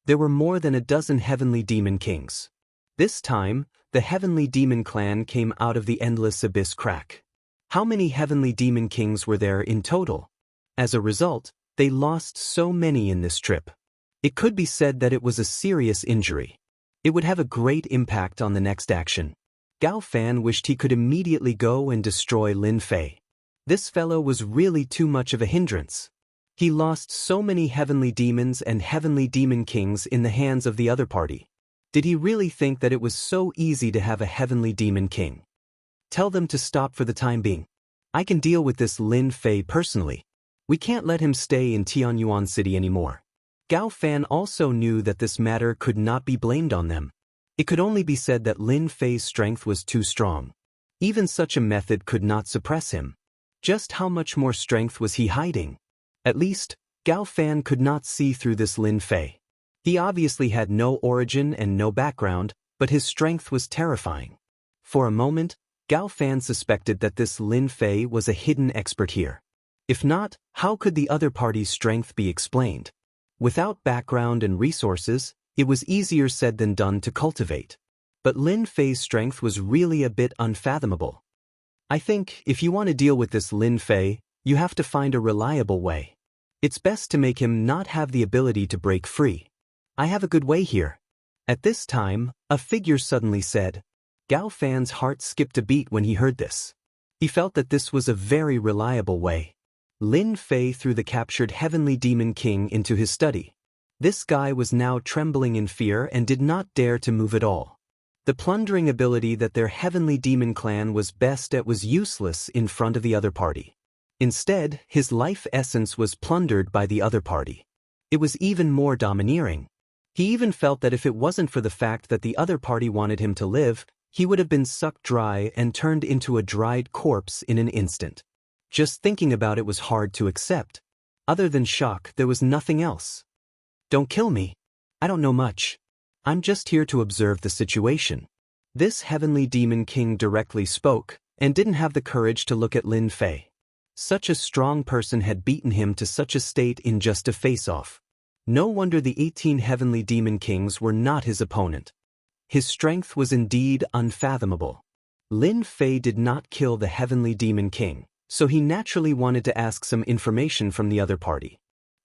There were more than a dozen heavenly demon kings. This time, the heavenly demon clan came out of the endless abyss crack. How many heavenly demon kings were there in total? As a result, they lost so many in this trip. It could be said that it was a serious injury. It would have a great impact on the next action. Gao Fan wished he could immediately go and destroy Lin Fei. This fellow was really too much of a hindrance. He lost so many heavenly demons and heavenly demon kings in the hands of the other party. Did he really think that it was so easy to have a heavenly demon king? Tell them to stop for the time being. I can deal with this Lin Fei personally. We can't let him stay in Tianyuan City anymore. Gao Fan also knew that this matter could not be blamed on them. It could only be said that Lin Fei's strength was too strong. Even such a method could not suppress him. Just how much more strength was he hiding? At least, Gao Fan could not see through this Lin Fei. He obviously had no origin and no background, but his strength was terrifying. For a moment, Gao Fan suspected that this Lin Fei was a hidden expert here. If not, how could the other party's strength be explained? Without background and resources, it was easier said than done to cultivate. But Lin Fei's strength was really a bit unfathomable. I think if you want to deal with this Lin Fei, you have to find a reliable way. It's best to make him not have the ability to break free. I have a good way here. At this time, a figure suddenly said. Gao Fan's heart skipped a beat when he heard this. He felt that this was a very reliable way. Lin Fei threw the captured heavenly demon king into his study. This guy was now trembling in fear and did not dare to move at all. The plundering ability that their heavenly demon clan was best at was useless in front of the other party. Instead, his life essence was plundered by the other party. It was even more domineering. He even felt that if it wasn't for the fact that the other party wanted him to live, he would have been sucked dry and turned into a dried corpse in an instant. Just thinking about it was hard to accept. Other than shock, there was nothing else. Don't kill me. I don't know much. I'm just here to observe the situation. This heavenly demon king directly spoke, and didn't have the courage to look at Lin Fei. Such a strong person had beaten him to such a state in just a face-off. No wonder the 18 heavenly demon kings were not his opponent. His strength was indeed unfathomable. Lin Fei did not kill the heavenly demon king, so he naturally wanted to ask some information from the other party.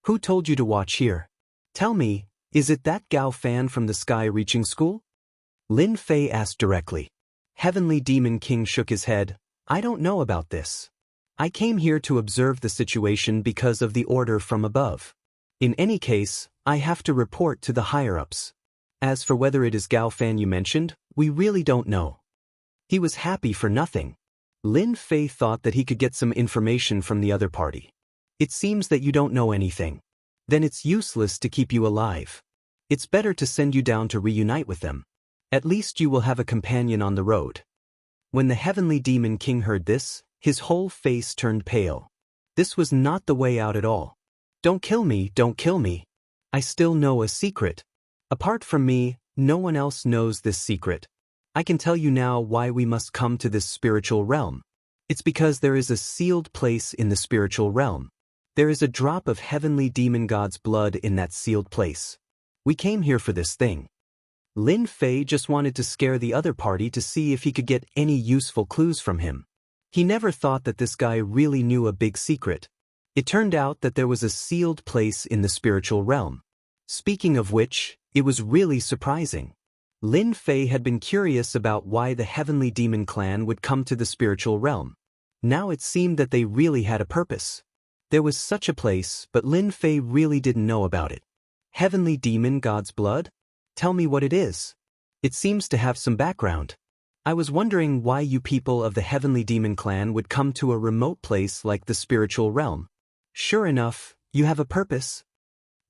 Who told you to watch here? Tell me, is it that Gao Fan from the Sky Reaching School? Lin Fei asked directly. Heavenly demon king shook his head. I don't know about this. I came here to observe the situation because of the order from above. In any case, I have to report to the higher-ups. As for whether it is Gao Fan you mentioned, we really don't know. He was happy for nothing. Lin Fei thought that he could get some information from the other party. It seems that you don't know anything. Then it's useless to keep you alive. It's better to send you down to reunite with them. At least you will have a companion on the road. When the heavenly demon king heard this, his whole face turned pale. This was not the way out at all. Don't kill me, don't kill me. I still know a secret. Apart from me, no one else knows this secret. I can tell you now why we must come to this spiritual realm. It's because there is a sealed place in the spiritual realm. There is a drop of heavenly demon god's blood in that sealed place. We came here for this thing. Lin Fei just wanted to scare the other party to see if he could get any useful clues from him. He never thought that this guy really knew a big secret. It turned out that there was a sealed place in the spiritual realm. Speaking of which, it was really surprising. Lin Fei had been curious about why the heavenly demon clan would come to the spiritual realm. Now it seemed that they really had a purpose. There was such a place, but Lin Fei really didn't know about it. Heavenly demon god's blood? Tell me what it is. It seems to have some background. I was wondering why you people of the heavenly demon clan would come to a remote place like the spiritual realm. Sure enough, you have a purpose.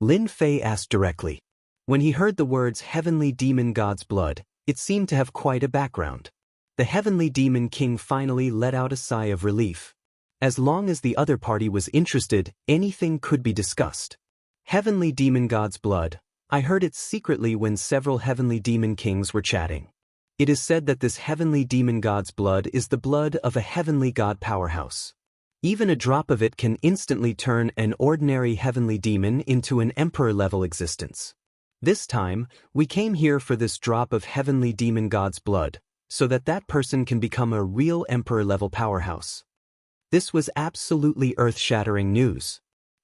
Lin Fei asked directly. When he heard the words heavenly demon god's blood, it seemed to have quite a background. The heavenly demon king finally let out a sigh of relief. As long as the other party was interested, anything could be discussed. Heavenly demon god's blood, I heard it secretly when several heavenly demon kings were chatting. It is said that this heavenly demon god's blood is the blood of a heavenly god powerhouse. Even a drop of it can instantly turn an ordinary heavenly demon into an emperor-level existence. This time, we came here for this drop of heavenly demon god's blood, so that that person can become a real emperor-level powerhouse. This was absolutely earth-shattering news.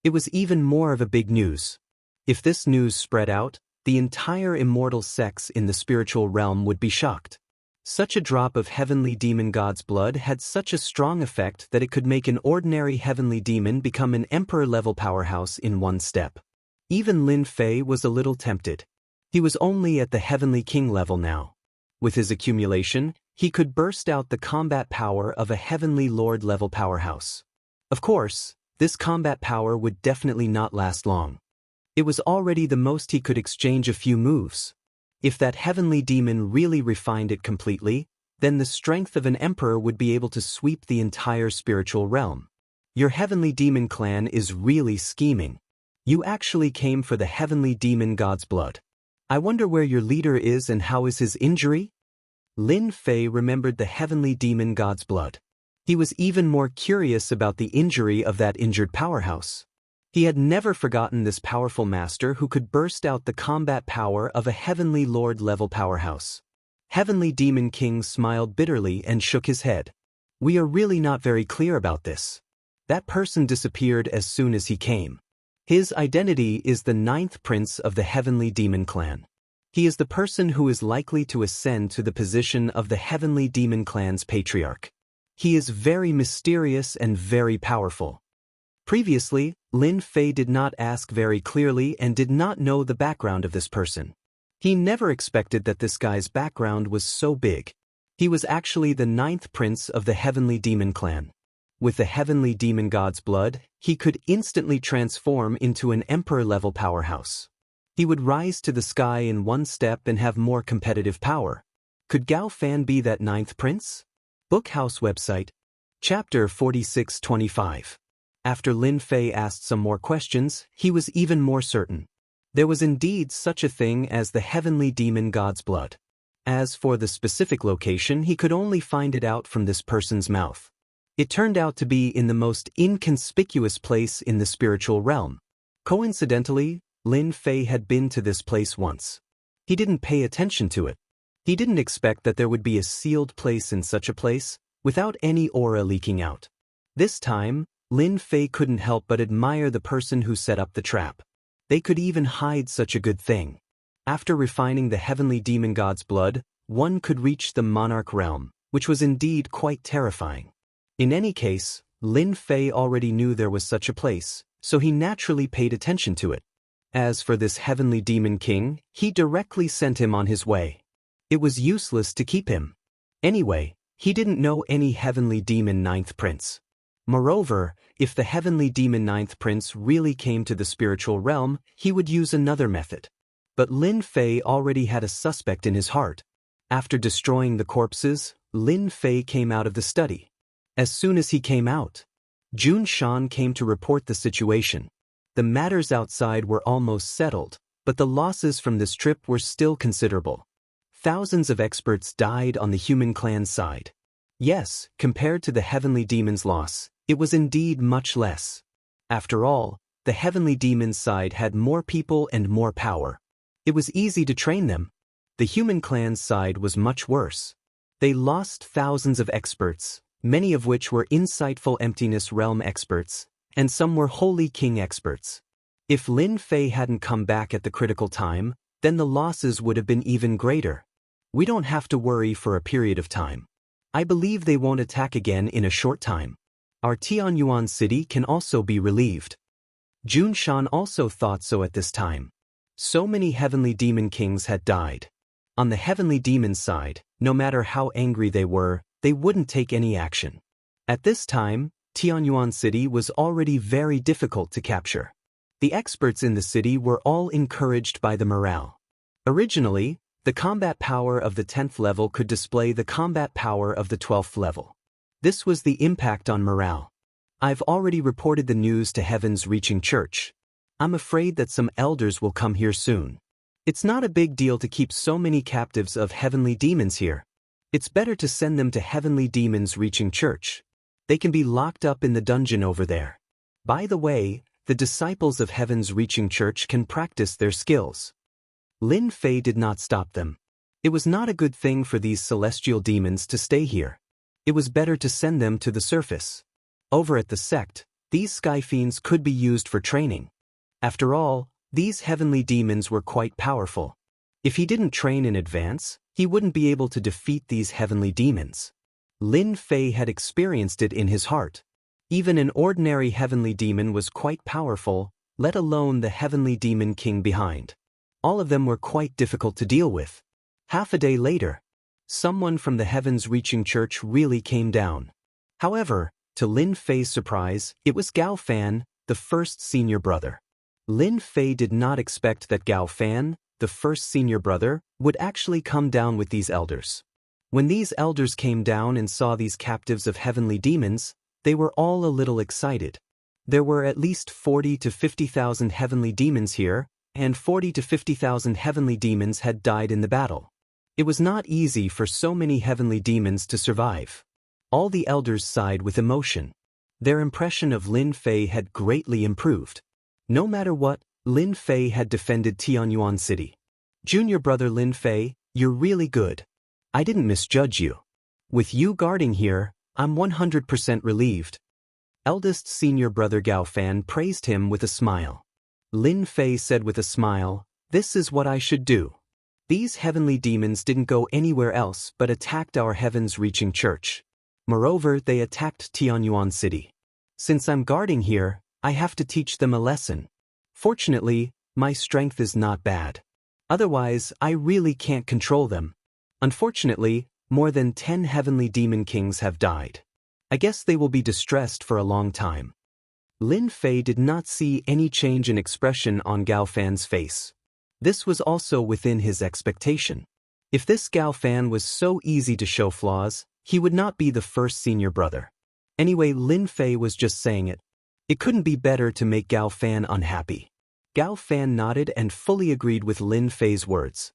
It was even more of a big news. If this news spread out, the entire immortal sects in the spiritual realm would be shocked. Such a drop of heavenly demon god's blood had such a strong effect that it could make an ordinary heavenly demon become an emperor-level powerhouse in one step. Even Lin Fei was a little tempted. He was only at the heavenly king level now. With his accumulation, he could burst out the combat power of a heavenly lord-level powerhouse. Of course, this combat power would definitely not last long. It was already the most he could exchange a few moves. If that heavenly demon really refined it completely, then the strength of an emperor would be able to sweep the entire spiritual realm. Your heavenly demon clan is really scheming. You actually came for the heavenly demon god's blood. I wonder where your leader is and how is his injury? Lin Fei remembered the heavenly demon god's blood. He was even more curious about the injury of that injured powerhouse. He had never forgotten this powerful master who could burst out the combat power of a heavenly lord-level powerhouse. Heavenly Demon King smiled bitterly and shook his head. We are really not very clear about this. That person disappeared as soon as he came. His identity is the 9th prince of the heavenly demon clan. He is the person who is likely to ascend to the position of the heavenly demon clan's patriarch. He is very mysterious and very powerful. Previously, Lin Fei did not ask very clearly and did not know the background of this person. He never expected that this guy's background was so big. He was actually the 9th prince of the heavenly demon clan. With the heavenly demon god's blood, he could instantly transform into an emperor-level powerhouse. He would rise to the sky in one step and have more competitive power. Could Gao Fan be that 9th prince? Bookhouse website. Chapter 4625. After Lin Fei asked some more questions, he was even more certain. There was indeed such a thing as the heavenly demon god's blood. As for the specific location, he could only find it out from this person's mouth. It turned out to be in the most inconspicuous place in the spiritual realm. Coincidentally, Lin Fei had been to this place once. He didn't pay attention to it. He didn't expect that there would be a sealed place in such a place, without any aura leaking out. This time, Lin Fei couldn't help but admire the person who set up the trap. They could even hide such a good thing. After refining the heavenly demon god's blood, one could reach the monarch realm, which was indeed quite terrifying. In any case, Lin Fei already knew there was such a place, so he naturally paid attention to it. As for this heavenly demon king, he directly sent him on his way. It was useless to keep him. Anyway, he didn't know any heavenly demon 9th prince. Moreover, if the heavenly demon 9th prince really came to the spiritual realm, he would use another method. But Lin Fei already had a suspect in his heart. After destroying the corpses, Lin Fei came out of the study. As soon as he came out, Jun Shan came to report the situation. The matters outside were almost settled, but the losses from this trip were still considerable. Thousands of experts died on the human clan side. Yes, compared to the heavenly demon's loss, it was indeed much less. After all, the heavenly demon's side had more people and more power. It was easy to train them. The human clan's side was much worse. They lost thousands of experts, many of which were insightful emptiness realm experts, and some were holy king experts. If Lin Fei hadn't come back at the critical time, then the losses would have been even greater. We don't have to worry for a period of time. I believe they won't attack again in a short time. Our Tianyuan city can also be relieved. Jun Shan also thought so at this time. So many heavenly demon kings had died. On the heavenly demon side, no matter how angry they wouldn't take any action. At this time, Tianyuan city was already very difficult to capture. The experts in the city were all encouraged by the morale. Originally, the combat power of the 10th level could display the combat power of the 12th level. This was the impact on morale. I've already reported the news to Heaven's Reaching Church. I'm afraid that some elders will come here soon. It's not a big deal to keep so many captives of heavenly demons here. It's better to send them to Heavenly Demons Reaching Church. They can be locked up in the dungeon over there. By the way, the disciples of Heaven's Reaching Church can practice their skills. Lin Fei did not stop them. It was not a good thing for these celestial demons to stay here. It was better to send them to the surface. Over at the sect, These sky fiends could be used for training. After all, these heavenly demons were quite powerful. If he didn't train in advance, he wouldn't be able to defeat these heavenly demons. Lin Fei had experienced it in his heart. Even an ordinary heavenly demon was quite powerful, let alone the heavenly demon king behind. All of them were quite difficult to deal with. Half a day later, someone from the heavens-reaching church really came down. However, to Lin Fei's surprise, it was Gao Fan, the first senior brother. Lin Fei did not expect that Gao Fan, the first senior brother, would actually come down with these elders. When these elders came down and saw these captives of heavenly demons, they were all a little excited. There were at least 40 to 50,000 heavenly demons here, and 40 to 50,000 heavenly demons had died in the battle. It was not easy for so many heavenly demons to survive. All the elders sighed with emotion. Their impression of Lin Fei had greatly improved. No matter what, Lin Fei had defended Tianyuan City. Junior brother Lin Fei, you're really good. I didn't misjudge you. With you guarding here, I'm 100% relieved. Eldest senior brother Gao Fan praised him with a smile. Lin Fei said with a smile, "This is what I should do." These heavenly demons didn't go anywhere else but attacked our heavens-reaching church. Moreover, they attacked Tianyuan City. Since I'm guarding here, I have to teach them a lesson. Fortunately, my strength is not bad. Otherwise, I really can't control them. Unfortunately, more than 10 heavenly demon kings have died. I guess they will be distressed for a long time. Lin Fei did not see any change in expression on Gao Fan's face. This was also within his expectation. If this Gao Fan was so easy to show flaws, he would not be the first senior brother. Anyway, Lin Fei was just saying it. It couldn't be better to make Gao Fan unhappy. Gao Fan nodded and fully agreed with Lin Fei's words.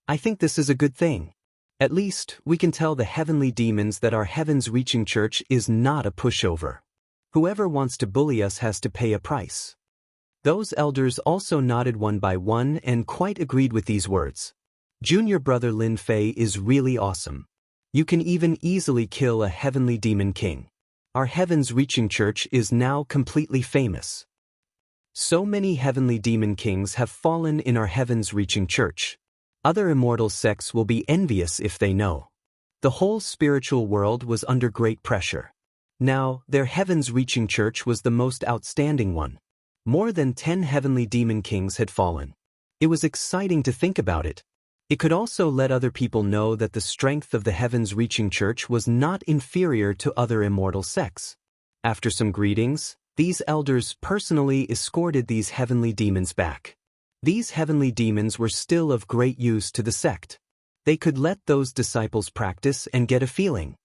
I think this is a good thing. At least, we can tell the heavenly demons that our heavens-reaching church is not a pushover. Whoever wants to bully us has to pay a price. Those elders also nodded one by one and quite agreed with these words. Junior brother Lin Fei is really awesome. You can even easily kill a heavenly demon king. Our heavens-reaching church is now completely famous. So many heavenly demon kings have fallen in our heavens-reaching church. Other immortal sects will be envious if they know. The whole spiritual world was under great pressure. Now, their heavens-reaching church was the most outstanding one. More than 10 heavenly demon kings had fallen. It was exciting to think about it. It could also let other people know that the strength of the heavens-reaching church was not inferior to other immortal sects. After some greetings, these elders personally escorted these heavenly demons back. These heavenly demons were still of great use to the sect. They could let those disciples practice and get a feeling.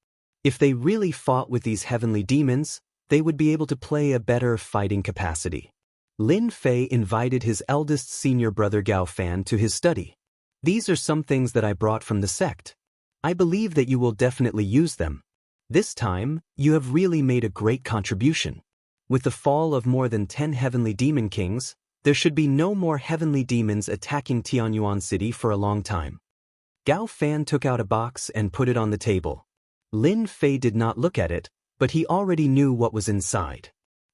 If they really fought with these heavenly demons, they would be able to play a better fighting capacity. Lin Fei invited his eldest senior brother Gao Fan to his study. These are some things that I brought from the sect. I believe that you will definitely use them. This time, you have really made a great contribution. With the fall of more than 10 heavenly demon kings, there should be no more heavenly demons attacking Tianyuan City for a long time. Gao Fan took out a box and put it on the table. Lin Fei did not look at it, but he already knew what was inside.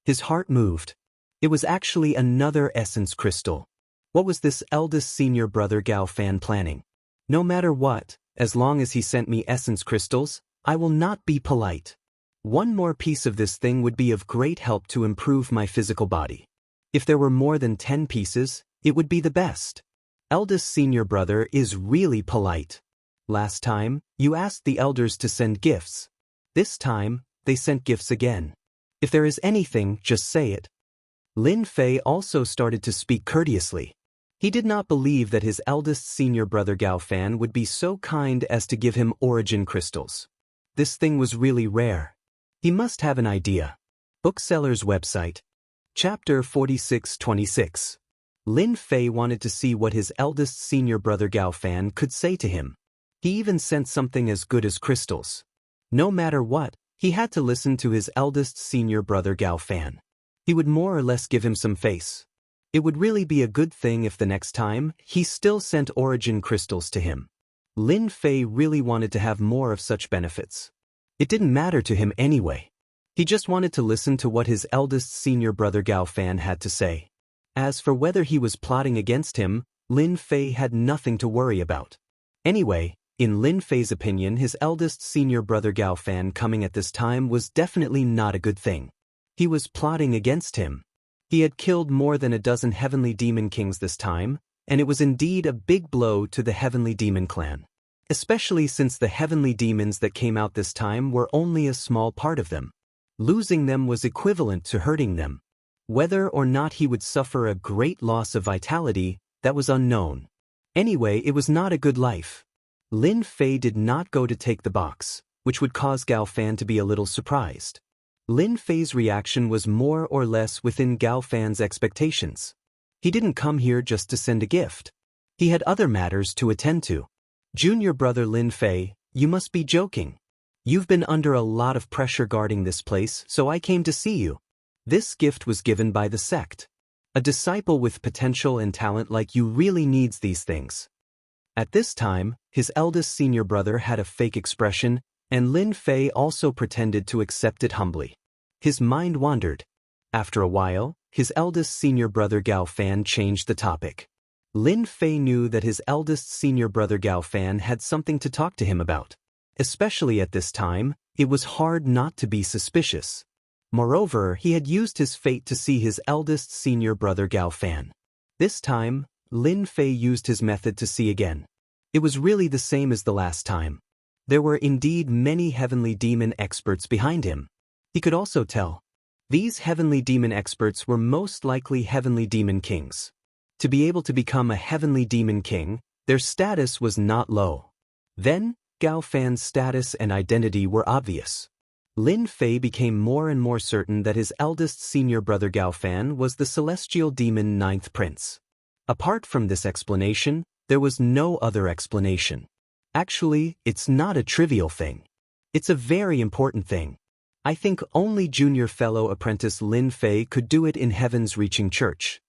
His heart moved. It was actually another essence crystal. What was this eldest senior brother Gao Fan planning? No matter what, as long as he sent me essence crystals, I will not be polite. One more piece of this thing would be of great help to improve my physical body. If there were more than 10 pieces, it would be the best. Eldest senior brother is really polite. Last time, you asked the elders to send gifts. This time, they sent gifts again. If there is anything, just say it. Lin Fei also started to speak courteously. He did not believe that his eldest senior brother Gao Fan would be so kind as to give him origin crystals. This thing was really rare. He must have an idea. Bookseller's website. Chapter 46-26. Lin Fei wanted to see what his eldest senior brother Gao Fan could say to him. He even sent something as good as crystals. No matter what, he had to listen to his eldest senior brother Gao Fan. He would more or less give him some face. It would really be a good thing if the next time, he still sent origin crystals to him. Lin Fei really wanted to have more of such benefits. It didn't matter to him anyway. He just wanted to listen to what his eldest senior brother Gao Fan had to say. As for whether he was plotting against him, Lin Fei had nothing to worry about. Anyway, in Lin Fei's opinion, his eldest senior brother Gao Fan coming at this time was definitely not a good thing. He was plotting against him. He had killed more than a dozen heavenly demon kings this time, and it was indeed a big blow to the heavenly demon clan. Especially since the heavenly demons that came out this time were only a small part of them. Losing them was equivalent to hurting them. Whether or not he would suffer a great loss of vitality, that was unknown. Anyway, it was not a good life. Lin Fei did not go to take the box, which would cause Gao Fan to be a little surprised. Lin Fei's reaction was more or less within Gao Fan's expectations. He didn't come here just to send a gift. He had other matters to attend to. Junior brother Lin Fei, you must be joking. You've been under a lot of pressure guarding this place, so I came to see you. This gift was given by the sect. A disciple with potential and talent like you really needs these things. At this time, his eldest senior brother had a fake expression, and Lin Fei also pretended to accept it humbly. His mind wandered. After a while, his eldest senior brother Gao Fan changed the topic. Lin Fei knew that his eldest senior brother Gao Fan had something to talk to him about. Especially at this time, it was hard not to be suspicious. Moreover, he had used his fate to see his eldest senior brother Gao Fan. This time, Lin Fei used his method to see again. It was really the same as the last time. There were indeed many heavenly demon experts behind him. He could also tell. These heavenly demon experts were most likely heavenly demon kings. To be able to become a heavenly demon king, their status was not low. Then, Gao Fan's status and identity were obvious. Lin Fei became more and more certain that his eldest senior brother Gao Fan was the celestial demon ninth prince. Apart from this explanation, there was no other explanation. Actually, it's not a trivial thing. It's a very important thing. I think only junior fellow apprentice Lin Fei could do it in Heaven's Reaching Church.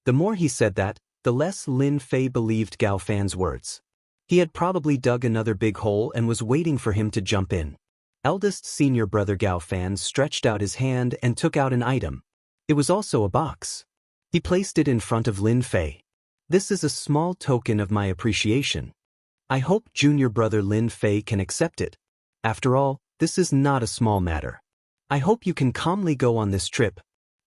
The more he said that, the less Lin Fei believed Gao Fan's words. He had probably dug another big hole and was waiting for him to jump in. Eldest senior brother Gao Fan stretched out his hand and took out an item. It was also a box. He placed it in front of Lin Fei. This is a small token of my appreciation. I hope junior brother Lin Fei can accept it. After all, this is not a small matter. I hope you can calmly go on this trip.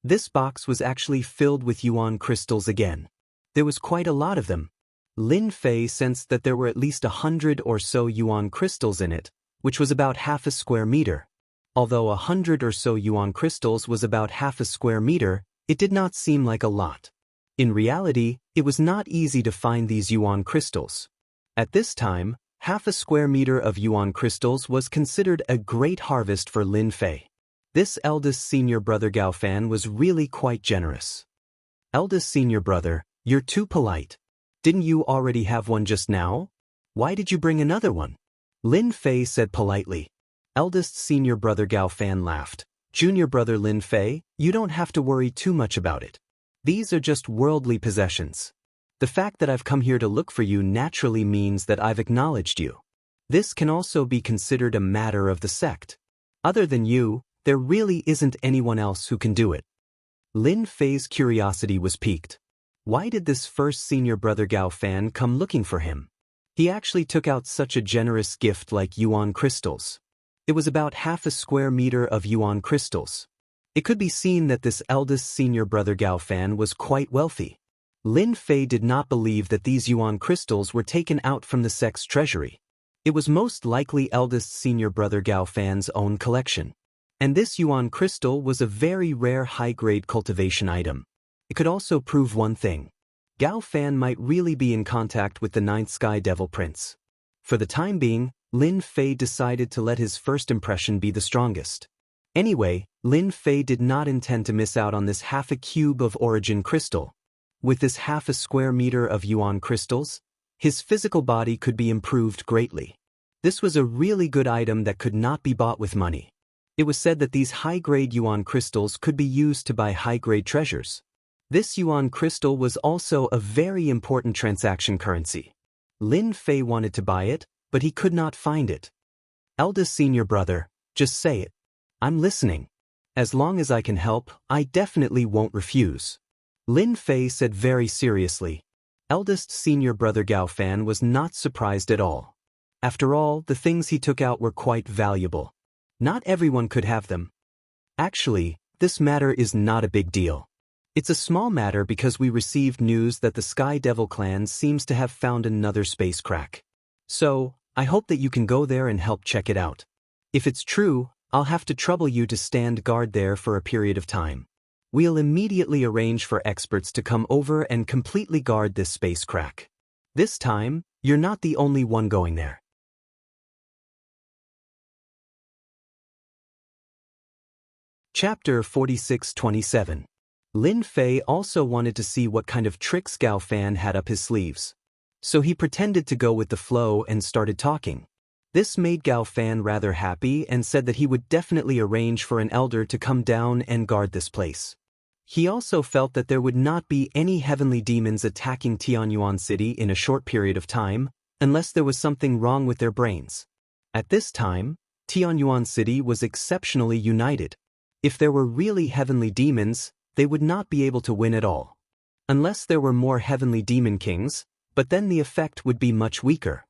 This box was actually filled with yuan crystals again. There was quite a lot of them. Lin Fei sensed that there were at least 100 or so yuan crystals in it, which was about half a square meter. Although 100 or so yuan crystals was about half a square meter, it did not seem like a lot. In reality, it was not easy to find these yuan crystals. At this time, half a square meter of yuan crystals was considered a great harvest for Lin Fei. This eldest senior brother Gao Fan was really quite generous. Eldest senior brother, you're too polite. Didn't you already have one just now? Why did you bring another one? Lin Fei said politely. Eldest senior brother Gao Fan laughed. Junior brother Lin Fei, you don't have to worry too much about it. These are just worldly possessions. The fact that I've come here to look for you naturally means that I've acknowledged you. This can also be considered a matter of the sect. Other than you, there really isn't anyone else who can do it. Lin Fei's curiosity was piqued. Why did this first senior brother Gao Fan come looking for him? He actually took out such a generous gift like yuan crystals. It was about half a square meter of yuan crystals. It could be seen that this eldest senior brother Gao Fan was quite wealthy. Lin Fei did not believe that these yuan crystals were taken out from the sect's treasury. It was most likely eldest senior brother Gao Fan's own collection. And this yuan crystal was a very rare high-grade cultivation item. It could also prove one thing. Gao Fan might really be in contact with the ninth Sky Devil Prince. For the time being, Lin Fei decided to let his first impression be the strongest. Anyway, Lin Fei did not intend to miss out on this half a cube of origin crystal. With this half a square meter of yuan crystals, his physical body could be improved greatly. This was a really good item that could not be bought with money. It was said that these high-grade yuan crystals could be used to buy high-grade treasures. This yuan crystal was also a very important transaction currency. Lin Fei wanted to buy it, but he could not find it. Eldest senior brother, just say it. I'm listening. As long as I can help, I definitely won't refuse. Lin Fei said very seriously. Eldest senior brother Gao Fan was not surprised at all. After all, the things he took out were quite valuable. Not everyone could have them. Actually, this matter is not a big deal. It's a small matter because we received news that the Sky Devil clan seems to have found another space crack. So, I hope that you can go there and help check it out. If it's true, I'll have to trouble you to stand guard there for a period of time. We'll immediately arrange for experts to come over and completely guard this space crack. This time, you're not the only one going there. Chapter 46-27. Lin Fei also wanted to see what kind of tricks Gao Fan had up his sleeves. So he pretended to go with the flow and started talking. This made Gao Fan rather happy and said that he would definitely arrange for an elder to come down and guard this place. He also felt that there would not be any heavenly demons attacking Tianyuan City in a short period of time, unless there was something wrong with their brains. At this time, Tianyuan City was exceptionally united. If there were really heavenly demons, they would not be able to win at all. Unless there were more heavenly demon kings, but then the effect would be much weaker.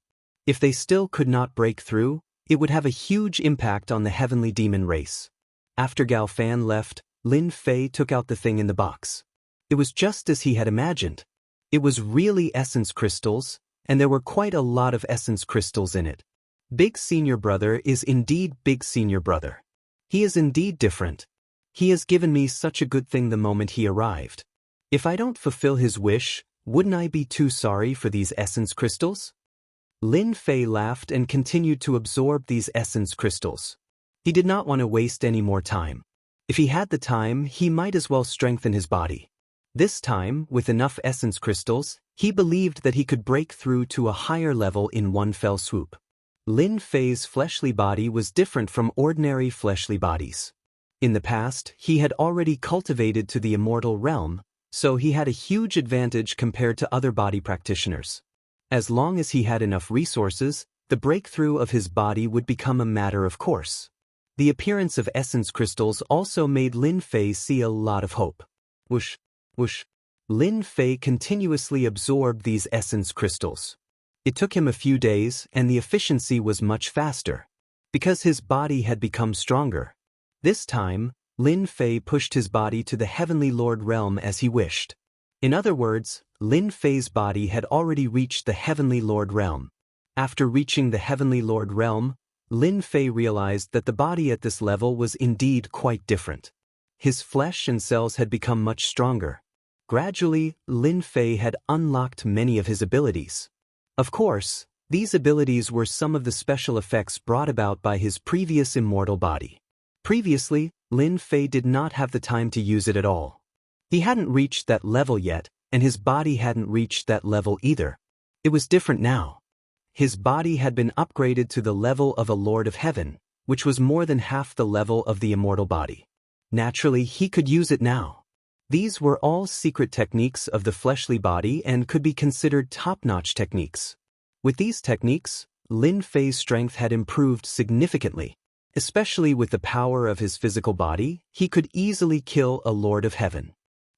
If they still could not break through, it would have a huge impact on the heavenly demon race. After Gao Fan left, Lin Fei took out the thing in the box. It was just as he had imagined. It was really essence crystals, and there were quite a lot of essence crystals in it. Big Senior Brother is indeed Big Senior Brother. He is indeed different. He has given me such a good thing the moment he arrived. If I don't fulfill his wish, wouldn't I be too sorry for these essence crystals? Lin Fei laughed and continued to absorb these essence crystals. He did not want to waste any more time. If he had the time, he might as well strengthen his body. This time, with enough essence crystals, he believed that he could break through to a higher level in one fell swoop. Lin Fei's fleshly body was different from ordinary fleshly bodies. In the past, he had already cultivated to the immortal realm, so he had a huge advantage compared to other body practitioners. As long as he had enough resources, the breakthrough of his body would become a matter of course. The appearance of essence crystals also made Lin Fei see a lot of hope. Whoosh, whoosh. Lin Fei continuously absorbed these essence crystals. It took him a few days, and the efficiency was much faster, because his body had become stronger. This time, Lin Fei pushed his body to the Heavenly Lord realm as he wished. In other words, Lin Fei's body had already reached the Heavenly Lord realm. After reaching the Heavenly Lord realm, Lin Fei realized that the body at this level was indeed quite different. His flesh and cells had become much stronger. Gradually, Lin Fei had unlocked many of his abilities. Of course, these abilities were some of the special effects brought about by his previous immortal body. Previously, Lin Fei did not have the time to use it at all. He hadn't reached that level yet, and his body hadn't reached that level either. It was different now. His body had been upgraded to the level of a Lord of Heaven, which was more than half the level of the immortal body. Naturally, he could use it now. These were all secret techniques of the fleshly body and could be considered top-notch techniques. With these techniques, Lin Fei's strength had improved significantly. Especially with the power of his physical body, he could easily kill a Lord of Heaven.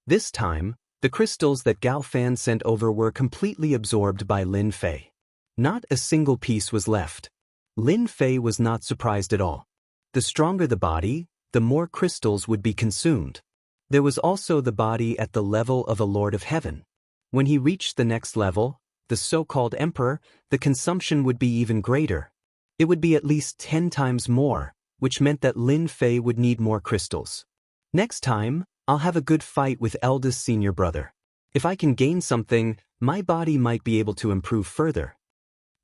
This time, the crystals that Gao Fan sent over were completely absorbed by Lin Fei. Not a single piece was left. Lin Fei was not surprised at all. The stronger the body, the more crystals would be consumed. There was also the body at the level of a Lord of Heaven. When he reached the next level, the so-called Emperor, the consumption would be even greater. It would be at least 10 times more, which meant that Lin Fei would need more crystals. Next time, I'll have a good fight with eldest senior brother. If I can gain something, my body might be able to improve further.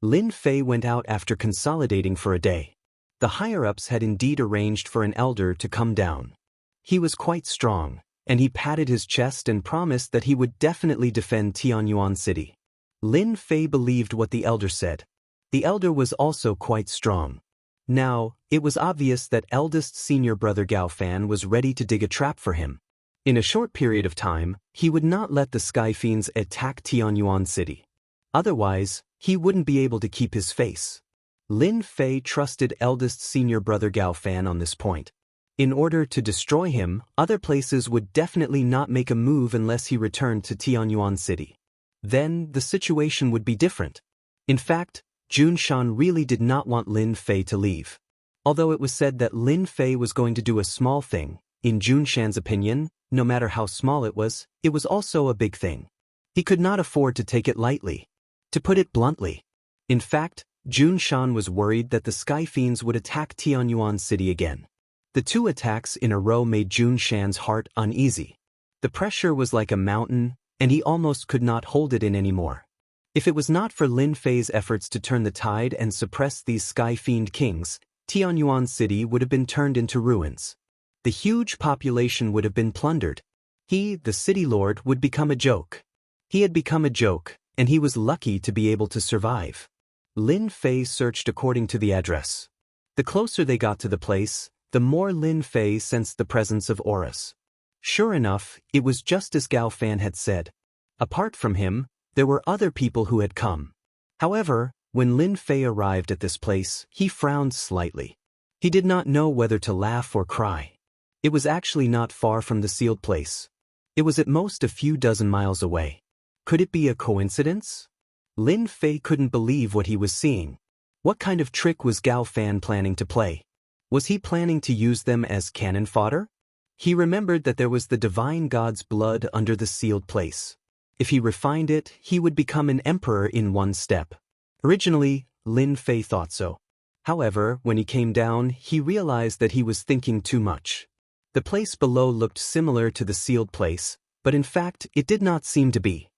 Lin Fei went out after consolidating for a day. The higher-ups had indeed arranged for an elder to come down. He was quite strong, and he patted his chest and promised that he would definitely defend Tianyuan City. Lin Fei believed what the elder said. The elder was also quite strong. Now, it was obvious that eldest senior brother Gao Fan was ready to dig a trap for him. In a short period of time, he would not let the Sky Fiends attack Tianyuan City. Otherwise, he wouldn't be able to keep his face. Lin Fei trusted eldest senior brother Gao Fan on this point. In order to destroy him, other places would definitely not make a move unless he returned to Tianyuan City. Then, the situation would be different. In fact, Jun Shan really did not want Lin Fei to leave. Although it was said that Lin Fei was going to do a small thing, in Jun Shan's opinion, no matter how small it was also a big thing. He could not afford to take it lightly. To put it bluntly. In fact, Jun Shan was worried that the Sky Fiends would attack Tianyuan City again. The 2 attacks in a row made Jun Shan's heart uneasy. The pressure was like a mountain, and he almost could not hold it in anymore. If it was not for Lin Fei's efforts to turn the tide and suppress these Sky Fiend kings, Tianyuan City would have been turned into ruins. The huge population would have been plundered. He, the city lord, would become a joke. He had become a joke, and he was lucky to be able to survive. Lin Fei searched according to the address. The closer they got to the place, the more Lin Fei sensed the presence of auras. Sure enough, it was just as Gao Fan had said. Apart from him, there were other people who had come. However, when Lin Fei arrived at this place, he frowned slightly. He did not know whether to laugh or cry. It was actually not far from the sealed place. It was at most a few dozen miles away. Could it be a coincidence? Lin Fei couldn't believe what he was seeing. What kind of trick was Gao Fan planning to play? Was he planning to use them as cannon fodder? He remembered that there was the divine god's blood under the sealed place. If he refined it, he would become an emperor in one step. Originally, Lin Fei thought so. However, when he came down, he realized that he was thinking too much. The place below looked similar to the sealed place, but in fact, it did not seem to be.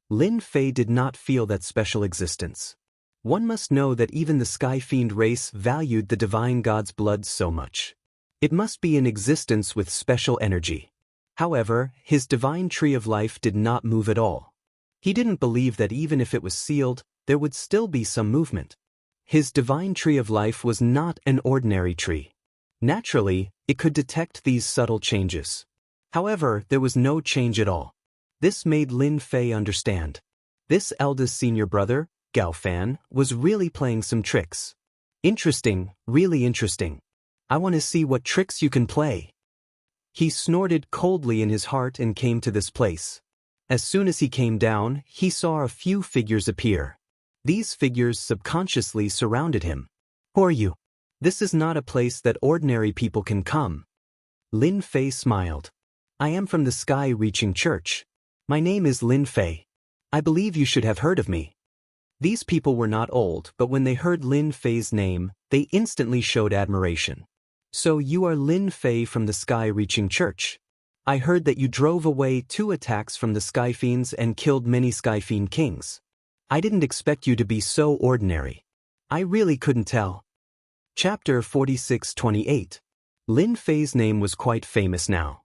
Lin Fei did not feel that special existence. One must know that even the Sky Fiend race valued the divine god's blood so much. It must be an existence with special energy. However, his divine tree of life did not move at all. He didn't believe that even if it was sealed, there would still be some movement. His divine tree of life was not an ordinary tree. Naturally, it could detect these subtle changes. However, there was no change at all. This made Lin Fei understand. This eldest senior brother, Gao Fan, was really playing some tricks. Interesting, really interesting. I want to see what tricks you can play. He snorted coldly in his heart and came to this place. As soon as he came down, he saw a few figures appear. These figures subconsciously surrounded him. Who are you? This is not a place that ordinary people can come. Lin Fei smiled. I am from the Sky-Reaching Church. My name is Lin Fei. I believe you should have heard of me. These people were not old, but when they heard Lin Fei's name, they instantly showed admiration. So you are Lin Fei from the Sky-Reaching Church. I heard that you drove away 2 attacks from the Sky Fiends and killed many Sky Fiend kings. I didn't expect you to be so ordinary. I really couldn't tell. Chapter 46-28. Lin Fei's name was quite famous now.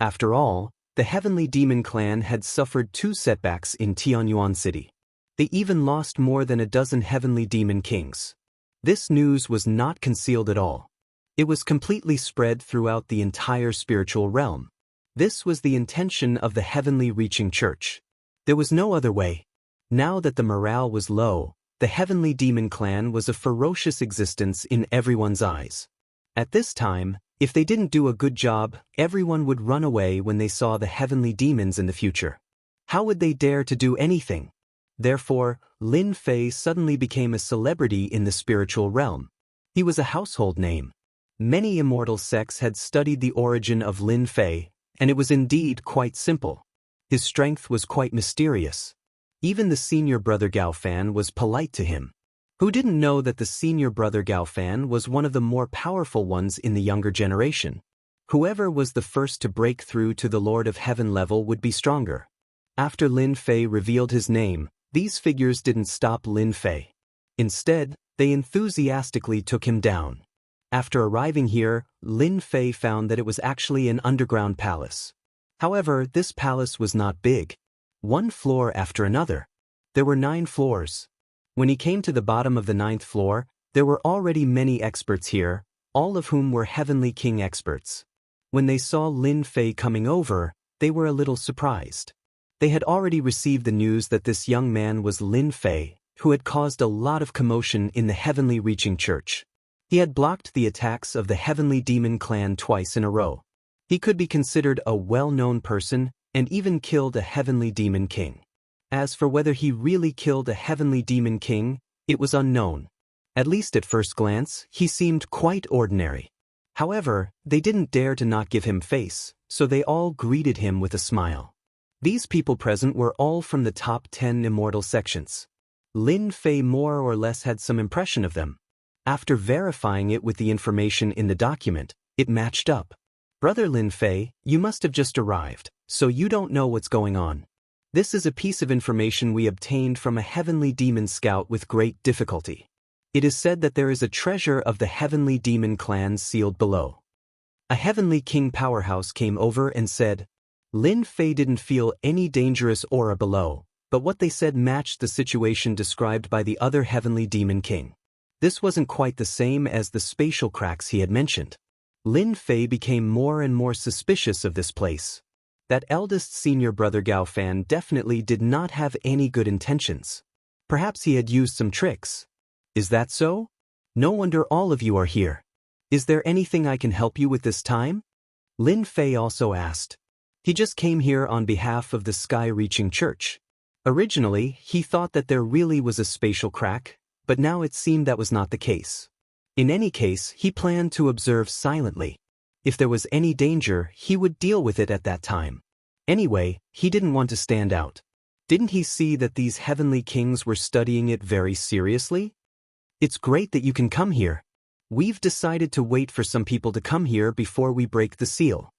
After all, the Heavenly Demon Clan had suffered 2 setbacks in Tianyuan City. They even lost more than a dozen Heavenly Demon Kings. This news was not concealed at all. It was completely spread throughout the entire spiritual realm. This was the intention of the Heavenly Reaching Church. There was no other way. Now that the morale was low, the Heavenly Demon Clan was a ferocious existence in everyone's eyes. At this time, if they didn't do a good job, everyone would run away when they saw the Heavenly Demons in the future. How would they dare to do anything? Therefore, Lin Fei suddenly became a celebrity in the spiritual realm. He was a household name. Many immortal sects had studied the origin of Lin Fei, and it was indeed quite simple. His strength was quite mysterious. Even the senior brother Gao Fan was polite to him. Who didn't know that the senior brother Gao Fan was one of the more powerful ones in the younger generation? Whoever was the first to break through to the Lord of Heaven level would be stronger. After Lin Fei revealed his name, these figures didn't stop Lin Fei. Instead, they enthusiastically took him down. After arriving here, Lin Fei found that it was actually an underground palace. However, this palace was not big. One floor after another. There were 9 floors. When he came to the bottom of the 9th floor, there were already many experts here, all of whom were Heavenly King experts. When they saw Lin Fei coming over, they were a little surprised. They had already received the news that this young man was Lin Fei, who had caused a lot of commotion in the Heavenly Reaching Church. He had blocked the attacks of the Heavenly Demon clan twice in a row. He could be considered a well-known person and even killed a Heavenly Demon King. As for whether he really killed a Heavenly Demon King, it was unknown. At least at first glance, he seemed quite ordinary. However, they didn't dare to not give him face, so they all greeted him with a smile. These people present were all from the top 10 immortal sections. Lin Fei more or less had some impression of them. After verifying it with the information in the document, it matched up. Brother Lin Fei, you must have just arrived, so you don't know what's going on. This is a piece of information we obtained from a Heavenly Demon scout with great difficulty. It is said that there is a treasure of the Heavenly Demon clan sealed below. A Heavenly King powerhouse came over and said, Lin Fei didn't feel any dangerous aura below, but what they said matched the situation described by the other Heavenly Demon King. This wasn't quite the same as the spatial cracks he had mentioned. Lin Fei became more and more suspicious of this place. That eldest senior brother Gao Fan definitely did not have any good intentions. Perhaps he had used some tricks. Is that so? No wonder all of you are here. Is there anything I can help you with this time? Lin Fei also asked. He just came here on behalf of the Sky-Reaching Church. Originally, he thought that there really was a spatial crack, but now it seemed that was not the case. In any case, he planned to observe silently. If there was any danger, he would deal with it at that time. Anyway, he didn't want to stand out. Didn't he see that these Heavenly Kings were studying it very seriously? It's great that you can come here. We've decided to wait for some people to come here before we break the seal.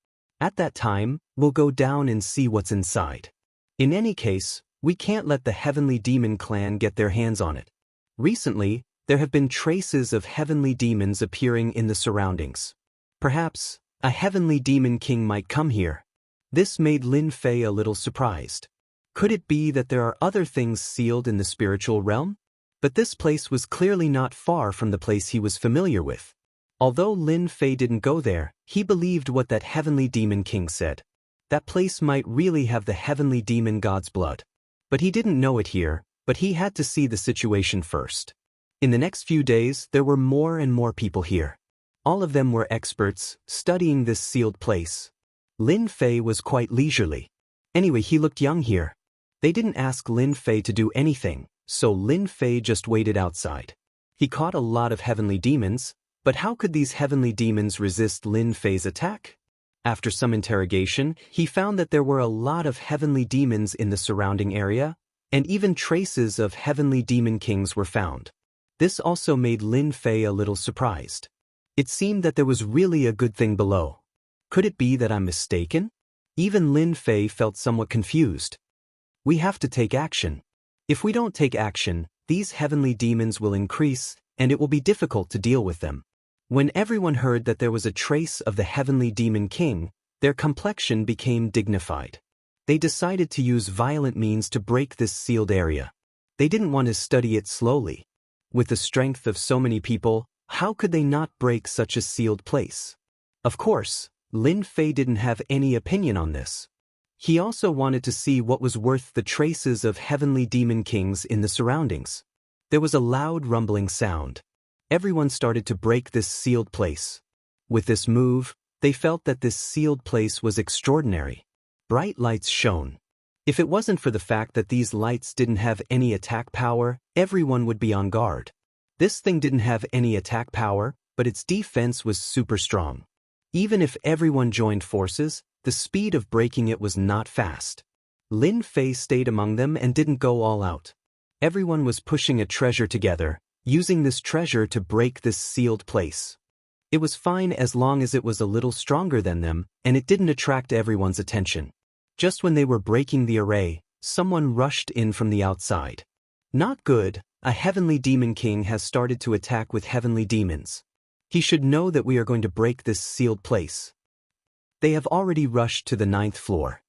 At that time, we'll go down and see what's inside. In any case, we can't let the Heavenly Demon clan get their hands on it. Recently, there have been traces of Heavenly Demons appearing in the surroundings. Perhaps, a Heavenly Demon King might come here. This made Lin Fei a little surprised. Could it be that there are other things sealed in the spiritual realm? But this place was clearly not far from the place he was familiar with. Although Lin Fei didn't go there, he believed what that Heavenly Demon King said. That place might really have the Heavenly Demon God's blood. But he didn't know it here, but he had to see the situation first. In the next few days, there were more and more people here. All of them were experts, studying this sealed place. Lin Fei was quite leisurely. Anyway, he looked young here. They didn't ask Lin Fei to do anything, so Lin Fei just waited outside. He caught a lot of Heavenly Demons, but how could these Heavenly Demons resist Lin Fei's attack? After some interrogation, he found that there were a lot of Heavenly Demons in the surrounding area, and even traces of Heavenly Demon Kings were found. This also made Lin Fei a little surprised. It seemed that there was really a good thing below. Could it be that I'm mistaken? Even Lin Fei felt somewhat confused. We have to take action. If we don't take action, these Heavenly Demons will increase, and it will be difficult to deal with them. When everyone heard that there was a trace of the Heavenly Demon King, their complexion became dignified. They decided to use violent means to break this sealed area. They didn't want to study it slowly. With the strength of so many people, how could they not break such a sealed place? Of course, Lin Fei didn't have any opinion on this. He also wanted to see what was worth the traces of Heavenly Demon Kings in the surroundings. There was a loud rumbling sound. Everyone started to break this sealed place. With this move, they felt that this sealed place was extraordinary. Bright lights shone. If it wasn't for the fact that these lights didn't have any attack power, everyone would be on guard. This thing didn't have any attack power, but its defense was super strong. Even if everyone joined forces, the speed of breaking it was not fast. Lin Fei stayed among them and didn't go all out. Everyone was pushing a treasure together, using this treasure to break this sealed place. It was fine as long as it was a little stronger than them, and it didn't attract everyone's attention. Just when they were breaking the array, someone rushed in from the outside. Not good, a Heavenly Demon King has started to attack with Heavenly Demons. He should know that we are going to break this sealed place. They have already rushed to the 9th floor.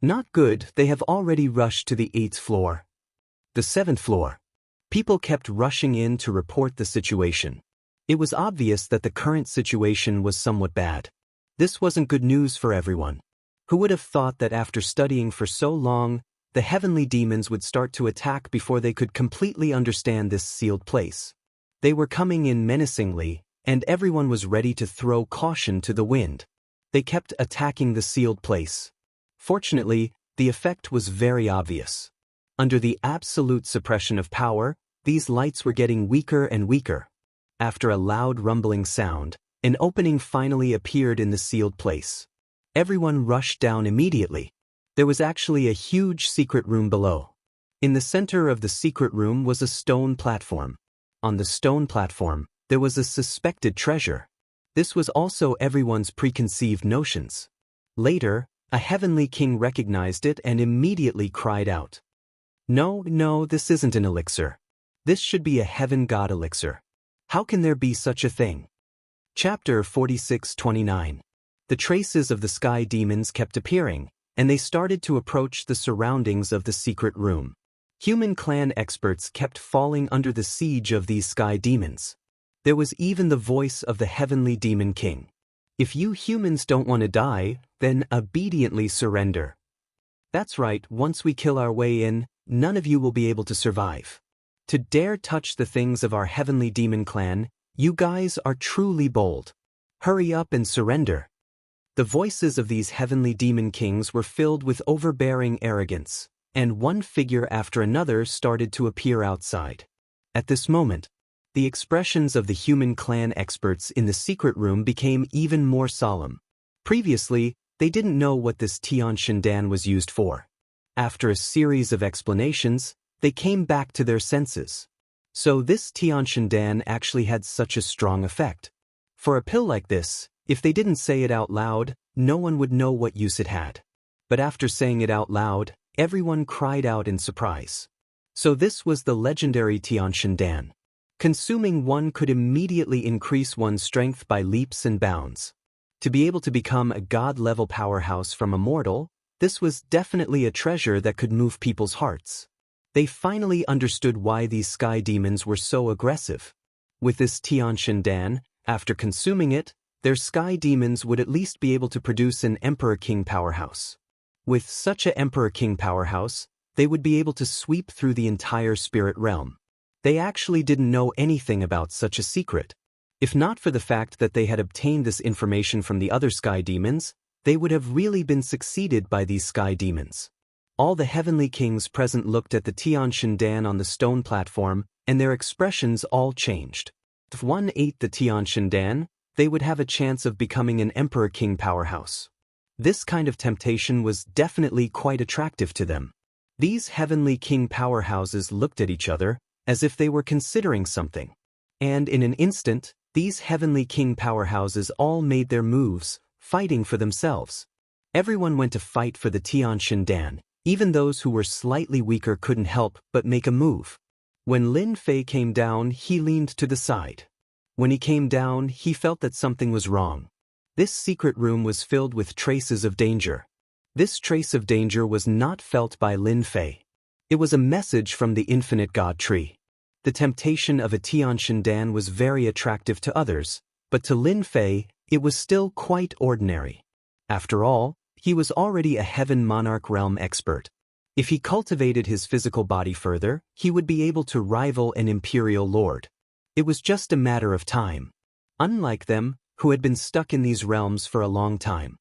Not good, they have already rushed to the 8th floor. The 7th floor. People kept rushing in to report the situation. It was obvious that the current situation was somewhat bad. This wasn't good news for everyone. Who would have thought that after studying for so long, the Heavenly Demons would start to attack before they could completely understand this sealed place? They were coming in menacingly, and everyone was ready to throw caution to the wind. They kept attacking the sealed place. Fortunately, the effect was very obvious. Under the absolute suppression of power, these lights were getting weaker and weaker. After a loud rumbling sound, an opening finally appeared in the sealed place. Everyone rushed down immediately. There was actually a huge secret room below. In the center of the secret room was a stone platform. On the stone platform, there was a suspected treasure. This was also everyone's preconceived notions. Later, a heavenly king recognized it and immediately cried out, No, this isn't an elixir. This should be a heaven god elixir. How can there be such a thing?" Chapter 46:29. The traces of the sky demons kept appearing, and they started to approach the surroundings of the secret room. Human clan experts kept falling under the siege of these sky demons. There was even the voice of the heavenly demon king. "If you humans don't want to die, then obediently surrender. That's right, once we kill our way in, none of you will be able to survive. To dare touch the things of our heavenly demon clan, you guys are truly bold. Hurry up and surrender." The voices of these heavenly demon kings were filled with overbearing arrogance, and one figure after another started to appear outside. At this moment, the expressions of the human clan experts in the secret room became even more solemn. Previously, they didn't know what this Tian Shindan was used for. After a series of explanations, they came back to their senses. So this Tian Shindan actually had such a strong effect. For a pill like this, if they didn't say it out loud, no one would know what use it had. But after saying it out loud, everyone cried out in surprise. So this was the legendary Tian Shindan. Consuming one could immediately increase one's strength by leaps and bounds. To be able to become a god-level powerhouse from a mortal, this was definitely a treasure that could move people's hearts. They finally understood why these sky demons were so aggressive. With this Tian Shindan, after consuming it, their sky demons would at least be able to produce an Emperor King powerhouse. With such a Emperor King powerhouse, they would be able to sweep through the entire spirit realm. They actually didn't know anything about such a secret. If not for the fact that they had obtained this information from the other sky demons, they would have really been succeeded by these sky demons. All the heavenly kings present looked at the Tian Shindan on the stone platform, and their expressions all changed. If one ate the Tian Shindan, they would have a chance of becoming an Emperor King powerhouse. This kind of temptation was definitely quite attractive to them. These heavenly king powerhouses looked at each other, as if they were considering something. And in an instant, these heavenly king powerhouses all made their moves, fighting for themselves. Everyone went to fight for the Tian Shindan. Even those who were slightly weaker couldn't help but make a move. When Lin Fei came down, he leaned to the side. When he came down, he felt that something was wrong. This secret room was filled with traces of danger. This trace of danger was not felt by Lin Fei. It was a message from the infinite God tree. The temptation of a Tian Shindan was very attractive to others, but to Lin Fei, it was still quite ordinary. After all, he was already a heaven monarch realm expert. If he cultivated his physical body further, he would be able to rival an imperial lord. It was just a matter of time. Unlike them, who had been stuck in these realms for a long time.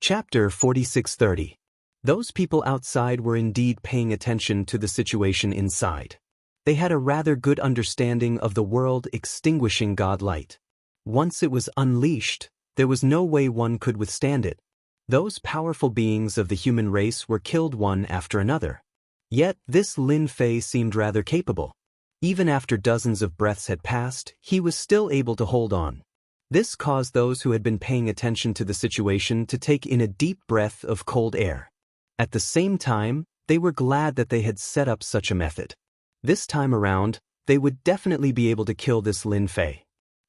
Chapter 46:30. Those people outside were indeed paying attention to the situation inside. They had a rather good understanding of the world extinguishing God light. Once it was unleashed, there was no way one could withstand it. Those powerful beings of the human race were killed one after another. Yet this Lin Fei seemed rather capable. Even after dozens of breaths had passed, he was still able to hold on. This caused those who had been paying attention to the situation to take in a deep breath of cold air. At the same time, they were glad that they had set up such a method. This time around, they would definitely be able to kill this Lin Fei.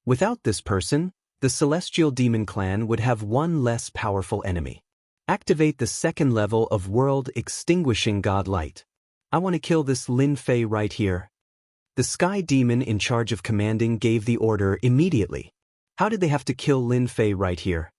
Without this person, the Celestial Demon Clan would have one less powerful enemy. Activate the second level of World Extinguishing God Light. I want to kill this Lin Fei right here. The Sky Demon in charge of commanding gave the order immediately. How did they have to kill Lin Fei right here?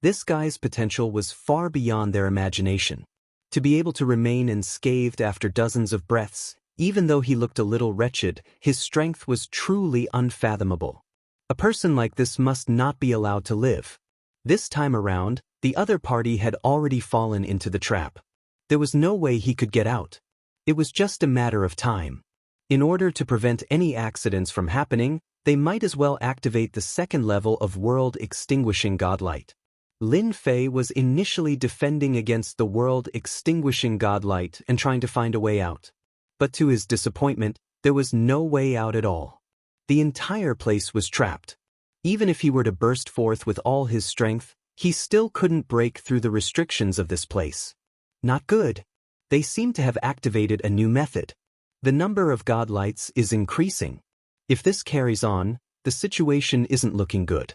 This guy's potential was far beyond their imagination. To be able to remain unscathed after dozens of breaths, even though he looked a little wretched, his strength was truly unfathomable. A person like this must not be allowed to live. This time around, the other party had already fallen into the trap. There was no way he could get out. It was just a matter of time. In order to prevent any accidents from happening, they might as well activate the second level of world-extinguishing godlight. Lin Fei was initially defending against the world-extinguishing godlight and trying to find a way out. But to his disappointment, there was no way out at all. The entire place was trapped. Even if he were to burst forth with all his strength, he still couldn't break through the restrictions of this place. Not good. They seem to have activated a new method. The number of godlights is increasing. If this carries on, the situation isn't looking good.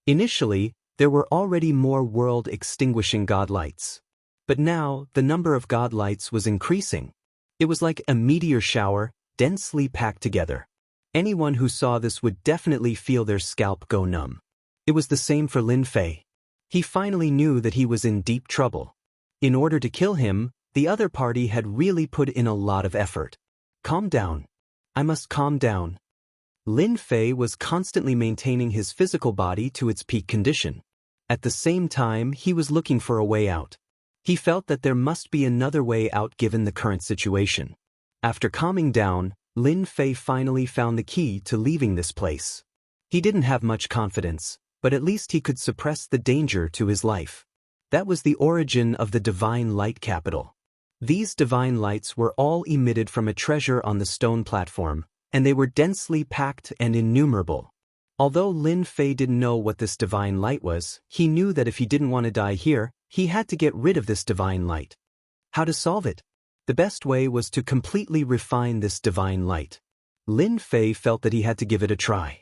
Initially, there were already more world-extinguishing godlights. But now, the number of godlights was increasing. It was like a meteor shower, densely packed together. Anyone who saw this would definitely feel their scalp go numb. It was the same for Lin Fei. He finally knew that he was in deep trouble. In order to kill him, the other party had really put in a lot of effort. Calm down. I must calm down. Lin Fei was constantly maintaining his physical body to its peak condition. At the same time, he was looking for a way out. He felt that there must be another way out given the current situation. After calming down, Lin Fei finally found the key to leaving this place. He didn't have much confidence, but at least he could suppress the danger to his life. That was the origin of the Divine Light Capital. These divine lights were all emitted from a treasure on the stone platform, and they were densely packed and innumerable. Although Lin Fei didn't know what this divine light was, he knew that if he didn't want to die here, he had to get rid of this divine light. How to solve it? The best way was to completely refine this divine light. Lin Fei felt that he had to give it a try.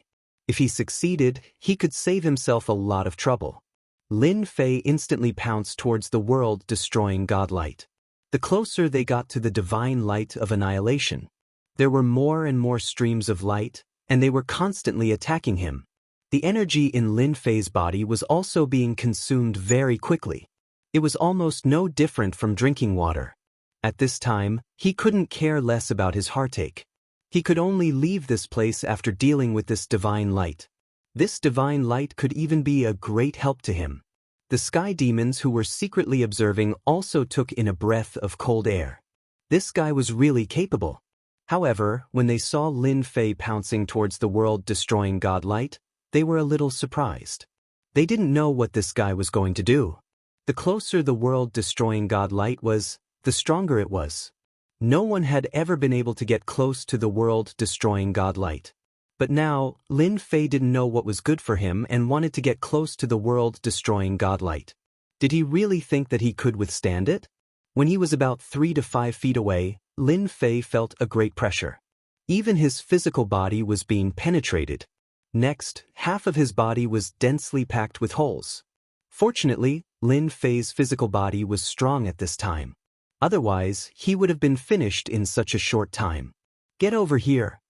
If he succeeded, he could save himself a lot of trouble. Lin Fei instantly pounced towards the world-destroying godlight. The closer they got to the divine light of annihilation, there were more and more streams of light, and they were constantly attacking him. The energy in Lin Fei's body was also being consumed very quickly. It was almost no different from drinking water. At this time, he couldn't care less about his heartache. He could only leave this place after dealing with this divine light. This divine light could even be a great help to him. The sky demons who were secretly observing also took in a breath of cold air. This guy was really capable. However, when they saw Lin Fei pouncing towards the world-destroying godlight, they were a little surprised. They didn't know what this guy was going to do. The closer the world-destroying godlight was, the stronger it was. No one had ever been able to get close to the world-destroying godlight. But now, Lin Fei didn't know what was good for him and wanted to get close to the world-destroying godlight. Did he really think that he could withstand it? When he was about 3 to 5 feet away, Lin Fei felt a great pressure. Even his physical body was being penetrated. Next, half of his body was densely packed with holes. Fortunately, Lin Fei's physical body was strong at this time. Otherwise, he would have been finished in such a short time. Get over here.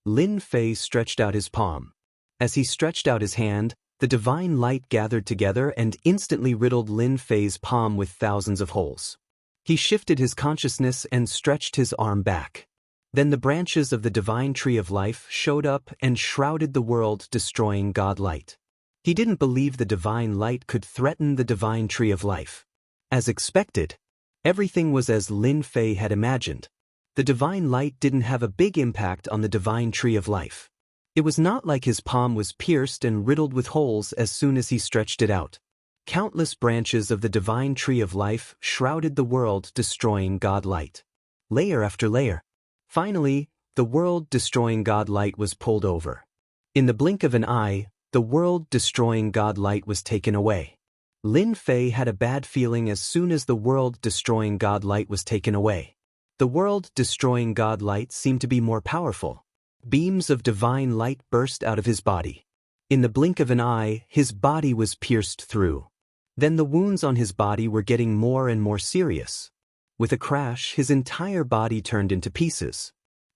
Lin Fei stretched out his palm. As he stretched out his hand, the divine light gathered together and instantly riddled Lin Fei's palm with thousands of holes. He shifted his consciousness and stretched his arm back. Then the branches of the divine tree of life showed up and shrouded the world-destroying godlight. He didn't believe the divine light could threaten the divine tree of life. As expected, everything was as Lin Fei had imagined. The divine light didn't have a big impact on the divine tree of life. It was not like his palm was pierced and riddled with holes as soon as he stretched it out. Countless branches of the divine tree of life shrouded the world-destroying godlight. Layer after layer. Finally, the world-destroying godlight was pulled over. In the blink of an eye, the world-destroying godlight was taken away. Lin Fei had a bad feeling as soon as the world-destroying godlight was taken away. The world-destroying godlight seemed to be more powerful. Beams of divine light burst out of his body. In the blink of an eye, his body was pierced through. Then the wounds on his body were getting more and more serious. With a crash, his entire body turned into pieces.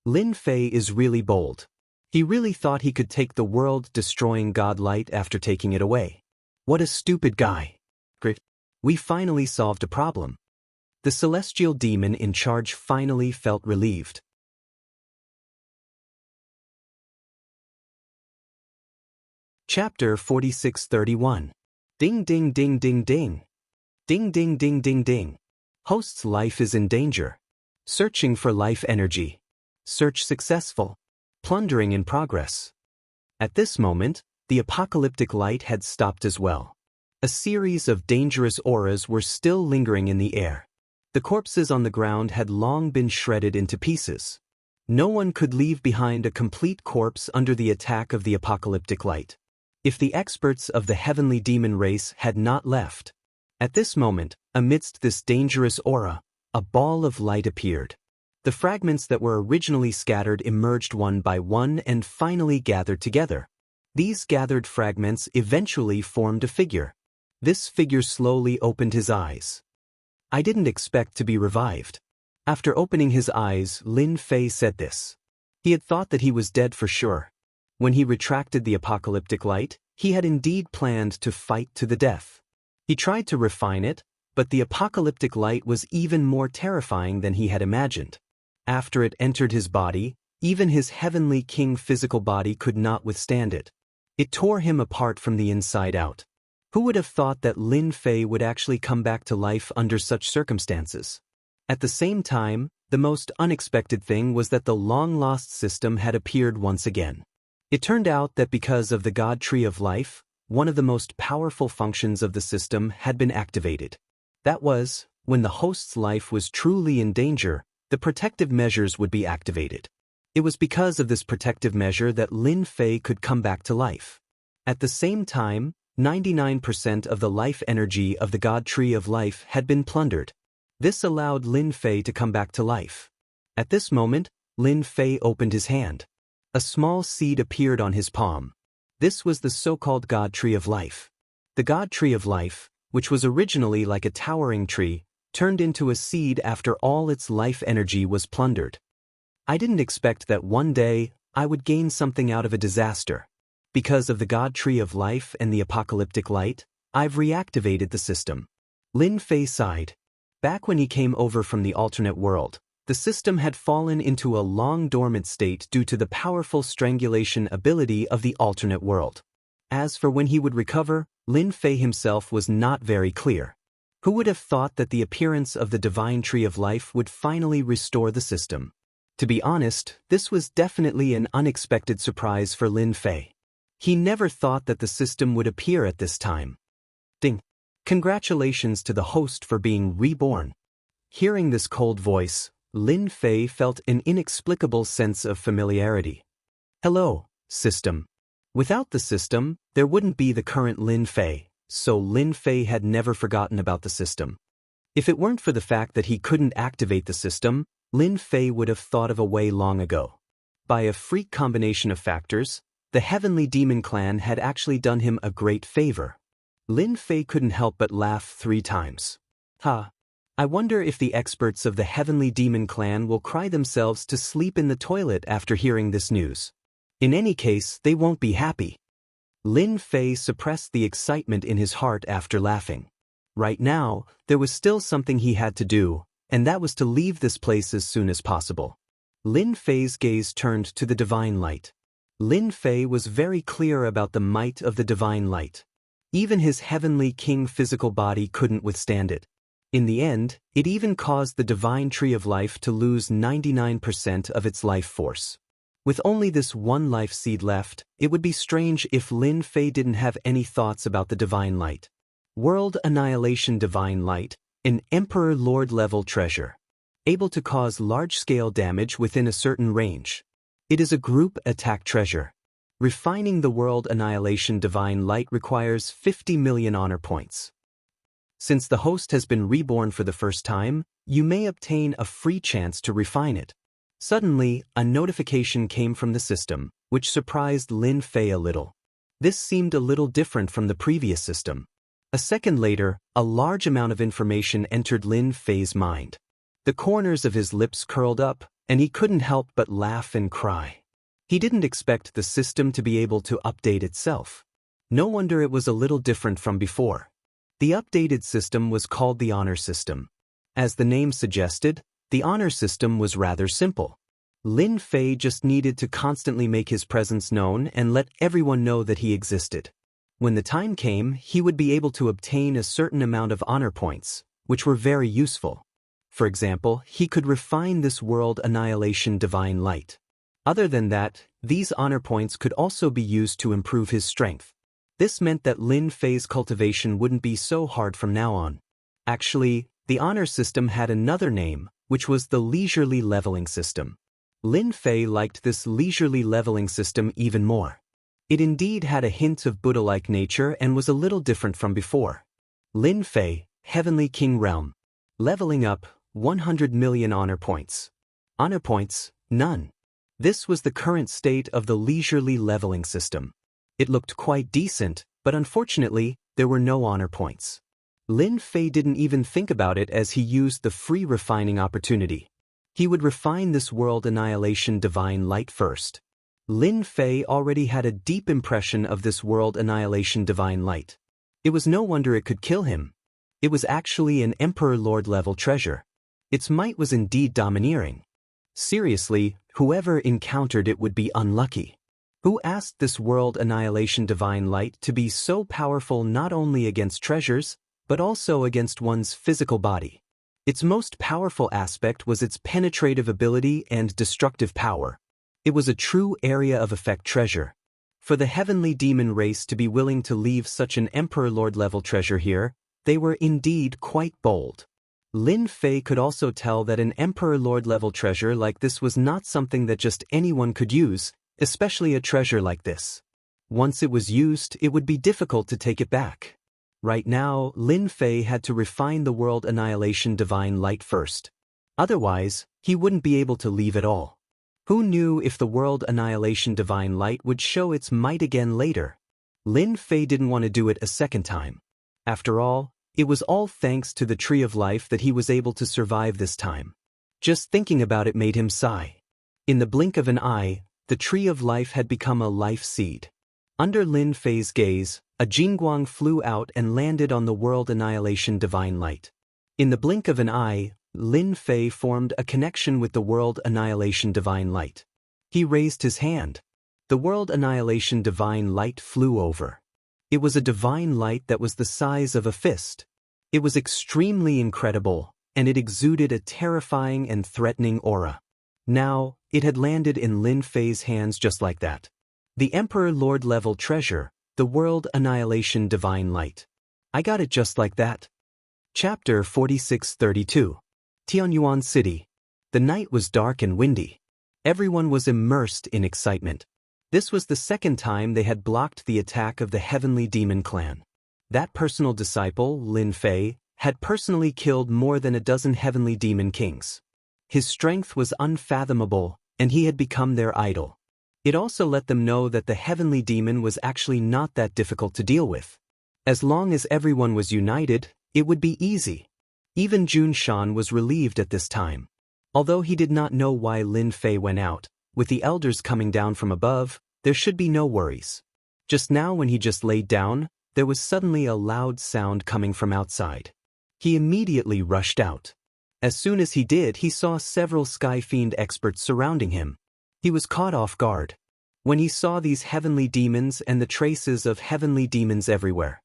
Lin Fei is really bold. He really thought he could take the world-destroying godlight after taking it away. What a stupid guy. Great. We finally solved a problem. The celestial demon in charge finally felt relieved. Chapter 4631. Ding ding ding ding ding. Ding ding ding ding ding. Host's life is in danger. Searching for life energy. Search successful. Plundering in progress. At this moment, the apocalyptic light had stopped as well. A series of dangerous auras were still lingering in the air. The corpses on the ground had long been shredded into pieces. No one could leave behind a complete corpse under the attack of the apocalyptic light. If the experts of the heavenly demon race had not left. At this moment, amidst this dangerous aura, a ball of light appeared. The fragments that were originally scattered emerged one by one and finally gathered together. These gathered fragments eventually formed a figure. This figure slowly opened his eyes. I didn't expect to be revived. After opening his eyes, Lin Fei said this. He had thought that he was dead for sure. When he retracted the apocalyptic light, he had indeed planned to fight to the death. He tried to refine it, but the apocalyptic light was even more terrifying than he had imagined. After it entered his body, even his heavenly king physical body could not withstand it. It tore him apart from the inside out. Who would have thought that Lin Fei would actually come back to life under such circumstances? At the same time, the most unexpected thing was that the long-lost system had appeared once again. It turned out that because of the God Tree of Life, one of the most powerful functions of the system had been activated. That was, when the host's life was truly in danger, the protective measures would be activated. It was because of this protective measure that Lin Fei could come back to life. At the same time, 99% of the life energy of the God Tree of Life had been plundered. This allowed Lin Fei to come back to life. At this moment, Lin Fei opened his hand. A small seed appeared on his palm. This was the so-called God Tree of Life. The God Tree of Life, which was originally like a towering tree, turned into a seed after all its life energy was plundered. I didn't expect that one day I would gain something out of a disaster. Because of the God Tree of Life and the apocalyptic light, I've reactivated the system. Lin Fei sighed. Back when he came over from the alternate world, the system had fallen into a long dormant state due to the powerful strangulation ability of the alternate world. As for when he would recover, Lin Fei himself was not very clear. Who would have thought that the appearance of the Divine Tree of Life would finally restore the system? To be honest, this was definitely an unexpected surprise for Lin Fei. He never thought that the system would appear at this time. Ding! Congratulations to the host for being reborn. Hearing this cold voice, Lin Fei felt an inexplicable sense of familiarity. Hello, system. Without the system, there wouldn't be the current Lin Fei, so Lin Fei had never forgotten about the system. If it weren't for the fact that he couldn't activate the system, Lin Fei would have thought of a way long ago. By a freak combination of factors, the Heavenly Demon Clan had actually done him a great favor. Lin Fei couldn't help but laugh 3 times. Ha! I wonder if the experts of the Heavenly Demon Clan will cry themselves to sleep in the toilet after hearing this news. In any case, they won't be happy. Lin Fei suppressed the excitement in his heart after laughing. Right now, there was still something he had to do, and that was to leave this place as soon as possible. Lin Fei's gaze turned to the divine light. Lin Fei was very clear about the might of the divine light. Even his heavenly king physical body couldn't withstand it. In the end, it even caused the Divine Tree of Life to lose 99% of its life force. With only this one life seed left, it would be strange if Lin Fei didn't have any thoughts about the Divine Light. World Annihilation Divine Light, an Emperor Lord level treasure. Able to cause large-scale damage within a certain range. It is a group attack treasure. Refining the World Annihilation Divine Light requires 50 million honor points. Since the host has been reborn for the first time, you may obtain a free chance to refine it. Suddenly, a notification came from the system, which surprised Lin Fei a little. This seemed a little different from the previous system. A second later, a large amount of information entered Lin Fei's mind. The corners of his lips curled up, and he couldn't help but laugh and cry. He didn't expect the system to be able to update itself. No wonder it was a little different from before. The updated system was called the honor system. As the name suggested, the honor system was rather simple. Lin Fei just needed to constantly make his presence known and let everyone know that he existed. When the time came, he would be able to obtain a certain amount of honor points, which were very useful. For example, he could refine this world annihilation divine light. Other than that, these honor points could also be used to improve his strength. This meant that Lin Fei's cultivation wouldn't be so hard from now on. Actually, the honor system had another name, which was the leisurely leveling system. Lin Fei liked this leisurely leveling system even more. It indeed had a hint of Buddha-like nature and was a little different from before. Lin Fei, Heavenly King Realm. Leveling up, 100 million honor points. Honor points, none. This was the current state of the leisurely leveling system. It looked quite decent, but unfortunately, there were no honor points. Lin Fei didn't even think about it as he used the free refining opportunity. He would refine this world annihilation divine light first. Lin Fei already had a deep impression of this world annihilation divine light. It was no wonder it could kill him. It was actually an Emperor Lord level treasure. Its might was indeed domineering. Seriously, whoever encountered it would be unlucky. Who asked this world annihilation divine light to be so powerful not only against treasures, but also against one's physical body? Its most powerful aspect was its penetrative ability and destructive power. It was a true area of effect treasure. For the heavenly demon race to be willing to leave such an Emperor Lord level treasure here, they were indeed quite bold. Lin Fei could also tell that an Emperor Lord level treasure like this was not something that just anyone could use, especially a treasure like this. Once it was used, it would be difficult to take it back. Right now, Lin Fei had to refine the world annihilation divine light first. Otherwise, he wouldn't be able to leave at all. Who knew if the world annihilation divine light would show its might again later? Lin Fei didn't want to do it a second time. After all, it was all thanks to the Tree of Life that he was able to survive this time. Just thinking about it made him sigh. In the blink of an eye, the Tree of Life had become a life seed. Under Lin Fei's gaze, a Jingguang flew out and landed on the world annihilation divine light. In the blink of an eye, Lin Fei formed a connection with the world annihilation divine light. He raised his hand. The world annihilation divine light flew over. It was a divine light that was the size of a fist. It was extremely incredible, and it exuded a terrifying and threatening aura. Now, it had landed in Lin Fei's hands just like that. The Emperor Lord level treasure, the world annihilation divine light. I got it just like that. Chapter 4632. Tianyuan City. The night was dark and windy. Everyone was immersed in excitement. This was the second time they had blocked the attack of the Heavenly Demon Clan. That personal disciple, Lin Fei, had personally killed more than a dozen Heavenly Demon Kings. His strength was unfathomable, and he had become their idol. It also let them know that the Heavenly Demon was actually not that difficult to deal with. As long as everyone was united, it would be easy. Even Jun Shan was relieved at this time. Although he did not know why Lin Fei went out, with the elders coming down from above, there should be no worries. Just now when he just laid down, there was suddenly a loud sound coming from outside. He immediately rushed out. As soon as he did, he saw several Sky Fiend experts surrounding him. He was caught off guard. When he saw these heavenly demons and the traces of heavenly demons everywhere,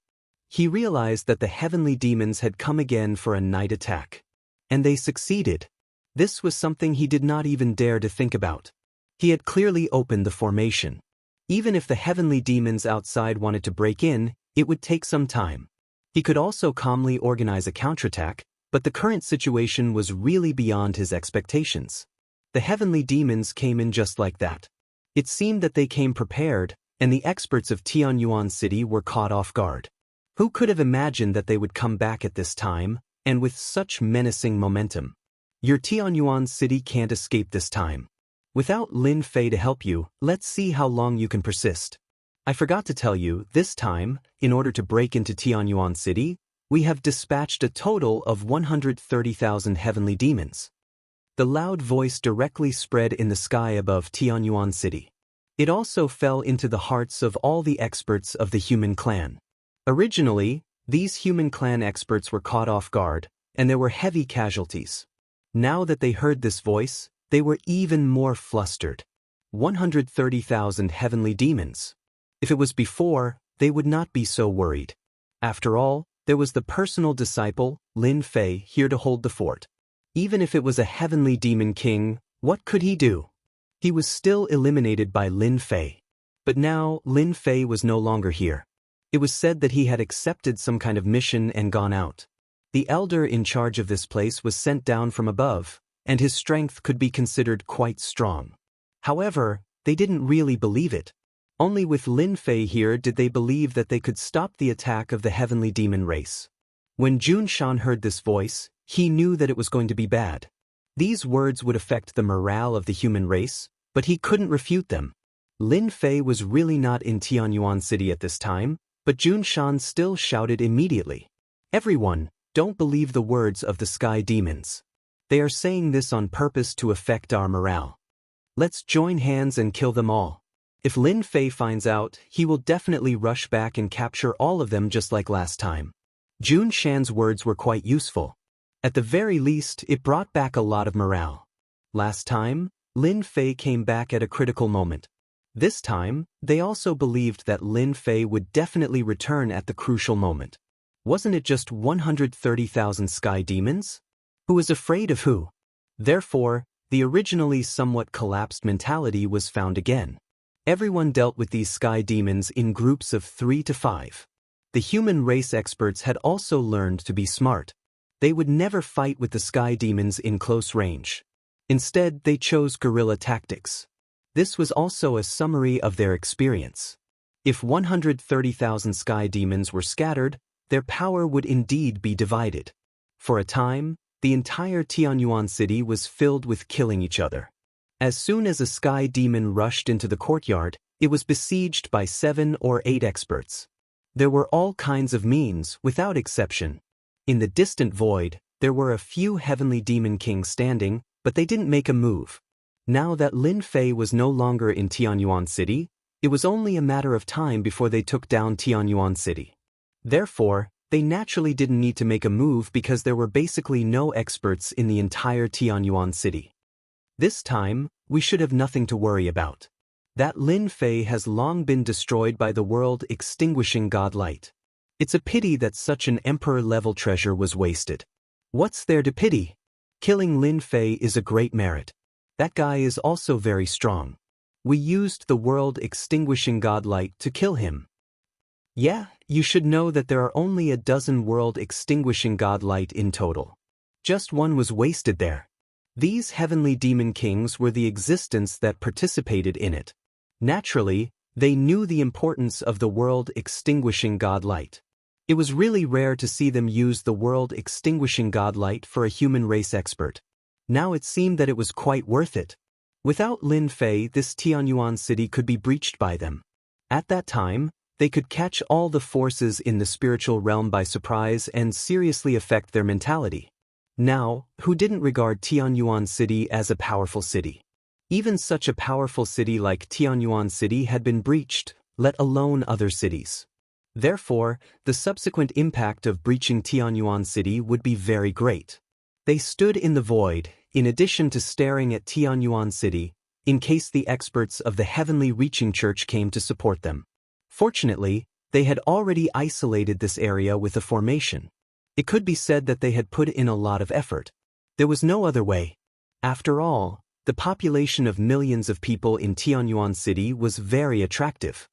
he realized that the heavenly demons had come again for a night attack. And they succeeded. This was something he did not even dare to think about. He had clearly opened the formation. Even if the heavenly demons outside wanted to break in, it would take some time. He could also calmly organize a counterattack, but the current situation was really beyond his expectations. The heavenly demons came in just like that. It seemed that they came prepared, and the experts of Tianyuan City were caught off guard. Who could have imagined that they would come back at this time, and with such menacing momentum? Your Tianyuan City can't escape this time. Without Lin Fei to help you, let's see how long you can persist. I forgot to tell you, this time, in order to break into Tianyuan City, we have dispatched a total of 130,000 heavenly demons. The loud voice directly spread in the sky above Tianyuan City. It also fell into the hearts of all the experts of the human clan. Originally, These human clan experts were caught off guard, and there were heavy casualties. Now that they heard this voice, they were even more flustered. 130,000 heavenly demons. If it was before, they would not be so worried. After all, there was the personal disciple, Lin Fei, here to hold the fort. Even if it was a heavenly demon king, what could he do? He was still eliminated by Lin Fei. But now, Lin Fei was no longer here. It was said that he had accepted some kind of mission and gone out. The elder in charge of this place was sent down from above, and his strength could be considered quite strong. However, they didn't really believe it. Only with Lin Fei here did they believe that they could stop the attack of the heavenly demon race. When Jun Shan heard this voice, he knew that it was going to be bad. These words would affect the morale of the human race, but he couldn't refute them. Lin Fei was really not in Tianyuan City at this time, but Jun Shan still shouted immediately. Everyone, don't believe the words of the sky demons. They are saying this on purpose to affect our morale. Let's join hands and kill them all. If Lin Fei finds out, he will definitely rush back and capture all of them just like last time. Jun Shan's words were quite useful. At the very least, it brought back a lot of morale. Last time, Lin Fei came back at a critical moment. This time, they also believed that Lin Fei would definitely return at the crucial moment. Wasn't it just 130,000 sky demons? Who was afraid of who? Therefore, the originally somewhat collapsed mentality was found again. Everyone dealt with these sky demons in groups of 3 to 5. The human race experts had also learned to be smart. They would never fight with the sky demons in close range. Instead, they chose guerrilla tactics. This was also a summary of their experience. If 130,000 sky demons were scattered, their power would indeed be divided. For a time, the entire Tianyuan city was filled with killing each other. As soon as a sky demon rushed into the courtyard, it was besieged by 7 or 8 experts. There were all kinds of means, without exception. In the distant void, there were a few heavenly demon kings standing, but they didn't make a move. Now that Lin Fei was no longer in Tianyuan City, it was only a matter of time before they took down Tianyuan City. Therefore, they naturally didn't need to make a move because there were basically no experts in the entire Tianyuan City. This time, we should have nothing to worry about. That Lin Fei has long been destroyed by the world-extinguishing godlight. It's a pity that such an emperor-level treasure was wasted. What's there to pity? Killing Lin Fei is a great merit. That guy is also very strong. We used the world-extinguishing godlight to kill him. Yeah, you should know that there are only a dozen world-extinguishing godlight in total. Just one was wasted there. These heavenly demon kings were the existence that participated in it. Naturally, they knew the importance of the world-extinguishing godlight. It was really rare to see them use the world-extinguishing godlight for a human race expert. Now it seemed that it was quite worth it. Without Lin Fei, this Tianyuan city could be breached by them. At that time, they could catch all the forces in the spiritual realm by surprise and seriously affect their mentality. Now, who didn't regard Tianyuan City as a powerful city? Even such a powerful city like Tianyuan City had been breached, let alone other cities. Therefore, the subsequent impact of breaching Tianyuan City would be very great. They stood in the void, in addition to staring at Tianyuan City, in case the experts of the Heavenly Reaching Church came to support them. Fortunately, they had already isolated this area with a formation. It could be said that they had put in a lot of effort. There was no other way. After all, the population of millions of people in Tianyuan City was very attractive.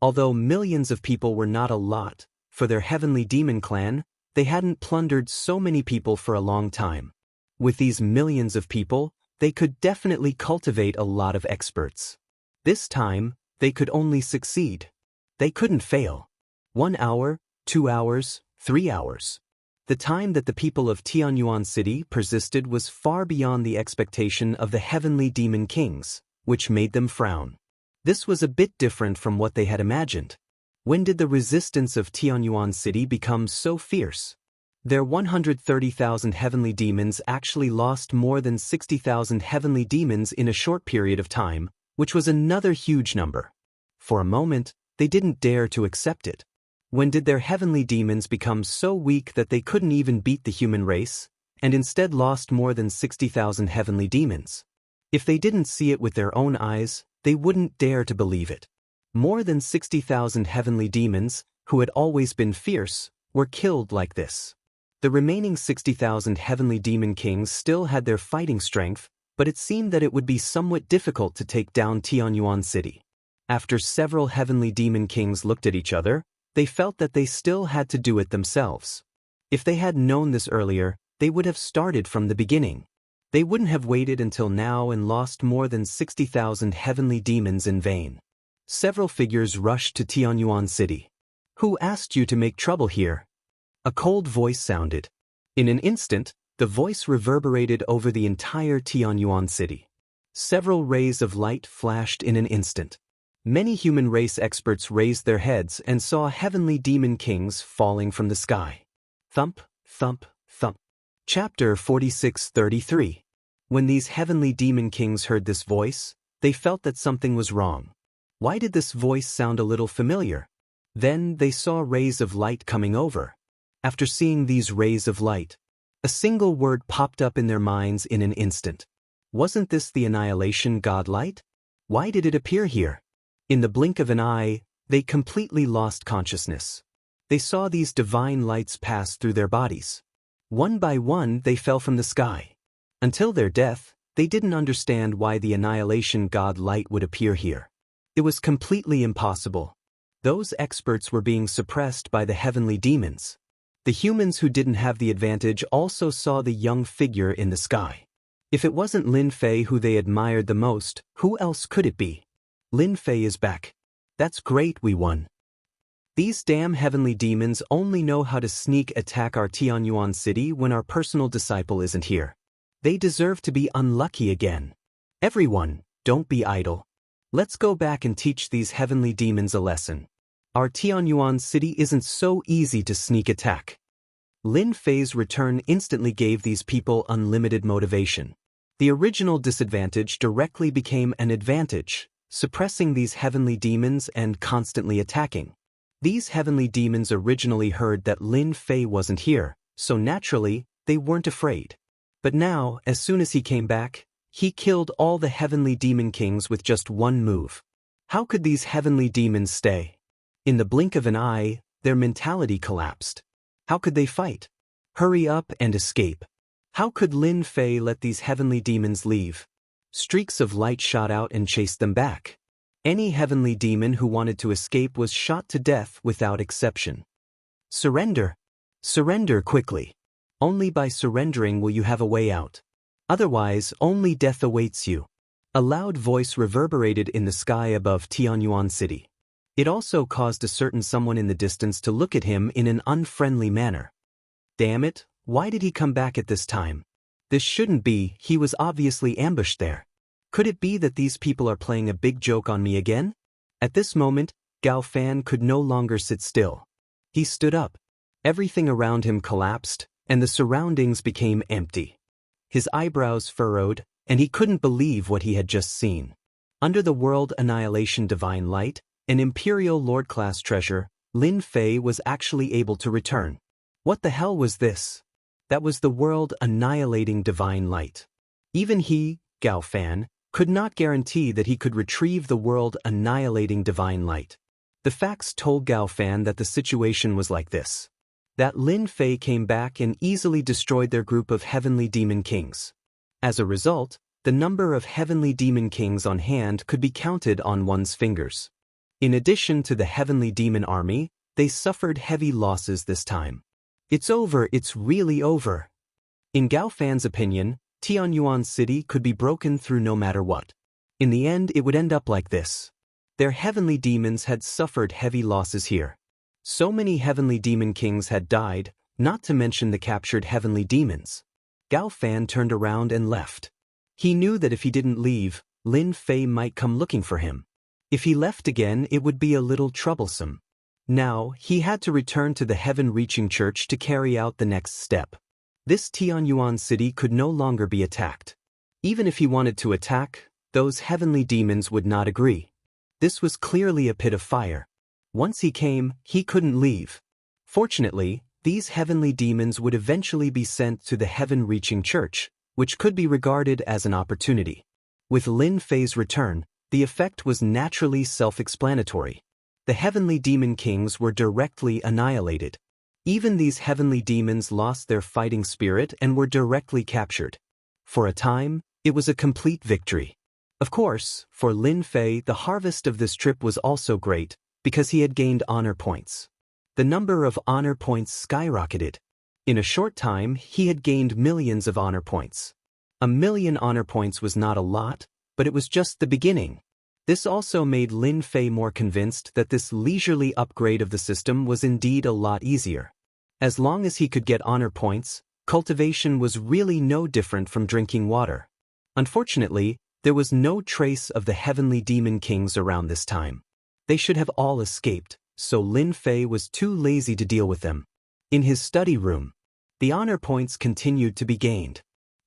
Although millions of people were not a lot, for their heavenly demon clan, they hadn't plundered so many people for a long time. With these millions of people, they could definitely cultivate a lot of experts. This time, they could only succeed. They couldn't fail. 1 hour, 2 hours, 3 hours. The time that the people of Tianyuan City persisted was far beyond the expectation of the heavenly demon kings, which made them frown. This was a bit different from what they had imagined. When did the resistance of Tianyuan City become so fierce? Their 130,000 heavenly demons actually lost more than 60,000 heavenly demons in a short period of time, which was another huge number. For a moment, they didn't dare to accept it. When did their heavenly demons become so weak that they couldn't even beat the human race, and instead lost more than 60,000 heavenly demons? If they didn't see it with their own eyes, they wouldn't dare to believe it. More than 60,000 heavenly demons, who had always been fierce, were killed like this. The remaining 60,000 heavenly demon kings still had their fighting strength, but it seemed that it would be somewhat difficult to take down Tianyuan City. After several heavenly demon kings looked at each other, they felt that they still had to do it themselves. If they had known this earlier, they would have started from the beginning. They wouldn't have waited until now and lost more than 60,000 heavenly demons in vain. Several figures rushed to Tianyuan City. "Who asked you to make trouble here?" A cold voice sounded. In an instant, the voice reverberated over the entire Tianyuan City. Several rays of light flashed in an instant. Many human race experts raised their heads and saw heavenly demon kings falling from the sky. Thump, thump, thump. Chapter 46:33. When these heavenly demon kings heard this voice, they felt that something was wrong. Why did this voice sound a little familiar? Then they saw rays of light coming over. After seeing these rays of light, a single word popped up in their minds in an instant. Wasn't this the annihilation god light? Why did it appear here? In the blink of an eye, they completely lost consciousness. They saw these divine lights pass through their bodies. One by one, they fell from the sky. Until their death, they didn't understand why the annihilation god light would appear here. It was completely impossible. Those experts were being suppressed by the heavenly demons. The humans who didn't have the advantage also saw the young figure in the sky. If it wasn't Lin Fei who they admired the most, who else could it be? Lin Fei is back. That's great, we won. These damn heavenly demons only know how to sneak attack our Tianyuan City when our personal disciple isn't here. They deserve to be unlucky again. Everyone, don't be idle. Let's go back and teach these heavenly demons a lesson. Our Tianyuan City isn't so easy to sneak attack. Lin Fei's return instantly gave these people unlimited motivation. The original disadvantage directly became an advantage, suppressing these heavenly demons and constantly attacking. These heavenly demons originally heard that Lin Fei wasn't here, so naturally, they weren't afraid. But now, as soon as he came back, he killed all the heavenly demon kings with just one move. How could these heavenly demons stay? In the blink of an eye, their mentality collapsed. How could they fight? Hurry up and escape. How could Lin Fei let these heavenly demons leave? Streaks of light shot out and chased them back. Any heavenly demon who wanted to escape was shot to death without exception. Surrender. Surrender quickly. Only by surrendering will you have a way out. Otherwise, only death awaits you. A loud voice reverberated in the sky above Tianyuan City. It also caused a certain someone in the distance to look at him in an unfriendly manner. Damn it, why did he come back at this time? This shouldn't be, he was obviously ambushed there. Could it be that these people are playing a big joke on me again? At this moment, Gao Fan could no longer sit still. He stood up. Everything around him collapsed, and the surroundings became empty. His eyebrows furrowed, and he couldn't believe what he had just seen. Under the World Annihilation Divine Light, an Imperial Lord-class treasure, Lin Fei was actually able to return. What the hell was this? That was the World Annihilating Divine Light. Even he, Gao Fan, could not guarantee that he could retrieve the World Annihilating Divine Light. The facts told Gao Fan that the situation was like this. That Lin Fei came back and easily destroyed their group of heavenly demon kings. As a result, the number of heavenly demon kings on hand could be counted on one's fingers. In addition to the heavenly demon army, they suffered heavy losses this time. It's over, it's really over. In Gao Fan's opinion, Tianyuan City could be broken through no matter what. In the end, it would end up like this. Their heavenly demons had suffered heavy losses here. So many heavenly demon kings had died, not to mention the captured heavenly demons. Gao Fan turned around and left. He knew that if he didn't leave, Lin Fei might come looking for him. If he left again, it would be a little troublesome. Now, he had to return to the heaven-reaching church to carry out the next step. This Tianyuan City could no longer be attacked. Even if he wanted to attack, those heavenly demons would not agree. This was clearly a pit of fire. Once he came, he couldn't leave. Fortunately, these heavenly demons would eventually be sent to the heaven-reaching church, which could be regarded as an opportunity. With Lin Fei's return, the effect was naturally self-explanatory. The heavenly demon kings were directly annihilated. Even these heavenly demons lost their fighting spirit and were directly captured. For a time, it was a complete victory. Of course, for Lin Fei, the harvest of this trip was also great, because he had gained honor points. The number of honor points skyrocketed. In a short time, he had gained millions of honor points. 1,000,000 honor points was not a lot, but it was just the beginning. This also made Lin Fei more convinced that this leisurely upgrade of the system was indeed a lot easier. As long as he could get honor points, cultivation was really no different from drinking water. Unfortunately, there was no trace of the heavenly demon kings around this time. They should have all escaped, so Lin Fei was too lazy to deal with them. In his study room, the honor points continued to be gained.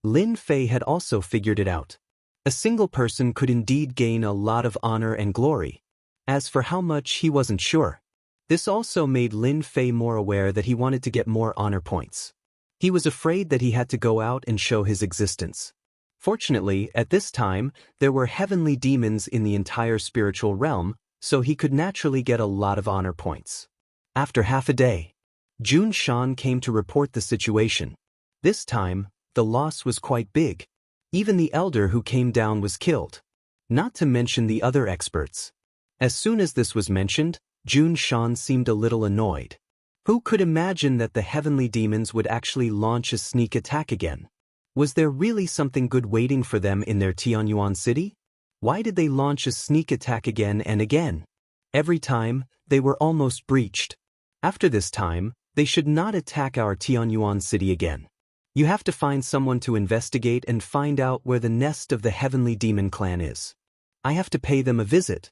Lin Fei had also figured it out. A single person could indeed gain a lot of honor and glory. As for how much, he wasn't sure. This also made Lin Fei more aware that he wanted to get more honor points. He was afraid that he had to go out and show his existence. Fortunately, at this time, there were heavenly demons in the entire spiritual realm, so he could naturally get a lot of honor points. After half a day, Jun Shan came to report the situation. This time, the loss was quite big. Even the elder who came down was killed. Not to mention the other experts. As soon as this was mentioned, Jun Shan seemed a little annoyed. Who could imagine that the heavenly demons would actually launch a sneak attack again? Was there really something good waiting for them in their Tianyuan city? Why did they launch a sneak attack again and again? Every time, they were almost breached. After this time, they should not attack our Tianyuan city again. You have to find someone to investigate and find out where the nest of the heavenly demon clan is. I have to pay them a visit.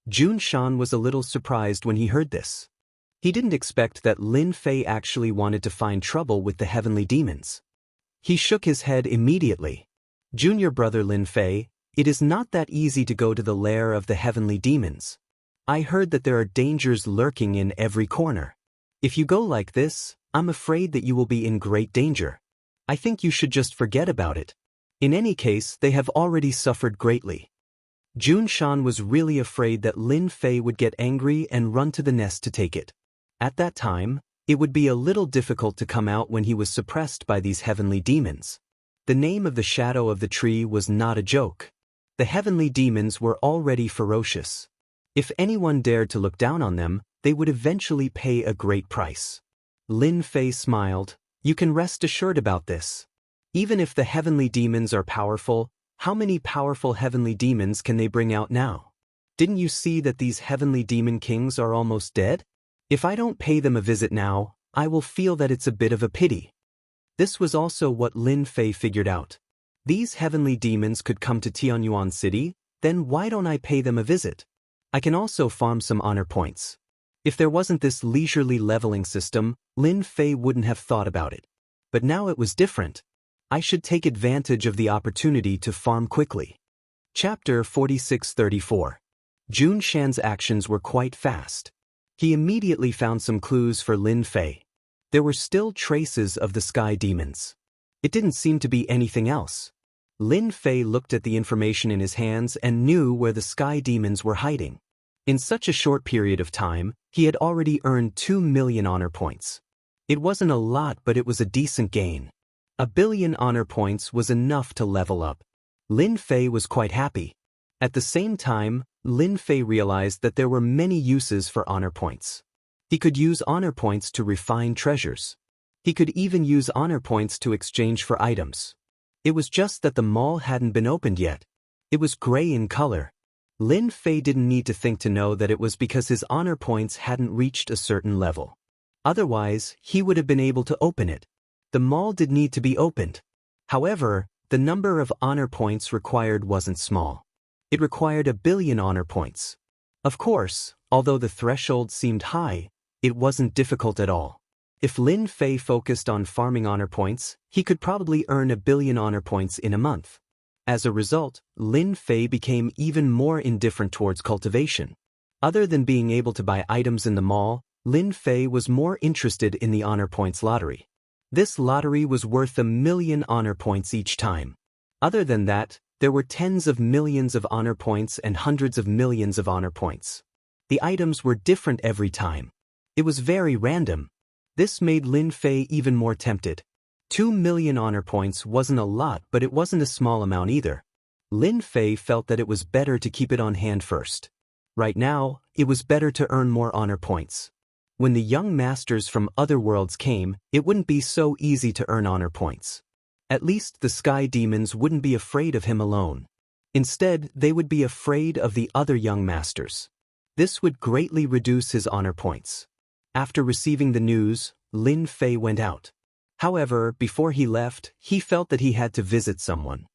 Jun Shan was a little surprised when he heard this. He didn't expect that Lin Fei actually wanted to find trouble with the heavenly demons. He shook his head immediately. Junior brother Lin Fei, it is not that easy to go to the lair of the heavenly demons. I heard that there are dangers lurking in every corner. If you go like this, I'm afraid that you will be in great danger. I think you should just forget about it. In any case, they have already suffered greatly. Jun Shan was really afraid that Lin Fei would get angry and run to the nest to take it. At that time, it would be a little difficult to come out when he was suppressed by these heavenly demons. The name of the shadow of the tree was not a joke. The heavenly demons were already ferocious. If anyone dared to look down on them, they would eventually pay a great price. Lin Fei smiled. You can rest assured about this. Even if the heavenly demons are powerful, how many powerful heavenly demons can they bring out now? Didn't you see that these heavenly demon kings are almost dead? If I don't pay them a visit now, I will feel that it's a bit of a pity. This was also what Lin Fei figured out. These heavenly demons could come to Tianyuan City, then why don't I pay them a visit? I can also farm some honor points. If there wasn't this leisurely leveling system, Lin Fei wouldn't have thought about it. But now it was different. I should take advantage of the opportunity to farm quickly. Chapter 4634. Jun Shan's actions were quite fast. He immediately found some clues for Lin Fei. There were still traces of the sky demons. It didn't seem to be anything else. Lin Fei looked at the information in his hands and knew where the sky demons were hiding. In such a short period of time, he had already earned 2 million honor points. It wasn't a lot, but it was a decent gain. 1 billion honor points was enough to level up. Lin Fei was quite happy. At the same time, Lin Fei realized that there were many uses for honor points. He could use honor points to refine treasures. He could even use honor points to exchange for items. It was just that the mall hadn't been opened yet. It was gray in color. Lin Fei didn't need to think to know that it was because his honor points hadn't reached a certain level. Otherwise, he would have been able to open it. The mall did need to be opened. However, the number of honor points required wasn't small. It required 1 billion honor points. Of course, although the threshold seemed high, it wasn't difficult at all. If Lin Fei focused on farming honor points, he could probably earn 1 billion honor points in a month. As a result, Lin Fei became even more indifferent towards cultivation. Other than being able to buy items in the mall, Lin Fei was more interested in the honor points lottery. This lottery was worth 1,000,000 honor points each time. Other than that, there were tens of millions of honor points and hundreds of millions of honor points. The items were different every time. It was very random. This made Lin Fei even more tempted. 2,000,000 honor points wasn't a lot, but it wasn't a small amount either. Lin Fei felt that it was better to keep it on hand first. Right now, it was better to earn more honor points. When the young masters from other worlds came, it wouldn't be so easy to earn honor points. At least the sky demons wouldn't be afraid of him alone. Instead, they would be afraid of the other young masters. This would greatly reduce his honor points. After receiving the news, Lin Fei went out. However, before he left, he felt that he had to visit someone.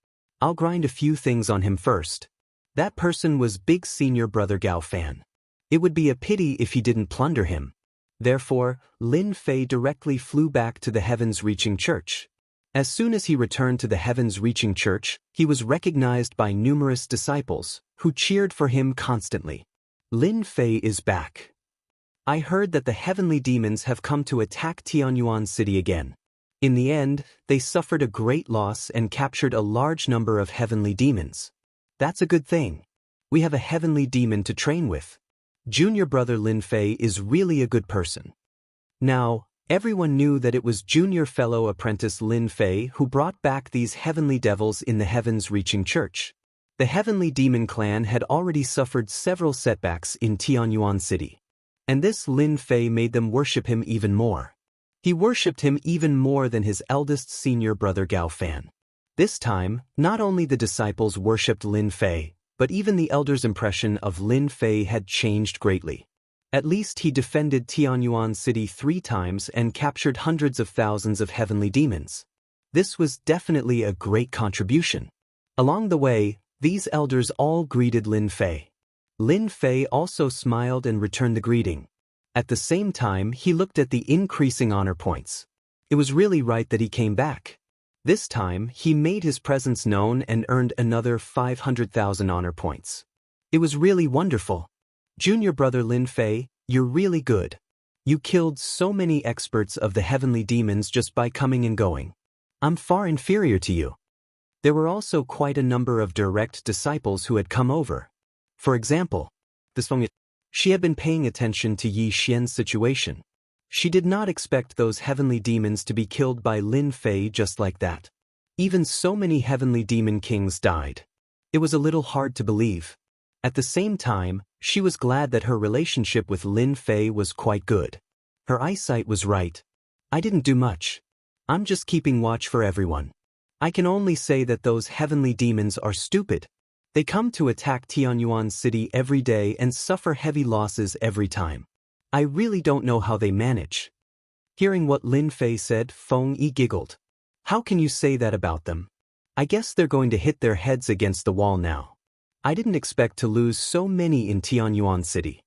I'll grind a few things on him first. That person was Big Senior Brother Gao Fan. It would be a pity if he didn't plunder him. Therefore, Lin Fei directly flew back to the Heavens-Reaching Church. As soon as he returned to the Heavens-Reaching Church, he was recognized by numerous disciples, who cheered for him constantly. Lin Fei is back. I heard that the heavenly demons have come to attack Tianyuan City again. In the end, they suffered a great loss and captured a large number of heavenly demons. That's a good thing. We have a heavenly demon to train with. Junior brother Lin Fei is really a good person. Now, everyone knew that it was junior fellow apprentice Lin Fei who brought back these heavenly devils in the Heavens-Reaching Church. The heavenly demon clan had already suffered several setbacks in Tianyuan City. And this Lin Fei made them worship him even more. He worshipped him even more than his eldest senior brother Gao Fan. This time, not only the disciples worshipped Lin Fei, but even the elders' impression of Lin Fei had changed greatly. At least he defended Tianyuan City 3 times and captured hundreds of thousands of heavenly demons. This was definitely a great contribution. Along the way, these elders all greeted Lin Fei. Lin Fei also smiled and returned the greeting. At the same time, he looked at the increasing honor points. It was really right that he came back. This time, he made his presence known and earned another 500,000 honor points. It was really wonderful. Junior brother Lin Fei, you're really good. You killed so many experts of the heavenly demons just by coming and going. I'm far inferior to you. There were also quite a number of direct disciples who had come over. For example, she had been paying attention to Yi Xian's situation. She did not expect those heavenly demons to be killed by Lin Fei just like that. Even so many heavenly demon kings died. It was a little hard to believe. At the same time, she was glad that her relationship with Lin Fei was quite good. Her eyesight was right. I didn't do much. I'm just keeping watch for everyone. I can only say that those heavenly demons are stupid. They come to attack Tianyuan City every day and suffer heavy losses every time. I really don't know how they manage. Hearing what Lin Fei said, Feng Yi giggled. How can you say that about them? I guess they're going to hit their heads against the wall now. I didn't expect to lose so many in Tianyuan City.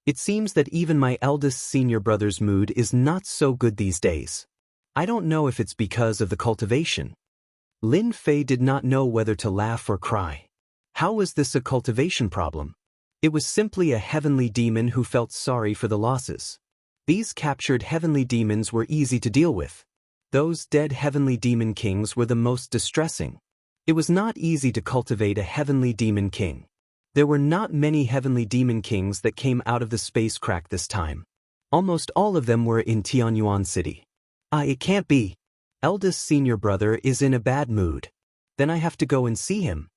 It seems that even my eldest senior brother's mood is not so good these days. I don't know if it's because of the cultivation. Lin Fei did not know whether to laugh or cry. How was this a cultivation problem? It was simply a heavenly demon who felt sorry for the losses. These captured heavenly demons were easy to deal with. Those dead heavenly demon kings were the most distressing. It was not easy to cultivate a heavenly demon king. There were not many heavenly demon kings that came out of the space crack this time. Almost all of them were in Tianyuan City. It can't be. Eldest senior brother is in a bad mood. Then I have to go and see him.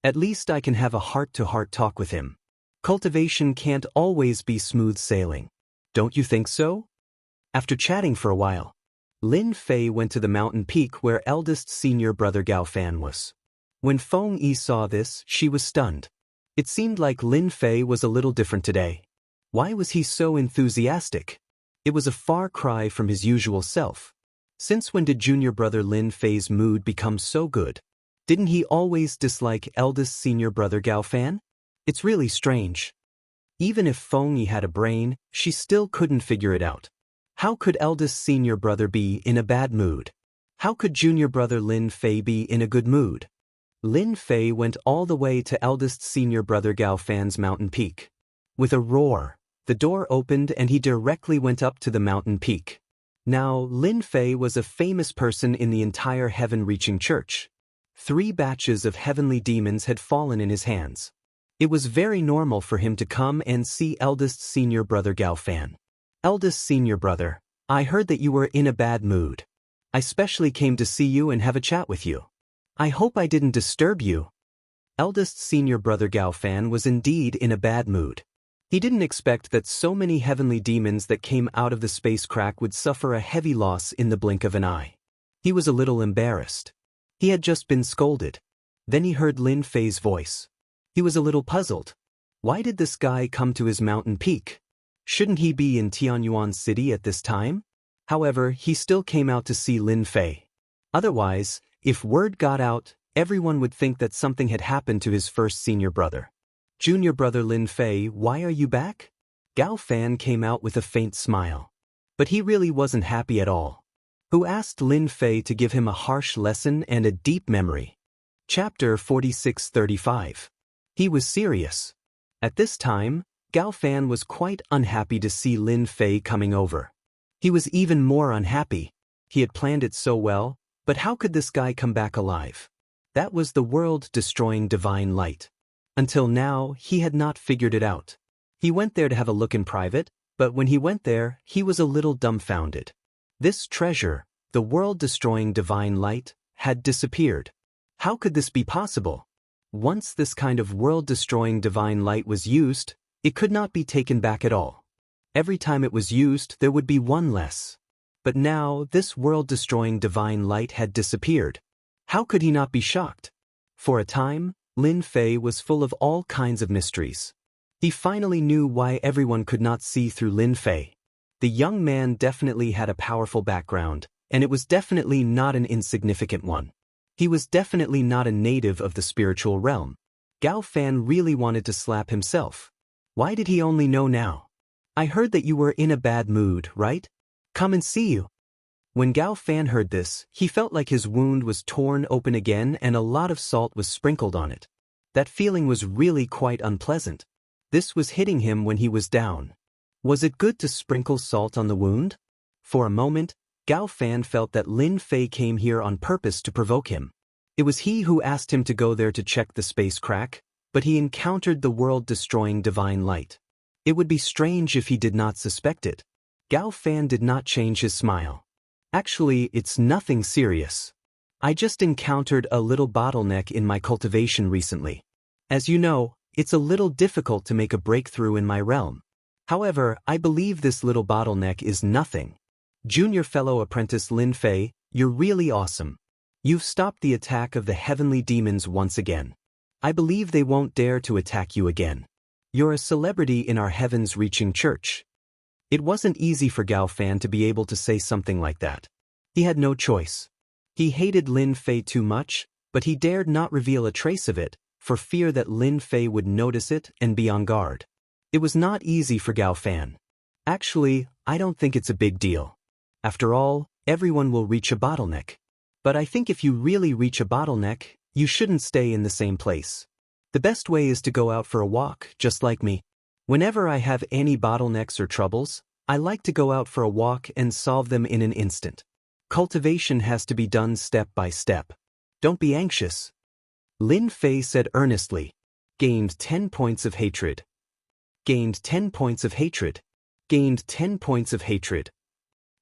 At least I can have a heart-to-heart talk with him. Cultivation can't always be smooth sailing. Don't you think so? After chatting for a while, Lin Fei went to the mountain peak where eldest senior brother Gao Fan was. When Feng Yi saw this, she was stunned. It seemed like Lin Fei was a little different today. Why was he so enthusiastic? It was a far cry from his usual self. Since when did junior brother Lin Fei's mood become so good? Didn't he always dislike eldest senior brother Gao Fan? It's really strange. Even if Feng Yi had a brain, she still couldn't figure it out. How could eldest senior brother be in a bad mood? How could junior brother Lin Fei be in a good mood? Lin Fei went all the way to eldest senior brother Gao Fan's mountain peak. With a roar, the door opened and he directly went up to the mountain peak. Now, Lin Fei was a famous person in the entire heaven-reaching church. 3 batches of heavenly demons had fallen in his hands. It was very normal for him to come and see eldest senior brother Gao Fan. Eldest senior brother, I heard that you were in a bad mood. I specially came to see you and have a chat with you. I hope I didn't disturb you. Eldest senior brother Gao Fan was indeed in a bad mood. He didn't expect that so many heavenly demons that came out of the space crack would suffer a heavy loss in the blink of an eye. He was a little embarrassed. He had just been scolded. Then he heard Lin Fei's voice. He was a little puzzled. Why did this guy come to his mountain peak? Shouldn't he be in Tianyuan City at this time? However, he still came out to see Lin Fei. Otherwise, if word got out, everyone would think that something had happened to his first senior brother. Junior brother Lin Fei, why are you back? Gao Fan came out with a faint smile. But he really wasn't happy at all. Who asked Lin Fei to give him a harsh lesson and a deep memory? Chapter 46-35. He was serious. At this time, Gao Fan was quite unhappy to see Lin Fei coming over. He was even more unhappy. He had planned it so well, but how could this guy come back alive? That was the world-destroying divine light. Until now, he had not figured it out. He went there to have a look in private, but when he went there, he was a little dumbfounded. This treasure, the world-destroying divine light, had disappeared. How could this be possible? Once this kind of world-destroying divine light was used, it could not be taken back at all. Every time it was used, there would be one less. But now, this world-destroying divine light had disappeared. How could he not be shocked? For a time, Lin Fei was full of all kinds of mysteries. He finally knew why everyone could not see through Lin Fei. The young man definitely had a powerful background, and it was definitely not an insignificant one. He was definitely not a native of the spiritual realm. Gao Fan really wanted to slap himself. Why did he only know now? I heard that you were in a bad mood, right? Come and see you. When Gao Fan heard this, he felt like his wound was torn open again and a lot of salt was sprinkled on it. That feeling was really quite unpleasant. This was hitting him when he was down. Was it good to sprinkle salt on the wound? For a moment, Gao Fan felt that Lin Fei came here on purpose to provoke him. It was he who asked him to go there to check the space crack, but he encountered the world-destroying divine light. It would be strange if he did not suspect it. Gao Fan did not change his smile. Actually, it's nothing serious. I just encountered a little bottleneck in my cultivation recently. As you know, it's a little difficult to make a breakthrough in my realm. However, I believe this little bottleneck is nothing. Junior fellow apprentice Lin Fei, you're really awesome. You've stopped the attack of the heavenly demons once again. I believe they won't dare to attack you again. You're a celebrity in our heavens-reaching church. It wasn't easy for Gao Fan to be able to say something like that. He had no choice. He hated Lin Fei too much, but he dared not reveal a trace of it, for fear that Lin Fei would notice it and be on guard. It was not easy for Gao Fan. Actually, I don't think it's a big deal. After all, everyone will reach a bottleneck. But I think if you really reach a bottleneck, you shouldn't stay in the same place. The best way is to go out for a walk, just like me. Whenever I have any bottlenecks or troubles, I like to go out for a walk and solve them in an instant. Cultivation has to be done step by step. Don't be anxious. Lin Fei said earnestly. Gained 10 points of hatred. Gained 10 points of hatred. Gained 10 points of hatred.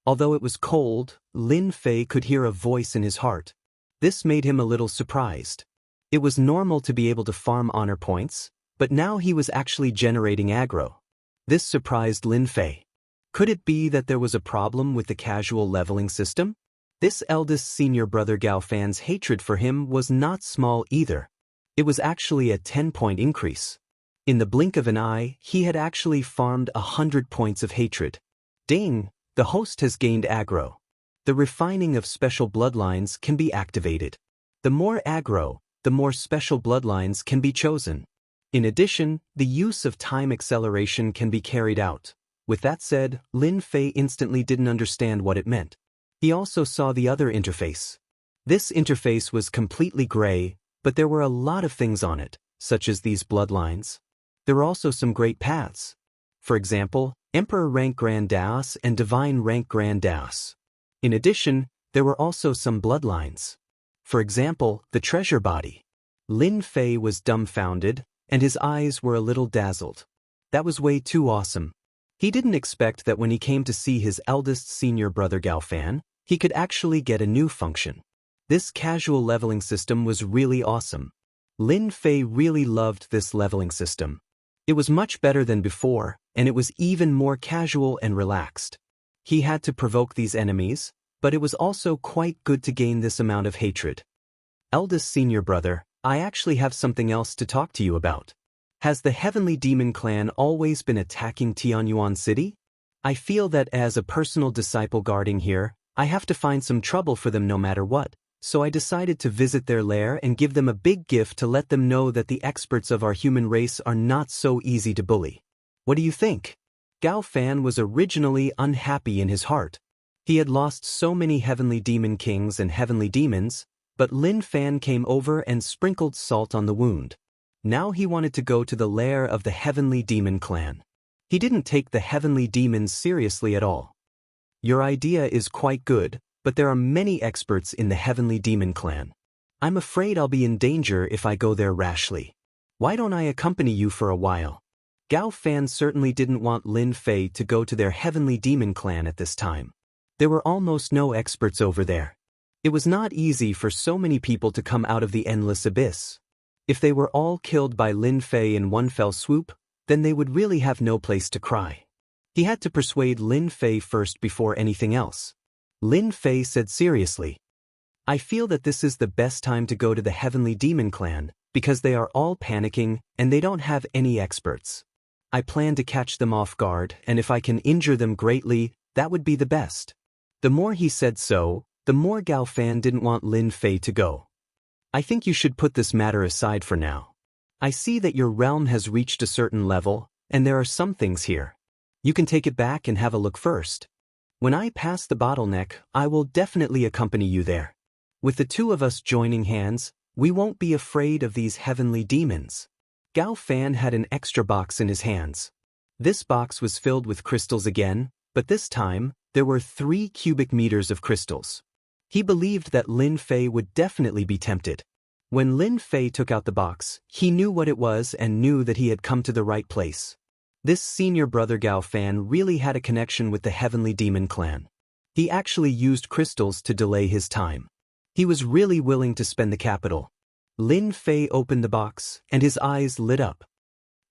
Although it was cold, Lin Fei could hear a voice in his heart. This made him a little surprised. It was normal to be able to farm honor points, but now he was actually generating aggro. This surprised Lin Fei. Could it be that there was a problem with the casual leveling system? This eldest senior brother Gao Fan's hatred for him was not small either. It was actually a 10-point increase. In the blink of an eye, he had actually farmed 100 points of hatred. Ding! The host has gained aggro. The refining of special bloodlines can be activated. The more aggro, the more special bloodlines can be chosen. In addition, the use of time acceleration can be carried out. With that said, Lin Fei instantly didn't understand what it meant. He also saw the other interface. This interface was completely gray, but there were a lot of things on it, such as these bloodlines. There were also some great paths. For example, Emperor rank Grand Daos and Divine rank Grand Daos. In addition, there were also some bloodlines. For example, the treasure body. Lin Fei was dumbfounded, and his eyes were a little dazzled. That was way too awesome. He didn't expect that when he came to see his eldest senior brother Gao Fan, he could actually get a new function. This casual leveling system was really awesome. Lin Fei really loved this leveling system. It was much better than before, and it was even more casual and relaxed. He had to provoke these enemies, but it was also quite good to gain this amount of hatred. Eldest senior brother, I actually have something else to talk to you about. Has the Heavenly Demon Clan always been attacking Tianyuan City? I feel that as a personal disciple guarding here, I have to find some trouble for them no matter what, so I decided to visit their lair and give them a big gift to let them know that the experts of our human race are not so easy to bully. What do you think? Gao Fan was originally unhappy in his heart. He had lost so many heavenly demon kings and heavenly demons, but Lin Fan came over and sprinkled salt on the wound. Now he wanted to go to the lair of the Heavenly Demon Clan. He didn't take the heavenly demons seriously at all. Your idea is quite good, but there are many experts in the Heavenly Demon Clan. I'm afraid I'll be in danger if I go there rashly. Why don't I accompany you for a while? Gao Fan certainly didn't want Lin Fei to go to their Heavenly Demon Clan at this time. There were almost no experts over there. It was not easy for so many people to come out of the endless abyss. If they were all killed by Lin Fei in one fell swoop, then they would really have no place to cry. He had to persuade Lin Fei first before anything else. Lin Fei said seriously, I feel that this is the best time to go to the Heavenly Demon Clan, because they are all panicking and they don't have any experts. I plan to catch them off guard, and if I can injure them greatly, that would be the best. The more he said so, the more Gao Fan didn't want Lin Fei to go. I think you should put this matter aside for now. I see that your realm has reached a certain level, and there are some things here. You can take it back and have a look first. When I pass the bottleneck, I will definitely accompany you there. With the two of us joining hands, we won't be afraid of these heavenly demons. Gao Fan had an extra box in his hands. This box was filled with crystals again, but this time, there were 3 cubic meters of crystals. He believed that Lin Fei would definitely be tempted. When Lin Fei took out the box, he knew what it was and knew that he had come to the right place. This senior brother Gao Fan really had a connection with the Heavenly Demon Clan. He actually used crystals to delay his time. He was really willing to spend the capital. Lin Fei opened the box, and his eyes lit up.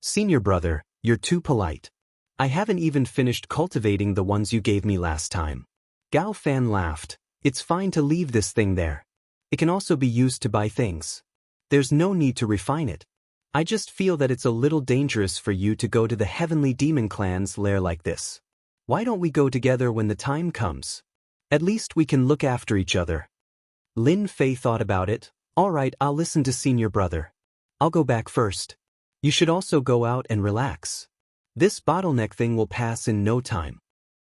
Senior brother, you're too polite. I haven't even finished cultivating the ones you gave me last time. Gao Fan laughed. It's fine to leave this thing there. It can also be used to buy things. There's no need to refine it. I just feel that it's a little dangerous for you to go to the Heavenly Demon Clan's lair like this. Why don't we go together when the time comes? At least we can look after each other. Lin Fei thought about it. All right, I'll listen to senior brother. I'll go back first. You should also go out and relax. This bottleneck thing will pass in no time.